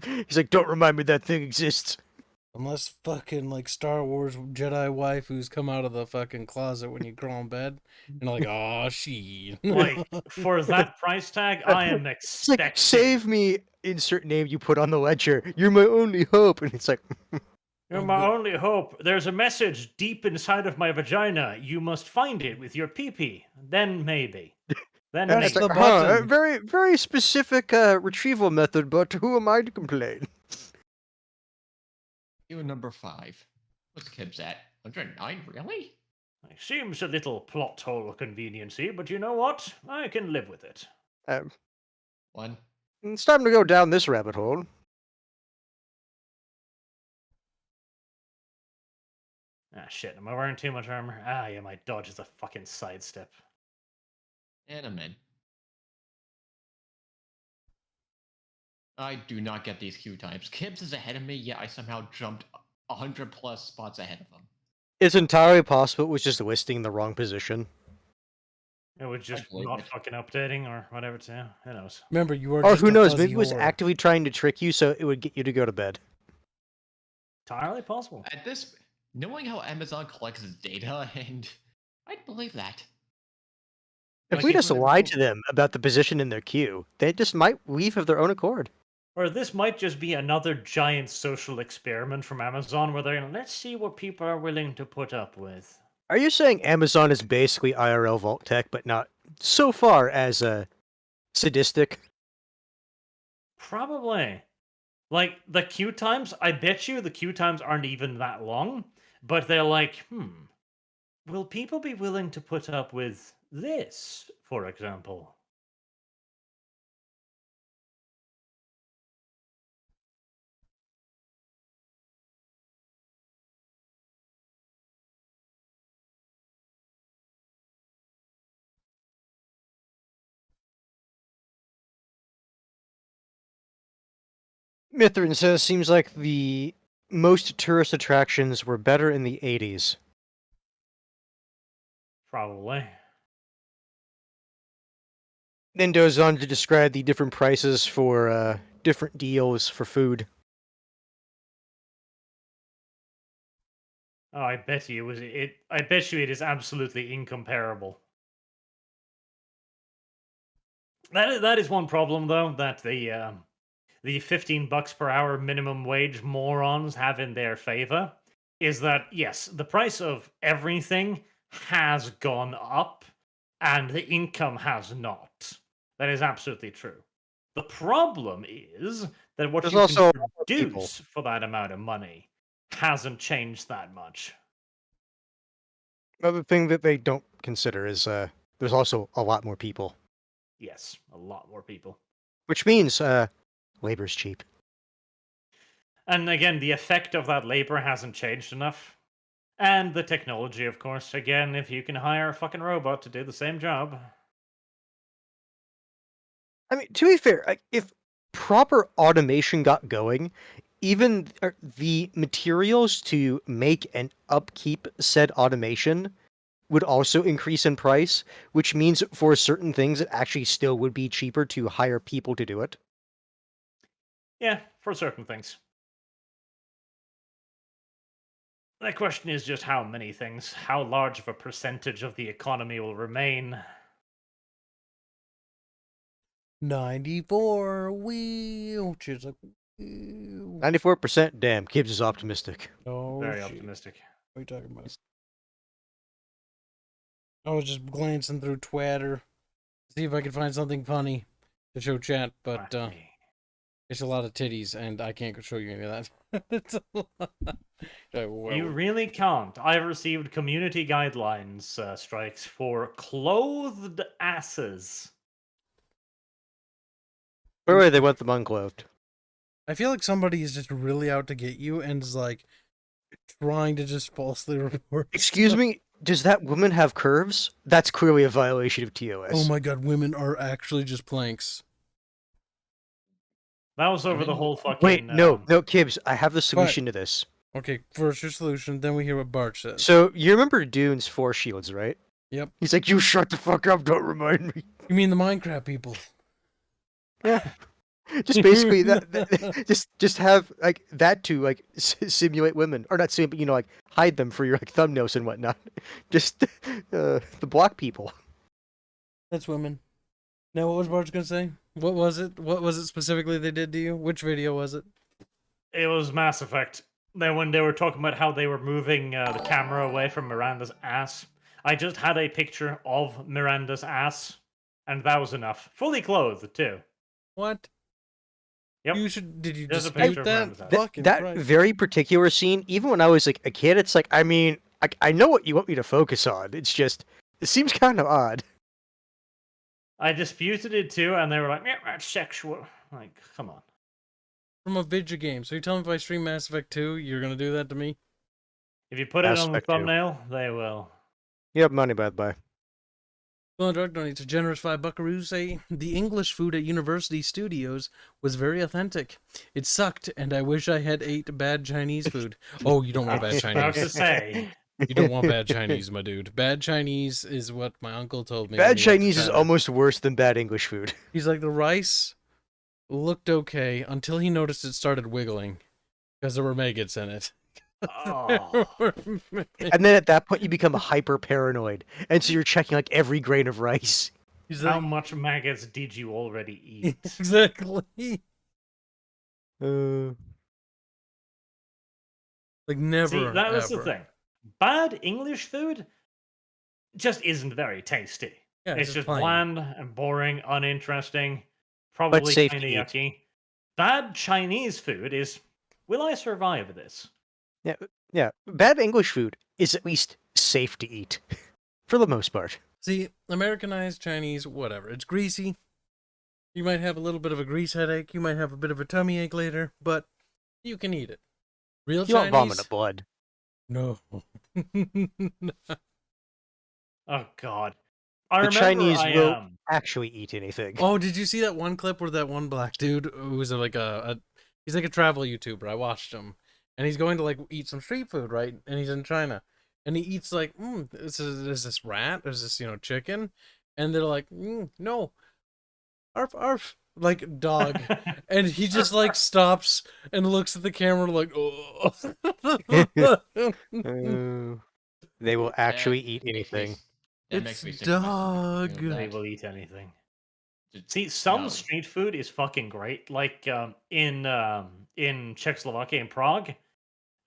He's like, don't remind me that thing exists. Unless fucking like Star Wars Jedi waifus come out of the fucking closet when you crawl in bed, and you're like, oh shit. Like for that price tag, I am It's like, expecting. save me, insert name you put on the ledger. You're my only hope. And it's like, You're my only hope. There's a message deep inside of my vagina. You must find it with your pee-pee. Then maybe. Then Press maybe. the a button. very, very specific retrieval method, but who am I to complain? You number 5. What's Kibs at? 109, really? It seems a little plot hole conveniency, but you know what? I can live with it. 1. It's time to go down this rabbit hole. Ah, shit. Am I wearing too much armor? Ah, yeah, my dodge is a fucking sidestep. And I'm in. I do not get these queue times. Kibs is ahead of me, yet I somehow jumped 100 plus spots ahead of him. It's entirely possible it was just listing in the wrong position. It was just believe not it. fucking updating or whatever, too. Who knows? Remember, you are Or just who a knows, fuzzy maybe it was whore. actively trying to trick you so it would get you to go to bed. Entirely possible. At this, knowing how Amazon collects its data, and I'd believe that. If Like, we it just would lied improve- to them about the position in their queue, they just might leave of their own accord. Or this might just be another giant social experiment from Amazon where they're let's see what people are willing to put up with. Are you saying Amazon is basically IRL Vault Tech, but not so far as sadistic? Probably. Like, the queue times, I bet you the queue times aren't even that long, but they're like, will people be willing to put up with this, for example? Mithrin says, seems like the most tourist attractions were better in the 80s. Probably. Then goes on to describe the different prices for different deals for food. Oh, I bet you I bet you it is absolutely incomparable. That is one problem though that the $15 per hour minimum wage morons have in their favor is that yes, the price of everything has gone up and the income has not. That is absolutely true. The problem is that what There's you also can people. produce for that amount of money hasn't changed that much. Another thing that they don't consider is there's also a lot more people. Yes, a lot more people. Which means labor's cheap. And again, the effect of that labor hasn't changed enough. And the technology, of course. Again, if you can hire a fucking robot to do the same job. I mean, to be fair, if proper automation got going, even the materials to make and upkeep said automation would also increase in price, which means for certain things it actually still would be cheaper to hire people to do it. Yeah, for certain things. The question is just how many things, how large of a percentage of the economy will remain. 94 wheelchairs. Like, 94%. Damn, Kibs is optimistic. oh, Very shit. optimistic. What are you talking about? I was just glancing through Twitter, see if I could find something funny to show chat, but it's a lot of titties, and I can't show you any of that. It's a lot. You really can't. I've received community guidelines strikes for clothed asses. By the way, they want them unclothed. I feel like somebody is just really out to get you and is like trying to just falsely report. Excuse me, does that woman have curves? That's clearly a violation of TOS. Oh my god, women are actually just planks. That was over the whole fucking. Wait, no, Kibs, I have the solution to this. Okay, first your solution, then we hear what Bart says. So, you remember Dune's Force Shields, right? Yep. He's like, you shut the fuck up, don't remind me. You mean the Minecraft people? Yeah. Just basically just have like that to like simulate women, or not simulate, but like hide them for your like thumbnails and whatnot. Just the block people. That's women. Now, what was Bart gonna say? What was it? What was it specifically they did to you? Which video was it? It was Mass Effect. Then when they were talking about how they were moving the camera away from Miranda's ass, I just had a picture of Miranda's ass, and that was enough. Fully clothed too. What? Yep. You should. Did you There's a dispute picture of that? Miranda's ass. Fucking That Christ. very particular scene, even when I was like a kid, it's like, I mean, I know what you want me to focus on. It's just, it seems kind of odd. I disputed it too, and they were like, "Yeah, that's sexual." Like, come on. From a video game. So you're telling me if I stream Mass Effect 2, you're gonna do that to me? If you put it Mass on the Effect 2. thumbnail, they will. You have money, by the by. Well, Drug donates a generous $5 say the English food at University Studios was very authentic. It sucked, and I wish I had ate bad Chinese food. Oh, you don't want bad I was about Chinese. to say. You don't want bad Chinese, my dude. Bad Chinese is what my uncle told me. when Bad he went to Chinese is China. almost worse than bad English food. He's like, the rice looked okay until he noticed it started wiggling because there were maggots in it. Oh. And then at that point, you become hyper paranoid, and so you're checking like every grain of rice. He's How like, much maggots did you already eat? exactly. Like never. See, that was the ever. thing. Bad English food just isn't very tasty. Yeah, it's just plain. bland and boring, uninteresting, probably safe kind of to eat. yucky. Bad Chinese food is, will I survive this? Yeah. Bad English food is at least safe to eat, for the most part. See, Americanized Chinese, whatever. It's greasy. You might have a little bit of a grease headache. You might have a bit of a tummy ache later, but you can eat it. Real You won't Chinese? vomit up blood. No. Oh God, I The remember Chinese I will actually eat anything. Oh, did you see that one clip where that one black dude who was like he's like a travel YouTuber. I watched him, and he's going to like eat some street food, right? And he's in China, and he eats like, is this rat? Is this chicken? And they're like, no, arf arf, like dog, and he just like stops and looks at the camera like, oh. They will actually eat anything. That makes me sick to my stomach, dog. you know, They that. will eat anything. See, some No. street food is fucking great. Like in Czechoslovakia, in Prague,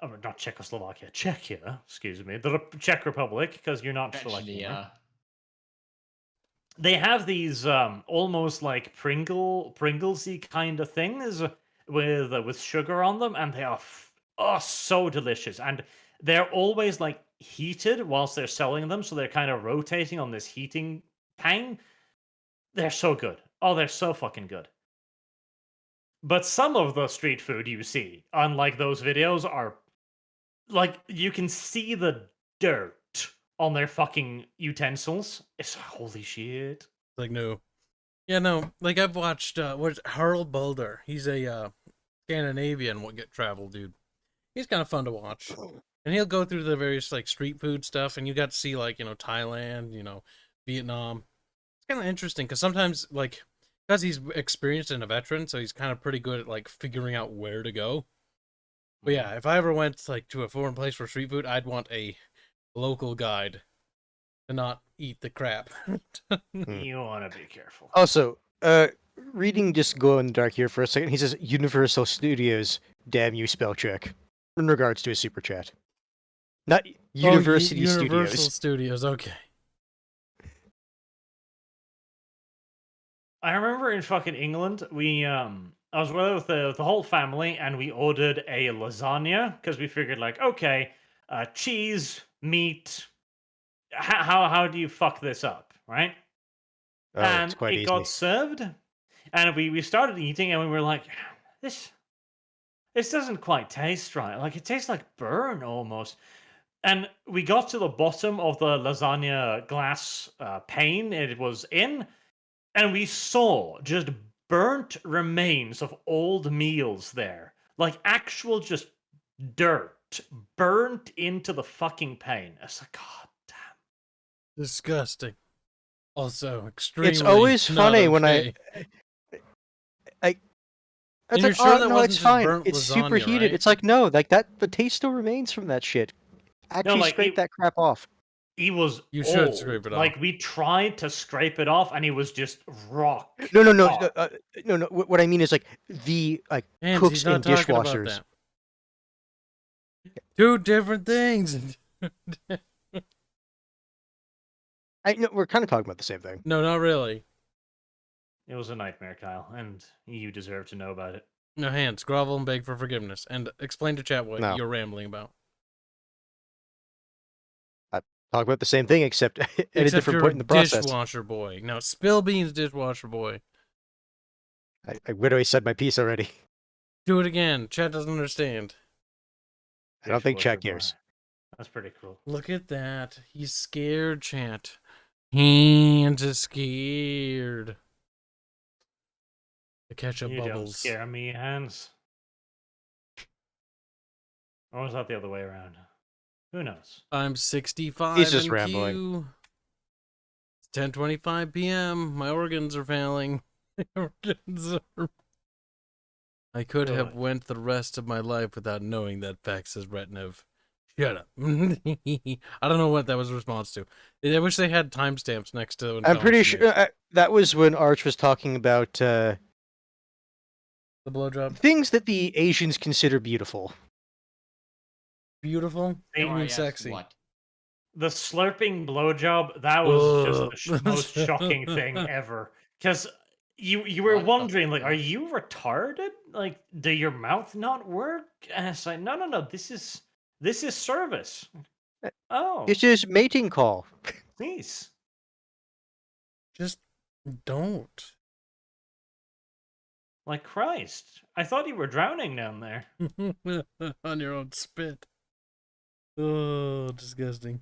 not Czechoslovakia, Czechia. Excuse me, the Czech Republic, because you're not sure like Actually, me. They have these almost like Pringlesy kind of things with sugar on them, and they are so delicious. And they're always like heated whilst they're selling them, so they're kind of rotating on this heating pang. They're so good. Oh, they're so fucking good. But some of the street food you see, unlike those videos, are like you can see the dirt on their fucking utensils. It's holy shit. Like, no. Yeah, no. Like, I've watched, what's Harald Boulder. He's a Scandinavian travel dude. He's kind of fun to watch. And he'll go through the various, like, street food stuff, and you got to see, like, Thailand, Vietnam. It's kind of interesting, because sometimes, like, because he's experienced and a veteran, so he's kind of pretty good at, like, figuring out where to go. But yeah, if I ever went like to a foreign place for street food, I'd want a local guide to not eat the crap. You want to be careful. Also, reading just go in the dark here for a second. He says Universal Studios. Damn you, spell check. In regards to his super chat, not University Universal Studios. Studios. Okay. I remember in fucking England, I was with the whole family, and we ordered a lasagna because we figured like, okay, cheese, meat. How do you fuck this up, right? Oh, it's And quite it easy. got served, and we started eating, and we were like, this doesn't quite taste right. Like it tastes like burn almost. And we got to the bottom of the lasagna glass pane it was in, and we saw just burnt remains of old meals there. Like actual just dirt burnt into the fucking pane. It's like, God damn. Disgusting. Also, extremely. It's always not funny when okay. It's And you're like, sure oh, that no, wasn't it's just fine. burnt It's lasagna, superheated. right? It's like, no, like that. The taste still remains from that shit. Actually, like, scrape that crap off. He was You should old. scrape it off. Like we tried to scrape it off, and he was just rock. No. hard. No. What I mean is like the And cooks he's not and talking about dishwashers. that. Two different things. I know we're kind of talking about the same thing. No, not really. It was a nightmare, Kyle, and you deserve to know about it. No, hands, grovel and beg for forgiveness, and explain to chat what No. you're rambling about. Talk about the same thing, except at a Except different you're point in the process. Dishwasher boy. No, spill beans, dishwasher boy. I literally said my piece already. Do it again. Chat doesn't understand. I don't think Dishwasher chat cares. boy. That's pretty cool. Look at that. He's scared, chat. Hands is scared. The ketchup You don't bubbles. scare me, Hans. Or was that the other way around? Who knows? I'm 65 He's just in rambling. queue. It's 10:25 p.m. My organs are failing. My organs are... I could have Really? went the rest of my life without knowing that fact, says Retnev. Shut up. I don't know what that was a response to. I wish they had timestamps next to when I'm pretty telling sure that was when Arch was talking about the blowjob. things that the Asians consider beautiful. Beautiful? Hey, You mean yes, sexy. What? The slurping blowjob, that was just the Ugh. most shocking thing ever. Because you were What the wondering, like, are fuck? you retarded? Like, do your mouth not work? And it's like, no, this is service. Oh, It's just mating call. please. Just don't. Like Christ. I thought you were drowning down there. On your own spit. Oh, disgusting.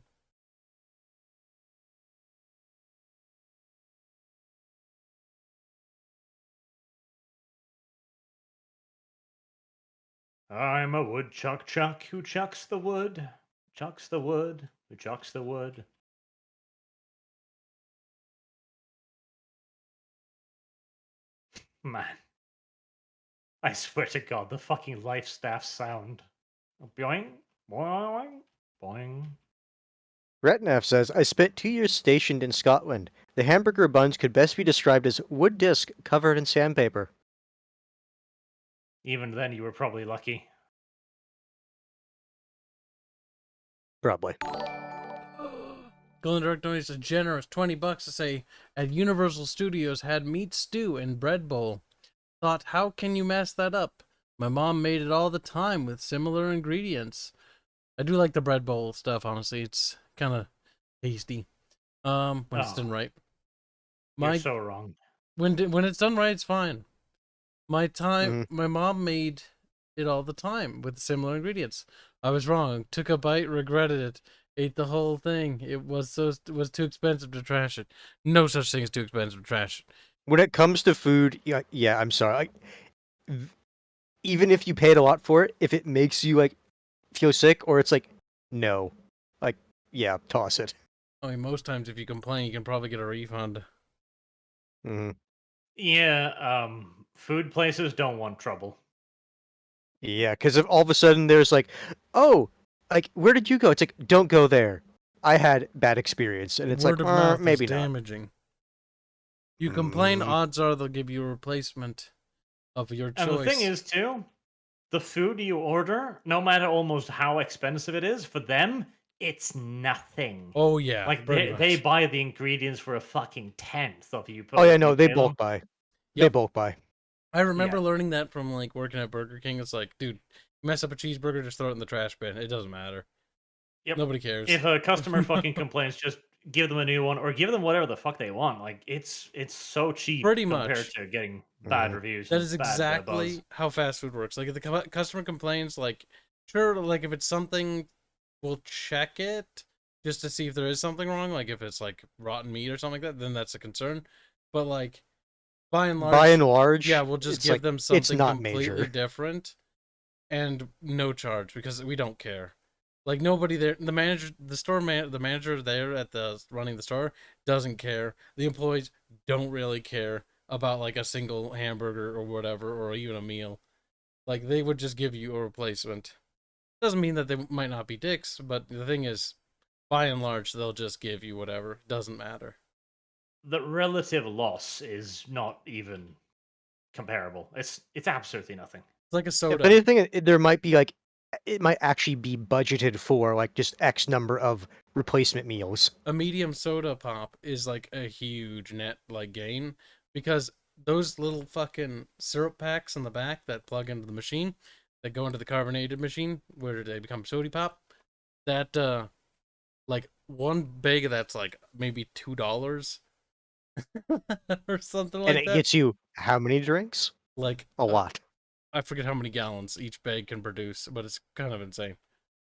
I'm a woodchuck chuck who chucks the wood. Chucks the wood. Who chucks the wood. Man. I swear to God, the fucking life staff sound. Boing, boing, boing. Retnev says, I spent 2 years stationed in Scotland. The hamburger buns could best be described as wood disc covered in sandpaper. Even then, you were probably lucky. Probably. Golden Dark donates a generous $20 to say, at Universal Studios had meat stew and bread bowl. Thought, how can you mess that up? My mom made it all the time with similar ingredients. I do like the bread bowl stuff, honestly. It's kind of tasty. When it's done right. You're so wrong. When it's done right, it's fine. My mom made it all the time with similar ingredients. I was wrong. Took a bite, regretted it. Ate the whole thing. It was too expensive to trash it. No such thing as too expensive to trash it. When it comes to food, yeah, I'm sorry. Even if you paid a lot for it, if it makes you like feel sick, or it's like, no, like, yeah, toss it. I mean, most times if you complain, you can probably get a refund. Mm-hmm. Yeah, food places don't want trouble. Yeah, because if all of a sudden there's like, oh, like where did you go? It's like, don't go there. I had bad experience, and it's Word like, of mouth is maybe not. damaging. You complain, Mhm. odds are they'll give you a replacement of your And the thing choice. is, too, the food you order, no matter almost how expensive it is, for them, it's nothing. Oh yeah, Like pretty they much. buy the ingredients for a fucking tenth of you. Oh yeah, You no, they pay them. bulk buy. They Yep. bulk buy. I remember Yeah. learning that from like working at Burger King. It's like, dude, you mess up a cheeseburger, just throw it in the trash bin. It doesn't matter. Yep. Nobody cares. If a customer fucking complains, just give them a new one or give them whatever the fuck they want. Like it's so cheap Pretty compared much. to getting bad Mhm. reviews. That and is bad, exactly buzz. how fast food works. Like if the customer complains, like sure, like if it's something, we'll check it just to see if there is something wrong. Like if it's like rotten meat or something like that, then that's a concern. But like by and large, yeah, we'll just it's give like, them it's something not completely major. different and no charge because we don't care. Like nobody there, the manager, the manager there at the running the store doesn't care. The employees don't really care about like a single hamburger or whatever, or even a meal. Like they would just give you a replacement. Doesn't mean that they might not be dicks, but the thing is, by and large, they'll just give you whatever. Doesn't matter. The relative loss is not even comparable. It's absolutely nothing. It's like a If soda. anything, there might be like, it might actually be budgeted for like just X number of replacement meals. A medium soda pop is like a huge net like gain because those little fucking syrup packs in the back that plug into the machine that go into the carbonated machine where they become soda pop, that like one bag of that's like maybe $2 or something And like it that. gets you how many drinks? Like A lot. I forget how many gallons each bag can produce, but it's kind of insane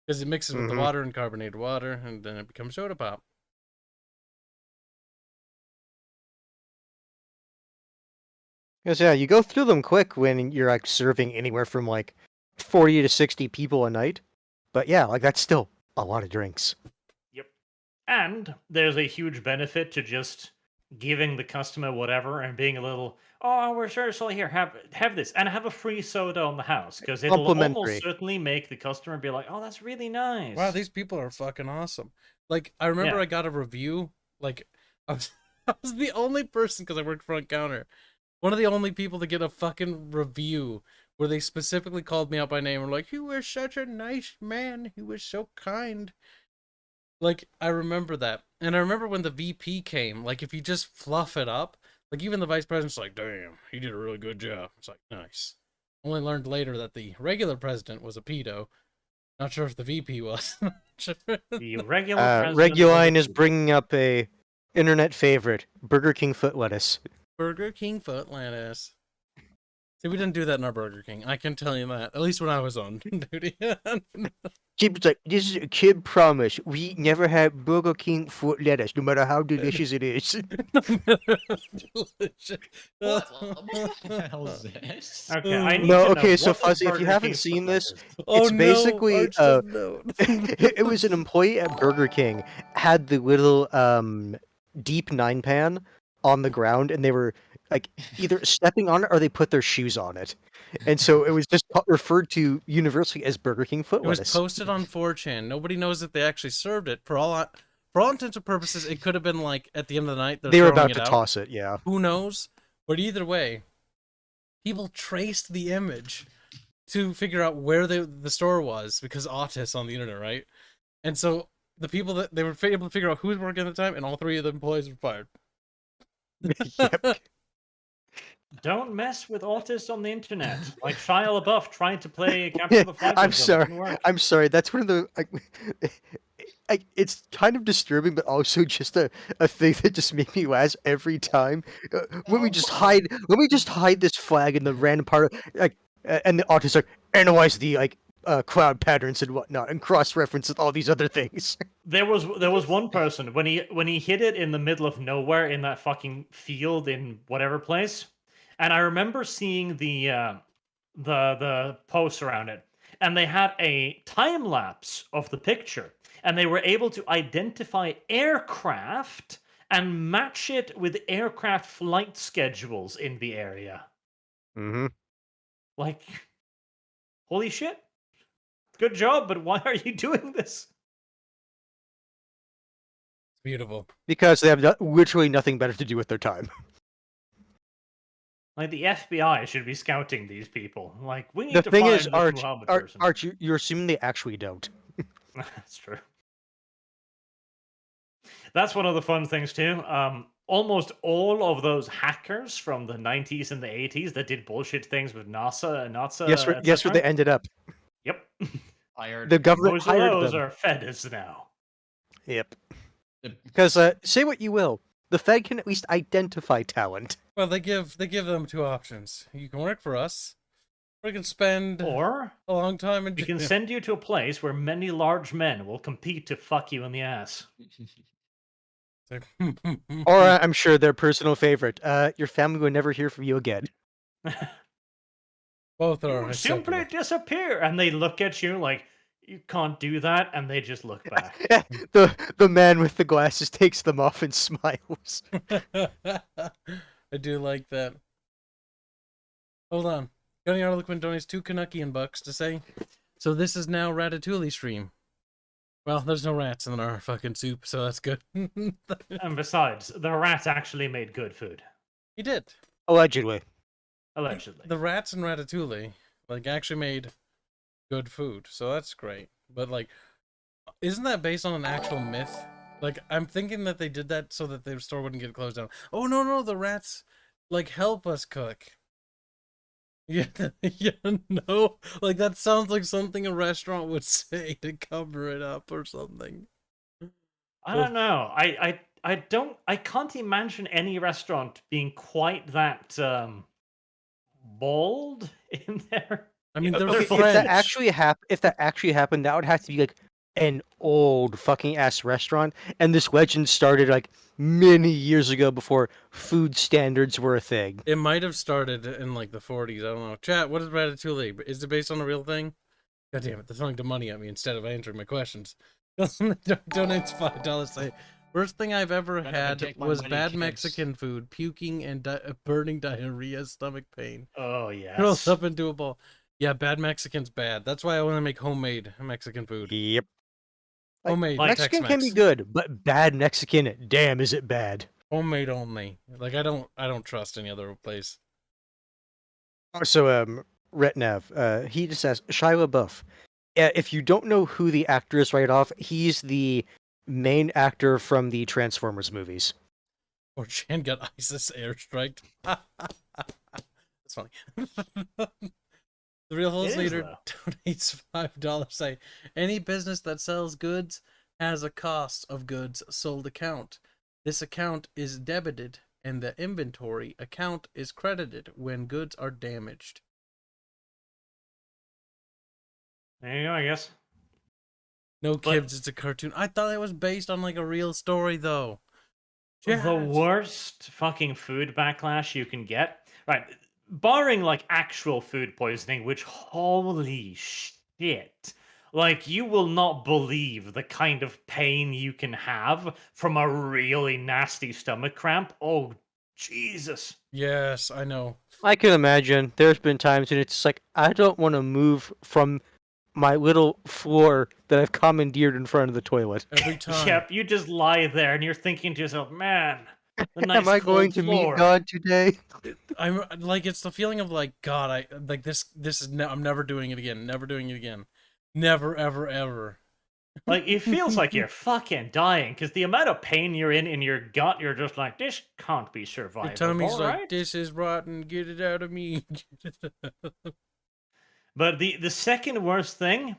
because it mixes with the Mhm. water and carbonated water, and then it becomes soda pop. Because yeah, you go through them quick when you're like serving anywhere from like 40 to 60 people a night. But yeah, like that's still a lot of drinks. Yep. And there's a huge benefit to just giving the customer whatever and being a little, oh, we're seriously here, have this, and have a free soda on the house because it'll almost Complimentary. certainly make the customer be like, oh, that's really nice. Wow, these people are fucking awesome. Like, I remember Yeah. I got a review. Like, I was, I was the only person because I worked front counter. One of the only people to get a fucking review where they specifically called me out by name and were like, "You were such a nice man. He was so kind." Like, I remember that. And I remember when the VP came, like, if you just fluff it up, like, even the vice president's like, "Damn, he did a really good job." It's like, nice. Only learned later that the regular president was a pedo. Not sure if the VP was. The regular president. Reguline is bringing up a internet favorite, Burger King foot lettuce. Burger King foot lettuce. See, we didn't do that in our Burger King. I can tell you that. At least when I was on duty. Kib's like, this is a Kib promise. We never have Burger King foot lettuce, no matter how delicious it is. What the hell is this? Okay, I need No, to know, okay, so what is Fuzzy, if Burger you haven't King's seen foot this, lettuce? Oh, it's no, basically Arch doesn't know. it was an employee at Burger King had the little deep 9-pan on the ground, and they were like either stepping on it or they put their shoes on it, and so it was just referred to universally as Burger King foot It was lettuce. posted on 4chan. Nobody knows if they actually served it. For all intents and purposes, it could have been like at the end of the night They were throwing about to it out. toss it, yeah. Who knows? But either way, people traced the image to figure out where the store was because Otis on the internet, right? And so the people that they were able to figure out who was working at the time, and all 3 of the employees were fired. Yep. Don't mess with autists on the internet. Like Shia LaBeouf trying to play Capture the Flag. I'm with them. It sorry. didn't work. I'm sorry. That's one of the. It's kind of disturbing, but also just a thing that just makes me laugh every time. Let me just hide this flag in the random part, and the artist like analyze the cloud patterns and whatnot, and cross-reference with all these other things. There was one person when he hid it in the middle of nowhere in that fucking field in whatever place, and I remember seeing the posts around it, and they had a time lapse of the picture, and they were able to identify aircraft and match it with aircraft flight schedules in the area. Mm-hmm. Like, holy shit, good job, but why are you doing this? Beautiful. Because they have literally nothing better to do with their time. Like, the FBI should be scouting these people. Like, we need The to thing find is, this Arch, Muhammad person. Arch, you're assuming they actually don't. That's true. That's one of the fun things too. Almost all of those hackers from the 90s and the 80s that did bullshit things with NASA and NASA. Guess where they ended up? Yep. The government Most of hired those them. are feds now. Yep. Because say what you will, the Fed can at least identify talent. Well, they give them two options. You can work for us, or you can spend Or a long time in we jail. can send you to a place where many large men will compete to fuck you in the ass. Or I'm sure their personal favorite. Your family will never hear from you again. Both are You simply disappear, and they look at you like you can't do that, and they just look back. the man with the glasses takes them off and smiles. I do like that. Hold on. Gunny Arlequin donates 2 Canuckian bucks to say, so this is now Ratatouille stream. Well, there's no rats in our fucking soup, so that's good. And besides, the rat actually made good food. He did. Allegedly. Allegedly. The rats in Ratatouille, like, actually made good food, so that's great. But, like, isn't that based on an actual myth? Like, I'm thinking that they did that so that their store wouldn't get closed down. Oh, no, the rats, like, help us cook. Yeah, yeah, no. Like, that sounds like something a restaurant would say to cover it up or something. I don't know. I can't imagine any restaurant being quite that bold in there. I mean, they're Okay, French. if that actually happened, that would have to be like an old fucking ass restaurant, and this legend started like many years ago before food standards were a thing. It might have started in like the 40s. I don't know. Chat, what is Ratatouille? Is it based on a real thing? God damn it, they're throwing the money at me instead of answering my questions. Donates $5. Say, worst thing I've ever had was bad Mexican food, puking and burning diarrhea, stomach pain. Oh yes. Curls up into a ball. Yeah, bad Mexican's bad. That's why I want to make homemade Mexican food. Yep. Homemade Mexican Tex-Mex. can be good, but bad Mexican, damn, is it bad? Homemade only. Like I don't trust any other place. So Retnev, he just says Shia LaBeouf. If you don't know who the actor is right off, he's the main actor from the Transformers movies. Or Chan got ISIS airstriked. That's funny. The Real Holes Leader donates $5. Say, any business that sells goods has a cost of goods sold account. This account is debited, and the inventory account is credited when goods are damaged. There you go, I guess. No, Kibs, it's a cartoon. I thought it was based on like a real story, though. The worst fucking food backlash you can get, right? Barring like actual food poisoning, which holy shit, like you will not believe the kind of pain you can have from a really nasty stomach cramp. Oh, Jesus. Yes, I know. I can imagine. There's been times when it's like, I don't want to move from my little floor that I've commandeered in front of the toilet. Every time. Yep, you just lie there and you're thinking to yourself, man, the nice Am I going to floor. meet God today? I'm like, it's the feeling of like, God, I like this is I'm never doing it again. Never doing it again. Never, ever, ever. Like, it feels like you're fucking dying because the amount of pain you're in your gut, you're just like, this can't be survivable. Your tummy's like, right? this is rotten. Get it out of me. But the second worst thing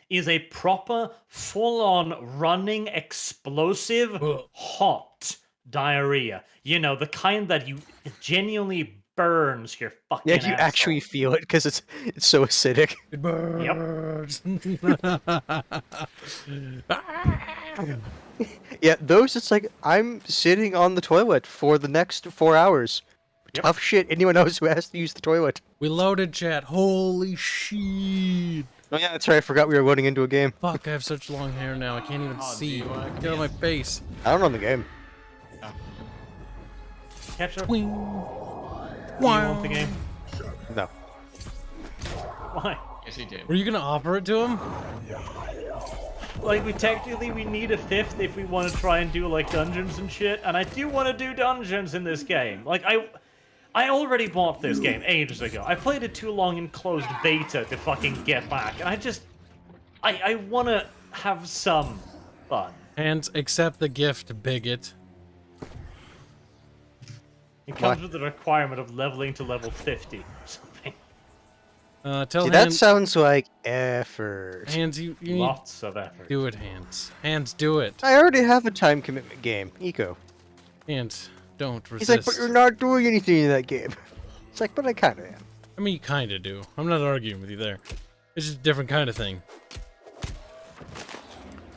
is a proper, full-on, running, explosive, hot diarrhea. You know, the kind that you genuinely burns your fucking Yeah, you asshole. actually feel it because it's so acidic. It burns. Yeah, those, it's like, I'm sitting on the toilet for the next 4 hours. Yep. Tough shit, anyone else who has to use the toilet. We loaded, chat. Holy shit. Oh yeah, that's right, I forgot we were loading into a game. Fuck, I have such long hair now. I can't even see. do you wanna Get out of my face. I don't know the game. Ketchup. Wing. Do you want the game? No. Why? Yes, Yes, he did. Were you gonna offer it to him? Like, we need a 5th if we want to try and do, like, dungeons and shit, and I do want to do dungeons in this game. Like, I already bought this game ages ago. I played it too long in closed beta to fucking get back, and I want to have some fun. And accept the gift, bigot. It comes with the requirement of leveling to level 50 or something. Tell See, Hands, that sounds like effort. Hands, you need Lots of effort. do it, Hands. Hands, do it. I already have a time commitment game, Eco. Hands, don't resist. He's like, but you're not doing anything in that game. It's like, but I kind of am. I mean, you kind of do. I'm not arguing with you there. It's just a different kind of thing.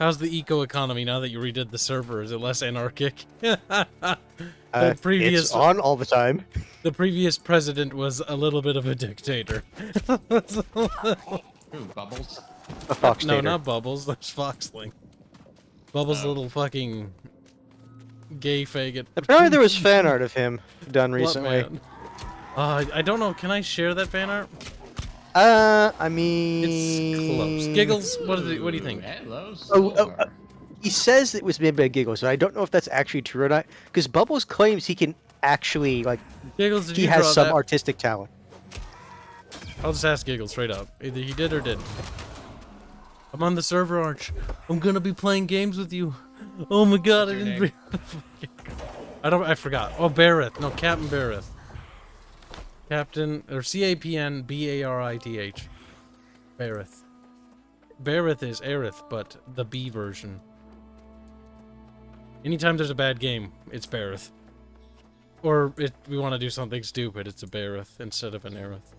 How's the eco economy now that you redid the server? Is it less anarchic? It's on all the time. The previous president was a little bit of a dictator. Ooh, Bubbles? A fox No, tater. not Bubbles. That's Foxling. Bubbles' little fucking gay faggot. Apparently there was fan art of him done What recently. man? I don't know. Can I share that fan art? I mean... It's close. Giggles, what do you think? Hello, he says it was made by Giggles, so I don't know if that's actually true or not. Because Bubbles claims he can actually, like, Giggles, did he you has draw some that? artistic talent. I'll just ask Giggles straight up. Either he did or didn't. I'm on the server, Arch. I'm gonna be playing games with you. Oh my god, I didn't bring the fucking... I forgot. Oh, Barith. No, Captain Barith. Captain, or C-A-P-N-B-A-R-I-T-H. Barith. Barith is Aerith, but the B version. Anytime there's a bad game, it's Barith. Or we want to do something stupid, it's a Barith instead of an Aerith.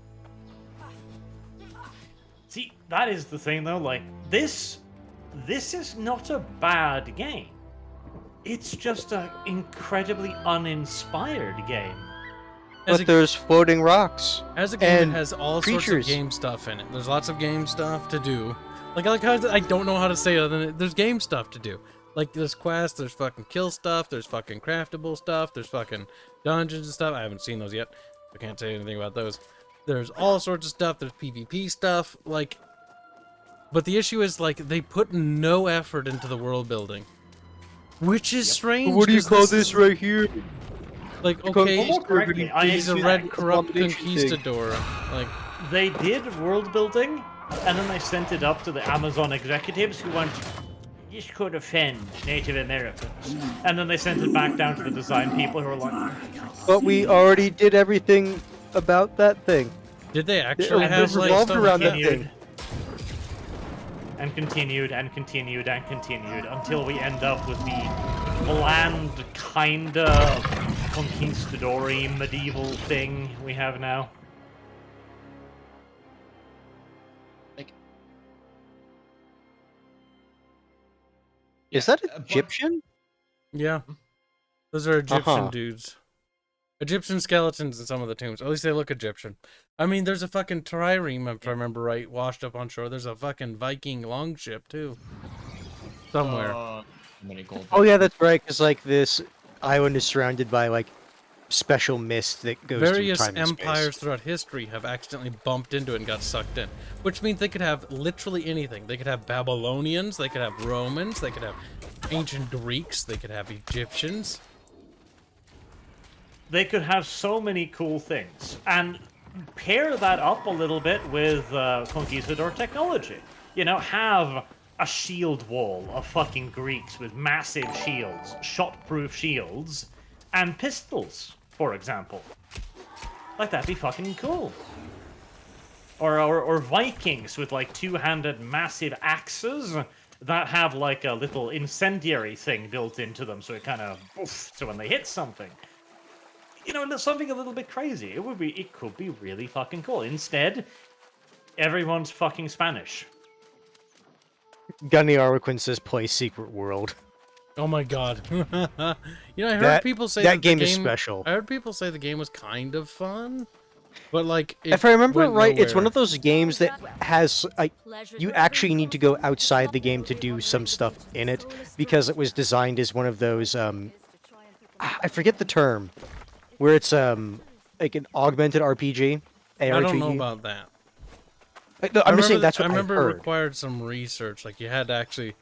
See, that is the thing though, like, this is not a bad game. It's just an incredibly uninspired game. But there's floating rocks. As a game, and it has all creatures. sorts of game stuff in it. There's lots of game stuff to do. Like I don't know how to say it other than there's game stuff to do. Like there's quests, there's fucking kill stuff, there's fucking craftable stuff, there's fucking dungeons and stuff. I haven't seen those yet. I can't say anything about those. There's all sorts of stuff. There's PvP stuff. Like, but the issue is like they put no effort into the world building, which is strange. What do you 'cause call this right here? Like, okay, he's a red corrupt Abomination conquistador. Like, they did world building, and then they sent it up to the Amazon executives who went, "This could offend Native Americans," and then they sent it back down to the design people who were like, But we already did everything about that thing. did they actually and have this like revolved stuff around like that that? thing. and continued and continued and continued until we end up with the bland, kinda conquistador-y medieval thing we have now. Like, Is that Egyptian? Yeah, those are Egyptian Uh-huh. dudes. Egyptian skeletons in some of the tombs. At least they look Egyptian. I mean, there's a fucking trireme, if I remember right, washed up on shore. There's a fucking Viking longship too, somewhere. Many gold. Oh yeah, that's right. Because like this island is surrounded by like special mist that goes Various through time and empires space. throughout history have accidentally bumped into it and got sucked in, which means they could have literally anything. They could have Babylonians, they could have Romans, they could have ancient Greeks, they could have Egyptians. They could have so many cool things, and pair that up a little bit with conquistador technology. You know, have a shield wall of fucking Greeks with massive shields, shot-proof shields, and pistols, for example. Like, that'd be fucking cool. Or Vikings with, like, two-handed massive axes that have, like, a little incendiary thing built into them, so it kind of, so when they hit something. You know, something a little bit crazy. It could be really fucking cool. Instead, everyone's fucking Spanish. Gunny Arlequin says play Secret World. Oh my god. You know, I heard That- people say that the game is special. I heard people say the game was kind of fun, but like If I remember it went right, it's one nowhere. of those games that has like you actually need to go outside the game to do some stuff in it because it was designed as one of those I forget the term, where it's like an augmented RPG. I don't know ARPG. about that. I'm just saying that's what I remember I it heard. required some research. Like you had to actually,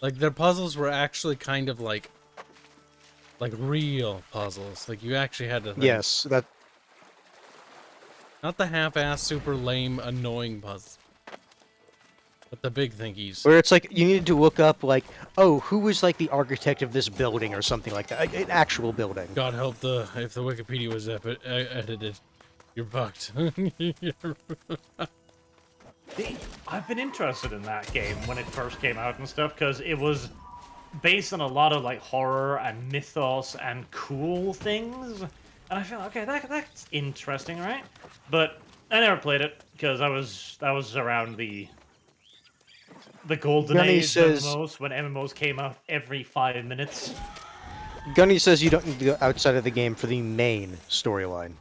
like their puzzles were actually kind of like real puzzles. Like you actually had to think. Yes, that. Not the half-ass, super lame, annoying puzzles. But the big thingies. Where it's like you needed to look up like, oh, who was like the architect of this building or something like that, like, an actual building. God help if the Wikipedia was edited, you're fucked. I've been interested in that game when it first came out and stuff because it was based on a lot of like horror and mythos and cool things, and I feel okay, that's interesting, right? But I never played it because that was around the golden Gunny age says- of MMOs when MMOs came out every 5 minutes. Gunny says you don't need to go outside of the game for the main storyline.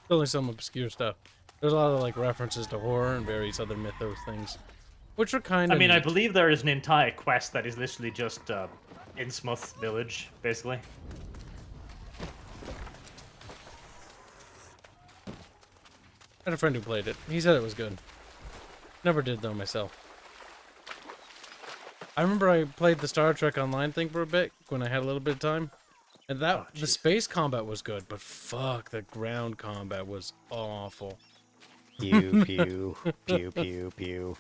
Only some obscure stuff. There's a lot of like references to horror and various other mythos things, which are kind of. I mean, I neat. believe there is an entire quest that is literally just Innsmouth village, basically. I had a friend who played it. He said it was good. Never did though myself. I remember I played the Star Trek Online thing for a bit when I had a little bit of time, and the space combat was good, but fuck, the ground combat was awful. Pew pew pew pew pew.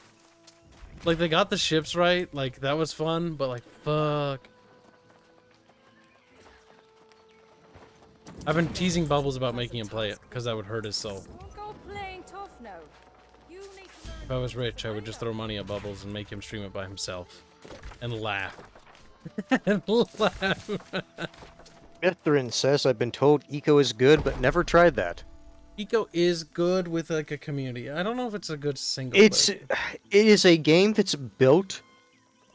Like they got the ships right, like that was fun, but like fuck. I've been teasing Bubbles about making him play it because that would hurt his soul. Go playing tough now. You need to learn. If I was rich, I would just throw money at Bubbles and make him stream it by himself. And laugh. And laugh. Mithrin says, I've been told Eco is good, but never tried that. Eco is good with like a community. I don't know if it's a good single It player. is a game that's built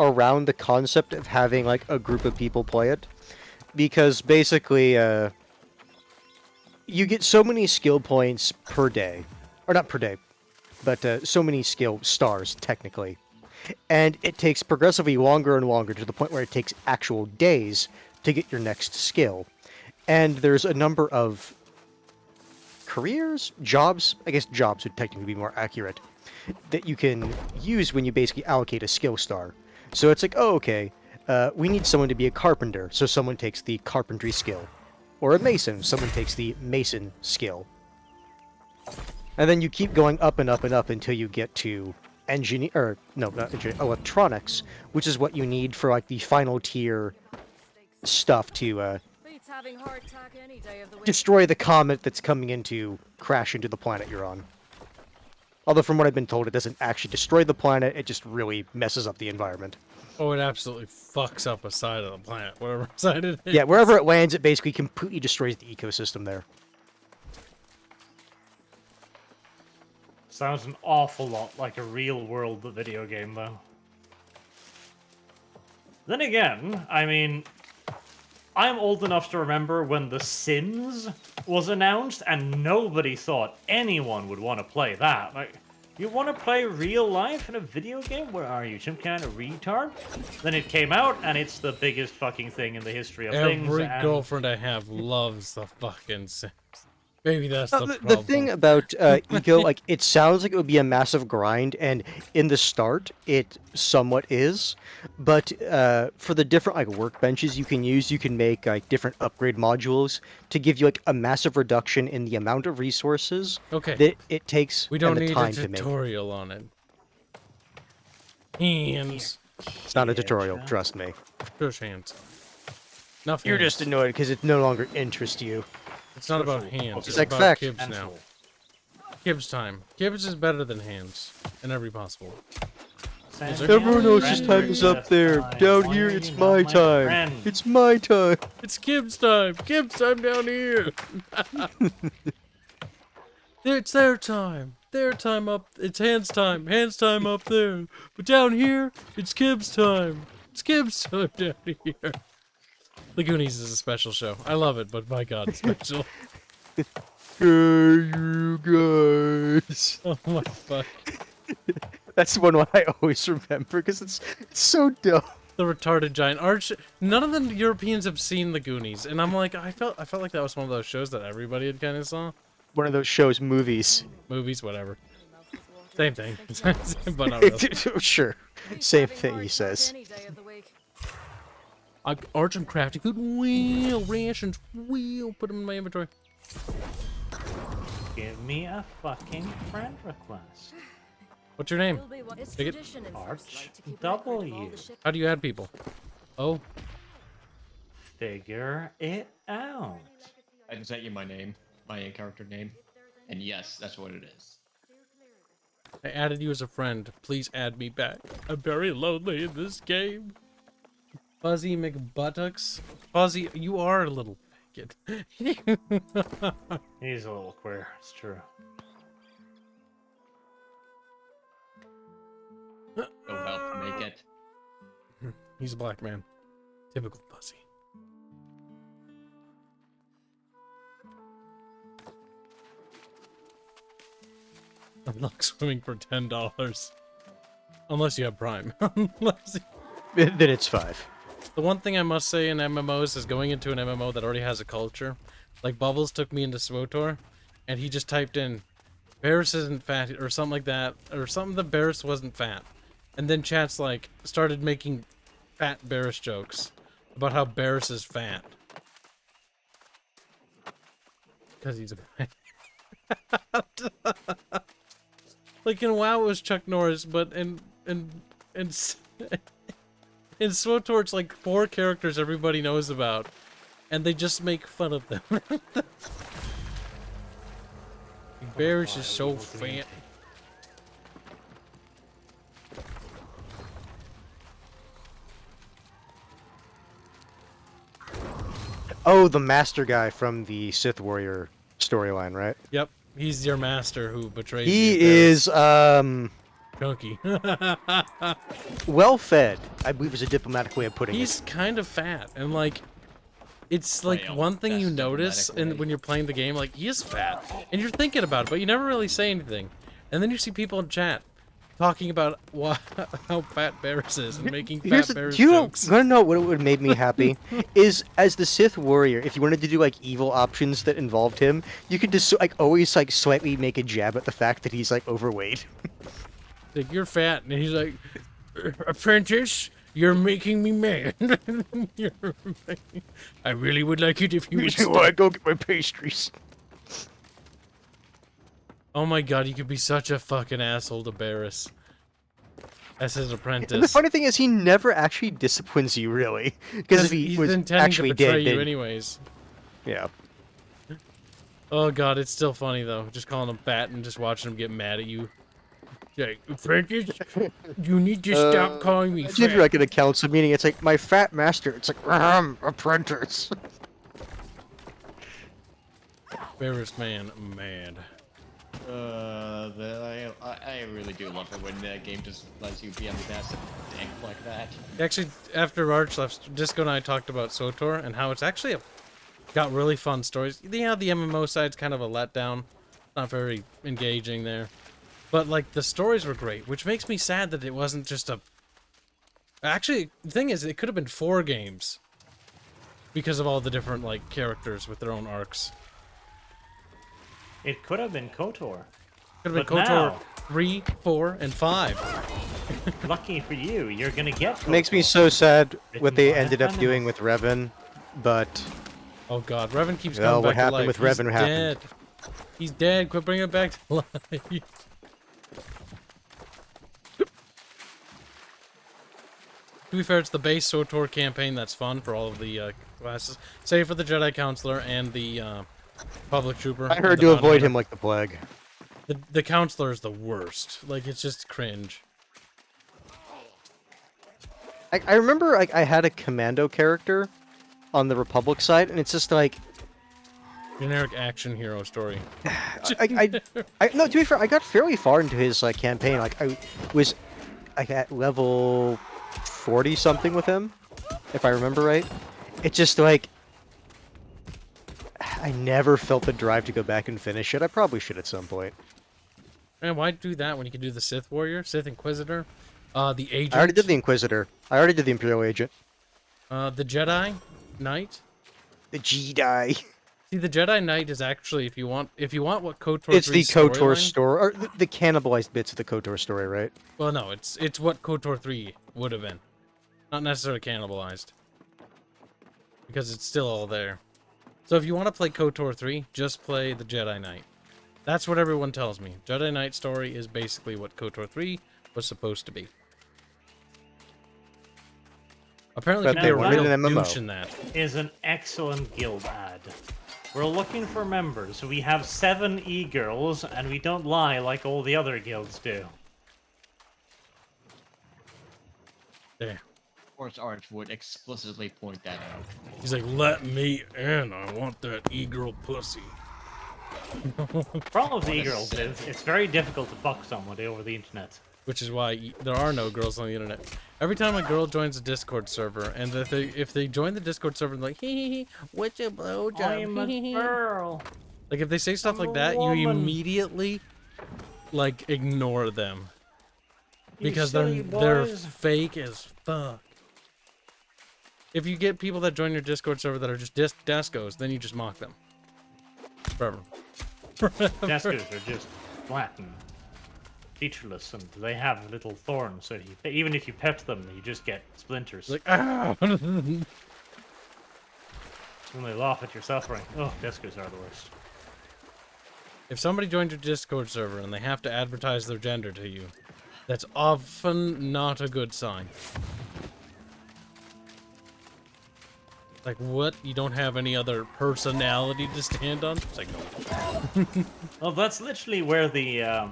around the concept of having like a group of people play it. Because basically, you get so many skill points per day. Or not per day, but so many skill stars, technically. And it takes progressively longer and longer to the point where it takes actual days to get your next skill. And there's a number of careers, jobs, I guess jobs would technically be more accurate, that you can use when you basically allocate a skill star. So it's like, oh, okay, we need someone to be a carpenter, so someone takes the carpentry skill. Or a mason, someone takes the mason skill. And then you keep going up and up and up until you get to electronics, which is what you need for like the final tier stuff to Beats having heart attack any day of the week. destroy the comet that's coming in to crash into the planet you're on. Although from what I've been told, it doesn't actually destroy the planet, it just really messes up the environment. Oh, it absolutely fucks up a side of the planet, whatever side it is. Yeah, wherever it lands, it basically completely destroys the ecosystem there. Sounds an awful lot like a real-world video game, though. Then again, I mean, I'm old enough to remember when The Sims was announced, and nobody thought anyone would want to play that. Like, you want to play real life in a video game? Where are you, some kind of retard? Then it came out, and it's the biggest fucking thing in the history of things. Every and... girlfriend I have loves the fucking Sims. Maybe that's No, the the problem. thing about Eco, like, it sounds like it would be a massive grind, and in the start, it somewhat is. But for the different like workbenches you can make like different upgrade modules to give you like a massive reduction in the amount of resources that it takes. We don't and the need time a to make. tutorial on it. Hands. It's not a tutorial, trust me. Push hands. Nothing. You're just annoyed because it no longer interests you. It's not about hands. It's It's like about fact. Kibs now. Kibs time. Kibs is better than hands in every possible way. Everyone else's time is up there. Down here, it's my time. It's my time. It's Kibs time. Kibs time down here. It's their time. Their time up. It's hands time. Hands time up there. But down here, it's Kibs time. It's Kibs time down here. The Goonies is a special show. I love it, but my God, it's special. Hey, you guys. Oh my fuck. That's the one I always remember because it's so dumb. The retarded giant arch. None of the Europeans have seen the Goonies, and I'm like, I felt like that was one of those shows that everybody had kind of saw. One of those shows, movies. Movies, whatever. Same thing, but not really. Sure. Same thing, he says. Arts and crafting food, wheel, rations, wheel, put them in my inventory. Give me a fucking friend request. What's your name? Take it. Arch W. How do you add people? Oh. Figure it out. I can set you my name, my character name, and yes, that's what it is. I added you as a friend. Please add me back. I'm very lonely in this game. Fuzzy McButtocks. Fuzzy, you are a little faggot. He's a little queer, it's true. No help to make it. He's a black man. Typical Fuzzy. Unlock swimming for $10. Unless you have Prime. Unless Then it's 5. The one thing I must say in MMOs is going into an MMO that already has a culture. Like Bubbles took me into SWTOR, and he just typed in, Barris isn't fat, or something like that, or something that Barris wasn't fat. And then chat's like, started making fat Barris jokes about how Barris is fat. Because he's a like in WoW it was Chuck Norris, but in SWTOR it's like 4 characters everybody knows about, and they just make fun of them. Barris is so fat. Oh, the master guy from the Sith Warrior storyline, right? Yep, he's your master who betrays you. He is, chunky. well fed, I believe is a diplomatic way of putting He's it. kind of fat, and like, it's like Well, one thing you that's notice diplomatic when you're playing the game, like, he is fat, and you're thinking about it, but you never really say anything. And then you see people in chat talking about how fat Barris is and making fat Barris Do you jokes. want to know what would have made me happy? Is as the Sith Warrior, if you wanted to do like evil options that involved him, you could just like always like slightly make a jab at the fact that he's like overweight. Like, you're fat, and he's like, apprentice, you're making me mad. I really would like it if you would stop. Go get my pastries. Oh my god, you could be such a fucking asshole to Barris. As his apprentice. And the funny thing is, he never actually disciplines you, really. Because if he he's was intending actually to betray dead, you then... anyways. Yeah. Oh god, it's still funny though. Just calling him fat and just watching him get mad at you. Like, apprentice, you need to stop calling me If you're fat. like in a council meeting, it's like, my fat master. It's like, apprentice. Barris man, mad. I really do love it when the game just lets you be a massive dick like that. Actually, after Arch left, Disco and I talked about SWTOR and how it's actually got really fun stories. Yeah, the MMO side's kind of a letdown. Not very engaging there. But, like, the stories were great, which makes me sad that it wasn't just a... Actually, the thing is, it could have been 4 games. Because of all the different, like, characters with their own arcs. It could have been KOTOR. Could have been But KOTOR now- 3, 4, and 5. Lucky for you, you're gonna get It makes me KOTOR. so sad Written what they by ended up feminists. doing with Revan, but... Oh god, Revan keeps Well, coming what back to happened life. with He's Revan happened. dead. He's dead. Quit bringing it back to life. To be fair, it's the base SWTOR campaign that's fun for all of the classes, save for the Jedi Counselor and the Public Trooper. I and heard the to Bounty avoid Hunter. him like the plague. The Counselor is the worst. Like, it's just cringe. I remember I had a commando character on the Republic side, and it's just like... Generic action hero story. No, to be fair, I got fairly far into his like campaign. Like I was like at level 40 something with him, if I remember right. It's just like I never felt the drive to go back and finish it. I probably should at some point. Man, why do that when you can do the Sith Warrior, Sith Inquisitor, the Agent? I already did the Inquisitor. I already did the Imperial Agent. The Jedi Knight. The Jedi. See, the Jedi Knight is actually if you want what KOTOR It's the 3's KOTOR storyline- story, or the cannibalized bits of the KOTOR story, right? Well, no, it's what KOTOR 3 would have been, not necessarily cannibalized, because it's still all there. So if you want to play KOTOR 3, just play the Jedi Knight. That's what everyone tells me. Jedi Knight story is basically what KOTOR 3 was supposed to be. Apparently, But people they are were real in an MMO. douche in that. Is an excellent guild ad. We're looking for members. We have 7 e-girls, and we don't lie like all the other guilds do. There. Of course, Arch would explicitly point that out. He's like, let me in. I want that e-girl pussy. Problem with e-girls is it's very difficult to fuck somebody over the internet. Which is why there are no girls on the internet. Every time a girl joins a Discord server, and if they join the Discord server, and they're like, hee, what's a blowjob? I'm a girl. Like, if they say stuff like that, you immediately, like, ignore them. Because they're fake as fuck. If you get people that join your Discord server that are just Descos, then you just mock them. Forever. Descos are just flat and featureless, and they have little thorns, so even if you pet them, you just get splinters. Like, ah! When they laugh at your suffering. Oh, Descos are the worst. If somebody joins your Discord server and they have to advertise their gender to you, that's often not a good sign. Like, what? You don't have any other personality to stand on? It's like, no. Well, that's literally where the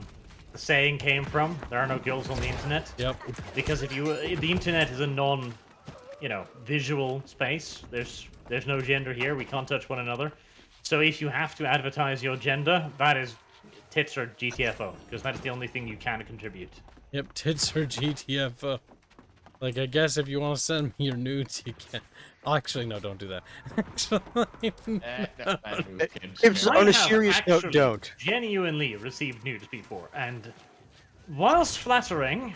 saying came from. There are no girls on the internet. Yep. Because if the internet is a visual space. There's no gender here. We can't touch one another. So if you have to advertise your gender, that is tits or GTFO, because that's the only thing you can contribute. Yep, tits or GTFO. Like, I guess if you want to send me your nudes, you can. Oh, actually, no, don't do that. If on a serious note, don't. Genuinely received nudes before, and whilst flattering,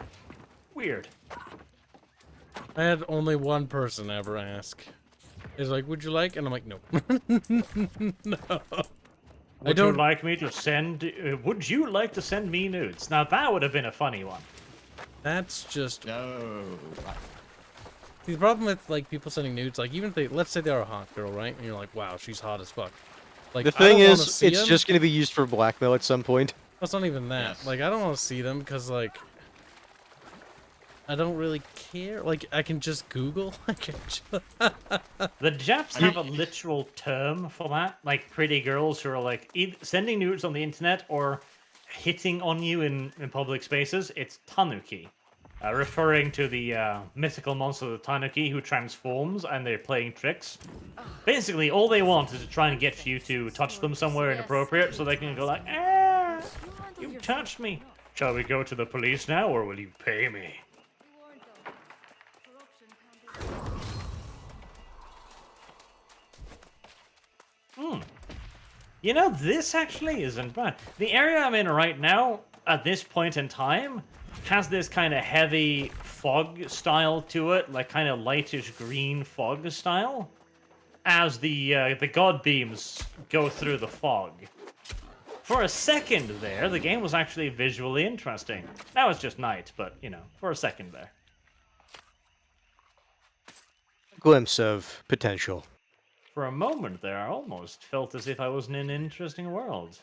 weird. I had only one person ever ask. Is like, would you like? And I'm like, no. No. Would you like me to send? Would you like to send me nudes? Now that would have been a funny one. That's just no. See, the problem with like people sending nudes, like even if they, let's say they're a hot girl, right? And you're like, wow, she's hot as fuck. Like the thing is, it's just going to be used for blackmail at some point. That's not even that. Yes. Like I don't want to see them because like I don't really care. Like I can just Google. The Japs have a literal term for that. Like pretty girls who are like sending nudes on the internet or hitting on you in public spaces. It's tanuki. Referring to the mythical monster, the Tanuki, who transforms and they're playing tricks. Basically, all they want is to try and get you to touch them somewhere inappropriate so they can go like, ah, you touched me. Shall we go to the police now, or will you pay me? You know, this actually isn't bad. The area I'm in right now, at this point in time, has this kind of heavy fog style to it, like kind of lightish green fog style, as the god beams go through the fog. For a second there, the game was actually visually interesting. Now it's just night, but you know, for a second there. Glimpse of potential. For a moment there, I almost felt as if I was in an interesting world.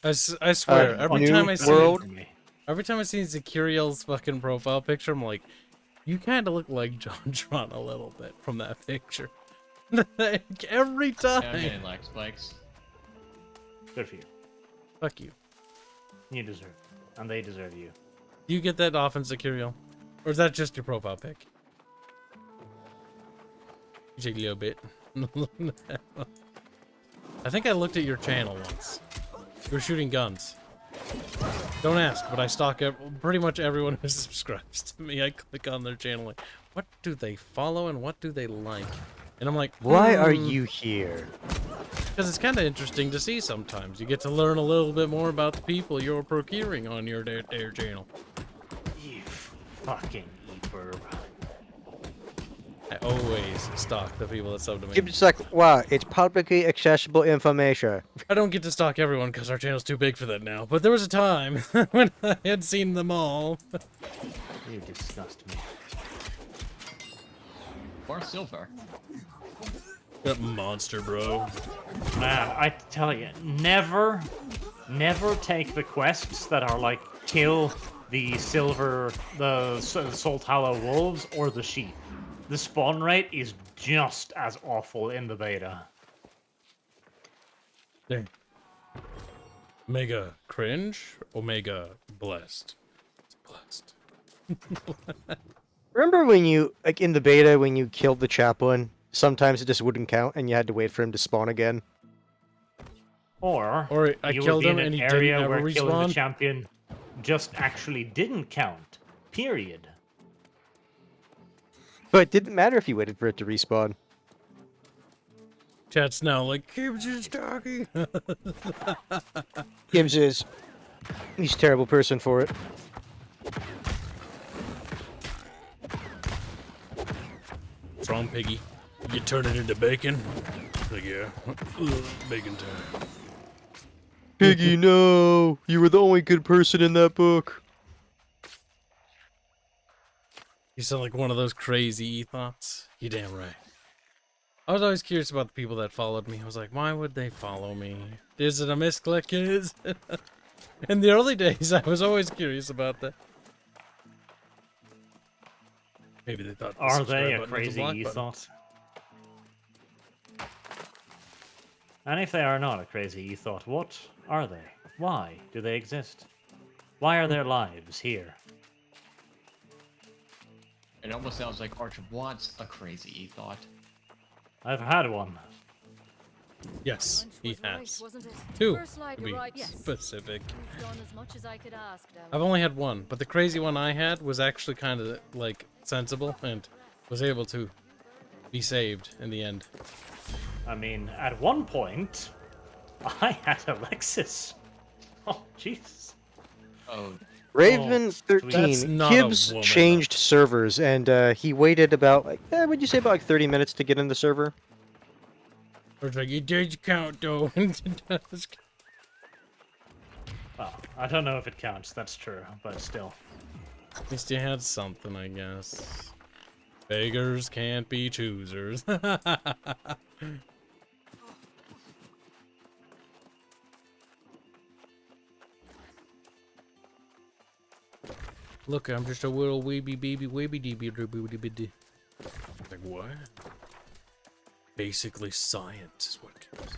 I swear, every time I see Zakiriel's fucking profile picture, I'm like, you kind of look like JonTron a little bit from that picture. Every time. Yeah, I'm getting like spikes. Good for you. Fuck you. You deserve it. And they deserve you. Do you get that often, Zakiriel? Or is that just your profile pic? You take a little bit. I think I looked at your channel once. You were shooting guns. Don't ask, but I stalk pretty much everyone who subscribes to me. I click on their channel like, what do they follow and what do they like? And I'm like, why are you here? Because it's kind of interesting to see sometimes. You get to learn a little bit more about the people you're procuring on your channel. You fucking e-burb. I always stalk the people that sub to me. Kibs is like, wow, it's publicly accessible information. I don't get to stalk everyone because our channel's too big for that now. But there was a time when I had seen them all. You disgust me. Or silver. That monster, bro. Man, I tell you, never take the quests that are like kill the Salt Hollow wolves or the sheep. The spawn rate is just as awful in the beta. Dang. Mega cringe, Omega blessed. It's blessed. Remember when you, like in the beta, when you killed the chaplain, sometimes it just wouldn't count and you had to wait for him to spawn again? Or I you killed would be him in and an he didn't area ever where killing respawn? the champion just actually didn't count. Period. But it didn't matter if you waited for it to respawn. Chat's now like, Kibs is talking. Kibs is. He's a terrible person for it. What's wrong, Piggy? You turn it into bacon? Like, yeah. Ugh, bacon time. Piggy, no! You were the only good person in that book. You sound like one of those crazy thoughts. You damn right. I was always curious about the people that followed me. I was like, why would they follow me? Is it a misclick? Is in the early days, I was always curious about that. Maybe they thought. Are they a crazy ethos? And if they are not a crazy ethos, what are they? Why do they exist? Why are their lives here? It almost sounds like Arch wants a crazy ethos. I've had one. Yes, he Right, has. wasn't it? Two, First light to be right, yes. specific. You've done as much as I could ask, darling. I've only had one, but the crazy one I had was actually kind of like sensible and was able to be saved in the end. I mean, at one point, I had Alexis. Oh, jeez. Oh. Raven sweet. 13. That's not a Kibs woman, changed servers, and he waited about, like, would you say about like 30 minutes to get in the server? Or it's like, it did count though. Well, I don't know if it counts, that's true, but still. At least you had something, I guess. Beggars can't be choosers. Look, I'm just a little weeby baby weeby deeby. Like what? Basically science is what it is.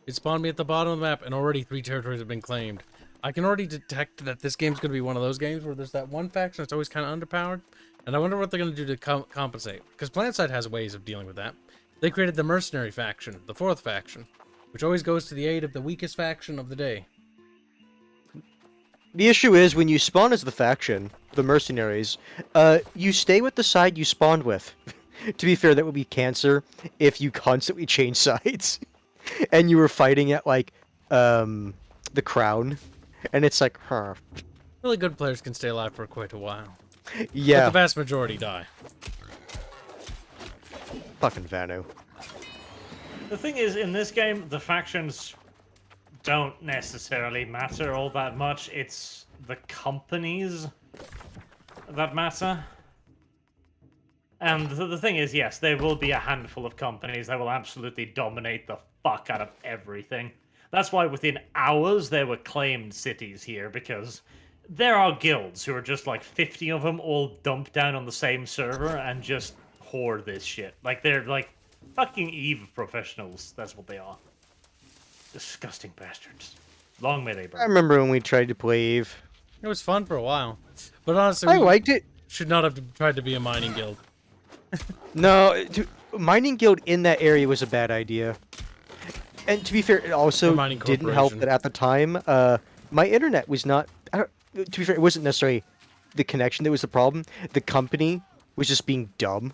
It spawned me at the bottom of the map and already 3 territories have been claimed. I can already detect that this game's going to be one of those games where there's that one faction that's always kind of underpowered. And I wonder what they're going to do to compensate. Because PlanetSide has ways of dealing with that. They created the mercenary faction, the 4th faction, which always goes to the aid of the weakest faction of the day. The issue is, when you spawn as the faction, the mercenaries, you stay with the side you spawned with. To be fair, that would be cancer if you constantly change sides. And you were fighting at, like, the crown. And it's like, huh. Really good players can stay alive for quite a while. Yeah. But the vast majority die. Fucking Vanu. The thing is, in this game, the factions don't necessarily matter all that much. It's the companies that matter. And the thing is, yes, there will be a handful of companies that will absolutely dominate the fuck out of everything. That's why within hours there were claimed cities here, because there are guilds who are just like 50 of them all dumped down on the same server and just hoard this shit. Like, they're like fucking EVE professionals. That's what they are. Disgusting bastards. Long may they burn. I remember when we tried to play EVE. It was fun for a while. But honestly, I liked it. Should not have tried to be a mining guild. No, mining guild in that area was a bad idea. And to be fair, it also didn't help that at the time, my internet was not... to be fair, it wasn't necessarily the connection that was the problem. The company was just being dumb.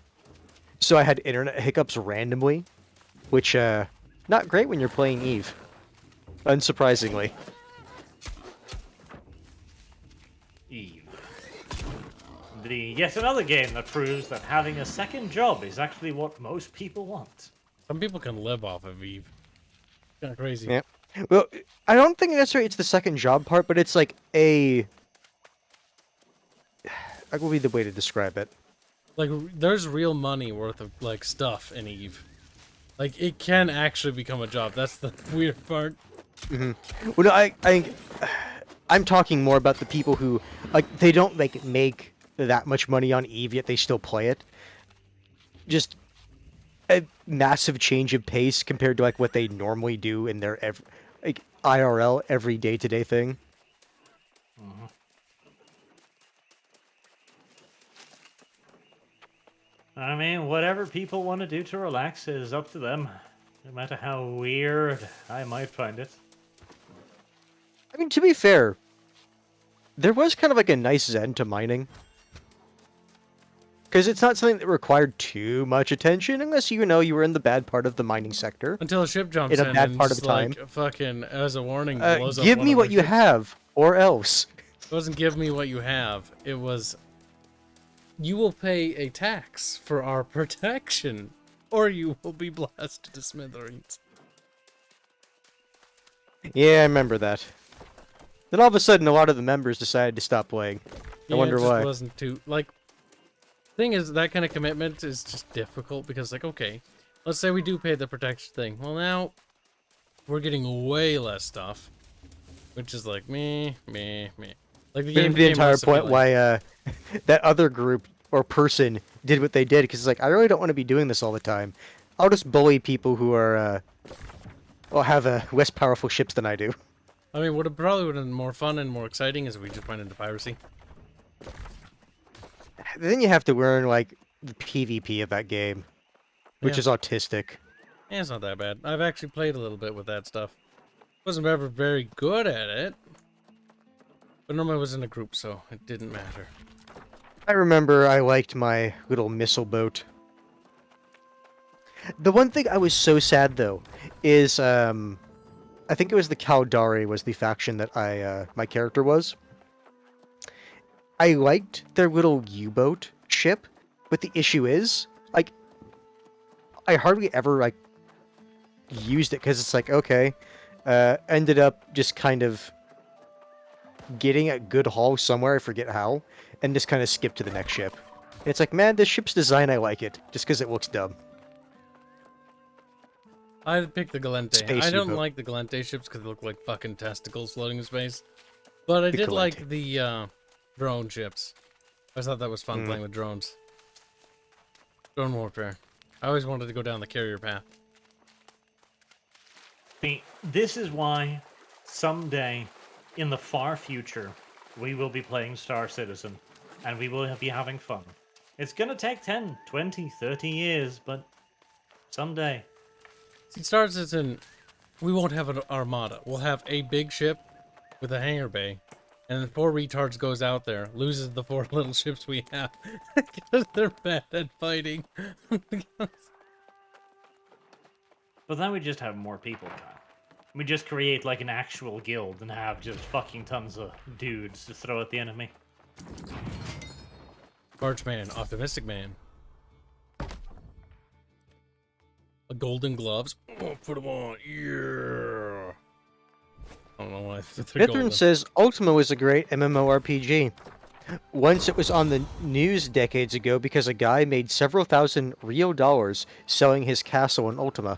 So I had internet hiccups randomly, which, not great when you're playing EVE. Unsurprisingly. EVE. Yet another game that proves that having a second job is actually what most people want. Some people can live off of Eve. Kind of crazy. Yeah. Well, I don't think necessarily it's the second job part, but it's like a... That would be the way to describe it. Like, there's real money worth of, like, stuff in Eve. Like, it can actually become a job. That's the weird part. Mm-hmm. Well, no, I'm talking more about the people who, like, they don't, like, make that much money on Eve, yet they still play it. Just a massive change of pace compared to, like, what they normally do in their, like, IRL, every day-to-day thing. Mm-hmm. I mean, whatever people want to do to relax is up to them. No matter how weird I might find it. I mean, to be fair, there was kind of like a nice zen to mining. Because it's not something that required too much attention, unless you know you were in the bad part of the mining sector. Until a ship jumps in a bad and part of just, the time. like, fucking, as a warning, blows up give one me of what our you ships. have, or else. It wasn't give me what you have. It was, you will pay a tax for our protection, or you will be blasted to smithereens. Yeah, I remember that. Then all of a sudden, a lot of the members decided to stop playing. I wonder it just why. wasn't too, like, thing is, that kind of commitment is just difficult, because, like, okay, let's say we do pay the protection thing. Well, now, we're getting way less stuff, which is like, meh. Like, the game The entire less point appealing. why that other group or person did what they did, because it's like, I really don't want to be doing this all the time. I'll just bully people who are, well, have less powerful ships than I do. I mean, what probably would have been more fun and more exciting is if we just went into piracy. Then you have to learn, like, the PvP of that game, which Yeah. is autistic. Yeah, it's not that bad. I've actually played a little bit with that stuff. Wasn't ever very good at it, but normally I was in a group, so it didn't matter. I remember I liked my little missile boat. The one thing I was so sad, though, is, I think it was the Caldari was the faction that my character was. I liked their little U-boat ship, but the issue is, like, I hardly ever, like, used it, because it's like, okay, ended up just kind of getting a good haul somewhere, I forget how, and just kind of skip to the next ship. And it's like, man, this ship's design, I like it, just because it looks dumb. I'd pick the Galente. Space I don't U-boat. like the Galente ships because they look like fucking testicles floating in space. But I The did like Galente. the drone ships. I thought that was fun playing with drones. Drone warfare. I always wanted to go down the carrier path. See, this is why someday, in the far future, we will be playing Star Citizen, and we will be having fun. It's gonna take 10, 20, 30 years, but someday. See, Star Citizen, we won't have an armada. We'll have a big ship with a hangar bay, and then 4 retards goes out there, loses the 4 little ships we have, because they're bad at fighting. But then we just have more people, Kyle. We just create like an actual guild and have just fucking tons of dudes to throw at the enemy. Bargeman, Optimistic Man. Golden gloves. Oh, put them on. Yeah. I don't know why they're Veteran golden. says Ultima was a great MMORPG. Once it was on the news decades ago because a guy made several thousand real dollars selling his castle in Ultima.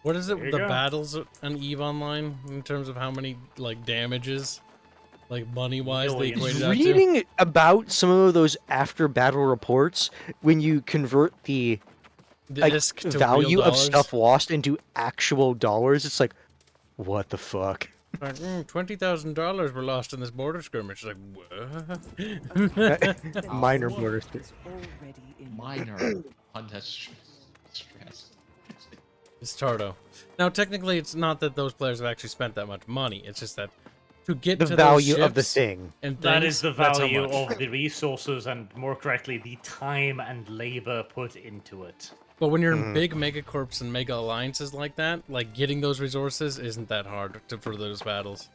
What is it There with you the go. battles on EVE Online in terms of how many like damages, like money-wise, they Millions. equated out to? Reading about some of those after battle reports, when you convert the like, ISK to real value of dollars? stuff lost into actual dollars, it's like, what the fuck? Like, $20,000 were lost in this border skirmish. Like, what? Minor border. Minor unnecessary stress. It's Tardo. Now, technically, it's not that those players have actually spent that much money. It's just that to get The to value those of the ships thing. and That things, is the that's how value much. of the resources and, more correctly, the time and labor put into it. But when you're in Mhm. big megacorps and mega alliances like that, like getting those resources isn't that hard for those battles.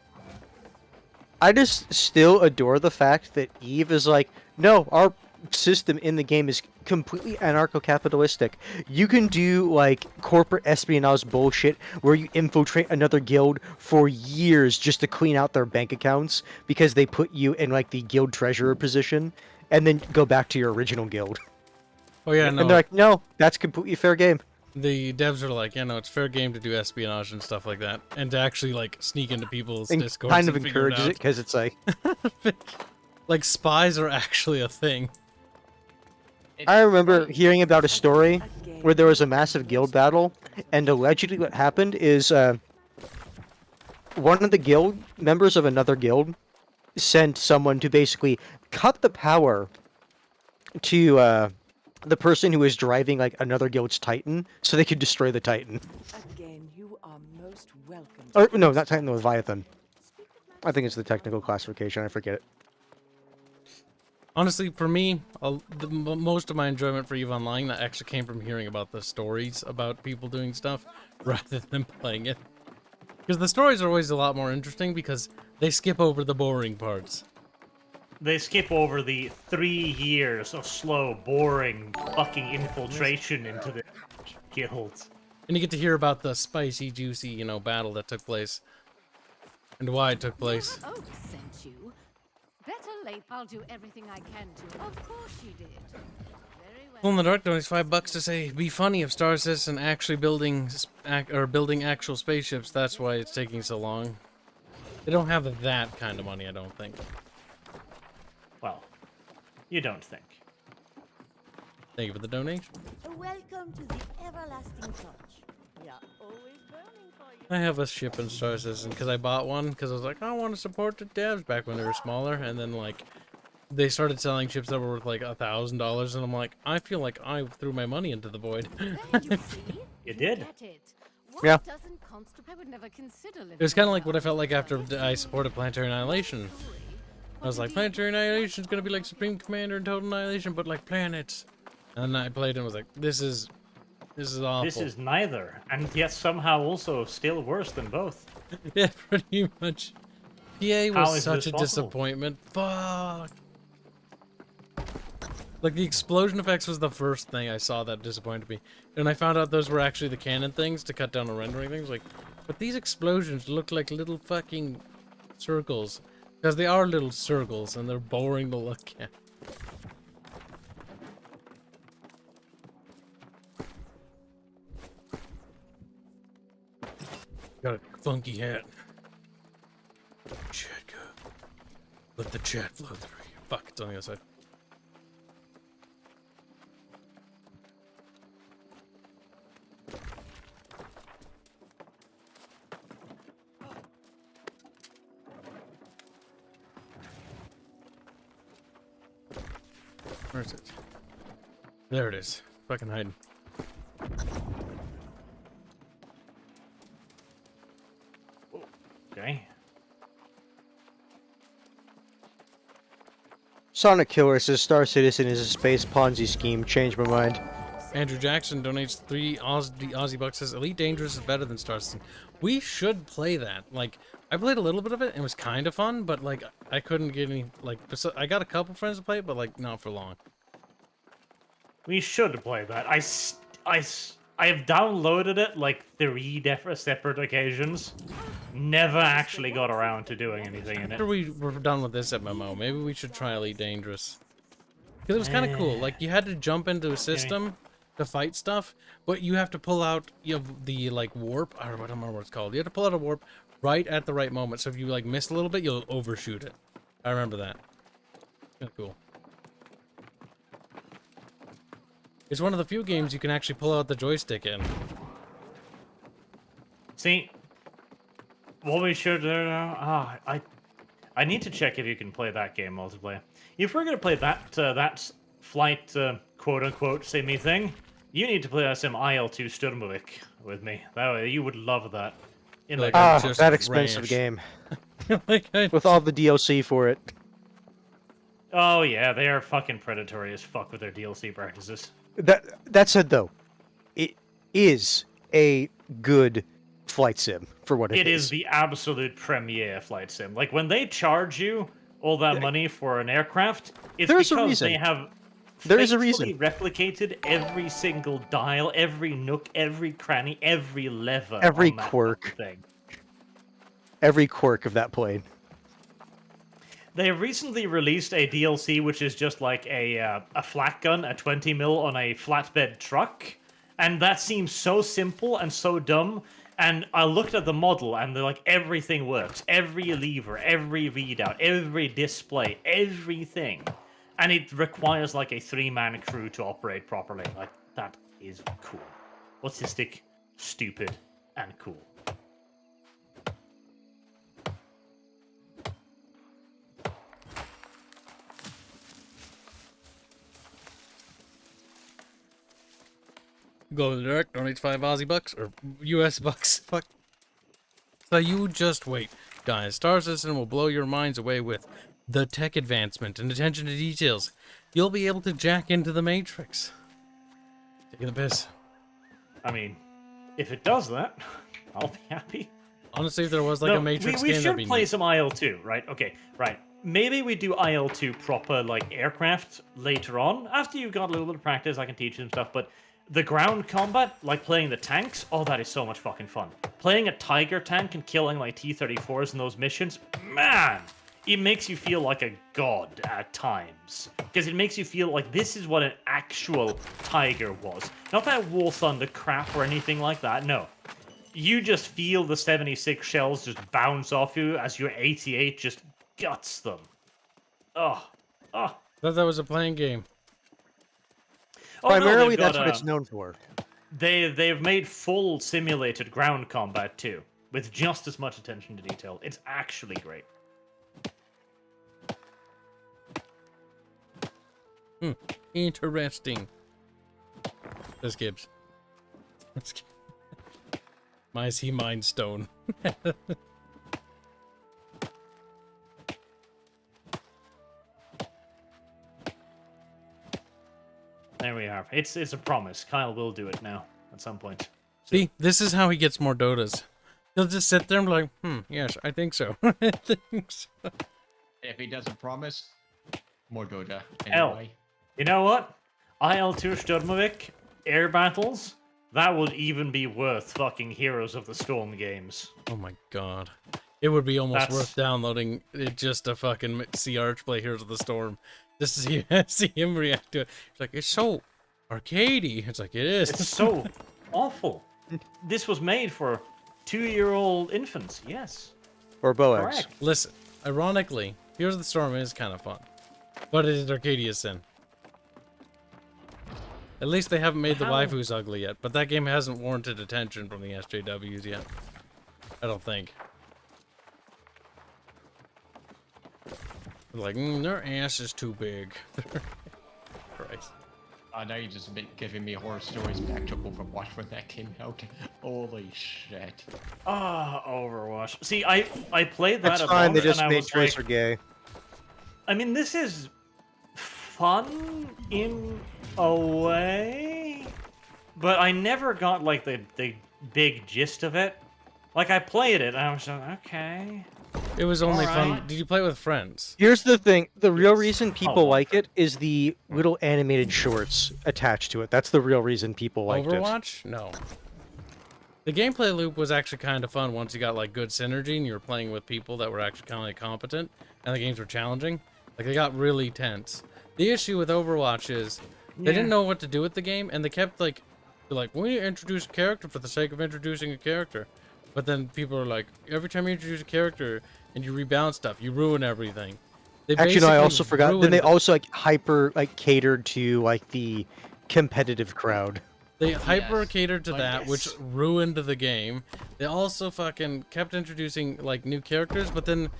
I just still adore the fact that Eve is like, no, our system in the game is completely anarcho-capitalistic. You can do like corporate espionage bullshit where you infiltrate another guild for years just to clean out their bank accounts because they put you in like the guild treasurer position, and then go back to your original guild. Oh yeah, And no. they're like, no, that's completely fair game. The devs are like, yeah, no, it's fair game to do espionage and stuff like that, and to actually like sneak into people's And discords kind of and figure encourages it because it's like, like spies are actually a thing. I remember hearing about a story where there was a massive guild battle, and allegedly what happened is one of the guild members of another guild sent someone to basically cut the power to the person who was driving like another guild's Titan, so they could destroy the Titan. Again, you are most welcome. Or no, not Titan, the Leviathan. I think it's the technical classification. I forget it. Honestly, for me, most of my enjoyment for EVE Online that actually came from hearing about the stories about people doing stuff rather than playing it. Because the stories are always a lot more interesting because they skip over the boring parts. They skip over the 3 years of slow, boring, fucking infiltration into the guilds. And you get to hear about the spicy, juicy, you know, battle that took place. And why it took place. Your oak sent you. Better late. I'll do everything I can to. Of course she did. Very well. Well, in the Dark donates $5 to say, be funny if Star Citizen actually building actual spaceships. That's why it's taking so long. They don't have that kind of money, I don't think. Well, you don't think. Thank you for the donation. Welcome to the everlasting touch. We are always burning for you. I have a ship in Star Citizen because I bought one because I was like, I want to support the devs back when they were smaller, and then like they started selling ships that were worth like $1,000, and I'm like, I feel like I threw my money into the void. You did. Yeah. I would never consider living It was kind of like what I felt like after I supported Planetary Annihilation. I was like, Planetary Annihilation is gonna be like Supreme Commander and Total Annihilation, but like planets. And then I played and was like, this is awful. This is neither, and yet somehow also still worse than both. Yeah, pretty much. PA How was is such this a possible? disappointment. Fuck. Like, the explosion effects was the first thing I saw that disappointed me. And I found out those were actually the cannon things to cut down the rendering things. Like, but these explosions look like little fucking circles. Because they are little circles, and they're boring to look at. Got a funky hat. Chat go. Let the chat flow through you. Fuck, it's on the other side. Where is it? There it is. Fucking hiding. Okay. Sonic Killer says Star Citizen is a space Ponzi scheme. Changed my mind. Andrew Jackson donates 3 Aussie bucks. Says Elite Dangerous is better than Star Citizen. We should play that. Like, I played a little bit of it and it was kind of fun, but like I couldn't get any. Like, I got a couple friends to play it, but like not for long. We should play that. I have downloaded it like 3 separate occasions. Never actually got around to doing anything in it. After we were done with this MMO, maybe we should try Elite Dangerous. Because it was kind of cool. Like, you had to jump into a system to fight stuff, but you have to pull out the like warp. I don't remember what it's called. You have to pull out a warp right at the right moment. So if you like miss a little bit, you'll overshoot it. I remember that. Kind of cool. It's one of the few games you can actually pull out the joystick in. See, what we should do now, I need to check if you can play that game multiplayer. If we're gonna play that flight quote unquote simi thing, you need to play some IL-2 Sturmovik with me. That way, you would love that. In like that expensive game. With all the DLC for it. Oh yeah, they are fucking predatory as fuck with their DLC practices. That said, though, it is a good flight sim for what It is. is the absolute premiere flight sim. Like when they charge you all that money for an aircraft, it's There's a because reason. they have There is a faithfully reason. replicated every single dial, every nook, every cranny, every lever Every on that quirk. thing. Every quirk of that plane. They recently released a DLC which is just like a flat gun, a 20 mil on a flatbed truck, and that seems so simple and so dumb. And I looked at the model, and they're like everything works, every lever, every readout, every display, everything, and it requires like a 3-man crew to operate properly. Like that is cool, autistic, stupid, and cool. Go direct, donates 5 Aussie bucks, or US bucks, fuck. So you just wait. Guys, Star Citizen will blow your minds away with the tech advancement and attention to details. You'll be able to jack into the Matrix. Taking the piss. I mean, if it does that, I'll be happy. Honestly, if there was like a Matrix we game, should that'd be play neat. some IL-2, right? Okay, right. Maybe we do IL-2 proper, like, aircraft later on. After you've got a little bit of practice, I can teach you some stuff, but the ground combat, like playing the tanks, oh, that is so much fucking fun. Playing a Tiger tank and killing, like, T-34s in those missions, man! It makes you feel like a god at times. Because it makes you feel like this is what an actual Tiger was. Not that War Thunder crap or anything like that, no. You just feel the 76 shells just bounce off you as your 88 just guts them. Oh. Oh. Thought that was a playing game. Oh, no, Primarily, they've got, that's what it's known for. They've made full simulated ground combat too, with just as much attention to detail. It's actually great. Interesting. Says Kibs. My is he Mind Stone. There we are. It's a promise. Kyle will do it now at some point. See, this is how he gets more Dotas. He'll just sit there and be like, yes, I think so. I think so. If he doesn't promise, more Dota. Hell, Anyway. you know what? IL-2 Sturmovik, air battles, that would even be worth fucking Heroes of the Storm games. Oh my god. It would be almost That's- worth downloading it just to fucking see Arch play Heroes of the Storm. Just to see him react to it. It's like, it's so arcadey. It's like, it is. It's so awful. This was made for 2-year-old infants, yes. Or Boex. Correct. Listen, ironically, Heroes of the Storm is kind of fun. But it is Arcadia sin. At least they haven't made the How- waifus ugly yet, but that game hasn't warranted attention from the SJWs yet. I don't think. Like, their ass is too big. Christ. Now you're just giving me horror stories back to Overwatch when that came out. Holy shit. Ah, Overwatch. See, I played that That's a fine, they bunch, just and I made was Tracer like, gay. I mean, this is fun in a way, but I never got like the big gist of it. Like I played it, and I was like, okay. It was only fun. Alright. Did you play with friends? Here's the thing. The real reason people Oh. like it is the little animated shorts attached to it. That's the real reason people liked it. Overwatch? No. The gameplay loop was actually kind of fun once you got like good synergy and you were playing with people that were actually kind of like competent and the games were challenging. Like they got really tense. The issue with Overwatch is they didn't know what to do with the game and they kept like, they're like, we need to introduce a character for the sake of introducing a character. But then people are like, every time you introduce a character and you rebalance stuff, you ruin everything. They Actually, no, I basically also forgot. Then they ruined- also catered to like the competitive crowd. They hyper catered to like that, this. which ruined the game. They also fucking kept introducing like new characters, but then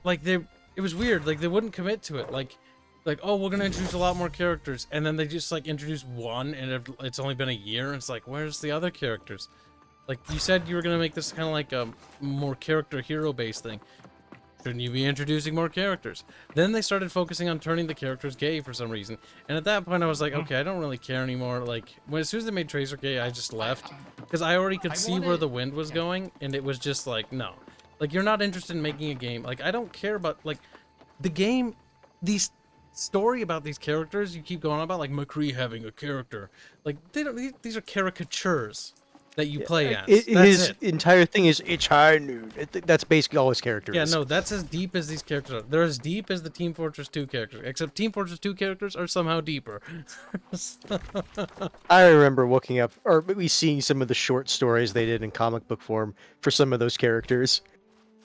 like it was weird. Like they wouldn't commit to it. Like oh, we're gonna introduce a lot more characters, and then they just like introduce one, and it's only been a year, and it's like, where's the other characters? Like you said, you were gonna make this kind of like a more character hero based thing. Shouldn't you be introducing more characters? Then they started focusing on turning the characters gay for some reason. And at that point I was like, okay, I don't really care anymore. Like, as soon as they made Tracer gay, I just left. Because I already could see where the wind was going, and it was just like, no. Like, you're not interested in making a game. Like, I don't care about, like, the game, these story about these characters you keep going on about, like McCree having a character. Like, they don't, these are caricatures that you play as. His entire thing is it's high noon. That's basically all his character is. Yeah, no, that's as deep as these characters are. They're as deep as the Team Fortress 2 characters, except Team Fortress 2 characters are somehow deeper. I remember looking up, or maybe seeing some of the short stories they did in comic book form for some of those characters.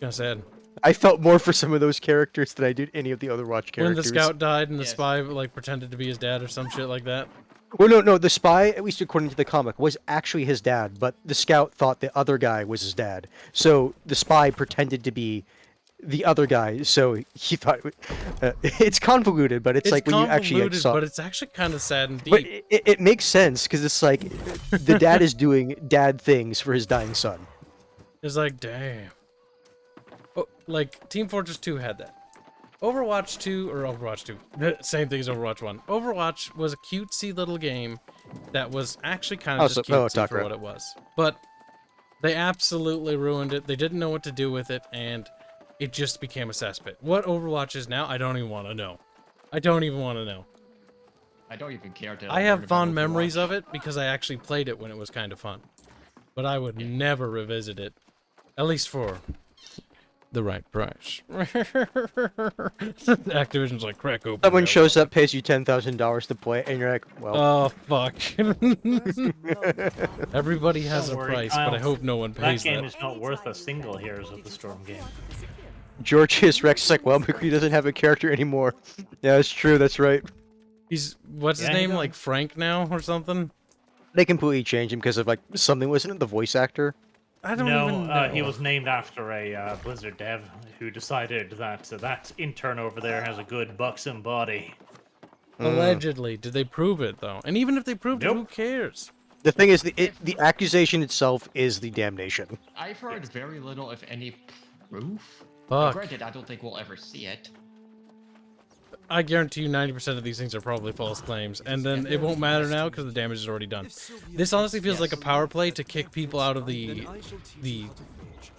Kind of sad. I felt more for some of those characters than I did any of the other Watch characters. When the scout died and the spy like pretended to be his dad or some shit like that. Well, no, the spy, at least according to the comic, was actually his dad, but the scout thought the other guy was his dad. So the spy pretended to be the other guy, so he thought... it's convoluted, but it's like when you actually saw... but it's actually kind of sad and deep. But it makes sense, because it's like, the dad is doing dad things for his dying son. It's like, damn. Oh, like, Team Fortress 2 had that. Overwatch 2, or Overwatch 2, same thing as Overwatch 1. Overwatch was a cutesy little game that was actually kind of just cutesy for what it was. But they absolutely ruined it. They didn't know what to do with it, and it just became a cesspit. What Overwatch is now, I don't even want to know. I don't even want to know. I don't even care to I have fond memories of it because I actually played it when it was kind of fun. But I would never revisit it. At least for the right price. Activision's like, crack open. Someone shows up, pays you $10,000 to play, and you're like, well... Oh, fuck. Everybody has a price, but I hope no one pays that. That game is not worth a single Heroes of the Storm game. Georgius Rex is like, well, McCree doesn't have a character anymore. Yeah, that's true, that's right. He's, what's his name, like Frank now, or something? They completely changed him because of, like, something, wasn't it the voice actor? I don't even know. He was named after a Blizzard dev who decided that that intern over there has a good buxom body. Allegedly. Did they prove it, though? And even if they proved it, who cares? The thing is, the accusation itself is the damnation. I've heard very little, if any, proof. Fuck. Granted, I don't think we'll ever see it. I guarantee you 90% of these things are probably false claims, and then it won't matter now because the damage is already done. This honestly feels like a power play to kick people out of the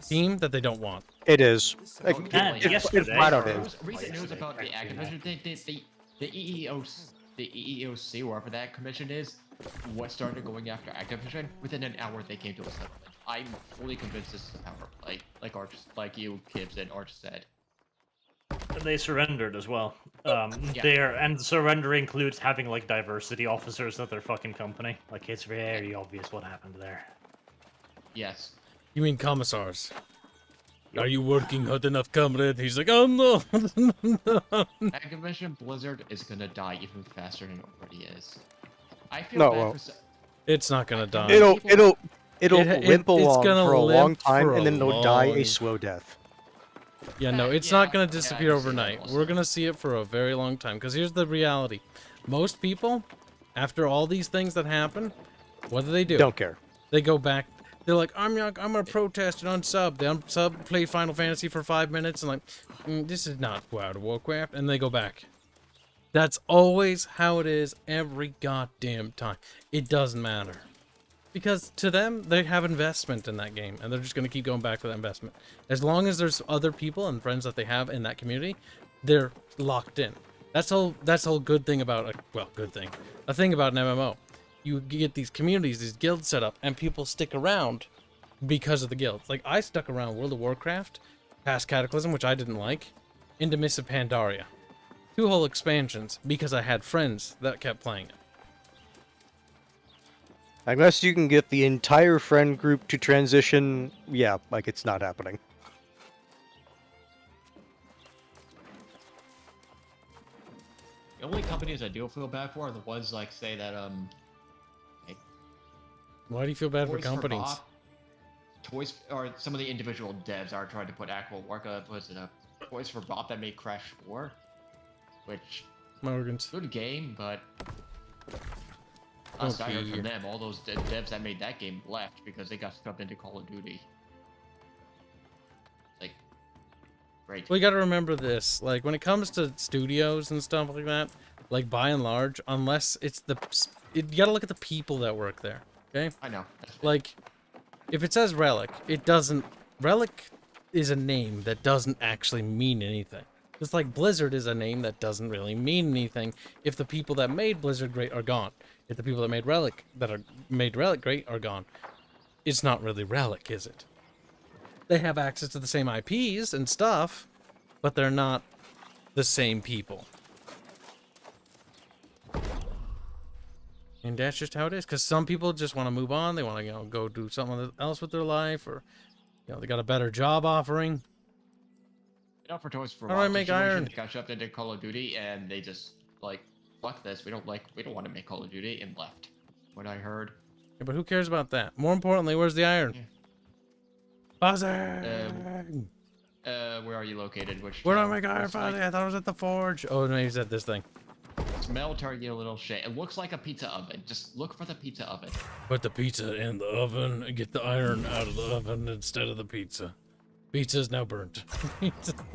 team that they don't want. It is. Like, it's flat out is. Recent news about the Activision thing, the EEOC, wherever that commission is, what started going after Activision, within an hour they came to a settlement. I'm fully convinced this is a power play, like you, Kibs, and Arch said. They surrendered as well. And surrender includes having like diversity officers at their fucking company. Like it's very obvious what happened there. Yes. You mean commissars? Are you working hard enough, comrade? He's like, oh no. Activision Blizzard is gonna die even faster than it already is. I feel No, bad well. for It's not gonna die. It'll limp along for a long time, for and then a it'll die a long- slow death. Yeah, no, it's not going to disappear overnight. We're going to see it for a very long time. Because here's the reality. Most people, after all these things that happen, what do? Don't care. They go back. They're like, I'm going to protest and unsub. They unsub, play Final Fantasy for 5 minutes, and like, this is not World of Warcraft. And they go back. That's always how it is every goddamn time. It doesn't matter. Because to them, they have investment in that game, and they're just going to keep going back for that investment. As long as there's other people and friends that they have in that community, they're locked in. That's whole good thing about a thing about an MMO. You get these communities, these guilds set up, and people stick around because of the guilds. Like, I stuck around World of Warcraft, past Cataclysm, which I didn't like, into Mists of Pandaria. 2 whole expansions, because I had friends that kept playing it. Unless you can get the entire friend group to transition, yeah, like it's not happening. The only companies I do feel bad for are the ones like say that like, why do you feel bad for Toys companies? Bop, Toys or some of the individual devs are trying to put actual work. Was it a Toys for Bop that made Crash 4, which Morgans. Good game, but aside from them, all those devs that made that game left because they got stuck into Call of Duty. Like, Great. Well, you gotta remember this. Like, when it comes to studios and stuff like that, like, by and large, unless it's you gotta look at the people that work there, okay? I know. Like, if it says Relic, it doesn't... Relic is a name that doesn't actually mean anything. Just like Blizzard is a name that doesn't really mean anything if the people that made Blizzard great are gone. If the people that made Relic great are gone. It's not really Relic, is it? They have access to the same IPs and stuff, but they're not the same people. And that's just how it is, because some people just want to move on. They want to, you know, go do something else with their life, or, you know, they got a better job offering. You know, for Toys for How do I make iron? Catch up into Call of Duty, and they just like, fuck this. We don't want to make Call of Duty, and left. What I heard. Yeah, but who cares about that? More importantly, where's the iron? Yeah. Buzzing! Where are you located? Which Where do I town? make iron, Looks like- Fuzzy? I thought it was at the forge. Oh, no, he's at this thing. Smell turn you a little shit. It looks like a pizza oven. Just look for the pizza oven. Put the pizza in the oven and get the iron out of the oven instead of the pizza. Pizza is now burnt.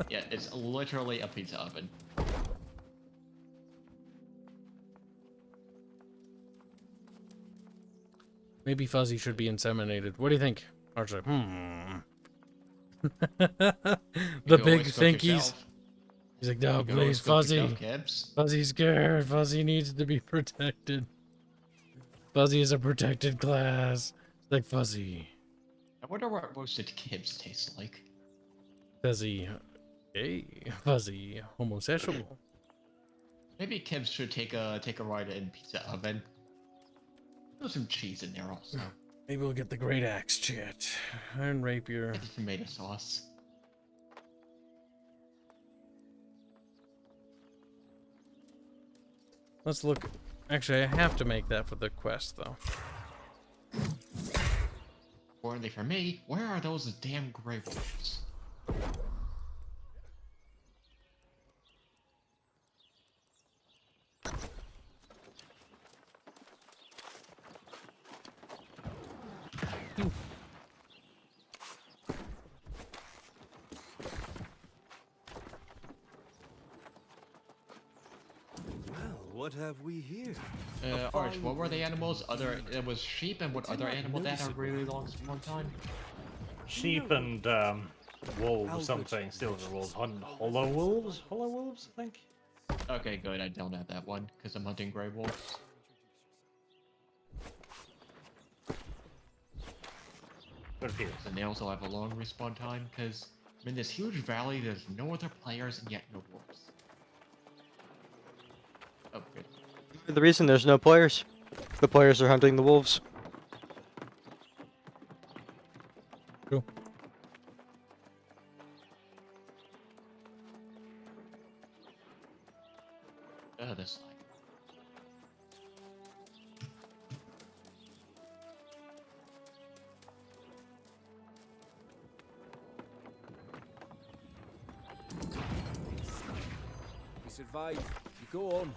Yeah, it's literally a pizza oven. Maybe Fuzzy should be inseminated. What do you think, Archer? The big thinkies. He's like, no, please, Fuzzy. Fuzzy's scared. Fuzzy needs to be protected. Fuzzy is a protected class. It's like Fuzzy. I wonder what roasted Kibs tastes like. Fuzzy, hey, Fuzzy, homosexual. Maybe Kibs should take a ride in pizza oven. There's some cheese in there also. Maybe we'll get the great axe, chat. Iron rapier. Get the tomato sauce. Let's look. Actually, I have to make that for the quest, though. Importantly for me, where are those damn grey wolves? What have we here? Arch, what were the animals? It was sheep, and what other animal that had really long spawn time? Sheep and wolves, something. Still the wolves. Hollow wolves? Hollow wolves, I think. Okay, good. I don't have that one because I'm hunting grey wolves. But here. And they also have a long respawn time because I'm in this huge valley. There's no other players and yet no wolves. Oh, good. The reason there's no players. The players are hunting the wolves. Cool. This line. If we survive, you go on. Do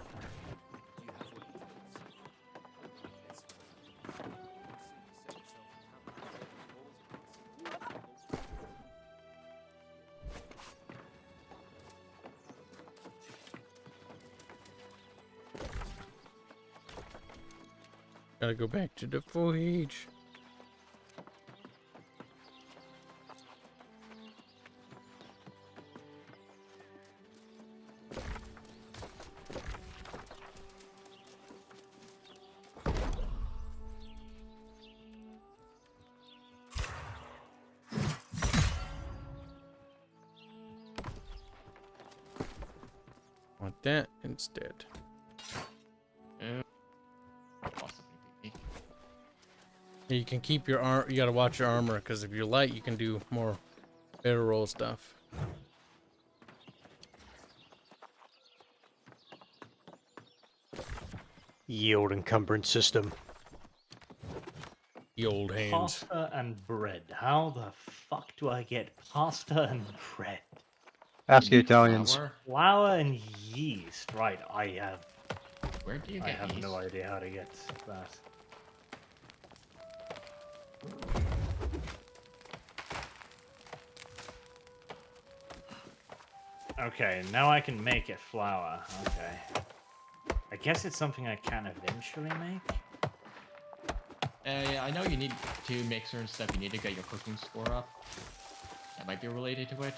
you have what it takes? Gotta go back to the foliage. Want that instead. Yeah, you can keep your arm. You gotta watch your armor, because if you're light, you can do more better roll stuff. Yield encumbrance system. The old hands. Pasta and bread. How the fuck do I get pasta and bread? Ask the Italians. Flour and yeast. Right, I have. Where do you I get have yeast? no idea how to get that. Okay, now I can make it flour. Okay. I guess it's something I can eventually make. Yeah, I know you need to make certain stuff. You need to get your cooking score up. That might be related to it.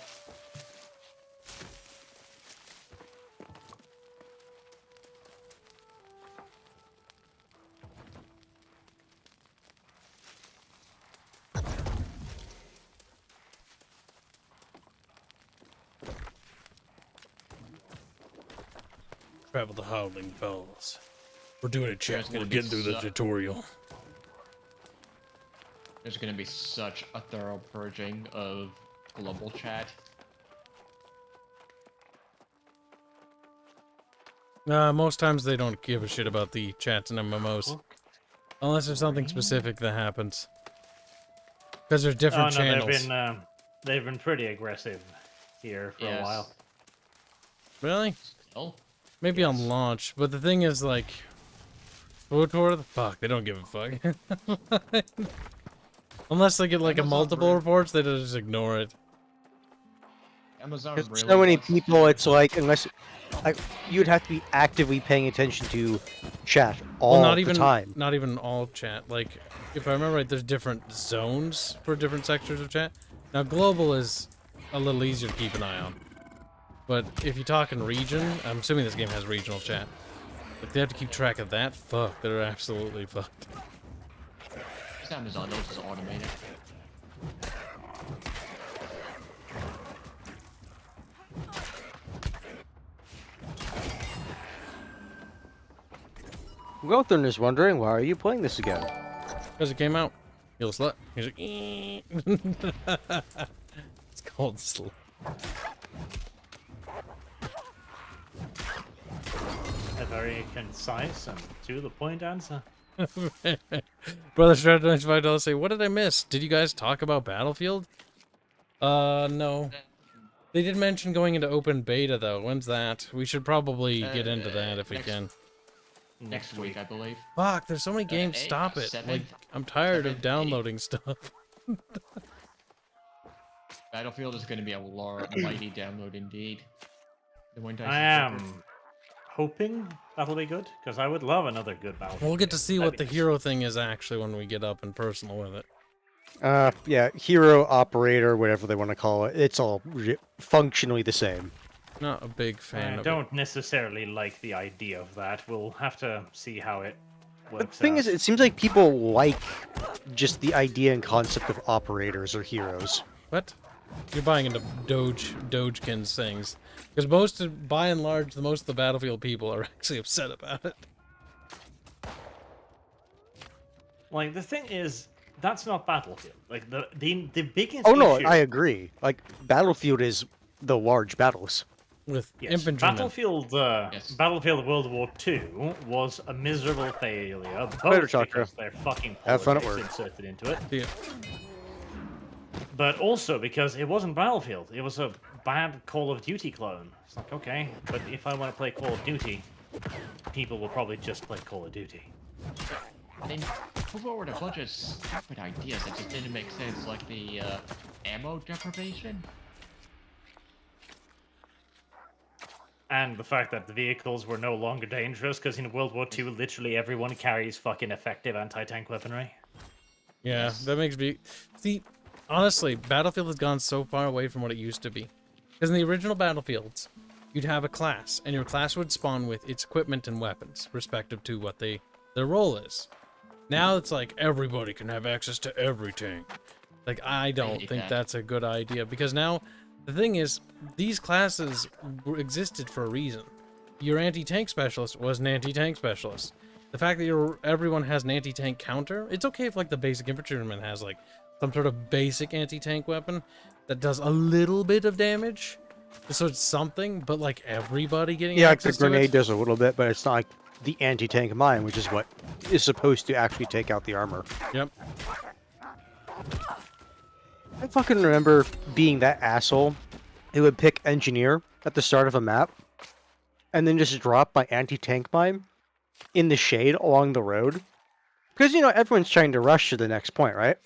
Travel the Howling Fells. We're doing a check. There's gonna We're be getting through the su- tutorial. There's gonna be such a thorough purging of global chat. Most times they don't give a shit about the chats and MMOs. Unless there's something specific that happens. Because there's different channels. They've been pretty aggressive here for a while. Really? Oh. Maybe on launch, but the thing is, like, Fuck, they don't give a fuck. Unless they get like a multiple reports, they just ignore it. Amazon There's really so many wants to people, it's like, unless... Like, you'd have to be actively paying attention to chat all Well, not even, the time. Not even all chat. Like, if I remember right, there's different zones for different sectors of chat. Now, global is a little easier to keep an eye on. But if you talk in region, I'm assuming this game has regional chat. If they have to keep track of that, fuck, they're absolutely fucked. This Amazon knows it's automated. Wilthorn is wondering, why are you playing this again? Because it came out. You little slut. He's like, it's called slut. A very concise and to the point answer. Brother Stratton $5 say, what did I miss? Did you guys talk about Battlefield? No. They did mention going into open beta though. When's that? We should probably get into that if we can. Next week, I believe. Fuck, there's so many games. Stop it. Like, I'm tired of downloading stuff. Battlefield is going to be a mighty download indeed. I am hoping that'll be good, because I would love another good Battlefield. We'll get to see what the hero thing is actually when we get up and personal with it. Yeah, hero, operator, whatever they want to call it. It's all functionally the same. Not a big fan of it. I don't necessarily like the idea of that. We'll have to see how it works. But the thing is, it seems like people like just the idea and concept of operators or heroes. What? You're buying into Dogekin's things. Because by and large, most of the Battlefield people are actually upset about it. Like, the thing is, that's not Battlefield. Like, the biggest Oh no, issue... I agree. Like, Battlefield is the large battles. With infantrymen. Battlefield World War II was a miserable failure, both because their fucking politics inserted into it, but also because it wasn't Battlefield. It was a bad Call of Duty clone. It's like, okay, but if I want to play Call of Duty, people will probably just play Call of Duty. I mean, put forward a bunch of stupid ideas that just didn't make sense, like the ammo deprivation. And the fact that the vehicles were no longer dangerous, because in World War II, literally everyone carries fucking effective anti-tank weaponry. Yeah, that makes me... See, honestly, Battlefield has gone so far away from what it used to be. Because in the original Battlefields, you'd have a class, and your class would spawn with its equipment and weapons, respective to what their role is. Now it's like, everybody can have access to every tank. Like, I don't think that's a good idea, because now... The thing is, these classes existed for a reason. Your anti-tank specialist was an anti-tank specialist. The fact that everyone has an anti-tank counter, it's okay if like the basic infantryman has like some sort of basic anti-tank weapon that does a little bit of damage, so it's something. But like everybody getting access the grenade does a little bit, but it's not like the anti-tank mine, which is what is supposed to actually take out the armor. Yep. I fucking remember being that asshole who would pick engineer at the start of a map and then just drop my anti-tank mine in the shade along the road. Because, you know, everyone's trying to rush to the next point, right?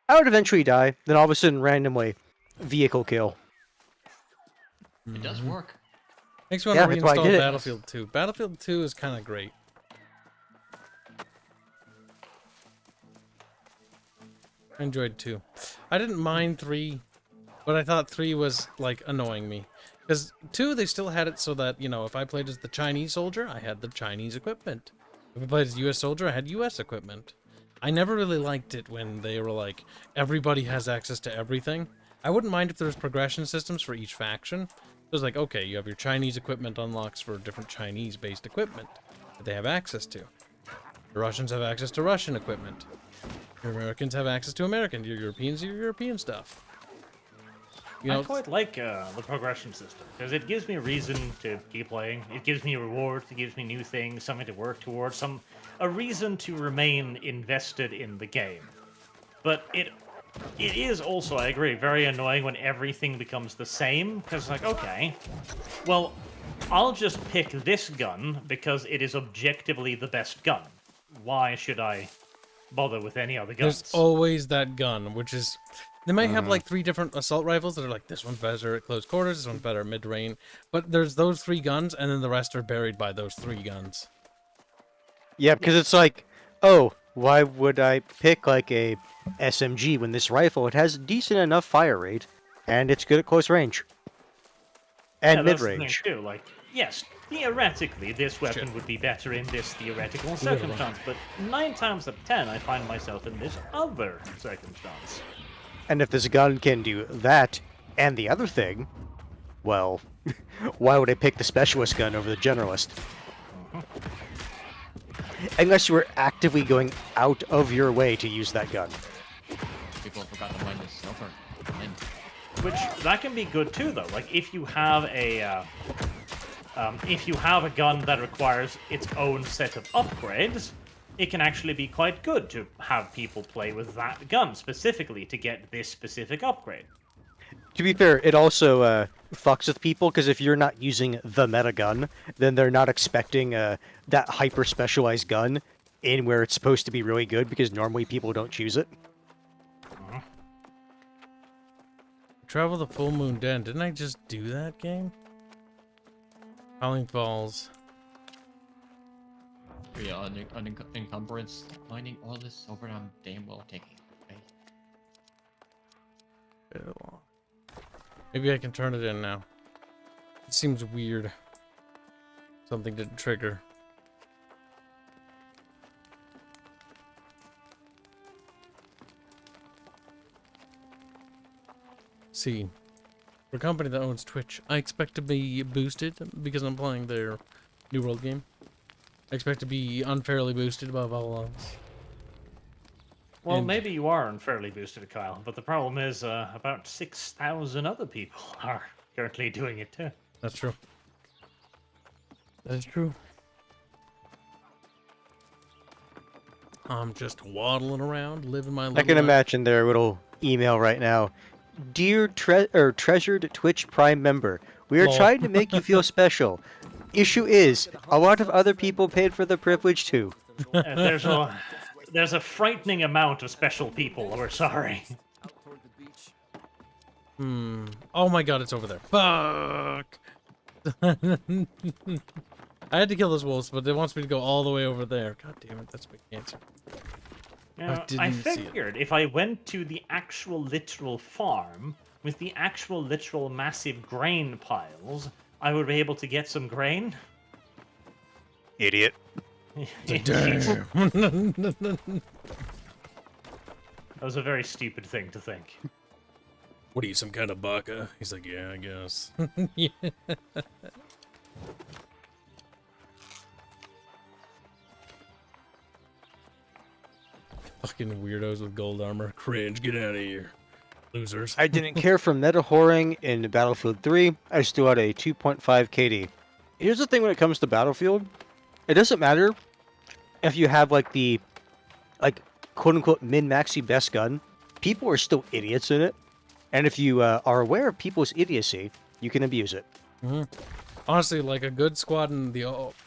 I would eventually die, then all of a sudden randomly, vehicle kill. It does work. Makes me want to that's why I reinstall did it. Battlefield 2. Battlefield 2 is kind of great. I enjoyed 2. I didn't mind 3, but I thought 3 was, like, annoying me. Because 2, they still had it so that, you know, if I played as the Chinese soldier, I had the Chinese equipment. If I played as the US soldier, I had US equipment. I never really liked it when they were like, everybody has access to everything. I wouldn't mind if there was progression systems for each faction. It was like, okay, you have your Chinese equipment unlocks for different Chinese-based equipment that they have access to. The Russians have access to Russian equipment. Your Americans have access to American. Your Europeans, your European stuff. You know, I quite like the progression system, because it gives me a reason to keep playing. It gives me rewards, it gives me new things, something to work towards, a reason to remain invested in the game. But it is also, I agree, very annoying when everything becomes the same, because like, okay, well, I'll just pick this gun because it is objectively the best gun. Why should I bother with any other guns? there's always that gun, which is... They might have like 3 different assault rifles that are like, this one's better at close quarters, this one's better at mid-range. But there's those 3 guns, and then the rest are buried by those 3 guns. Yeah, because it's like, oh, why would I pick like a SMG when this rifle, it has decent enough fire rate, and it's good at close range. And that's the thing mid-range. too, like, yes, theoretically, this weapon would be better in this theoretical circumstance, but 9 times out of 10, I find myself in this other circumstance. And if this gun can do that and the other thing, well, why would I pick the specialist gun over the generalist? Unless you were actively going out of your way to use that gun. People forgot to mind the silver. Which, that can be good too, though. Like, if you have a gun that requires its own set of upgrades, it can actually be quite good to have people play with that gun specifically to get this specific upgrade. To be fair, it also fucks with people, because if you're not using the meta gun, then they're not expecting that hyper-specialized gun in where it's supposed to be really good, because normally people don't choose it. Travel the Full Moon Den. Didn't I just do that game? Howling Falls. Yeah, on encumbrance, mining all this silver, I'm damn well taking it. Okay. Maybe I can turn it in now. It seems weird. Something didn't trigger. See, for a company that owns Twitch, I expect to be boosted because I'm playing their New World game. I expect to be unfairly boosted above all else. Well, And- maybe you are unfairly boosted, Kyle, but the problem is about 6,000 other people are currently doing it too. That's true. That is true. I'm just waddling around, living my life. I can imagine their little email right now. Dear treasured Twitch Prime member, we are Lol. trying to make you feel special. Issue is, a lot of other people paid for the privilege too. There's a frightening amount of special people. We're sorry. Oh my god, it's over there. Fuck! I had to kill those wolves, but it wants me to go all the way over there. God damn it, that's my cancer. Now, I didn't see it. figured if I went to the actual literal farm with the actual literal massive grain piles, I would be able to get some grain. Idiot. That was a very stupid thing to think. What are you, some kind of baka? He's like, yeah, I guess. Yeah. Fucking weirdos with gold armor. Cringe, get out of here. Losers. I didn't care for meta whoring in Battlefield 3. I still had a 2.5 KD. Here's the thing when it comes to Battlefield. It doesn't matter if you have like the quote-unquote min-maxy best gun. People are still idiots in it. And if you are aware of people's idiocy, you can abuse it. Honestly, like a good squad in the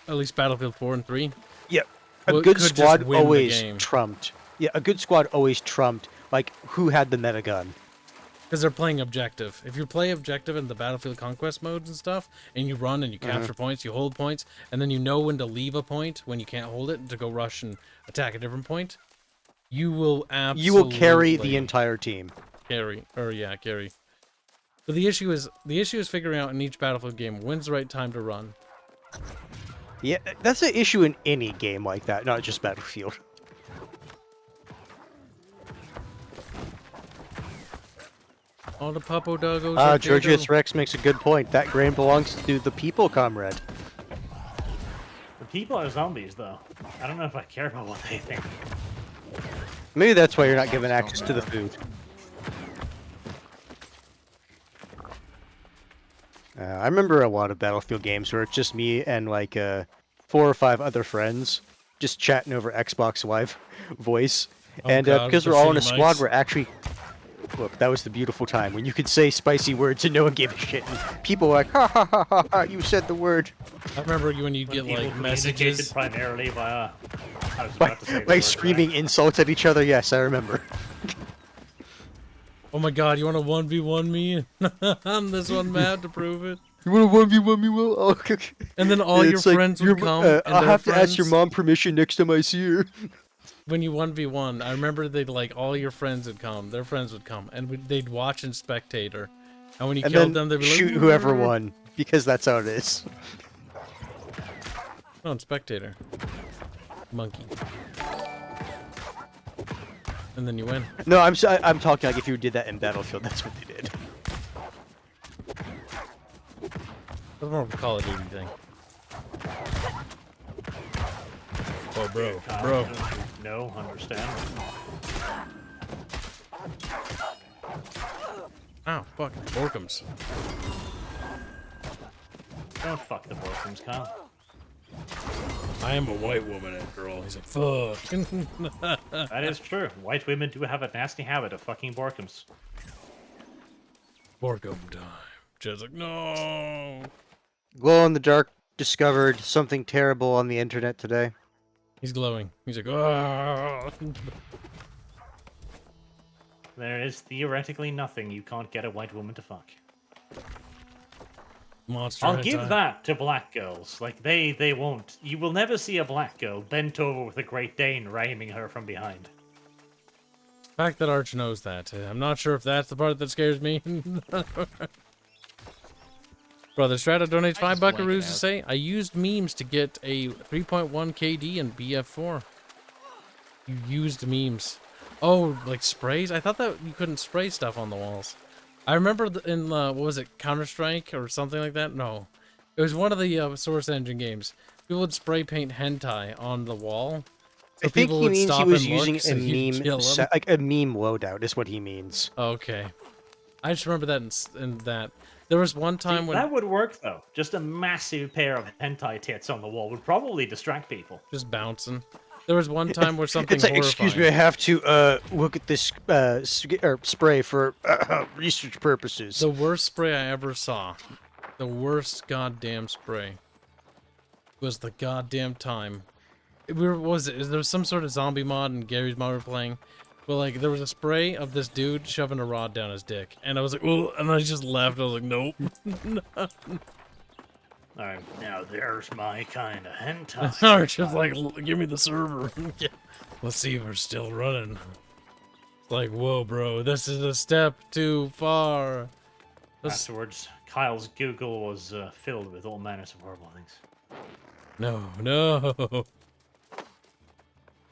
at least Battlefield 4 and 3. Yep. A good squad always trumped. Yeah, a good squad always trumped like who had the meta gun. Because they're playing objective. If you play objective in the Battlefield Conquest modes and stuff, and you run and you capture points, you hold points, and then you know when to leave a point when you can't hold it to go rush and attack a different point, you will absolutely... You will carry the entire team. Carry. But the issue is figuring out in each Battlefield game when's the right time to run. Yeah, that's an issue in any game like that, not just Battlefield. All the Puppo Doggos. Georgius Rex makes a good point. That grain belongs to the people, comrade. The people are zombies, though. I don't know if I care about what they think. Maybe that's why you're not given access to the food. I remember a lot of Battlefield games where it's just me and like 4 or 5 other friends just chatting over Xbox Live voice. And because we're all in a squad, we're actually... Look, that was the beautiful time when you could say spicy words and no one gave a shit. And people were like, ha ha ha ha ha, you said the word. I remember when you'd get like messages. Primarily via... I was about to say like screaming insults at each other, yes, I remember. Oh my god, you want to 1v1 me on this one map to prove it? You want to 1v1 me, Will? Oh, okay. And then all your friends would come. I'll have to ask your mom permission next time I see her. When you 1v1, I remember they'd like all your friends would come, their friends would come, and they'd watch and spectator. And when you killed them, they'd be like, shoot whoever won, because that's how it is. No, and spectator. Monkey. And then you win. No, I'm talking like if you did that in Battlefield, that's what they did. That's more of a Call of Duty thing. Oh, bro. No, understand. Ow, fuck. Borkums. Don't fuck the Borkums, Kyle. I am a white woman after all. He's like, fuck. That is true. White women do have a nasty habit of fucking Borkums. Borkum time. Jed's like, no. Glow in the Dark discovered something terrible on the internet today. He's glowing. He's like, oh. There is theoretically nothing you can't get a white woman to fuck. Monster I'll hentai. give that to black girls. Like, they won't. You will never see a black girl bent over with a Great Dane ramming her from behind. The fact that Arch knows that. I'm not sure if that's the part that scares me. Brother Strata donates 5 buckaroos to say, I used memes to get a 3.1 KD in BF4. You used memes. Oh, like sprays? I thought that you couldn't spray stuff on the walls. I remember in, what was it, Counter-Strike or something like that? No. It was one of the Source Engine games. People would spray paint hentai on the wall. So I think he means he was using a meme, like a meme loadout is what he means. Okay. I just remember that in that. There was one time when... That would work, though. Just a massive pair of hentai tits on the wall would probably distract people. Just bouncing. There was one time where something it's like, horrifying. excuse me, I have to look at this spray for research purposes. The worst spray I ever saw. The worst goddamn spray. Was the goddamn time. What was it? There was some sort of zombie mod and Gary's mod were playing. But like, there was a spray of this dude shoving a rod down his dick. And I was like, oh, and I just left. I was like, nope. Alright, now there's my kind of hentai. Arch was like, give me the server. Let's see if we're still running. It's like, whoa, bro, this is a step too far. Afterwards, Kyle's Google was filled with all manners of horrible things. No.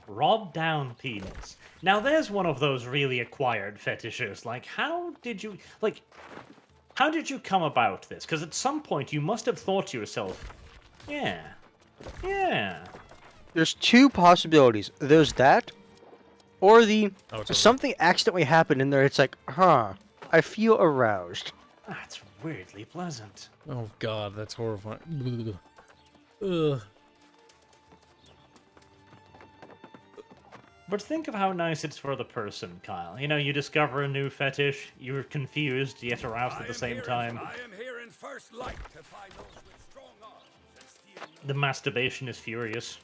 Rod down penis. Now there's one of those really acquired fetishes. Like, how did you come about this? Because at some point you must have thought to yourself, yeah. There's 2 possibilities. There's that, or something accidentally happened in there. It's like, huh, I feel aroused. That's weirdly pleasant. Oh god, that's horrifying. Ugh. But think of how nice it's for the person, Kyle. You know, you discover a new fetish, you're confused, yet aroused at the same time. I am here in first light to find those with strong arms and steel. The masturbation is furious.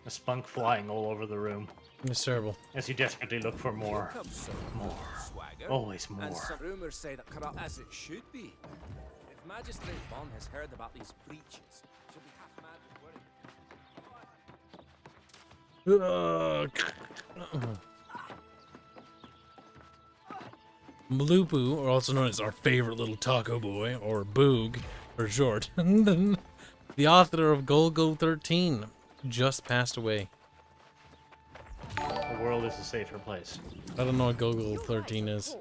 A spunk flying all over the room. It's terrible. As you desperately look for more. More. Always more. And some rumors say that corrupt as it should be. If Magistrate Bond has heard about these breaches, she'll be half mad with worry. Malupu, or also known as our favorite little taco boy, or Boog for short, the author of Golgo 13, just passed away. The world is a safer place. I don't know what Golgo 13 is.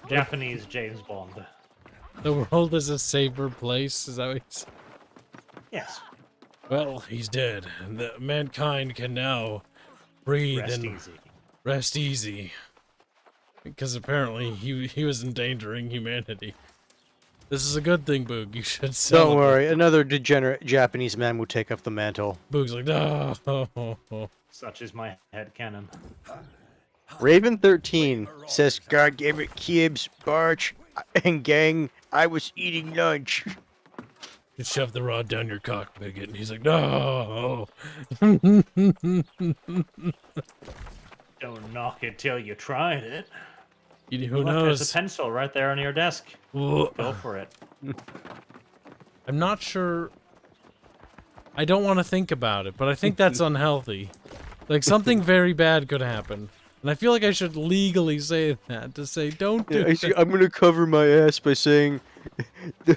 Japanese James Bond. The world is a safer place, is that what he's... Yes. Well, he's dead, and mankind can now breathe and rest easy. Because apparently he was endangering humanity. This is a good thing, Boog. You should celebrate. Don't worry, another degenerate Japanese man will take up the mantle. Boog's like, no. Such is my headcanon. Raven 13 says, God gave it Kibs, Barch, and gang, I was eating lunch. Just shove the rod down your cock, bigot. And he's like, no. Don't knock it till you tried it. Who Look, knows? there's a pencil right there on your desk. Whoa. Go for it. I'm not sure. I don't want to think about it, but I think that's unhealthy. Like, something very bad could happen. And I feel like I should legally say that, to say, don't do it. I'm going to cover my ass by saying, the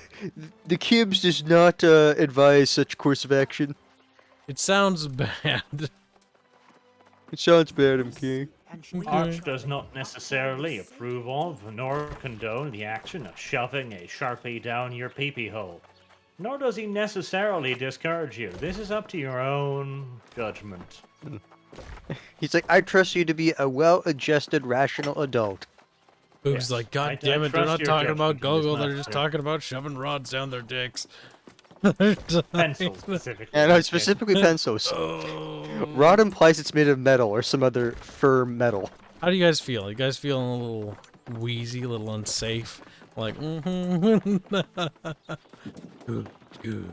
Kibs does not advise such course of action. It sounds bad. It sounds bad, I'm kidding. Arch does not necessarily approve of nor condone the action of shoving a Sharpie down your pee-pee hole. Nor does he necessarily discourage you. This is up to your own judgment. He's like, I trust you to be a well-adjusted, rational adult. Boog's like, God damn it, they're not talking about Gogo, they're just talking about shoving rods down their dicks. Pencils, specifically. And specifically pencils. Rod implies it's made of metal or some other firm metal. How do you guys feel? You guys feeling a little wheezy, a little unsafe? Like, Good.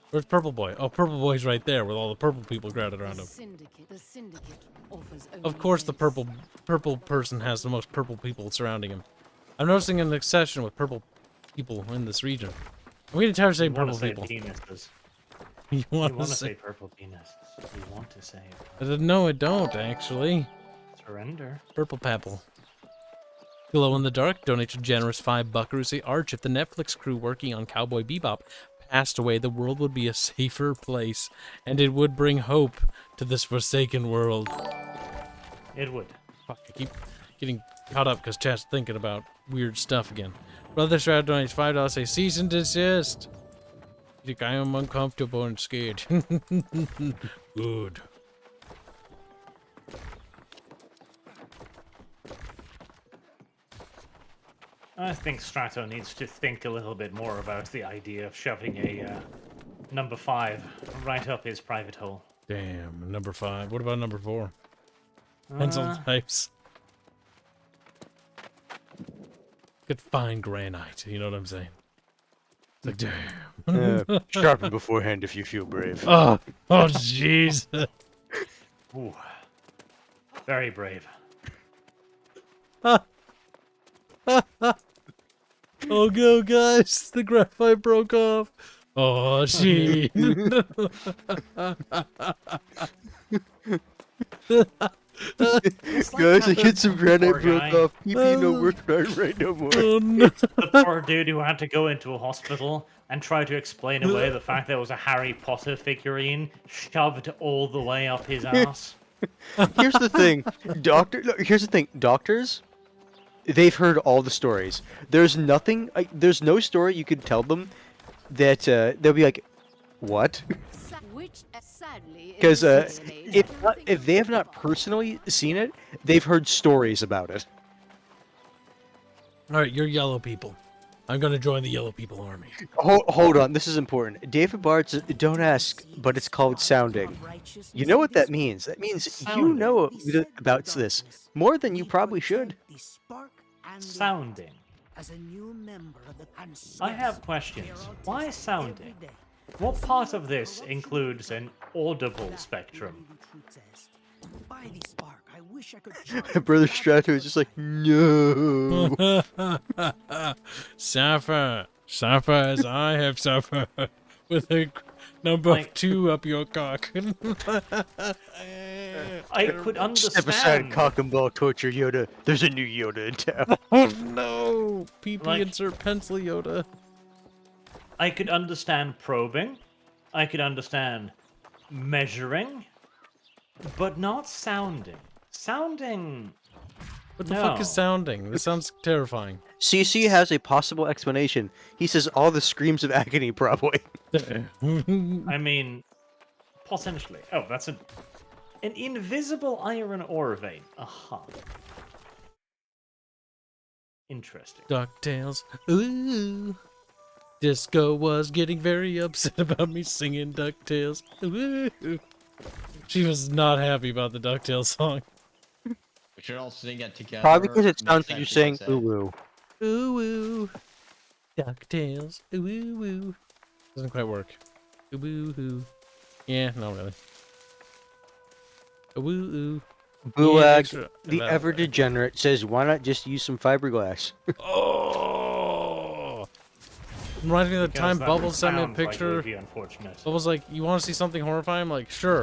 Where's Purple Boy? Oh, Purple Boy's right there with all the purple people crowded around him. Of course the purple person has the most purple people surrounding him. I'm noticing an obsession with purple people in this region. I'm getting tired of saying purple people. Penises. You want to say purple penises. You want to say it. No, I don't, actually. Surrender. Purple Papple. Glow in the Dark, donate a generous $5 say, Arch, if the Netflix crew working on Cowboy Bebop passed away, the world would be a safer place, and it would bring hope to this forsaken world. It would. Fuck, I keep getting caught up because chat's thinking about weird stuff again. Brother Shroud donates $5 say, cease and desist. You think I am uncomfortable and scared. Good. I think Strato needs to think a little bit more about the idea of shoving a number 5 right up his private hole. Damn, number 5. What about number 4? Pencil types. Good fine granite, you know what I'm saying? It's like, damn. Sharpen beforehand if you feel brave. Oh, jeez. Ooh. Very brave. Oh, go, guys. The graphite broke off. Oh, gee. Guys, I get some granite broke off. PP no work right no more. Oh, no. The poor dude who had to go into a hospital and try to explain away the fact there was a Harry Potter figurine shoved all the way up his ass. Here's the thing. Here's the thing. Doctors, they've heard all the stories. There's nothing, there's no story you could tell them that they'll be like, what? Because if they have not personally seen it, they've heard stories about it. All right, you're yellow people. I'm going to join the yellow people army. Hold on, this is important. David Bart's, don't ask, but it's called sounding. You know what that means? That means you know about this more than you probably should. Sounding. I have questions. Why sounding? What part of this includes an audible spectrum? By the spark, I wish I could. Brother Strato is just like, no. Suffer. Suffer as I have suffered. With a number 2 up your cock. I could understand. Step aside, cock and ball torture Yoda. There's a new Yoda in town. Oh no! PP Like- insert pencil Yoda. I could understand probing. I could understand measuring. But not sounding. Sounding. What the fuck is sounding? This sounds terrifying. CC has a possible explanation. He says all the screams of agony, probably. I mean, potentially. Oh, that's an invisible iron ore vein. Aha. Interesting. DuckTales. Ooh. Disco was getting very upset about me singing DuckTales. Ooh. She was not happy about the DuckTales song. We should all sing it together. Probably because it Make sounds like sense you're saying because ooh ooh. Ooh ooh. DuckTales. Ooh ooh ooh. Doesn't quite work. Ooh ooh ooh. Yeah, no really. Ooh ooh. Buag, the ever degenerate, says, why not just use some fiberglass? Oh! Reminds me of the Because time that Bubbles sent me a sounds like it picture. would be unfortunate. Bubbles like, you want to see something horrifying? I'm like, sure.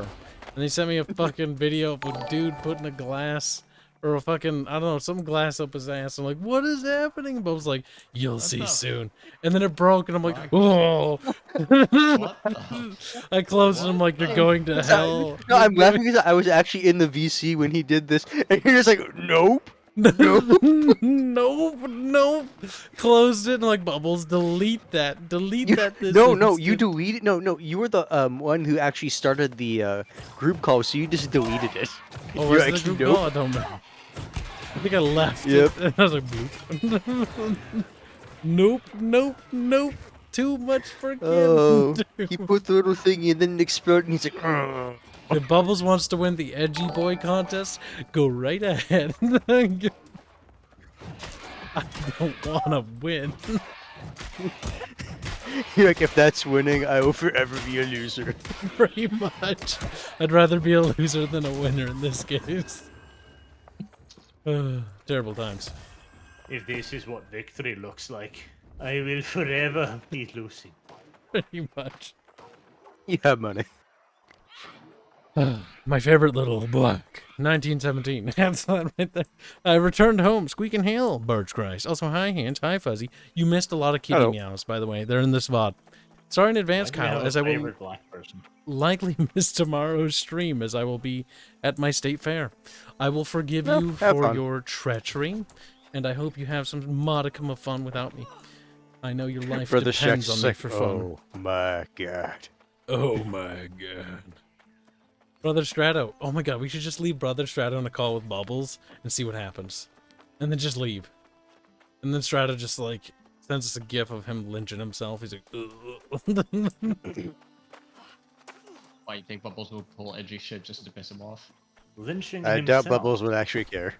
And he sent me a fucking video of a dude putting a glass, or a fucking, I don't know, some glass up his ass. I'm like, what is happening? Bubbles like, you'll see soon. And then it broke, and I'm like, oh! I closed it, and I'm like, you're going to hell. No, I'm laughing because I was actually in the VC when he did this, and you're just like, nope. Nope. Nope, nope. Closed it and like, Bubbles, delete that. Delete that. This No, you instant. deleted. No, you were the one who actually started the group call, so you just deleted it. Oh, You're was it a like, group call? I don't know. I think I left. Yep. It. And I was like, bloop. Nope, nope, nope. Too much for Kim. Oh, he put the little thingy and then it exploded, and he's like, "Ugh." If Bubbles wants to win the Edgy Boy contest, go right ahead. I don't want to win. You're like, if that's winning, I will forever be a loser. Pretty much. I'd rather be a loser than a winner in this case. Terrible times. If this is what victory looks like, I will forever be losing. Pretty much. You have money. My favorite little book. 1917. That's that right there. I returned home. Squeak and hail. Birch cries. Also, hi, Hands. Hi, Fuzzy. You missed a lot of kitty Hello. meows, by the way. They're in this VOD. Sorry in advance, I have Kyle, a as I will favorite black person. likely miss tomorrow's stream, as I will be at my state fair. I will forgive Well, you have for fun. your treachery, and I hope you have some modicum of fun without me. I know your life Brother depends on Shaq's me like, for fun. oh my god. Oh my god. Brother Strato. Oh my god, we should just leave Brother Strato on a call with Bubbles and see what happens. And then just leave. And then Strato just like sends us a gif of him lynching himself. He's like, ugh. Why you think Bubbles will pull edgy shit just to piss him off? Lynching I himself. doubt Bubbles would actually care.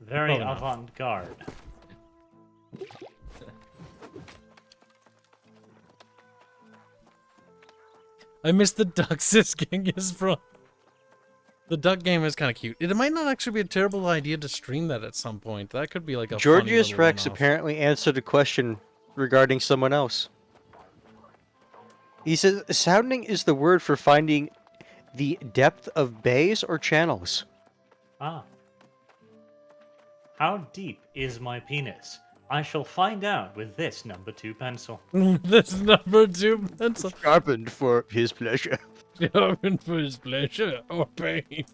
Very Probably not. avant-garde. I missed the duck Genghis from. The duck game is kind of cute. It might not actually be a terrible idea to stream that at some point. That could be like a Georgius funny little Rex one-off. apparently answered a question regarding someone else. He says, sounding is the word for finding the depth of bays or channels. Ah. How deep is my penis? I shall find out with this number 2 pencil. This number 2 pencil. Sharpened for his pleasure. Sharpened for his pleasure or pain.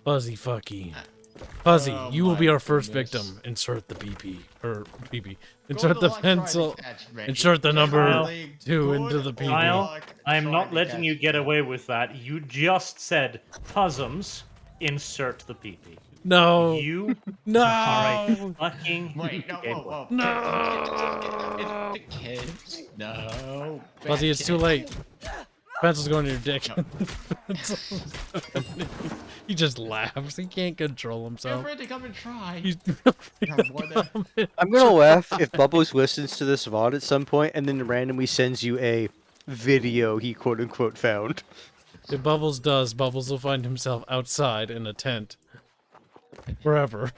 Fuzzy fucky. Fuzzy, Oh you will be my our first goodness. victim. Insert the BP. Or BP. Go Insert to the luck trying to pencil. catch, Reggie. Insert the number Kyle, 2 into the PP. Kyle, I am Trying not to letting catch you get away with that. You just said Puzzums, insert the PP. No. You No. are a fucking Wait, no, gay whoa, boy. whoa. No. It's the kids. No. Fuzzy, it's too late. Pencil's going to your dick. He just laughs. He can't control Feel himself. free to come and try. He's I'm gonna laugh if Bubbles listens to this VOD at some point and then randomly sends you a video he quote unquote found. If Bubbles does, Bubbles will find himself outside in a tent. Forever.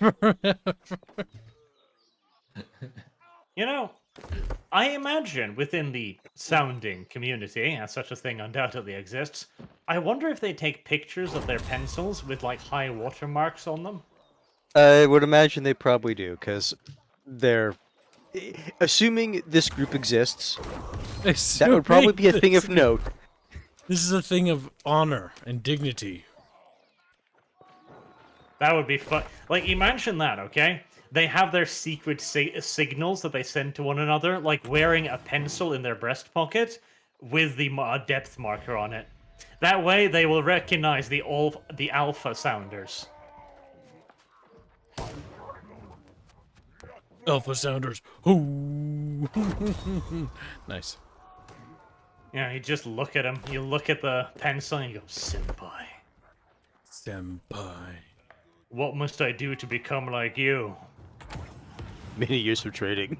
You know, I imagine within the sounding community, as such a thing undoubtedly exists, I wonder if they take pictures of their pencils with like high watermarks on them. I would imagine they probably do, because they're... Assuming this group exists, that would probably be a thing of note. This is a thing of honor and dignity. That would be fun. Like, imagine that, okay? They have their secret signals that they send to one another, like wearing a pencil in their breast pocket with the depth marker on it. That way, they will recognize the alpha sounders. Alpha sounders. Ooh. Nice. Yeah, you just look at him. You look at the pencil and you go, Senpai. Senpai. What must I do to become like you? Many years of training.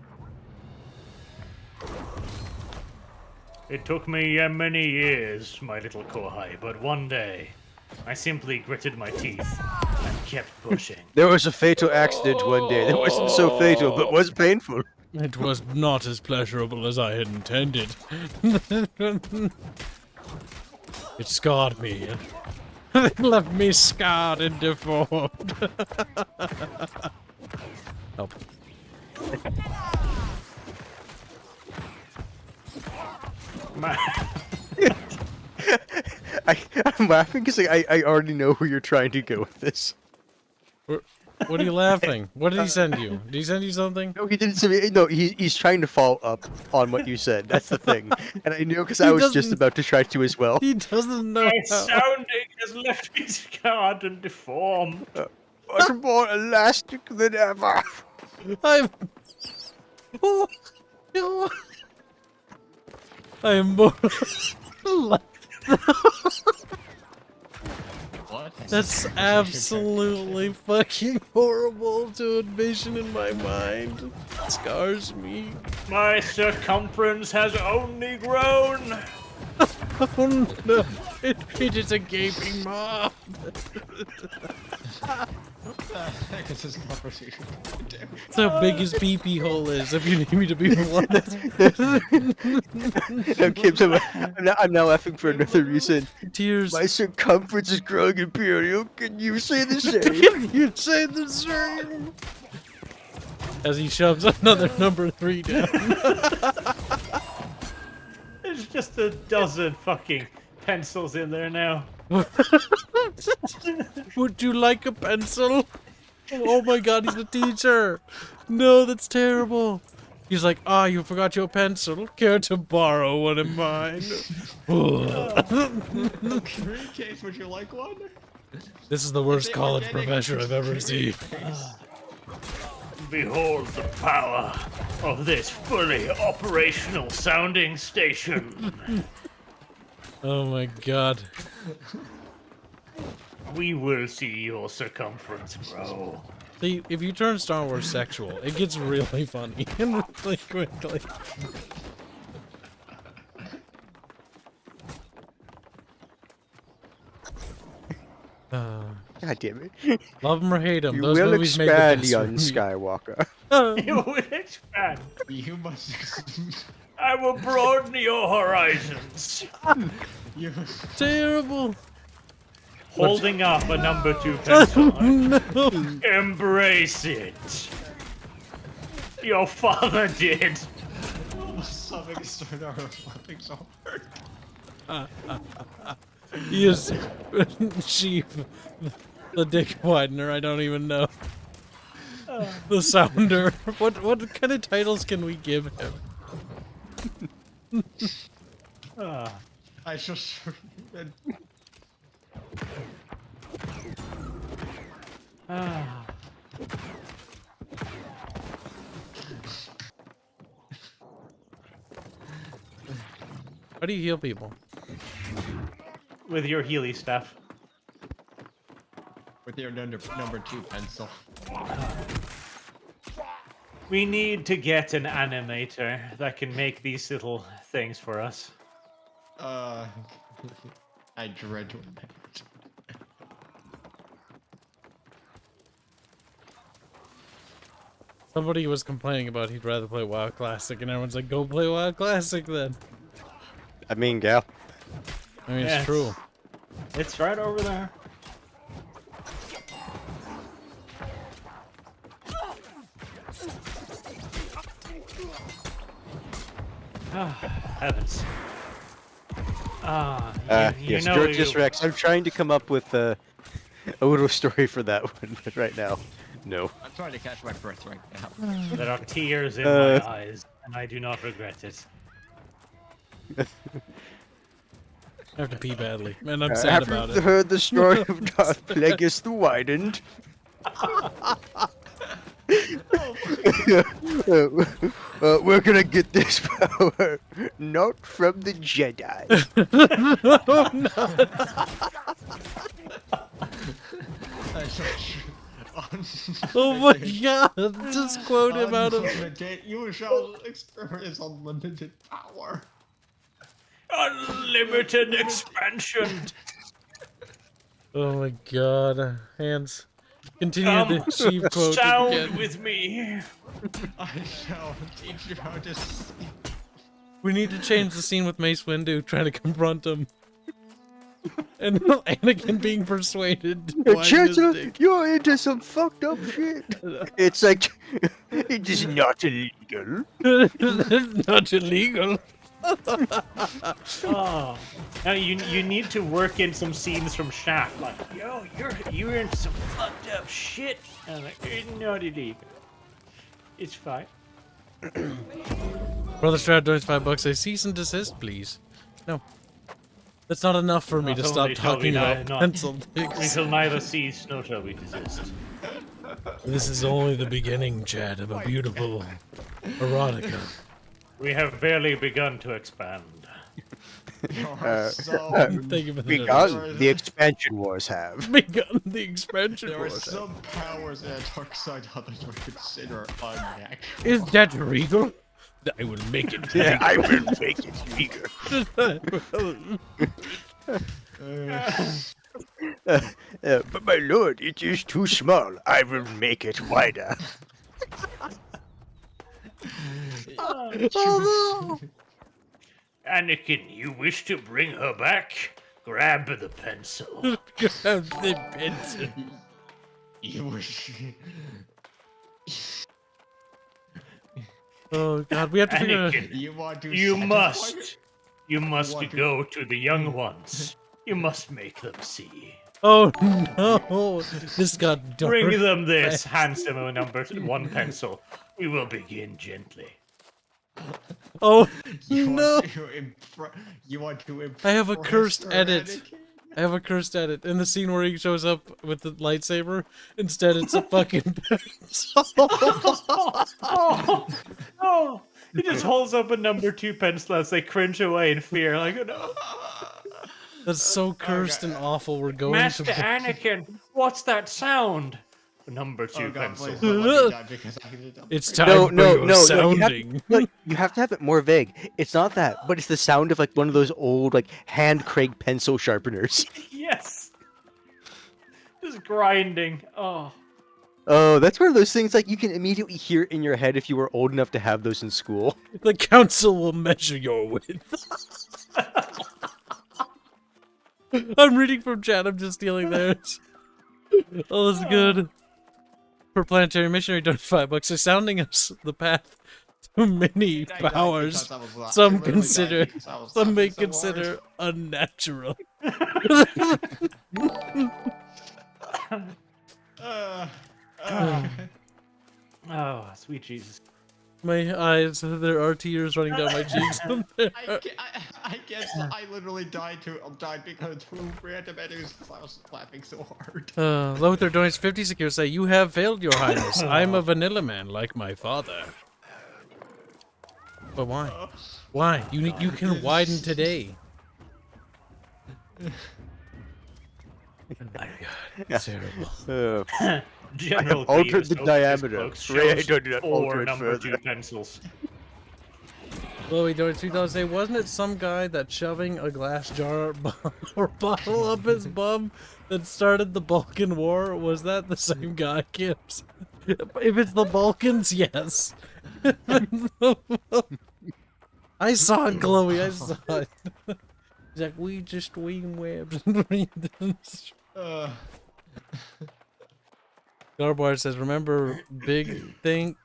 It took me many years, my little Kohai, but one day, I simply gritted my teeth and kept pushing. There was a fatal accident one day that wasn't so fatal, but was painful. It was not as pleasurable as I had intended. It scarred me. It left me scarred and deformed. Help. I'm laughing because I already know where you're trying to go with this. What are you laughing? What did he send you? Did he send you something? No, he didn't send me. No, he's trying to follow up on what you said. That's the thing. And I knew because I was just about to try to as well. He doesn't know. My sounding has left me scarred and deformed. Much more elastic than ever. I'm. I am more. What? That's absolutely fucking horrible to envision in my mind. It scars me. My circumference has only grown. Oh no, it is a gaping maw. What the heck is this conversation? That's how big his pee-pee hole is, if you need me to be blunt. No, Kibs, I'm now laughing for another reason. Tears. My circumference is growing imperial. Can you say the same? Can you say the same? As he shoves another number 3 down. There's just a dozen fucking pencils in there now. Would you like a pencil? Oh my god, he's a teacher. No, that's terrible. He's like, ah, you forgot your pencil. Care to borrow one of mine? Okay, Case, would you like one? This is the worst college professor I've ever seen. Behold the power of this fully operational sounding station. Oh my god. We will see your circumference grow. See, if you turn Star Wars sexual, it gets really funny and really quickly. God damn it. Love him or hate him, You those will movies made the expand, best young for me. Skywalker. You will expand. You must. I will broaden your horizons. Terrible. Holding up a number 2 pencil. No. Embrace it. Your father did. Something started laughing so hard. He is Sheep, the dick widener. I don't even know. The sounder. What kind of titles can we give him? I just. How do you heal people? With your Healy stuff. With your number 2 pencil. We need to get an animator that can make these little things for us. I dread doing that. Somebody was complaining about he'd rather play WoW Classic, and everyone's like, go play WoW Classic then. I mean, yeah. I mean, it's true. It's right over there. Oh, heavens. Yes, Georgius Rex. I'm trying to come up with a little story for that one, but right now, no. I'm trying to catch my breath right now. There are tears in my eyes, and I do not regret it. I have to pee badly, and I'm sad about it. Have you heard the story of Darth Plagueis the Widened? We're gonna get this power not from the Jedi. Oh my god! Just quote him out of. You shall experience unlimited power. Unlimited expansion. Oh my god, Hands. Continue the chief quote Sound again. with me. I shall teach you how to sleep. We need to change the scene with Mace Windu trying to confront him. And Anakin being persuaded. to widen his Chancellor, dick. you're into some fucked up shit. It's like, it is not illegal. Not illegal. Oh, now you need to work in some scenes from Shaft, like, yo, you're into some fucked up shit. And I'm like, it's not illegal. It's fine. Brother Stroud donates $5. Say cease and desist, please. No. That's not enough for me Not to stop only shall we talking about not- pencil dicks. We shall neither cease nor shall we desist. This is only the beginning, Chad, of a beautiful erotica. We have barely begun to expand. Thank you for the Because the expansion wars have. Begun the expansion There are wars. some powers in a dark side that we consider unnatural. Is that legal? I will make it legal. Yeah, I will make it legal. But my lord, it is too small. I will make it wider. Anakin, you wish to bring her back? Grab the pencil. Grab the pencil. You wish. Oh god, we have to figure out. Anakin, You want to you satisfy must. me? You must want to- go to the young ones. You must make them see. Oh no! This got dark. Bring them this handsome number 1 pencil. We will begin gently. Oh You no! want to you want to I have a impress cursed her, edit. Anakin? I have a cursed edit. In the scene where he shows up with the lightsaber, instead it's a fucking pencil. Oh, he just holds up a number 2 pencil as they cringe away in fear, like, oh, no. That's so cursed and awful. We're going Master to. Anakin, what's that sound? Number 2 Oh God, pencil. please don't let me die because I can It's time No, for no, your no, no. sounding. You have to have it more vague. It's not that, but it's the sound of like one of those old like hand crank pencil sharpeners. Yes. Just grinding. Oh. Oh, that's one of those things like you can immediately hear it in your head if you were old enough to have those in school. The council will measure your width. I'm reading from chat. I'm just stealing theirs. Oh, that's good. For planetary missionary, done $5. They're sounding us the path to many I died powers. because I was la- I Some literally died consider, because I was some may laughing so hard. consider unnatural. Oh, sweet Jesus. My eyes, there are tears running down my cheeks. I guess I literally died because two random enemies because I was laughing so hard. Lothar donates 50 secure. Say, you have failed, your highness. I'm a vanilla man like my father. But why? Why? You can widen today. My God, it's terrible. General I have altered Grievous the opened his diameter. books, Ray, I shows don't do that. 4 Alter it number further. 2 pencils. Chloe Dory 2008, wasn't it some guy that shoving a glass jar or bottle up his bum that started the Balkan War? Was that the same guy, Kibs? If it's the Balkans, yes. I saw it, Chloe, I saw it. He's like, we just weave webs and read this. Garboard says, remember Big Think,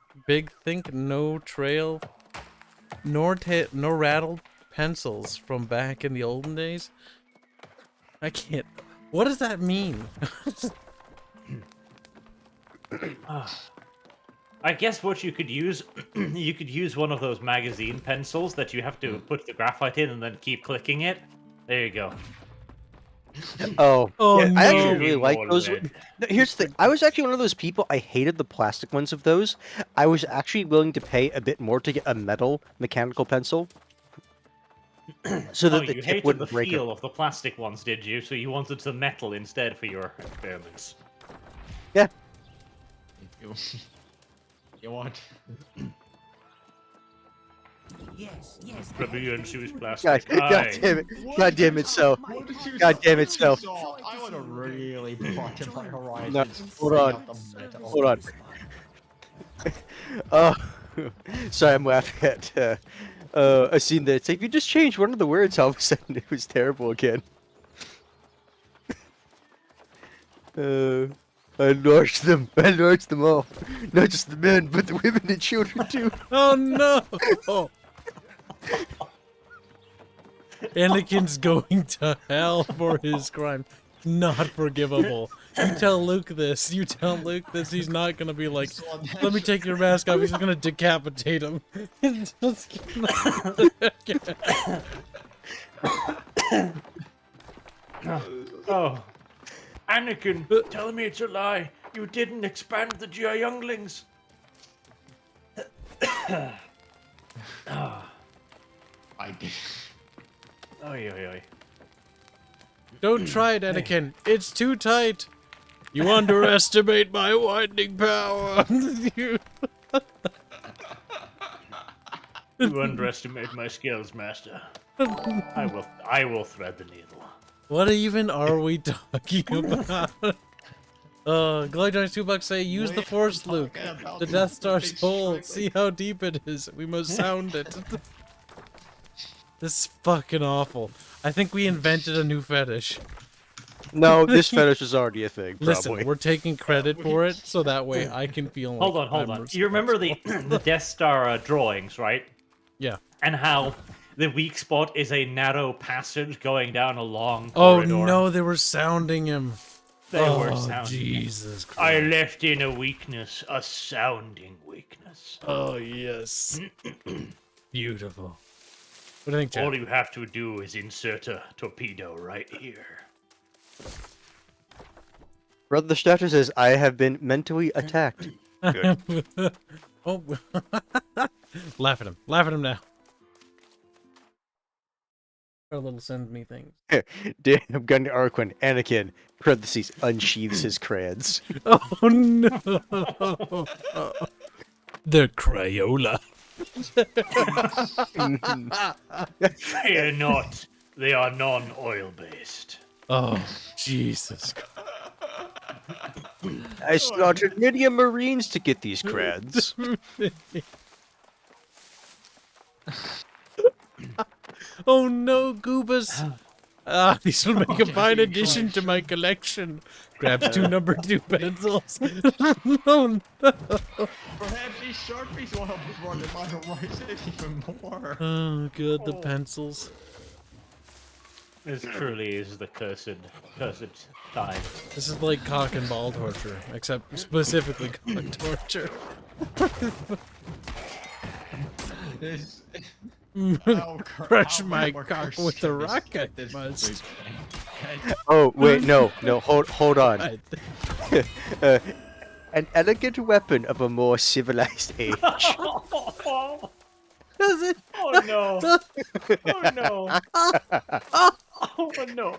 no trail, nor rattled pencils from back in the olden days? I can't. What does that mean? I guess what you could use, you could use one of those magazine pencils that you have to put the graphite in and then keep clicking it. There you go. Oh, Oh, yeah, I actually really no. like those. Lead. No, here's the thing. I was actually one of those people. I hated the plastic ones of those. I was actually willing to pay a bit more to get a metal mechanical pencil, so that the you tip hated wouldn't the break. feel of the plastic ones, did you? So you wanted the metal instead for your experiments. Yeah. You want? Yes, yes. Let me use plastic. God damn it! God damn it! So, God damn it! So. I want to really broaden my horizons. No, hold bring on. out the metal. Hold on. Oh, sorry, I'm laughing at a scene that it's like, if you just changed one of the words, all of a sudden it was terrible again. I enlarged them. I enlarged them all. Not just the men, but the women and children too. Oh no! Anakin's going to hell for his crime. Not forgivable. You tell Luke this. You tell Luke this. He's not gonna be like, let me take your mask off. He's gonna decapitate him. Oh, Anakin, tell me it's a lie. You didn't expand the GI younglings. I did. Oy, oy, oy. Don't try it, Anakin. It's too tight. You underestimate my winding power. You underestimate my skills, Master. I will thread the needle. What even are we talking about? Glow Johnny's $2 say, use the Force, Luke. The Death Star's hole. See how deep it is. We must sound it. This is fucking awful. I think we invented a new fetish. No, this fetish is already a thing, probably. Listen, we're taking credit for it, so that way I can feel like Hold on. You remember the Death Star drawings, right? Yeah. And how the weak spot is a narrow passage going down a long Oh corridor. no, they were sounding him. They were Oh, sounding. Jesus Christ. I left in a weakness, a sounding weakness. Oh, yes. Beautiful. What do you think, Jack? All you have to do is insert a torpedo right here. Brother the Stature says, I have been mentally attacked. Good. Oh, laugh at him. Laugh at him now. A little send me things. Damn, Gun Arquin, Anakin, parentheses, unsheathes his crayons. Oh no! The Crayola. Fear not, they are non-oil based. Oh, Jesus. I slaughtered many Marines to get these crayons. Oh no, Goobas! These will make a fine addition to my collection. Grabs 2 number 2 pencils. Oh no! Perhaps these Sharpies will help us broaden my horizon even more. Oh, good, the pencils. This truly is the cursed time. This is like cock and ball torture, except specifically cock torture. Crush my cock with a rocket, must. Oh wait, no, hold on. An elegant weapon of a more civilized age. Does it? Oh no! Oh no! Oh no!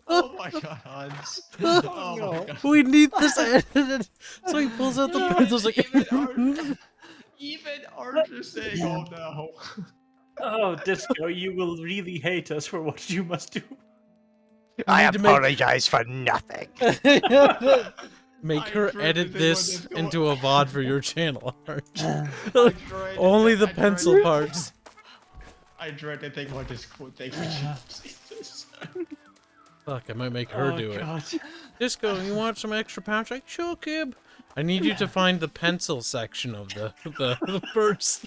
Oh my god. Oh my god. We need this edited. So he pulls out the pencils like. Even Arch is saying, oh no. Oh, Disco, you will really hate us for what you must do. I need to make- apologize for nothing. Make I her dread edit to think this what is going- into a VOD for your channel, Arch. dread- Only the I dread- pencil parts. I dread to think what this quote thing is. Fuck, I might make her do it. Disco, you want some extra pouch? Like, sure, Kib. I need you to find the pencil section of the first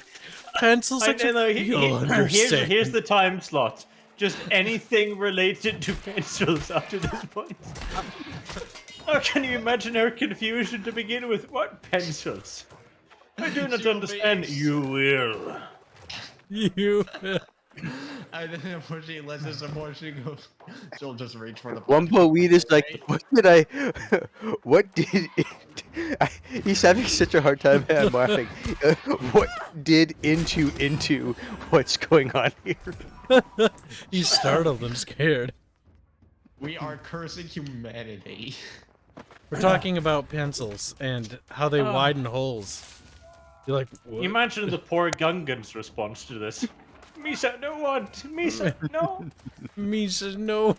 pencil section. You'll understand. Here's the time slot. Just anything related to pencils up to this point. How can you imagine her confusion to begin with? What pencils? I do not understand. You will. You will. And then when she listens some more, she goes, she'll just reach for the Wumpo Weed is like, what did he's having such a hard time laughing. What did into what's going on here? He's startled and scared. We are cursing humanity. We're talking about pencils and how they widen holes. You're like, what? Imagine the poor Gungan's response to this. Misa, no what? Misa, no. Misa, no.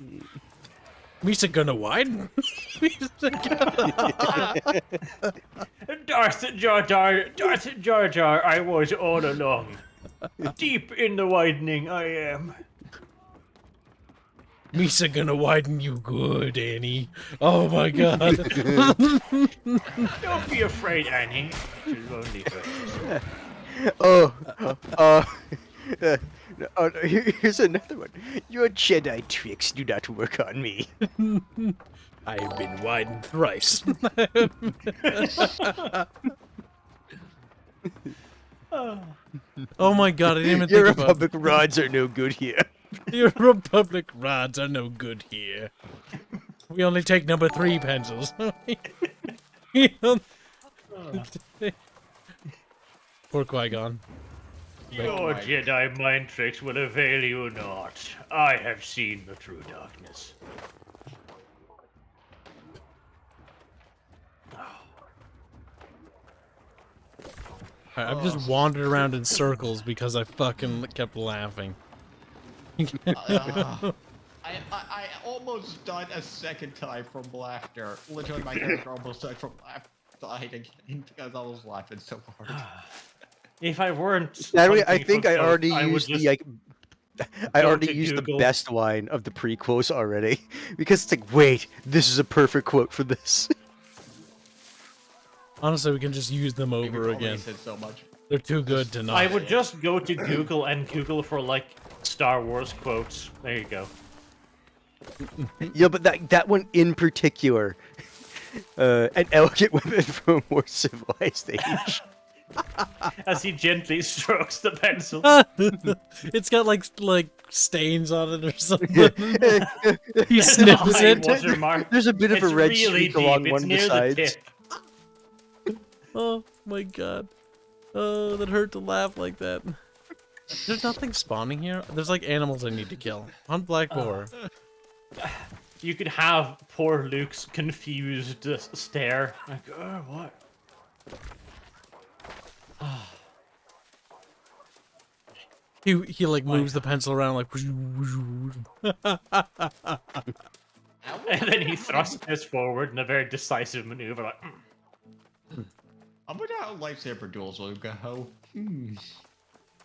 Misa gonna widen? Darth Jar Jar, I was all along. Deep in the widening, I am. Misa gonna widen you good, Annie. Oh my god. Don't be afraid, Annie. She's only friends. Here's another one. Your Jedi tricks do not work on me. I have been widened thrice. Oh my god, I didn't even Your think about Republic rods are no good here. Your Republic rods are no good here. We only take number 3 pencils. Poor Qui-Gon. Your Jedi mind tricks will avail you not. I have seen the true darkness. I've just wandered around in circles because I fucking kept laughing. I almost died a second time from laughter. Literally, my character almost died from died again because I was laughing so hard. If I weren't, I think I already used the I already used the best line of the prequels already because it's like, wait, this is a perfect quote for this. Honestly, we can just use them over again. Said so much. They're too good to not. I would just go to Google and Google for like Star Wars quotes. There you go. Yeah, but that one in particular, an elegant woman from a more civilized age. As he gently strokes the pencil. It's got like stains on it or something. He snips it. There's a bit of a red streak along one of the sides. Oh my god. Oh, that hurt to laugh like that. There's nothing spawning here. There's like animals I need to kill. Hunt black boar. You could have poor Luke's confused stare. Like, oh, what? He like moves the pencil around like. And then he thrusts this forward in a very decisive maneuver. Like, I wonder how lightsaber duels will go.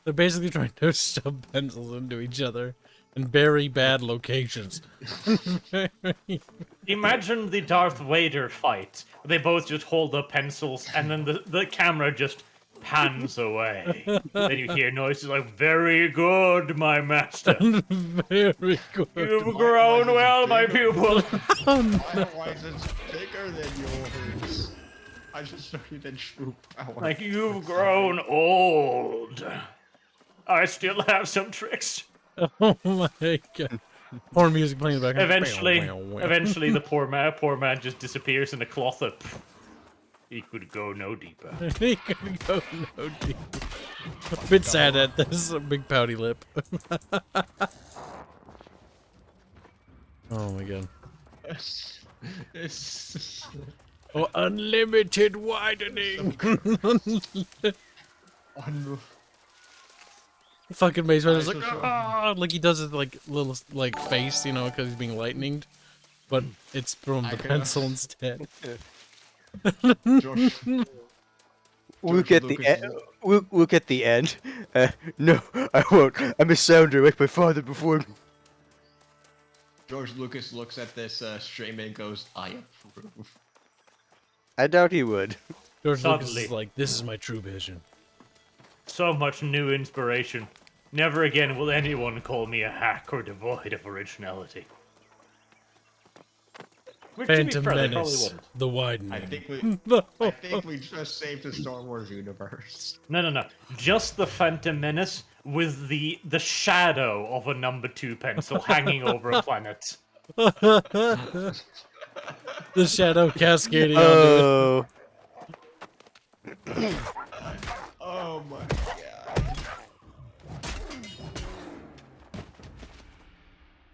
They're basically trying to shove pencils into each other in very bad locations. Imagine the Darth Vader fight. They both just hold up pencils, and then the camera just pans away. Then you hear noises like, "Very good, my master." Very good. You've grown well, my pupil. Oh, no. Why is it bigger than yours? I just started in true power. Like, you've grown old. I still have some tricks. Oh my god. Porn music playing in the background. Eventually the poor man just disappears in a cloth of... He could go no deeper. He could go no deeper. A bit sad at this, a big pouty lip. Oh my god. It's Oh, unlimited widening. Fucking Maze Runner's like, ah, like he does his like little like face, you know, because he's being lightninged, but it's from the pencil instead. Look at the end. Look at the end. No, I won't. I'm a sounder like my father before me. George Lucas looks at this stream and goes, "I approve." I doubt he would. George Lucas Suddenly. is like, this is my true vision. So much new inspiration. Never again will anyone call me a hack or devoid of originality. Which, to be Phantom fair, they probably Menace, wouldn't. the widening. I think we just saved the Star Wars universe. No. Just the Phantom Menace with the shadow of a number 2 pencil hanging over a planet. The shadow cascading onto Oh. Oh my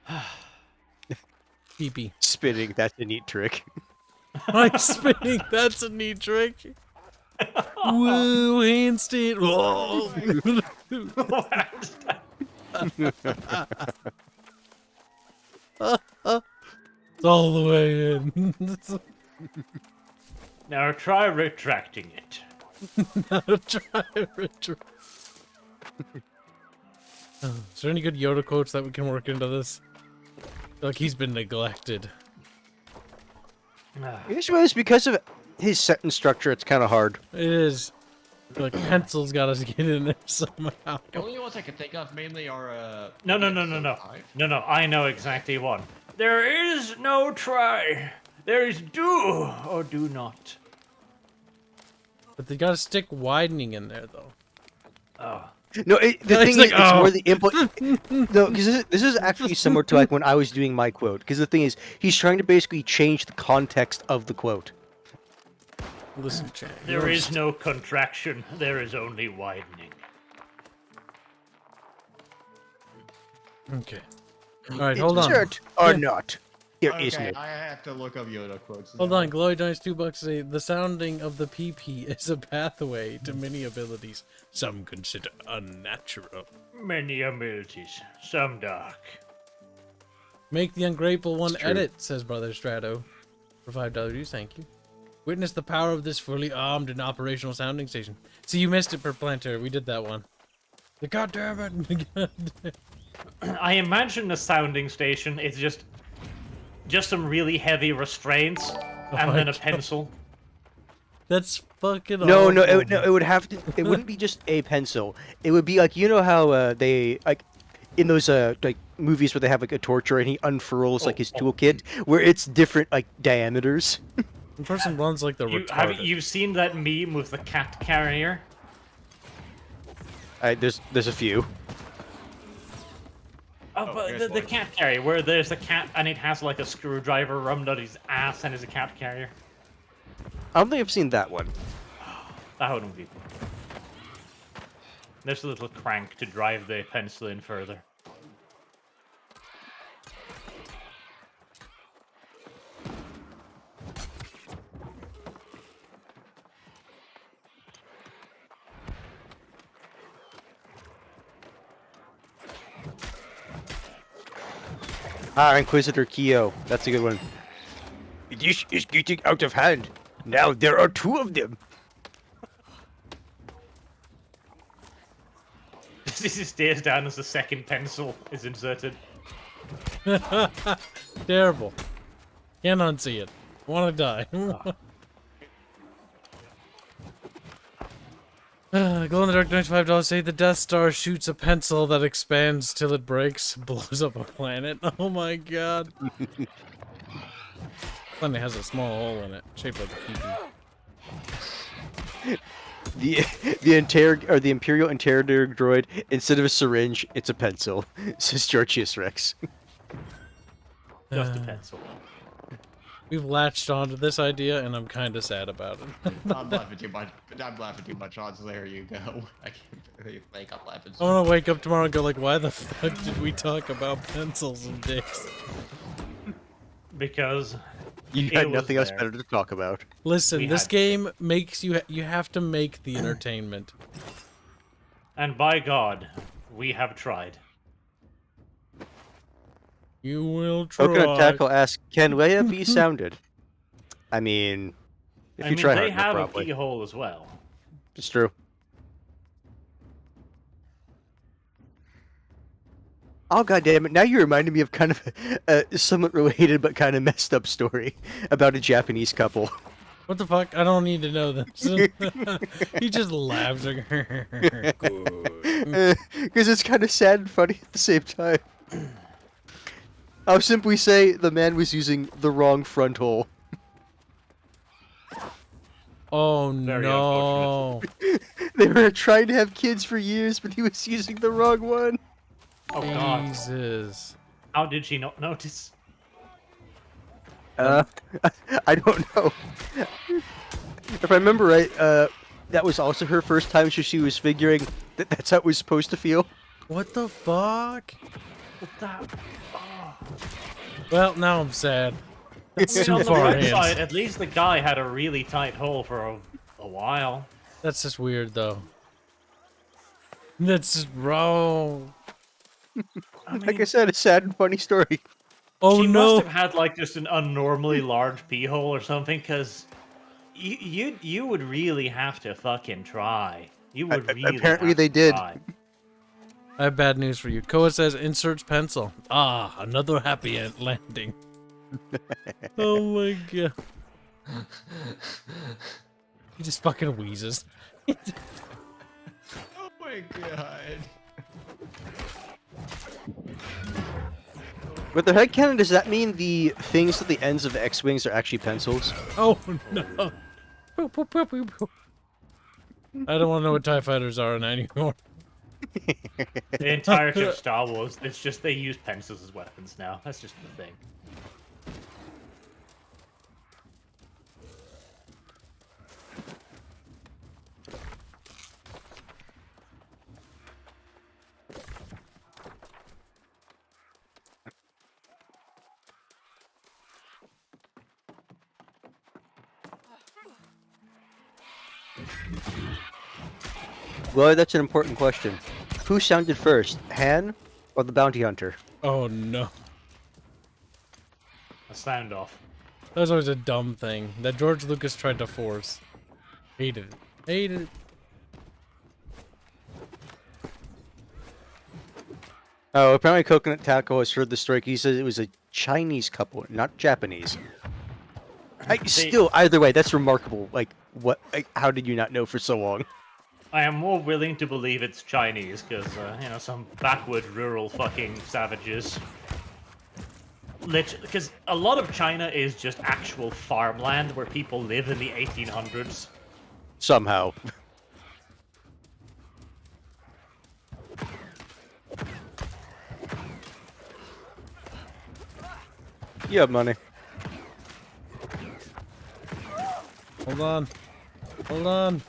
god. Pee-pee. Spinning, that's a neat trick. I'm spinning, that's a neat trick. Woo, handstand. Whoa. It's all the way in. Now try retracting it. Now try retract. Is there any good Yoda quotes that we can work into this? Like he's been neglected. This was because of his sentence structure. It's kind of hard. It is. Like pencils got us get in there somehow. The only ones I can think of mainly are No. I know exactly one. There is no try. There is do or do not. But they gotta stick widening in there though. Oh. No, the thing is, like, it's more the input. No, because this is actually similar to like when I was doing my quote. Because the thing is, he's trying to basically change the context of the quote. Listen, Chad. There is no contraction. There is only widening. Okay. All right, hold on. Insert or not. Here is Okay, no. I have to look up Yoda quotes. Hold now. on, Glory Dice $2 say the sounding of the PP is a pathway to many abilities some consider unnatural. Many abilities, some dark. Make the ungrateful one true. edit, says Brother Strato. For $5 dues, thank you. Witness the power of this fully armed and operational sounding station. See, you missed it, Perplanter. We did that one. The goddamn it! I imagine the sounding station is just some really heavy restraints and my then a God. pencil. That's fucking No, awful. it would have to. It wouldn't be just a pencil. It would be like, you know how they like in those like movies where they have like a torture and he unfurls like his toolkit, where it's different like diameters. The person runs like the retarded. You've seen that meme with the cat carrier? There's a few. Oh, but the cat carrier, where there's a cat and it has like a screwdriver rammed out his ass and is a cat carrier. I don't think I've seen that one. That wouldn't be. There's a little crank to drive the pencil in further. Ah, Inquisitor Kyo. That's a good one. This is getting out of hand. Now there are 2 of them. This stays down as the second pencil is inserted. Terrible. Can't unsee it. Wanna die. Glow in the Dark $95 say the Death Star shoots a pencil that expands till it breaks, blows up a planet. Oh my god. Planet has a small hole in it, shaped like a peepee. The Imperial Interrogator droid, instead of a syringe, it's a pencil. Says Georgius Rex. Just a pencil. We've latched onto this idea, and I'm kind of sad about it. I'm laughing too much. I'm laughing too much, Hans. There you go. I can't believe I'm laughing. I want to wake up tomorrow and go like, why the fuck did we talk about pencils and dicks? Because You it had was nothing else there. better to talk about. Listen, We this had- game makes you have to make the entertainment. And by God, we have tried. You will try. Coconut Tackle asks, can Leia be sounded? I mean, if I you mean, try they hard enough, have a probably. keyhole as well. It's true. Oh, goddammit, now you reminded me of kind of a somewhat related but kind of messed up story about a Japanese couple. What the fuck? I don't need to know this. He just laughs. Like, good. Because it's kind of sad and funny at the same time. I'll simply say the man was using the wrong front hole. Oh Very no. They were trying to have kids for years, but he was using the wrong one. Oh God! Jesus. How did she not notice? I don't know. If I remember right, that was also her first time, so she was figuring that that's how it was supposed to feel. What the fuck? But that... Well, now I'm sad. That's I mean, too on the far bright in. side, at least the guy had a really tight hole for a while. That's just weird, though. That's just wrong. Like I said, a sad and funny story. Oh she no! must have had like just an unnormally large pee hole or something, because you would really have to fucking try. You would really. Apparently have they to did. try. I have bad news for you. Koa says inserts pencil. Ah, another happy end landing. Oh my god. He just fucking wheezes. Oh my god. With the headcanon, does that mean the things at the ends of the X-Wings are actually pencils? Oh no. I don't want to know what TIE fighters are anymore. The entirety of Star Wars, it's just they use pencils as weapons now. That's just the thing. Well, that's an important question. Who sounded first, Han or the bounty hunter? Oh no. A standoff. That was always a dumb thing that George Lucas tried to force. Hated it. Hated it. Oh, apparently Coconut Taco has heard the story. He says it was a Chinese couple, not Japanese. Still, either way, that's remarkable. Like, what? Like, how did you not know for so long? I am more willing to believe it's Chinese, because, you know, some backward rural fucking savages. Because a lot of China is just actual farmland where people live in the 1800s. Somehow. You have money. Hold on. Hold on.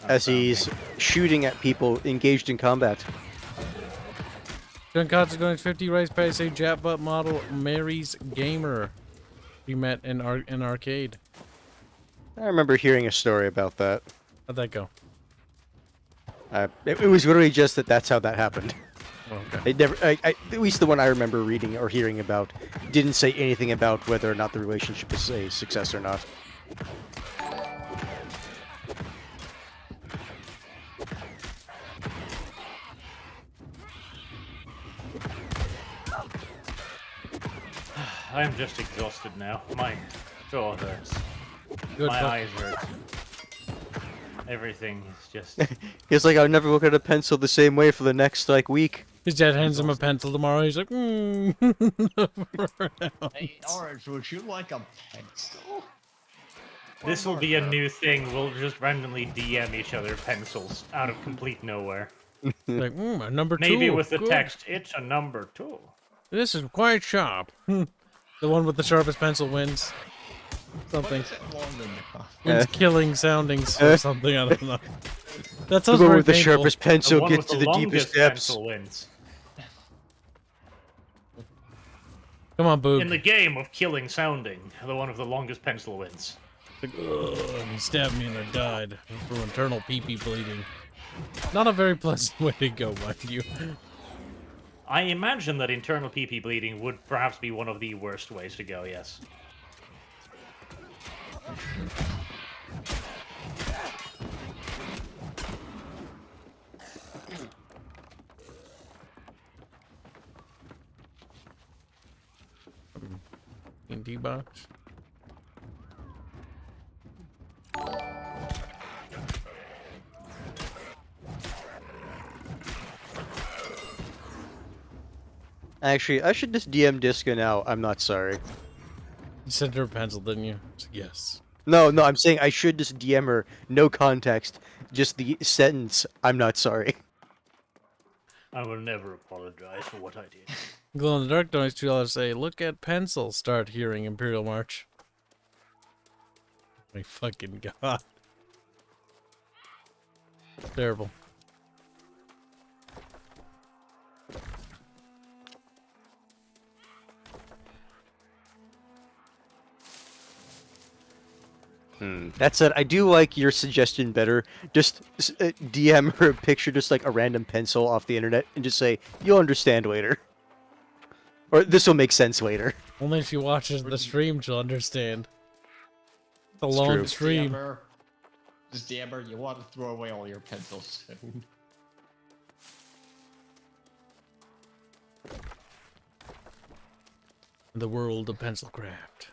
As he's shooting at people engaged in combat. Junkatsu going 50 rice pay say Jap model Mary's Gamer. We met in arcade. I remember hearing a story about that. How'd that go? It was literally just that's how that happened. Okay. They never, at least the one I remember reading or hearing about, didn't say anything about whether or not the relationship is a success or not. I am just exhausted now. My jaw hurts. Good My fuck. eyes hurt. Everything is just... He's like, I'll never look at a pencil the same way for the next, week. His dad hands him a pencil tomorrow. He's like, Hey, Orange, would you like a pencil? This will be a new thing. We'll just randomly DM each other pencils out of complete nowhere. Like, a number 2. Maybe with the Good. text, it's a number 2. This is quite sharp. The one with the sharpest pencil wins. Something. Wins killing soundings or something, I don't know. That sounds The one very with the painful. sharpest pencil one gets with to the longest deepest depths. pencil wins. Come on, Boog. In the game of killing sounding, the one with the longest pencil wins. Like, he stabbed me and I died from internal pee-pee bleeding. Not a very pleasant way to go, mind you. I imagine that internal PP bleeding would perhaps be one of the worst ways to go, yes. D box. Actually, I should just DM Disco now. I'm not sorry. You sent her a pencil, didn't you? Yes. No, I'm saying I should just DM her, no context, just the sentence, I'm not sorry. I will never apologize for what I did. Glow in the Dark donates $2 say, look at pencil, start hearing Imperial March. My fucking god. Terrible. That said, I do like your suggestion better. Just DM her a picture, just like a random pencil off the internet, and just say, you'll understand later. Or this will make sense later. Only if she watches the stream, she'll understand. It's a long stream. Just DM her, you want to throw away all your pencils soon. The world of pencil craft.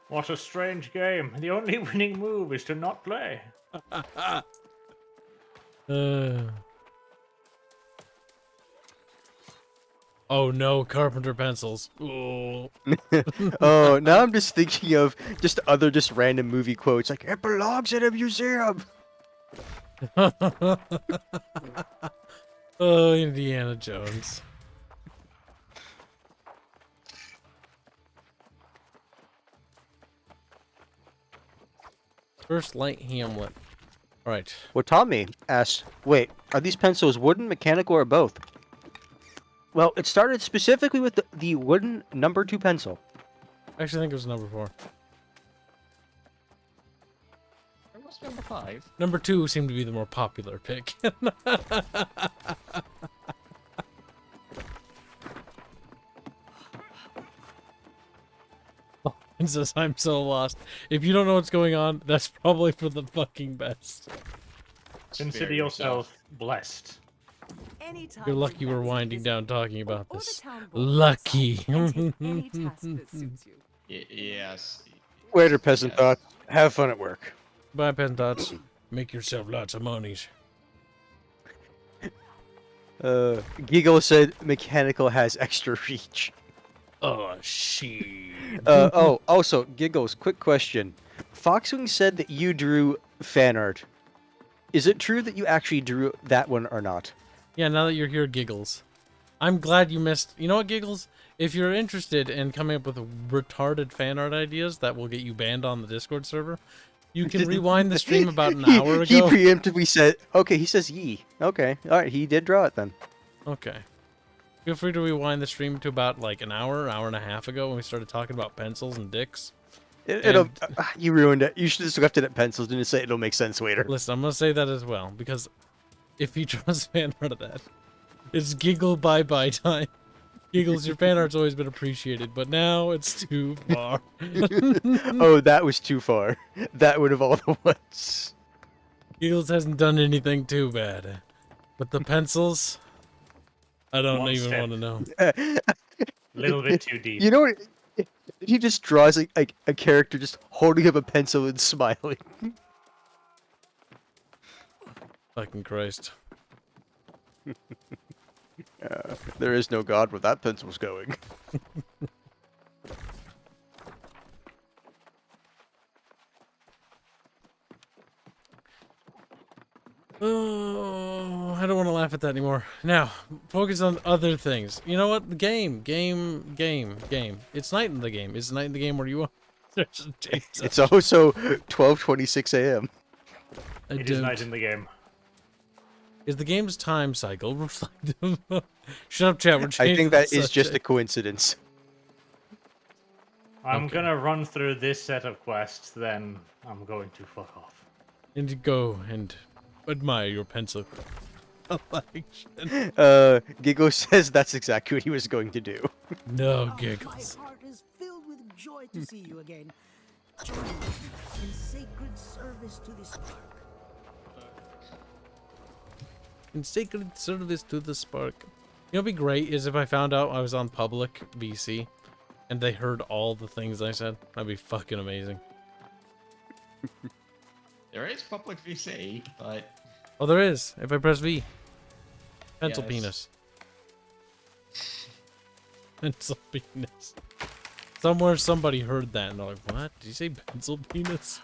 What a strange game. The only winning move is to not play. Oh no, carpenter pencils. Ooh. Oh, now I'm just thinking of just other random movie quotes, like, it belongs in a museum! Oh, Indiana Jones. First light Hamlet. Alright. Well, Tommy asked, wait, are these pencils wooden, mechanical, or both? Well, it started specifically with the wooden number 2 pencil. I actually think it was number 4. It was number 5. Number 2 seemed to be the more popular pick. It says, I'm so lost. If you don't know what's going on, that's probably for the fucking best. Consider yourself blessed. You're lucky we're winding down talking about this. Lucky. Yes. Waiter, peasant thought. Have fun at work. Bye, peasant thoughts. Make yourself lots of monies. Giggle said mechanical has extra reach. Oh, shit. Also, Giggles, quick question. Foxwing said that you drew fan art. Is it true that you actually drew that one or not? Yeah, now that you're here, Giggles. I'm glad you missed... You know what, Giggles? If you're interested in coming up with retarded fan art ideas that will get you banned on the Discord server, you can rewind the stream about an hour ago. He preemptively said... Okay, he says ye. Okay, alright, he did draw it then. Okay. Feel free to rewind the stream to about like an hour and a half ago when we started talking about pencils and dicks. You ruined it. You should have just left it at pencils and just say it'll make sense later. Listen, I'm gonna say that as well, because if he draws fan art of that, it's Giggle bye-bye time. Giggles, your fan art's always been appreciated, but now it's too far. Oh, that was too far. That would have all the ones. Giggles hasn't done anything too bad. But the pencils... I don't even want to know. A little bit too deep. You know what? He just draws like a character just holding up a pencil and smiling. Fucking Christ. There is no God where that pencil's going. Oh, I don't want to laugh at that anymore. Now, focus on other things. You know what? The game. It's night in the game. Is night in the game where you are? It's also 12:26 a.m. It is night in the game. Is the game's time cycle reflective Shut up, chat. We're I changing think the that is just a subject. coincidence. I'm Okay. gonna run through this set of quests, then I'm going to fuck off. And go and admire your pencil collection. Giggle says that's exactly what he was going to do. No My giggles. heart is filled with joy to see you again. Join me in sacred service to this park. In sacred service to the spark. You know what'd be great is if I found out I was on public VC and they heard all the things I said. That'd be fucking amazing. There is public VC, but Oh, there is. If I press V. Pencil Yes. penis. Pencil penis. Somewhere somebody heard that and they're like, what? Did you say pencil penis?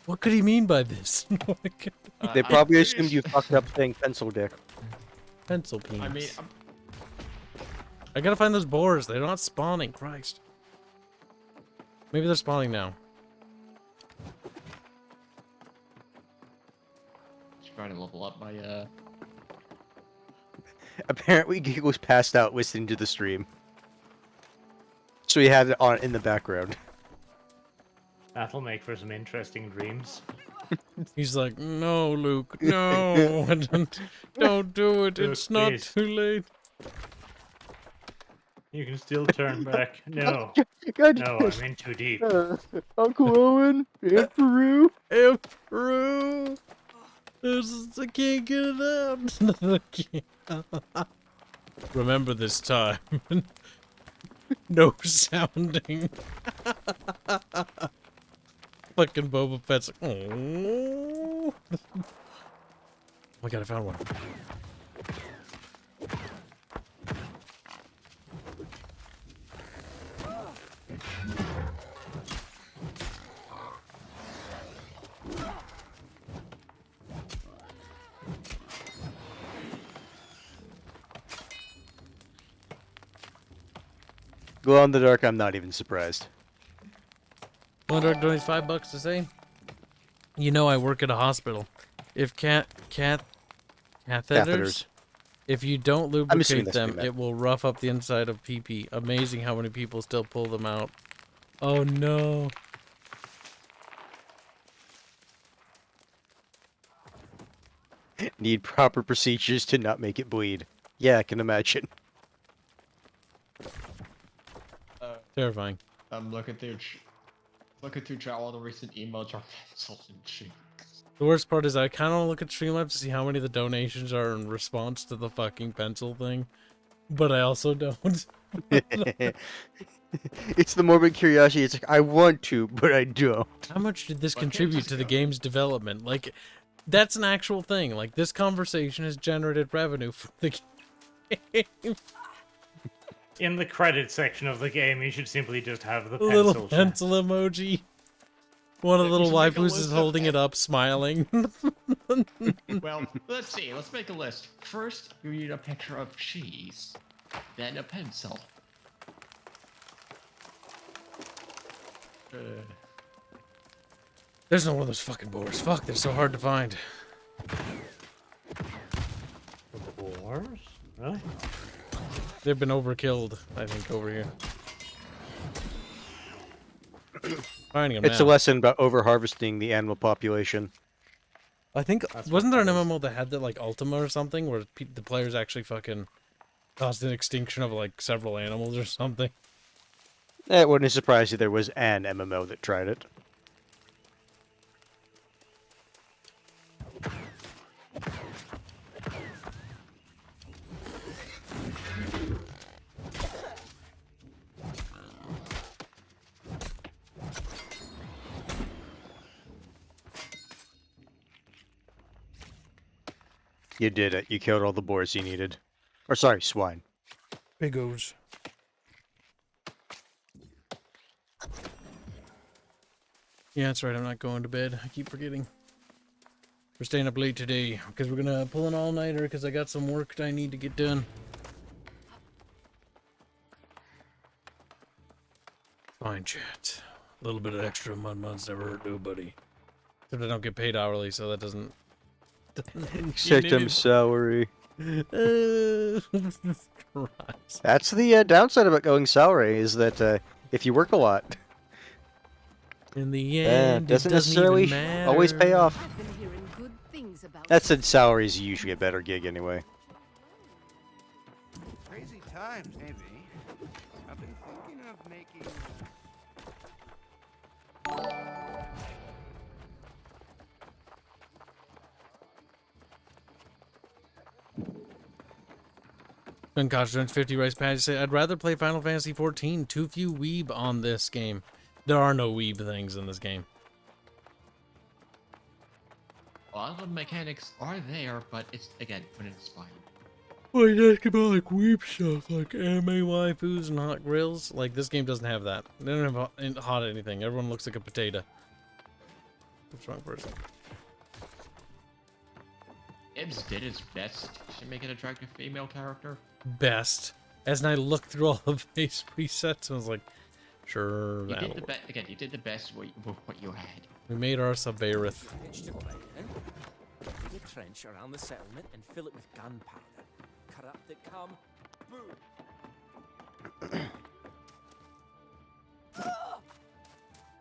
What could he mean by this? They probably assumed you fucked up saying pencil dick. Pencil penis. I mean, I gotta find those boars. They're not spawning. Christ. Maybe they're spawning now. trying to level up my Apparently, Giggles passed out listening to the stream. So he had it on in the background. That'll make for some interesting dreams. He's like, no, Luke, no, don't do it. Luke, It's not please. too late. You can still turn back. No. God, No, I'm in too deep. Uncle Owen, Aunt Peru. Aunt Peru. I can't get it out. I can't. Remember this time. No sounding. Fucking Boba Fett's like, oh. Oh my god, I found one. Glow in the dark, I'm not even surprised. Wonder donates $5 to say. You know I work at a hospital. If catheters, if you don't I'm assuming lubricate that's what them, you meant. it will rough up the inside of PP. Amazing how many people still pull them out. Oh no. Need proper procedures to not make it bleed. Yeah, I can imagine. Terrifying. I'm looking through all the recent emails from pencils and cheeks. The worst part is I kind of want to look at Streamlabs to see how many of the donations are in response to the fucking pencil thing, but I also don't. It's the morbid curiosity. It's like, I want to, but I don't. How much did this Why can't contribute this to the go? game's development? Like, that's an actual thing. Like, this conversation has generated revenue for the game. In the credit section of the game, you should simply just have the A little pencil. pencil emoji. One of the Yeah, we little should make a waifus list is of- holding it up, smiling. Well, let's see. Let's make a list. First, you need a picture of cheese, then a pencil. There's no one of those fucking boars. Fuck, they're so hard to find. Boars? Really? They've been overkilled, I think, over here. Finding them It's now. a lesson about over-harvesting the animal population. I think, That's wasn't what there an that is. MMO that had that, like, Ultima or something, where the players actually fucking caused an extinction of, like, several animals or something? It wouldn't surprise you there was an MMO that tried it. You did it. You killed all the boars you needed. Or sorry, swine. Bigos. Yeah, that's right. I'm not going to bed. I keep forgetting. We're staying up late today because we're gonna pull an all-nighter because I got some work I need to get done. Fine, chat. A little bit of extra months never hurt nobody. Except I don't get paid hourly, so that doesn't. Accept him salary. Christ. That's the downside about going salary, is that if you work a lot, In the end, doesn't it doesn't necessarily even matter. always pay off. I've been hearing good things about That said, salary is usually a better gig anyway. Crazy times, maybe. I've been thinking of making. Concoction 50 rice patties say, I'd rather play Final Fantasy 14. Too few weeb on this game. There are no weeb things in this game. A lot of the mechanics are there, but it's, again, uninspired. Well, you ask about like weeb stuff, like anime waifus and hot grills. Like, this game doesn't have that. They don't have hot anything. Everyone looks like a potato. What's wrong person? Kibs did his best to make an attractive female character. Best. As I looked through all the base presets and was like, sure, He that'll did the work. best. Again, he did the best with what you had. We made our Saberith. Pitch to play, then. Dig a trench around the settlement and fill it with gunpowder. Corrupt it come. Boom.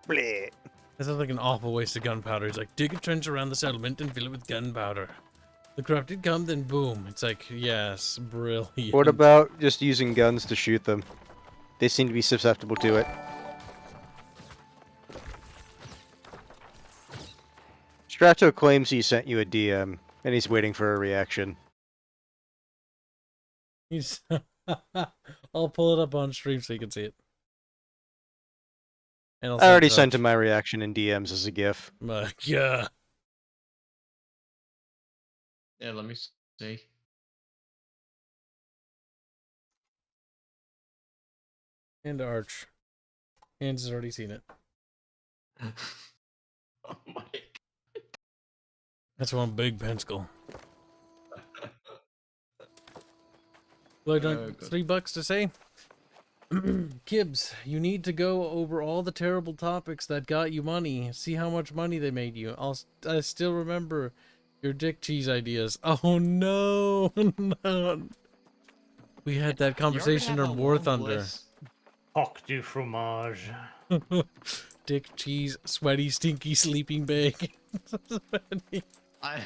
Bleh. That sounds like an awful waste of gunpowder. He's like, dig a trench around the settlement and fill it with gunpowder. The corrupted come, then boom. It's like, yes, brilliant. What about just using guns to shoot them? They seem to be susceptible to it. Strato claims he sent you a DM, and he's waiting for a reaction. He's I'll pull it up on stream so you can see it. And I already sent him my reaction in DMs as a GIF. Yeah. Yeah, let me see. And Arch. Hans has already seen it. Oh my. That's one big pencil. Well, done $3 to say. Kibs, you need to go over all the terrible topics that got you money. See how much money they made you. I still remember your dick cheese ideas. Oh no, no. We had that conversation in War Thunder. Hoc du fromage. Dick cheese, sweaty, stinky sleeping bag. I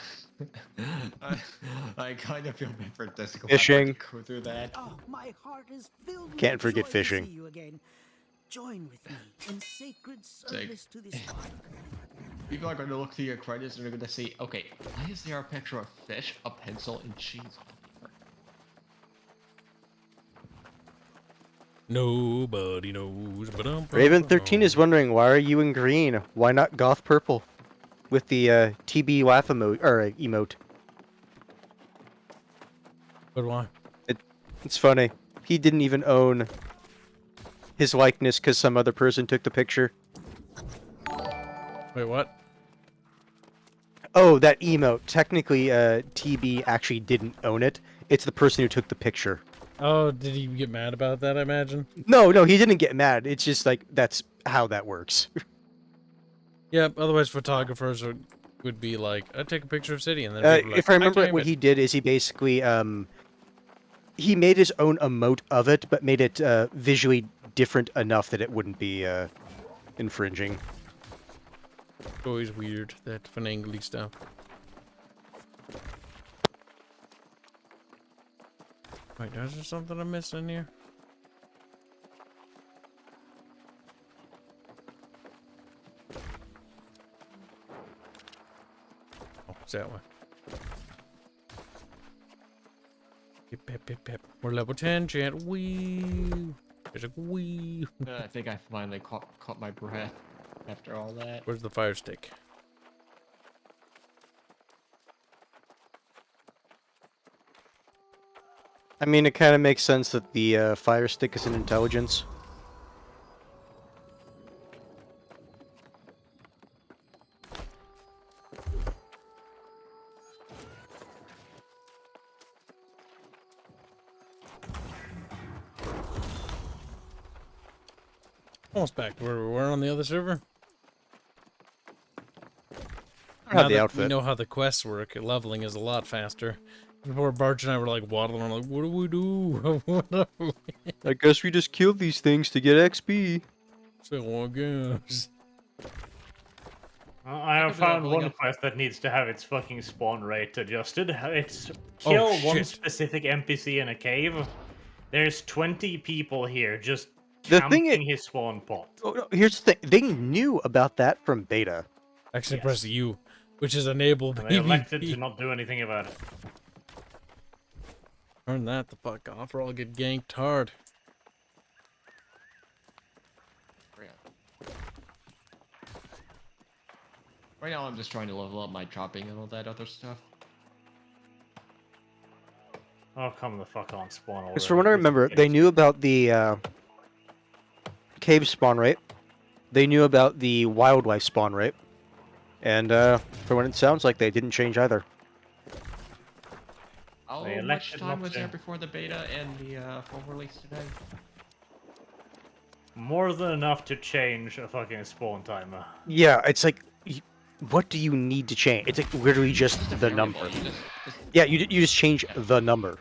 kind of feel bad for Disco. Fishing. Go through that. Oh, my heart is filled with Can't forget joy fishing. To see you again. Join with me in sacred service to this park. People are going to look through your credits and they're going to see, okay, why is there a picture of fish, a pencil, and cheese on here? Nobody knows. Raven 13 is wondering, why are you in green? Why not goth purple? With the TB laugh emote, or emote. But why? It's funny. He didn't even own his likeness because some other person took the picture. Wait, what? Oh, that emote. Technically, TB actually didn't own it. It's the person who took the picture. Oh, did he get mad about that, I imagine? No, he didn't get mad. It's just like, that's how that works. Yep, otherwise photographers would be like, I'd take a picture of City, and then If I remember what he did is he basically, he made his own emote of it, but made it visually different enough that it wouldn't be infringing. It's always weird, that finagly stuff. Wait, is there something I'm missing here? Oh, it's that one. Pip. We're level 10, chat. Wee. There's a wee. I think I finally caught my breath after all that. Where's the fire stick? I mean, it kind of makes sense that the fire stick is an intelligence. Almost back to where we were on the other server. I have the outfit. We know how the quests work. Leveling is a lot faster. Before Barge and I were like waddling around, like, what do we do? What do we-" I guess we just kill these things to get XP. So I guess. I have could be found leveling one up. quest that needs to have its fucking spawn rate adjusted. It's Oh, kill one shit. specific NPC in a cave. There's 20 people here just The thing camping his spawn pot. Oh, no, here's the thing. They knew about that from beta. Actually, press U, which is enable And they elected to PvP. not do anything about it. Turn that the fuck off or I'll get ganked hard. Right now, I'm just trying to level up my chopping and all that other stuff. Oh, come the fuck on, spawn already. Because from what I remember, they knew about the cave spawn rate. They knew about the wildlife spawn rate. And from what it sounds like, they didn't change either. How They much elected time not was to. there before the beta and the full release today? More than enough to change a fucking spawn timer. Yeah, it's like, what do you need to change? It's like literally just the number. Yeah, you just change the number.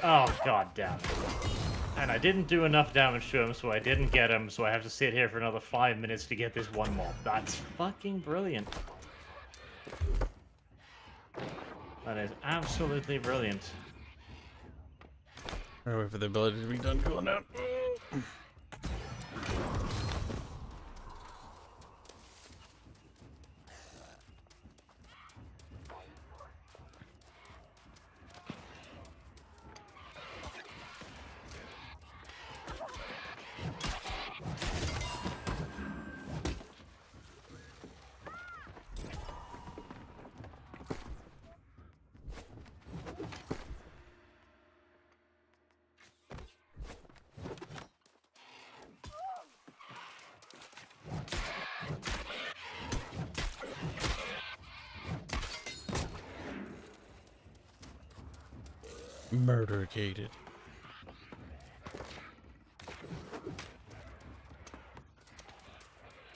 Oh, god damn it. And I didn't do enough damage to him, so I didn't get him, so I have to sit here for another 5 minutes to get this one mob. That's fucking brilliant. That is absolutely brilliant. I'll wait for the ability to be done cooling down. Murdercated.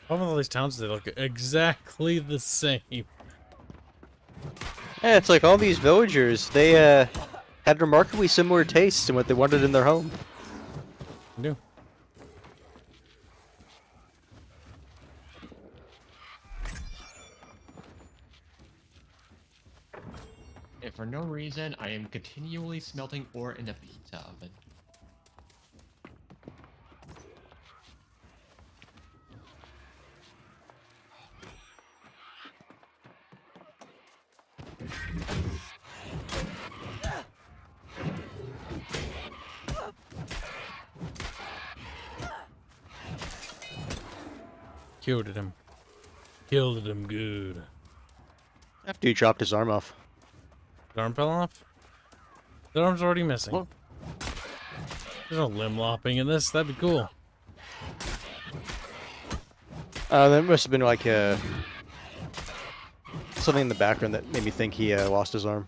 All these towns, they look exactly the same. Yeah, it's like all these villagers, they had remarkably similar tastes in what they wanted in their home. I do. If for no reason, I am continually smelting ore in the pizza oven. Killed him. Killed him good. After he dropped his arm off. His arm fell off? The arm's already missing. There's no limb lopping in this. That'd be cool. That must have been like something in the background that made me think he lost his arm.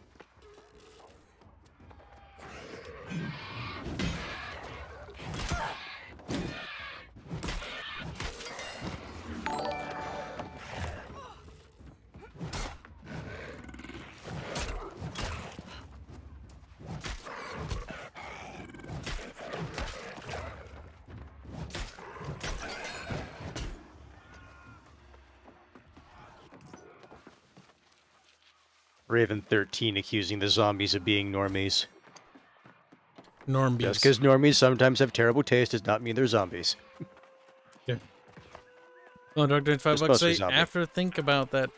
Raven 13 accusing the zombies of being normies. Normies. Just because normies sometimes have terrible taste does not mean they're zombies. Yeah. Oh, Dr. $5 supposed to be say, zombie. after think about that,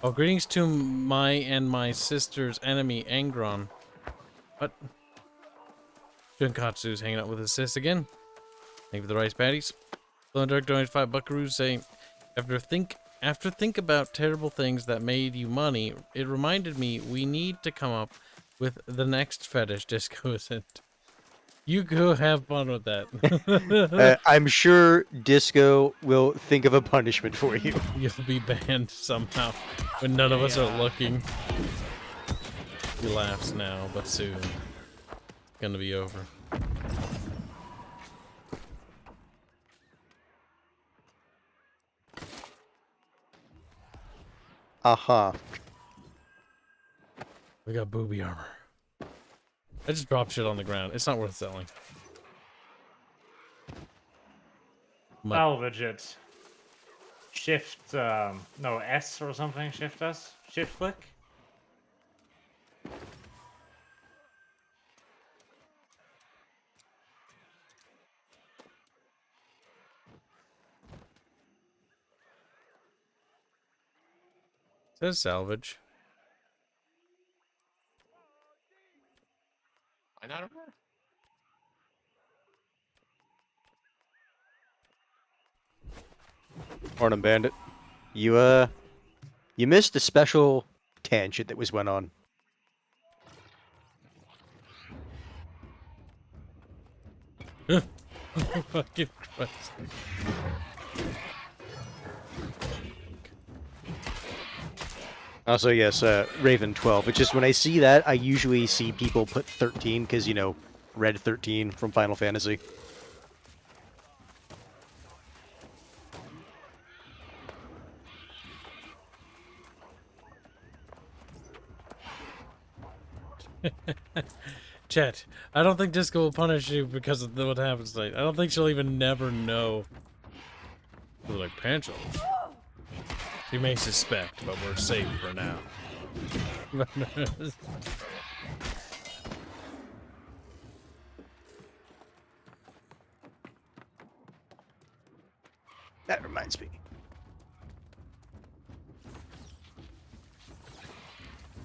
oh, greetings to my and my sister's enemy, Angron. What? Junkatsu's hanging out with his sis again. Thank you for the rice patties. Hello, Dark Donate $5 say, after think about terrible things that made you money, it reminded me we need to come up with the next fetish Disco isn't. You go have fun with that. I'm sure Disco will think of a punishment for you. You'll be banned somehow when none of us are looking. He laughs now, but soon it's gonna be over. Aha. We got booby armor. I just dropped shit on the ground. It's not worth selling. Salvage it. Shift, no, S or something. Shift S. Shift click. Says salvage. I not remember. Morning, Bandit. You missed a special tangent that went on. Fucking Christ. Also, yes, Raven 12. It's just when I see that, I usually see people put 13, because, you know, Red 13 from Final Fantasy. Chet, I don't think Disco will punish you because of what happens tonight. I don't think she'll even never know. They're like, Pancho. She may suspect, but we're safe for now. That reminds me.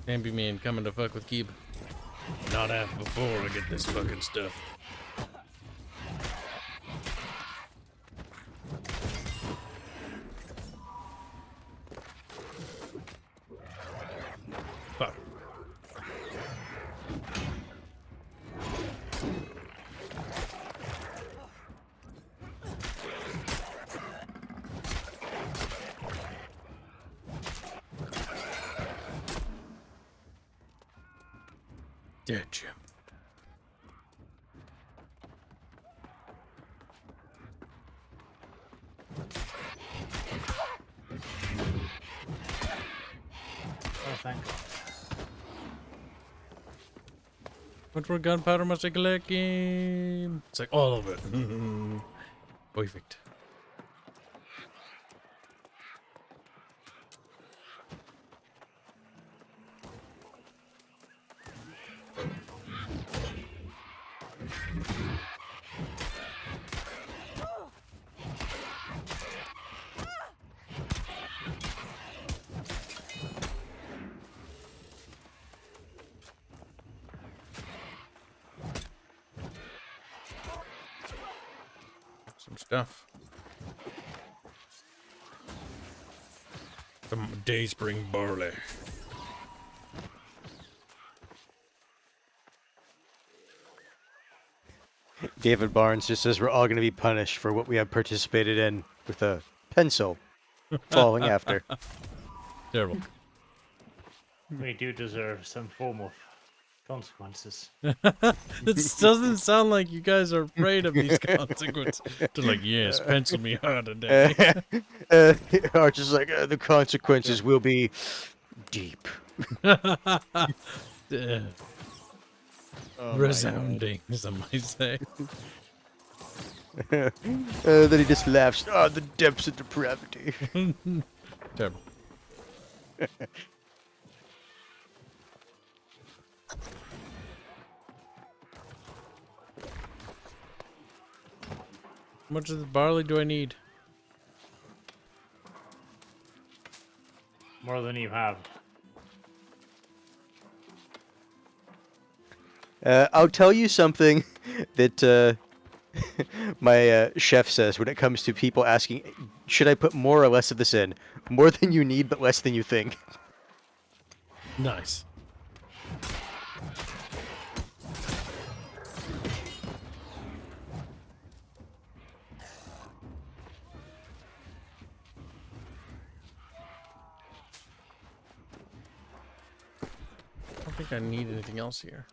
Can't be mean coming to fuck with Kib. Not half before I get this fucking stuff. Fuck. Dead Jim. Oh, thanks. What for gunpowder must I collect? It's like all of it. Perfect. Some stuff. Some Dayspring barley. David Barnes just says we're all going to be punished for what we have participated in with a pencil following after. Terrible. We do deserve some form of consequences. This doesn't sound like you guys are afraid of these consequences. They're like, yes, pencil me hard today. Arch is like, the consequences will be deep. Oh, resounding, some might say. Then he just laughs. Oh, the depths of depravity. Terrible. How much of the barley do I need? More than you have. I'll tell you something that my chef says when it comes to people asking, should I put more or less of this in? More than you need, but less than you think. Nice. I don't think I need anything else here.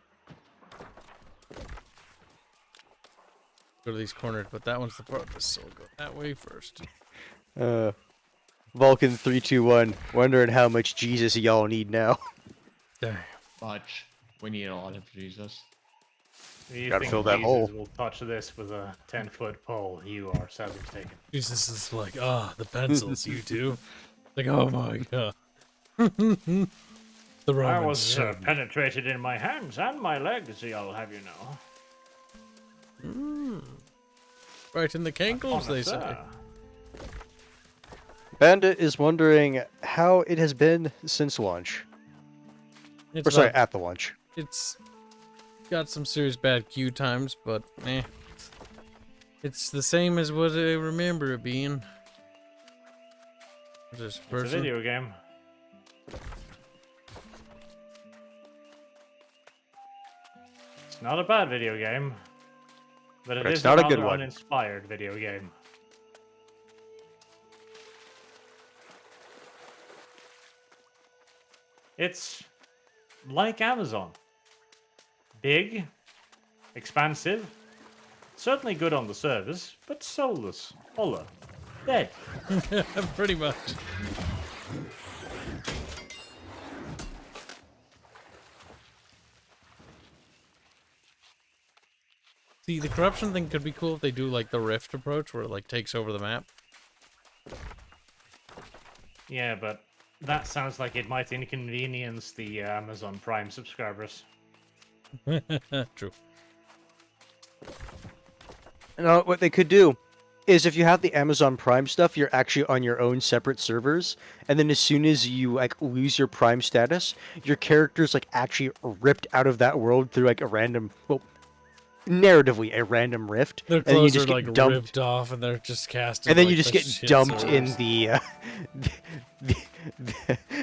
Go to these corners, but that one's the farthest, so we'll go that way first. Vulcan 321, wondering how much Jesus y'all need now. Damn. much. We need a lot of Jesus. You Gotta think fill that Jesus hole. will touch this with a 10-foot pole? You are sadly mistaken. Jesus is like, the pencils, you two. Like, oh my god. The I Romans was showed me. penetrated in my hands and my legs, I'll have you know. Right in the cankles, they say. Connoisseur. Bandit is wondering how it has been since launch. It's Or sorry, about- at the launch. It's got some serious bad queue times, but it's the same as what I remember it being. This It's a person. video game. It's not a bad video game, but it But it's is not a rather good one. uninspired video game. It's like Amazon. Big, expansive, certainly good on the service, but soulless, hollow, dead. Pretty much. See, the corruption thing could be cool if they do like the Rift approach, where it like takes over the map. Yeah, but that sounds like it might inconvenience the Amazon Prime subscribers. True. No, what they could do is if you have the Amazon Prime stuff, you're actually on your own separate servers, and then as soon as you like lose your Prime status, your character's like actually ripped out of that world through like a random, well, narratively a random rift, Their and then you clothes just are get like dumped, ripped off, and they're just cast. and then like, you just the get shit dumped in servers.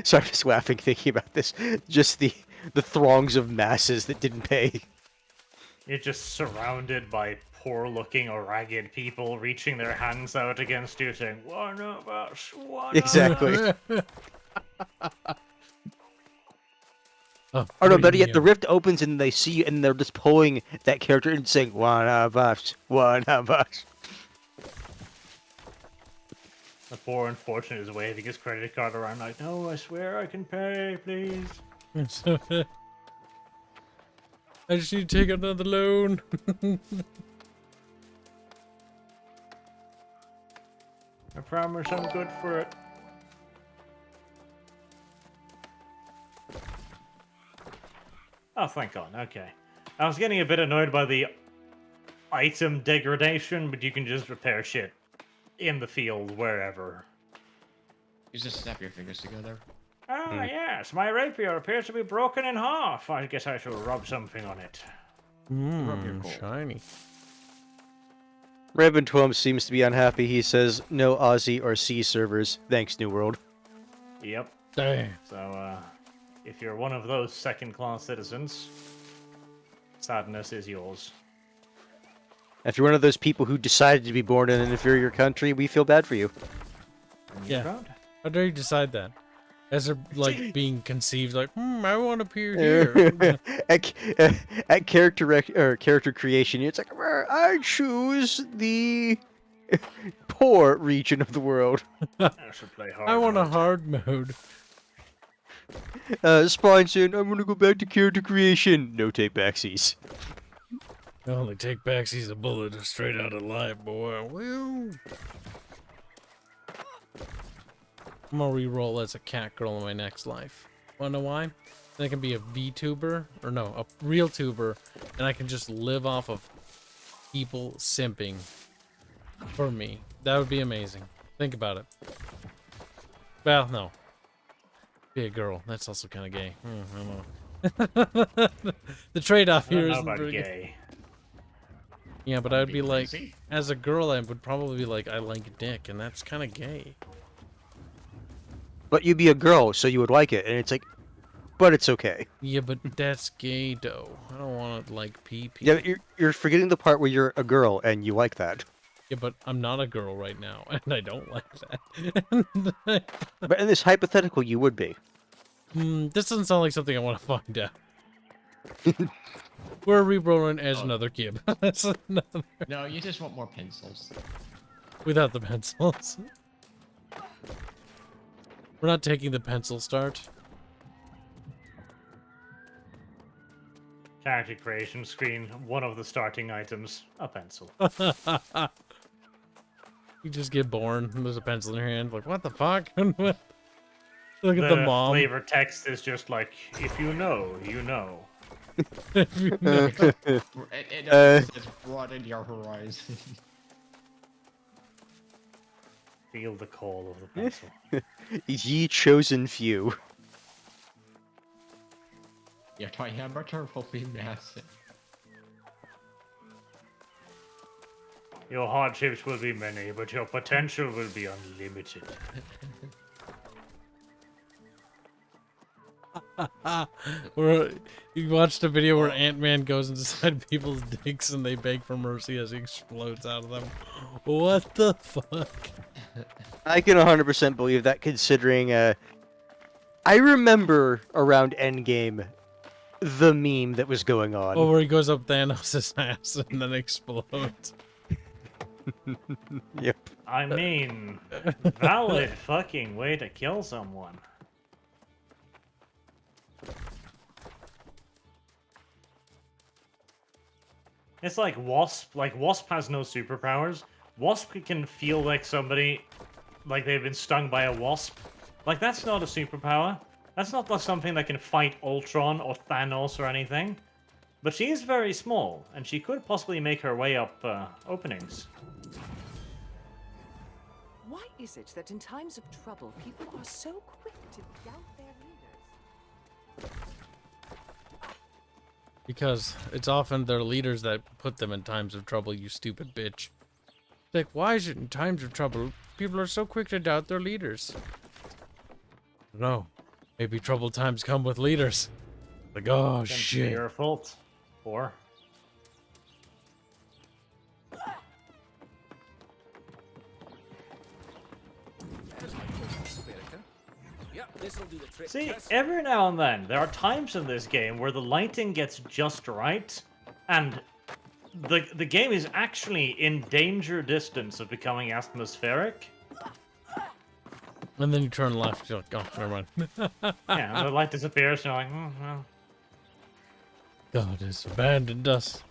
so I'm just laughing thinking about this. Just the throngs of masses that didn't pay. You're just surrounded by poor-looking or ragged people reaching their hands out against you, saying, "One of us, one Exactly. of us." Oh no, better yet, the rift opens and they see you and they're just pulling that character and saying, "One of us, one of us." The poor unfortunate is waving his credit card around like, "No, I swear I can pay, please." I just need to take another loan. I promise I'm good for it. Oh, thank God. Okay. I was getting a bit annoyed by the item degradation, but you can just repair shit in the field, wherever. You just snap your fingers together. Ah, yes, my rapier appears to be broken in half. I guess I shall rub something on it. Rub your gold. Shiny. Raven12 seems to be unhappy. He says, "No Aussie or C servers. Thanks, New World." Yep. Damn. So, if you're one of those second-class citizens, sadness is yours. If you're one of those people who decided to be born in an inferior country, we feel bad for you. Yeah. Proud? How dare you decide that? As they're like being conceived, like, I want to appear here. at character creation, it's like, I choose the poor region of the world. I should play hard. I want a mode. hard mode. Spawn saying, "I'm gonna go back to character creation." No take backsies. I only take back he's a bullet straight out of life, boy. Well, I'm gonna re-roll as a cat girl in my next life. Wanna know why? Then I can be a VTuber, or no, a real tuber, and I can just live off of people simping for me. That would be amazing. Think about it. Well, no. Be a girl. That's also kind of gay. I don't know. The trade-off I don't here know isn't about very good. gay. Yeah, but I'd be like, crazy. as a girl, I would probably be like, I like dick, and that's kind of gay. But you'd be a girl, so you would like it, and it's like, but it's okay. Yeah, but that's gay, though. I don't want to like pee-pee. Yeah, you're forgetting the part where you're a girl and you like that. Yeah, but I'm not a girl right now, and I don't like that. But in this hypothetical, you would be. This doesn't sound like something I want to find out. We're re-rolling as another Kib. That's another. No, you just want more pencils. Without the pencils. We're not taking the pencil start. Character creation screen, one of the starting items, a pencil. You just get born, and there's a pencil in your hand, like, what the fuck? Look at the mom. Flavor text is just like, if you know, you know. If you know. It's broaden your horizon. Feel the call of the pencil. Ye chosen few. Your diameter will be massive. Your hardships will be many, but your potential will be unlimited. You watched a video where Ant-Man goes inside people's dicks and they beg for mercy as he explodes out of them. What the fuck? I can 100% believe that, considering, I remember around Endgame, the meme that was going on. Oh, where he goes up Thanos' ass and then explodes. Yep. I mean, valid fucking way to kill someone. It's like Wasp. Like, Wasp has no superpowers. Wasp can feel like somebody, like they've been stung by a wasp. Like, that's not a superpower. That's not like something that can fight Ultron or Thanos or anything. But she is very small, and she could possibly make her way up openings. Why is it that in times of trouble, people are so quick to doubt their leaders? Because it's often their leaders that put them in times of trouble, you stupid bitch. Like, why is it in times of trouble, people are so quick to doubt their leaders? No. Maybe troubled times come with leaders. Like, oh, shit. Your fault. Or... See, every now and then, there are times in this game where the lighting gets just right, and the game is actually in danger distance of becoming atmospheric. And then you turn left, you're like, oh, never mind. Yeah, the light disappears, and you're like, well. God has abandoned us.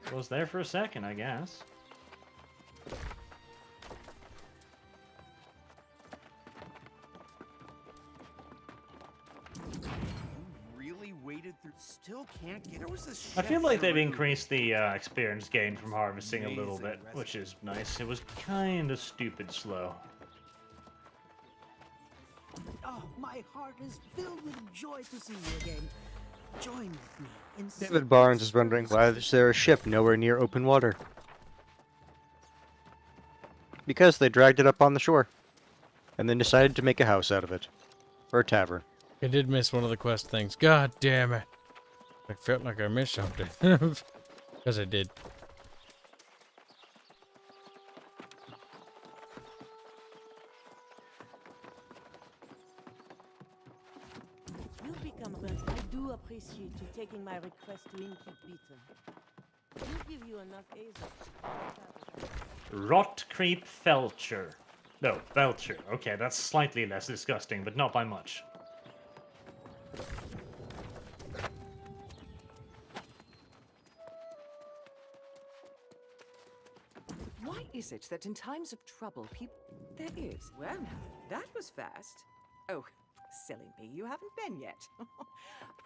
It was there for a second, I guess. Still can't get. There was this I feel like they've increased the experience gain from harvesting a little bit, which is nice. It was kind of stupid slow. Oh, my heart is filled with joy to see you again. Join with me in David Barnes is wondering why is there a ship nowhere near open water? Because they dragged it up on the shore, and then decided to make a house out of it. Or a tavern. I did miss one of the quest things. God damn it. I felt like I missed something. Because I did. You've become a but I do appreciate you taking my request to incubate Beaton. We'll give you enough Azo. Rot Creep Felcher. No, Belcher. Okay, that's slightly less disgusting, but not by much. Why is it that in times of trouble, people... There is. Well, that was fast. Oh, silly me, you haven't been yet.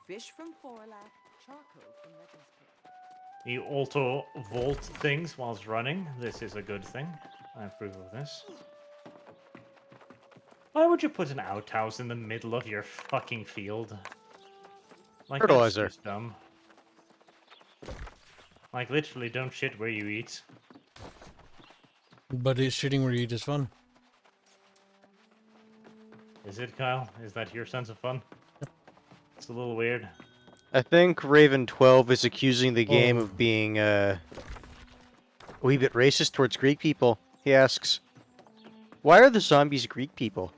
Fish from Forlac, charcoal from Legends Pit. You auto vault things whilst running. This is a good thing. I approve of this. Why would you put an outhouse in the middle of your fucking field? Like, that's Fertilizer. just dumb. Like, literally, don't shit where you eat. But is shitting where you eat is fun. Is it, Kyle? Is that your sense of fun? It's a little weird. I think Raven12 is accusing the game of being a wee bit racist towards Greek people. He asks, why are the zombies Greek people?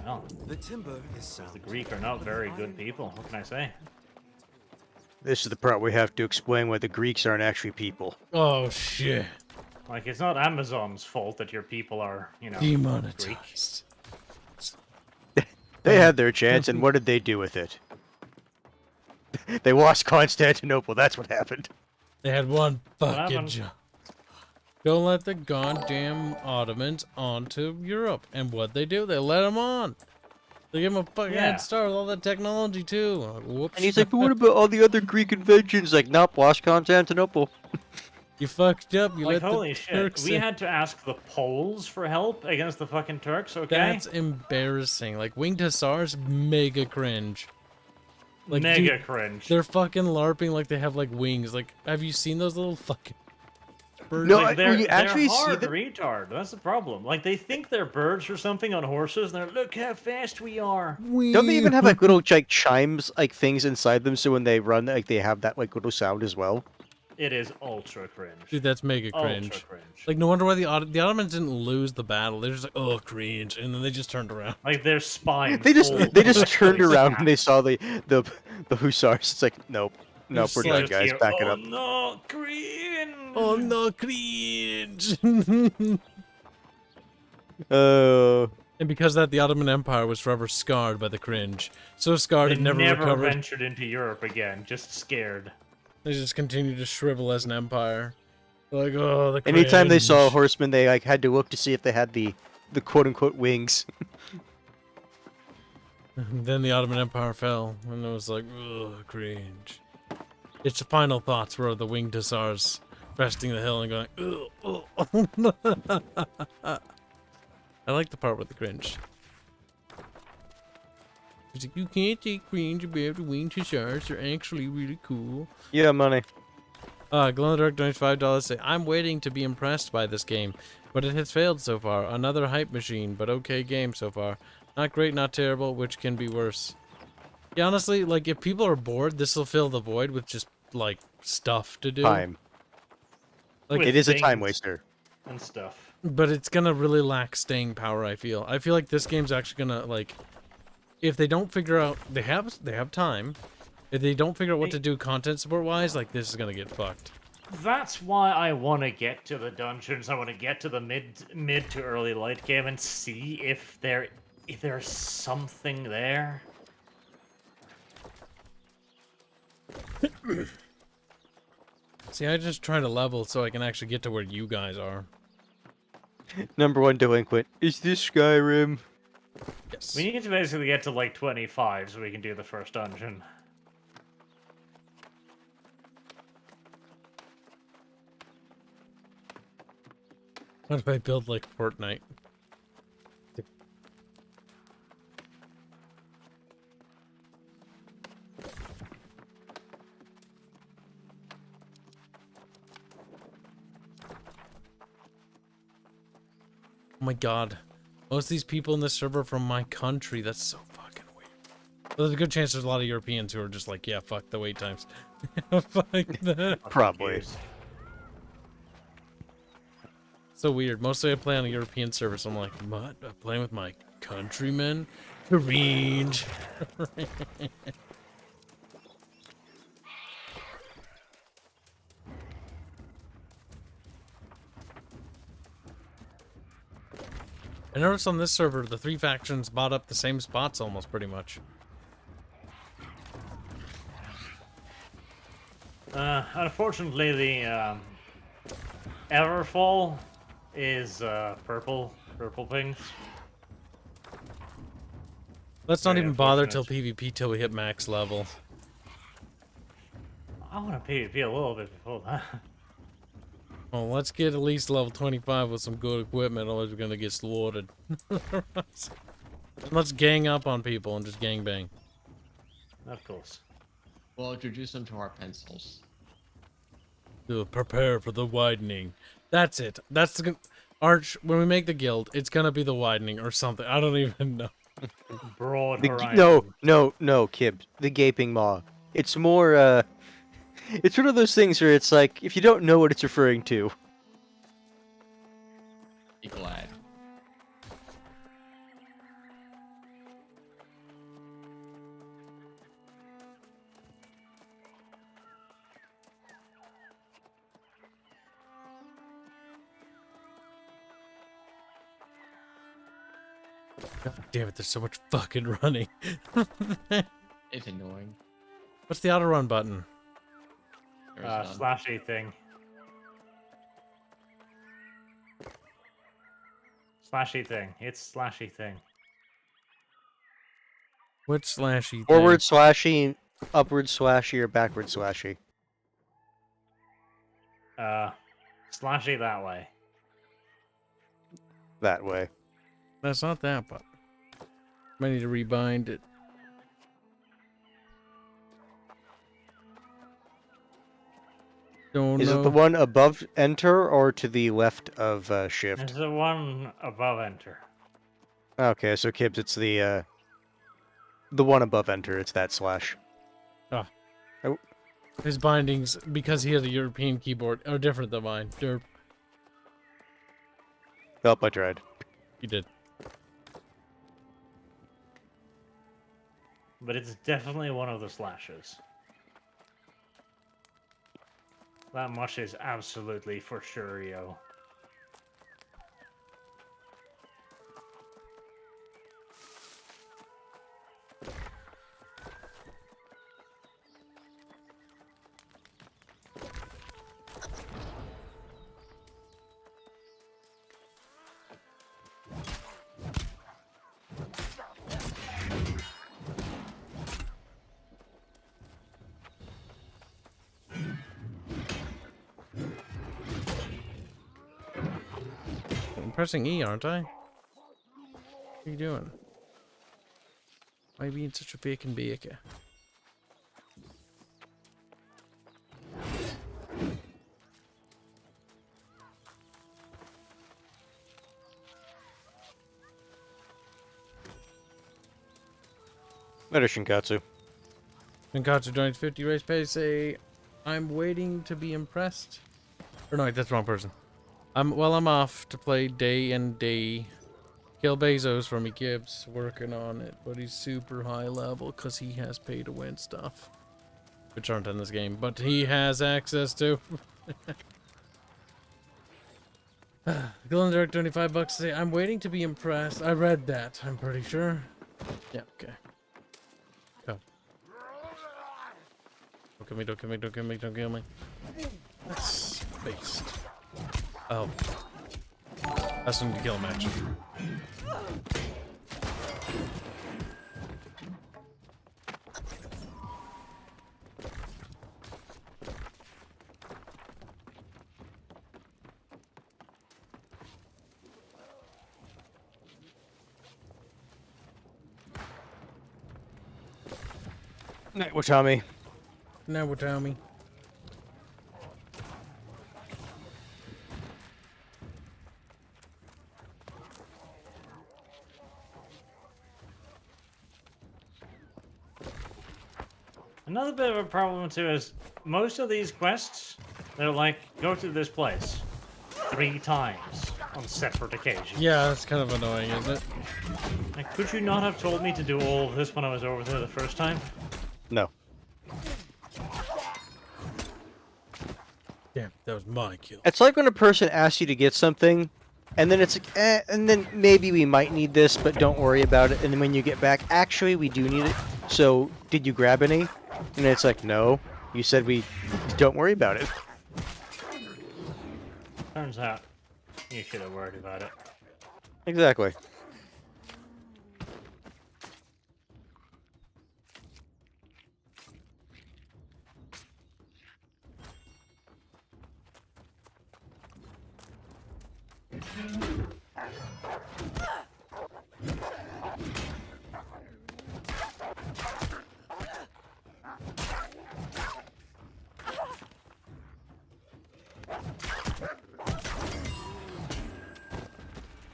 Well, the timber is sound. The Greek are not very good people. What can I say? This is the part we have to explain why the Greeks aren't actually people. Oh, shit. Like, it's not Amazon's fault that your people are, you know, Greek. Demonetized. They had their chance, and what did they do with it? They lost Constantinople. That's what happened. They had one fucking happened? job. Don't let the goddamn Ottomans onto Europe. And what they do? They let them on. They give them a fucking Yeah. head start with all that technology too. Whoops. And he's like, but what about all the other Greek inventions? Like, nope, lost Constantinople. You fucked up. You Like, let holy the shit. Turks We in. had to ask the Poles for help against the fucking Turks, okay? That's embarrassing. Like, winged hussars, mega cringe. Like, Mega dude, cringe. They're fucking LARPing like they have, like, wings. Like, have you seen those little fucking birds? No, Like, when you actually they're hard see them, retard. That's the problem. Like, they think they're birds or something on horses, and they're, look how fast we are. don't they even have like little like chimes, like things inside them, so when they run, like they have that like little sound as well? It is ultra cringe. Dude, that's mega Ultra cringe. cringe. Like, no wonder why the Ottomans didn't lose the battle. They're just like, oh, cringe. And then they just turned around. Like, their spine. They just turned around when they saw the hussars. It's like, nope, nope, we're done, guys. Back it up. No, cringe. Oh, no, cringe. And because of that, the Ottoman Empire was forever scarred by the cringe. So scarred They it never never recovered. ventured into Europe again, just scared. They just continued to shrivel as an empire. Like, oh, the cringe. Anytime they saw a horseman, they like had to look to see if they had the quote unquote wings. Then the Ottoman Empire fell, and it was like, ugh, cringe. Its final thoughts were of the winged hussars cresting the hill and going, ugh, ugh. I like the part with the cringe. He's like, you can't take cringe about the winged hussars. They're actually really cool. Yeah, money. Glow in the Dark donates $5. Say, I'm waiting to be impressed by this game, but it has failed so far. Another hype machine, but okay game so far. Not great, not terrible, which can be worse. Yeah, honestly, like, if people are bored, this will fill the void with just, like, stuff to do. Time. Like, It is a time waster. And stuff. But it's gonna really lack staying power, I feel. I feel like this game's actually gonna, like, if they don't figure out, they have time. If they don't figure out what to do content support-wise, like, this is gonna get fucked. That's why I want to get to the dungeons. I want to get to the mid to early light game and see if there's something there. See, I just try to level so I can actually get to where you guys are. Number one delinquent. Is this Skyrim? Yes. We need to basically get to like 25 so we can do the first dungeon. How do I build like Fortnite? Oh my god. Most of these people in this server are from my country. That's so fucking weird. Well, there's a good chance there's a lot of Europeans who are just like, yeah, fuck the wait times. Fuck that. Probably. So weird. Mostly I play on a European server, so I'm like, what? I'm playing with my countrymen? Cringe. I noticed on this server, the three factions bought up the same spots almost pretty much. Unfortunately, the Everfall is purple pings. Let's not Very even bother till unfortunate. PvP till we hit max level. I want to PvP a little bit before that. Well, let's get at least level 25 with some good equipment, otherwise we're gonna get slaughtered. Let's gang up on people and just gang bang. Of course. We'll introduce them to our pencils. To prepare for the widening. That's it. That's the Arch. When we make the guild, it's gonna be the widening or something. I don't even know. Broad horizon. No, Kibs. The gaping maw. It's more, it's one of those things where it's like, if you don't know what it's referring to. Be glad. God damn it, there's so much fucking running. It's annoying. What's the auto run button? Slashy thing. Slashy thing. It's slashy thing. Which slashy Forward thing? slashy, upward slashy, or backward slashy? Slashy that way. That way. That's not that button. I need to rebind it. Don't Is know. it the one above enter or to the left of shift? There's the one above enter. Okay, so Kibs, it's the one above enter. It's that slash. Ah. Oh. His bindings, because he has a European keyboard, are different than mine. Derp. Help, I tried. You did. But it's definitely one of the slashes. That much is absolutely for sure, yo. I'm pressing E, aren't I? What are you doing? Why are you being such a bacon baker? Later, Shinkatsu. Shinkatsu joins 50 race page. Say, I'm waiting to be impressed. Or no, that's the wrong person. I'm off to play day and day. Kill Bezos for me, Kibs. Working on it, but he's super high level because he has pay to win stuff, which aren't in this game, but he has access to. Glenn Direct, 25 bucks. Say, I'm waiting to be impressed. I read that. I'm pretty sure. Yeah. Okay. Go. Don't kill me. Don't kill me. Don't kill me. Don't kill me. That's based. Oh. That's when you kill him, actually. Night, Watami. Now, Watami. Another bit of a problem too is most of these quests, they're like, go to this place 3 times on separate occasions. Yeah, that's kind of annoying, isn't it? Like, could you not have told me to do all of this when I was over there the first time? No. Damn, that was my kill. It's like when a person asks you to get something, and then it's like, and then maybe we might need this, but don't worry about it. And then when you get back, actually, we do need it. So, did you grab any? And it's like, no. You said we don't worry about it. Turns out, you should have worried about it. Exactly.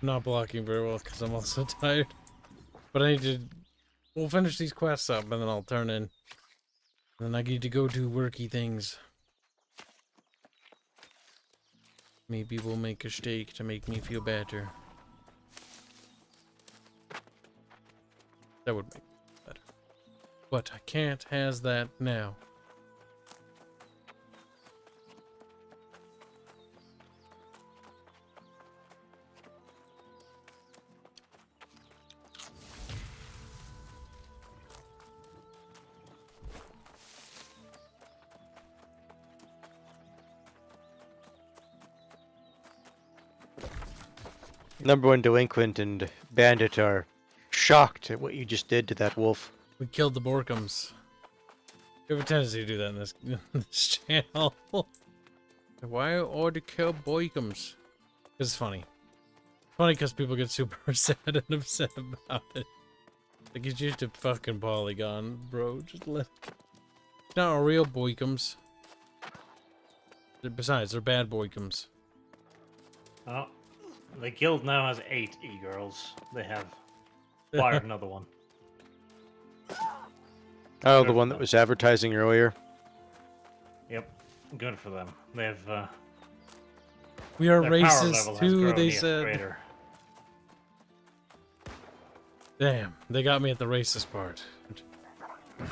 Not blocking very well because I'm also tired. But I need to... We'll finish these quests up and then I'll turn in. And then I need to go do worky things. Maybe we'll make a steak to make me feel better. That would make it better. But I can't has that now. Number one delinquent and bandit are shocked at what you just did to that wolf. We killed the Borkums. We have a tendency to do that in this channel. Why ought to kill Borkums? Because it's funny. Funny because people get super sad and upset about it. Like, it's just a fucking polygon, bro. Just let... It's not a real Borkums. Besides, they're bad Borkums. Oh, the guild now has 8 e-girls. They have acquired another one. Oh, the one that was advertising earlier. Yep, good for them. They have. We are their power racist level has too, grown they yet said. greater. Damn, they got me at the racist part.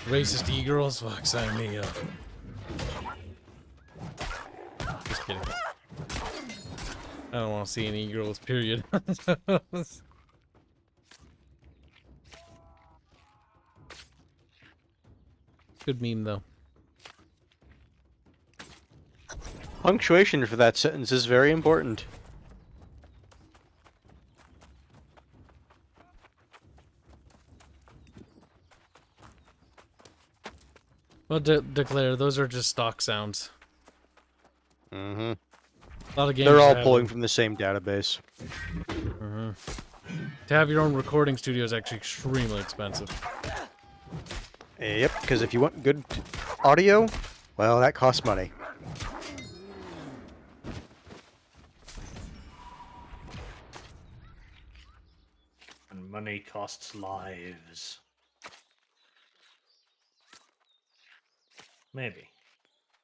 Racist e-girls? Fuck, sign me up. Just kidding. I don't want to see any e-girls, period. Good meme, though. Punctuation for that sentence is very important. Well, Declare, those are just stock sounds. Mm-hmm. A lot of games They're all have pulling them. from the same database. Mm-hmm. To have your own recording studio is actually extremely expensive. Yep, because if you want good audio, well, that costs money. And money costs lives. Maybe.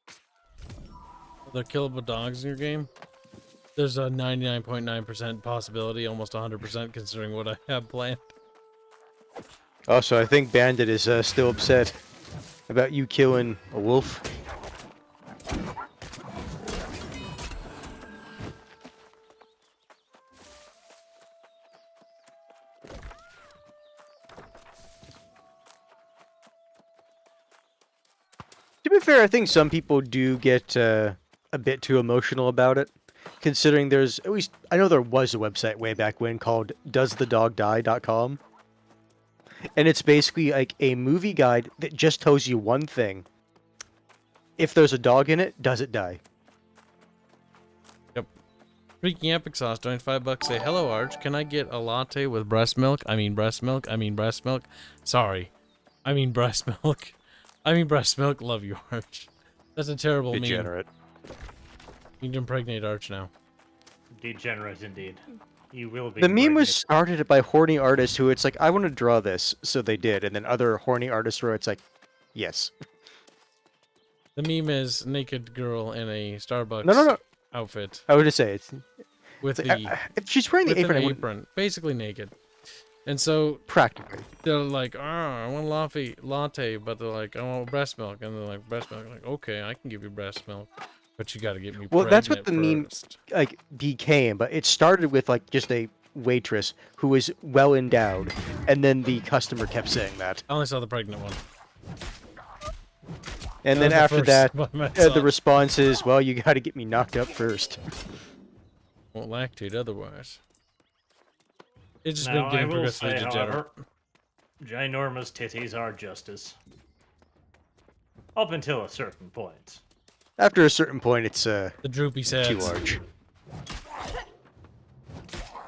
Are there killable dogs in your game? There's a 99.9% possibility, almost 100% considering what I have planned. Also, I think Bandit is still upset about you killing a wolf. To be fair, I think some people do get a bit too emotional about it, considering there's, at least, I know there was a website way back when called doesthedogdie.com. And it's basically like a movie guide that just tells you one thing. If there's a dog in it, does it die? Yep. Freaking Epic Sauce, donate $5. Say, hello, Arch. Can I get a latte with breast milk? I mean breast milk. I mean breast milk. Sorry. I mean breast milk. I mean breast milk. Love you, Arch. That's a terrible meme. Degenerate. You can impregnate Arch now. Degenerate indeed. You will be. The meme was impregnated. started by horny artists who it's like, I want to draw this, so they did. And then other horny artists where it's like, yes. The meme is naked girl in a Starbucks No. outfit. I would just say it's with it's the like, if she's wearing the with apron, an I wouldn't- apron, basically naked. And so practically they're like, I want a latte, but they're like, I want breast milk, and they're like, breast milk. I'm like, okay, I can give you breast milk, but you got to get me. Well, that's what the meme first. like became, but it started with like just a waitress who was well endowed, and then the customer kept saying that. I only saw the pregnant one. And That then was the after that, first one I saw. the response is, well, you got to get me knocked up first. Won't lactate otherwise. It's just Now, been getting I will progressively say, degenerate. however, ginormous titties are justice. Up until a certain point. After a certain point, it's The droopy too sads. large.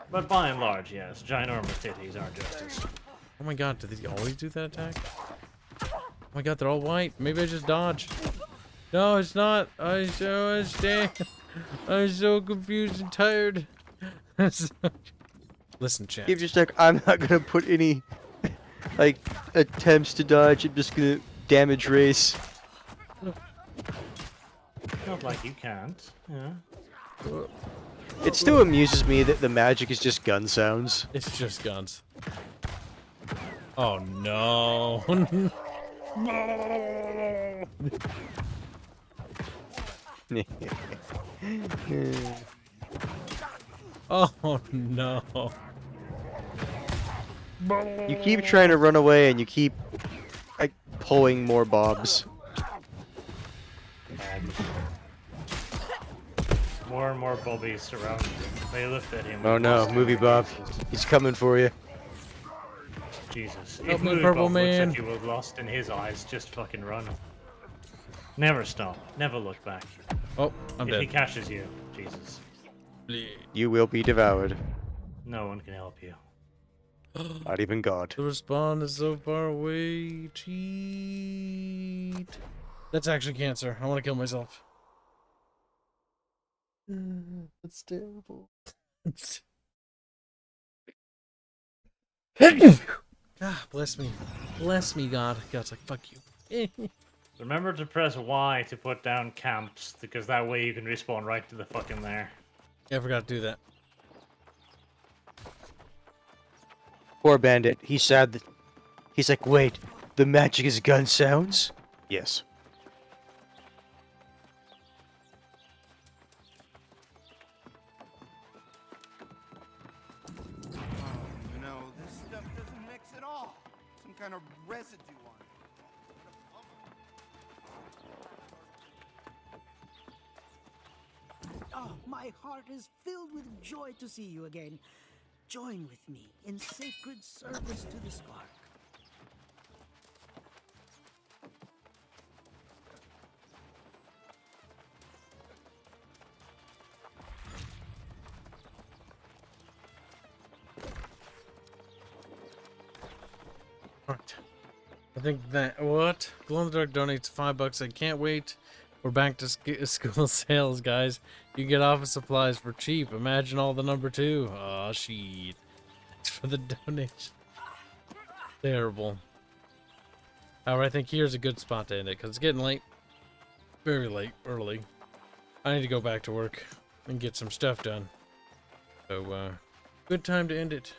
But by and large, yes, ginormous titties are justice. Oh my god, did they always do that attack? Oh my god, they're all white. Maybe I just dodged. No, it's not. I so understand. I'm so confused and tired. Listen, chat. Give just like, I'm not gonna put any like attempts to dodge. I'm just gonna damage race. Not like you can't. Yeah. It still amuses me that the magic is just gun sounds. It's just guns. Oh no. Oh no. You keep trying to run away and you keep like pulling more bobs. More and more Bobbies surround him. They looked at him. Oh with no, lost movie Bob. He's coming for you. Jesus. Help If me, Movie Purple Bob looks Man. at you with lost in his eyes, just fucking run. Never stop. Never look back. Oh, I'm if dead. he catches you, Jesus. You will be devoured. No one can help you. Not even God. The respawn is so far away. Cheat. That's actually cancer. I want to kill myself. That's terrible. Ah, bless me. Bless me, God. God's like, fuck you. Remember to press Y to put down camps, because that way you can respawn right to the fucking there. Yeah, I forgot to do that. Poor Bandit. He's sad that... He's like, wait, the magic is gun sounds? Yes. No, this stuff doesn't mix at all. Some kind of residue on it. Oh, my heart is filled with joy to see you again. Join with me in sacred service to the spark. Alright. I think that... What? Glow in the Dark donates $5. I can't wait. We're back to school sales, guys. You get office supplies for cheap. Imagine all the number 2. Aw, shit. Thanks for the donation. Terrible. However, I think here's a good spot to end it, because it's getting late. Very late. Early. I need to go back to work and get some stuff done. So, good time to end it.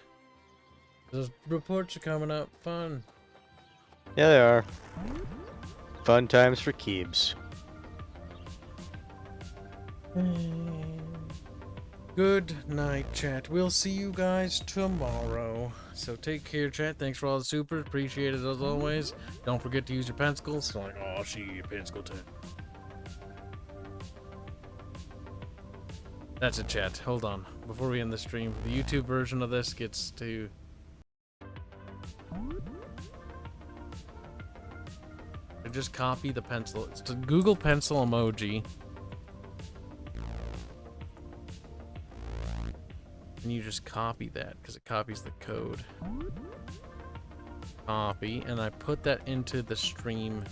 Those reports are coming up. Fun. Yeah, they are. Fun times for Kibs. Good night, chat. We'll see you guys tomorrow. So take care, chat. Thanks for all the supers. Appreciate it as always. Don't forget to use your pencils. Like, oh, shit, pencil tip. That's it, chat. Hold on. Before we end the stream, the YouTube version of this gets to... I just copy the pencil. It's the Google Pencil emoji. And you just copy that, because it copies the code. Copy, and I put that into the stream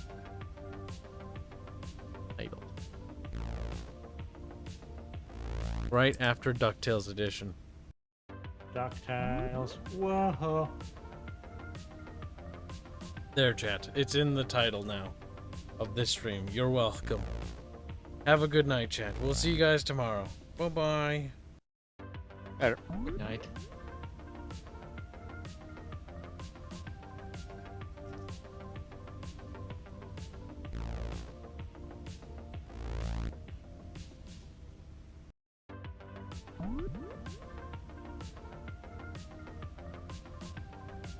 title. Right after DuckTales Edition. DuckTales. Whoa. There, chat. It's in the title now of this stream. You're welcome. Have a good night, chat. We'll see you guys tomorrow. Bye-bye. Good night.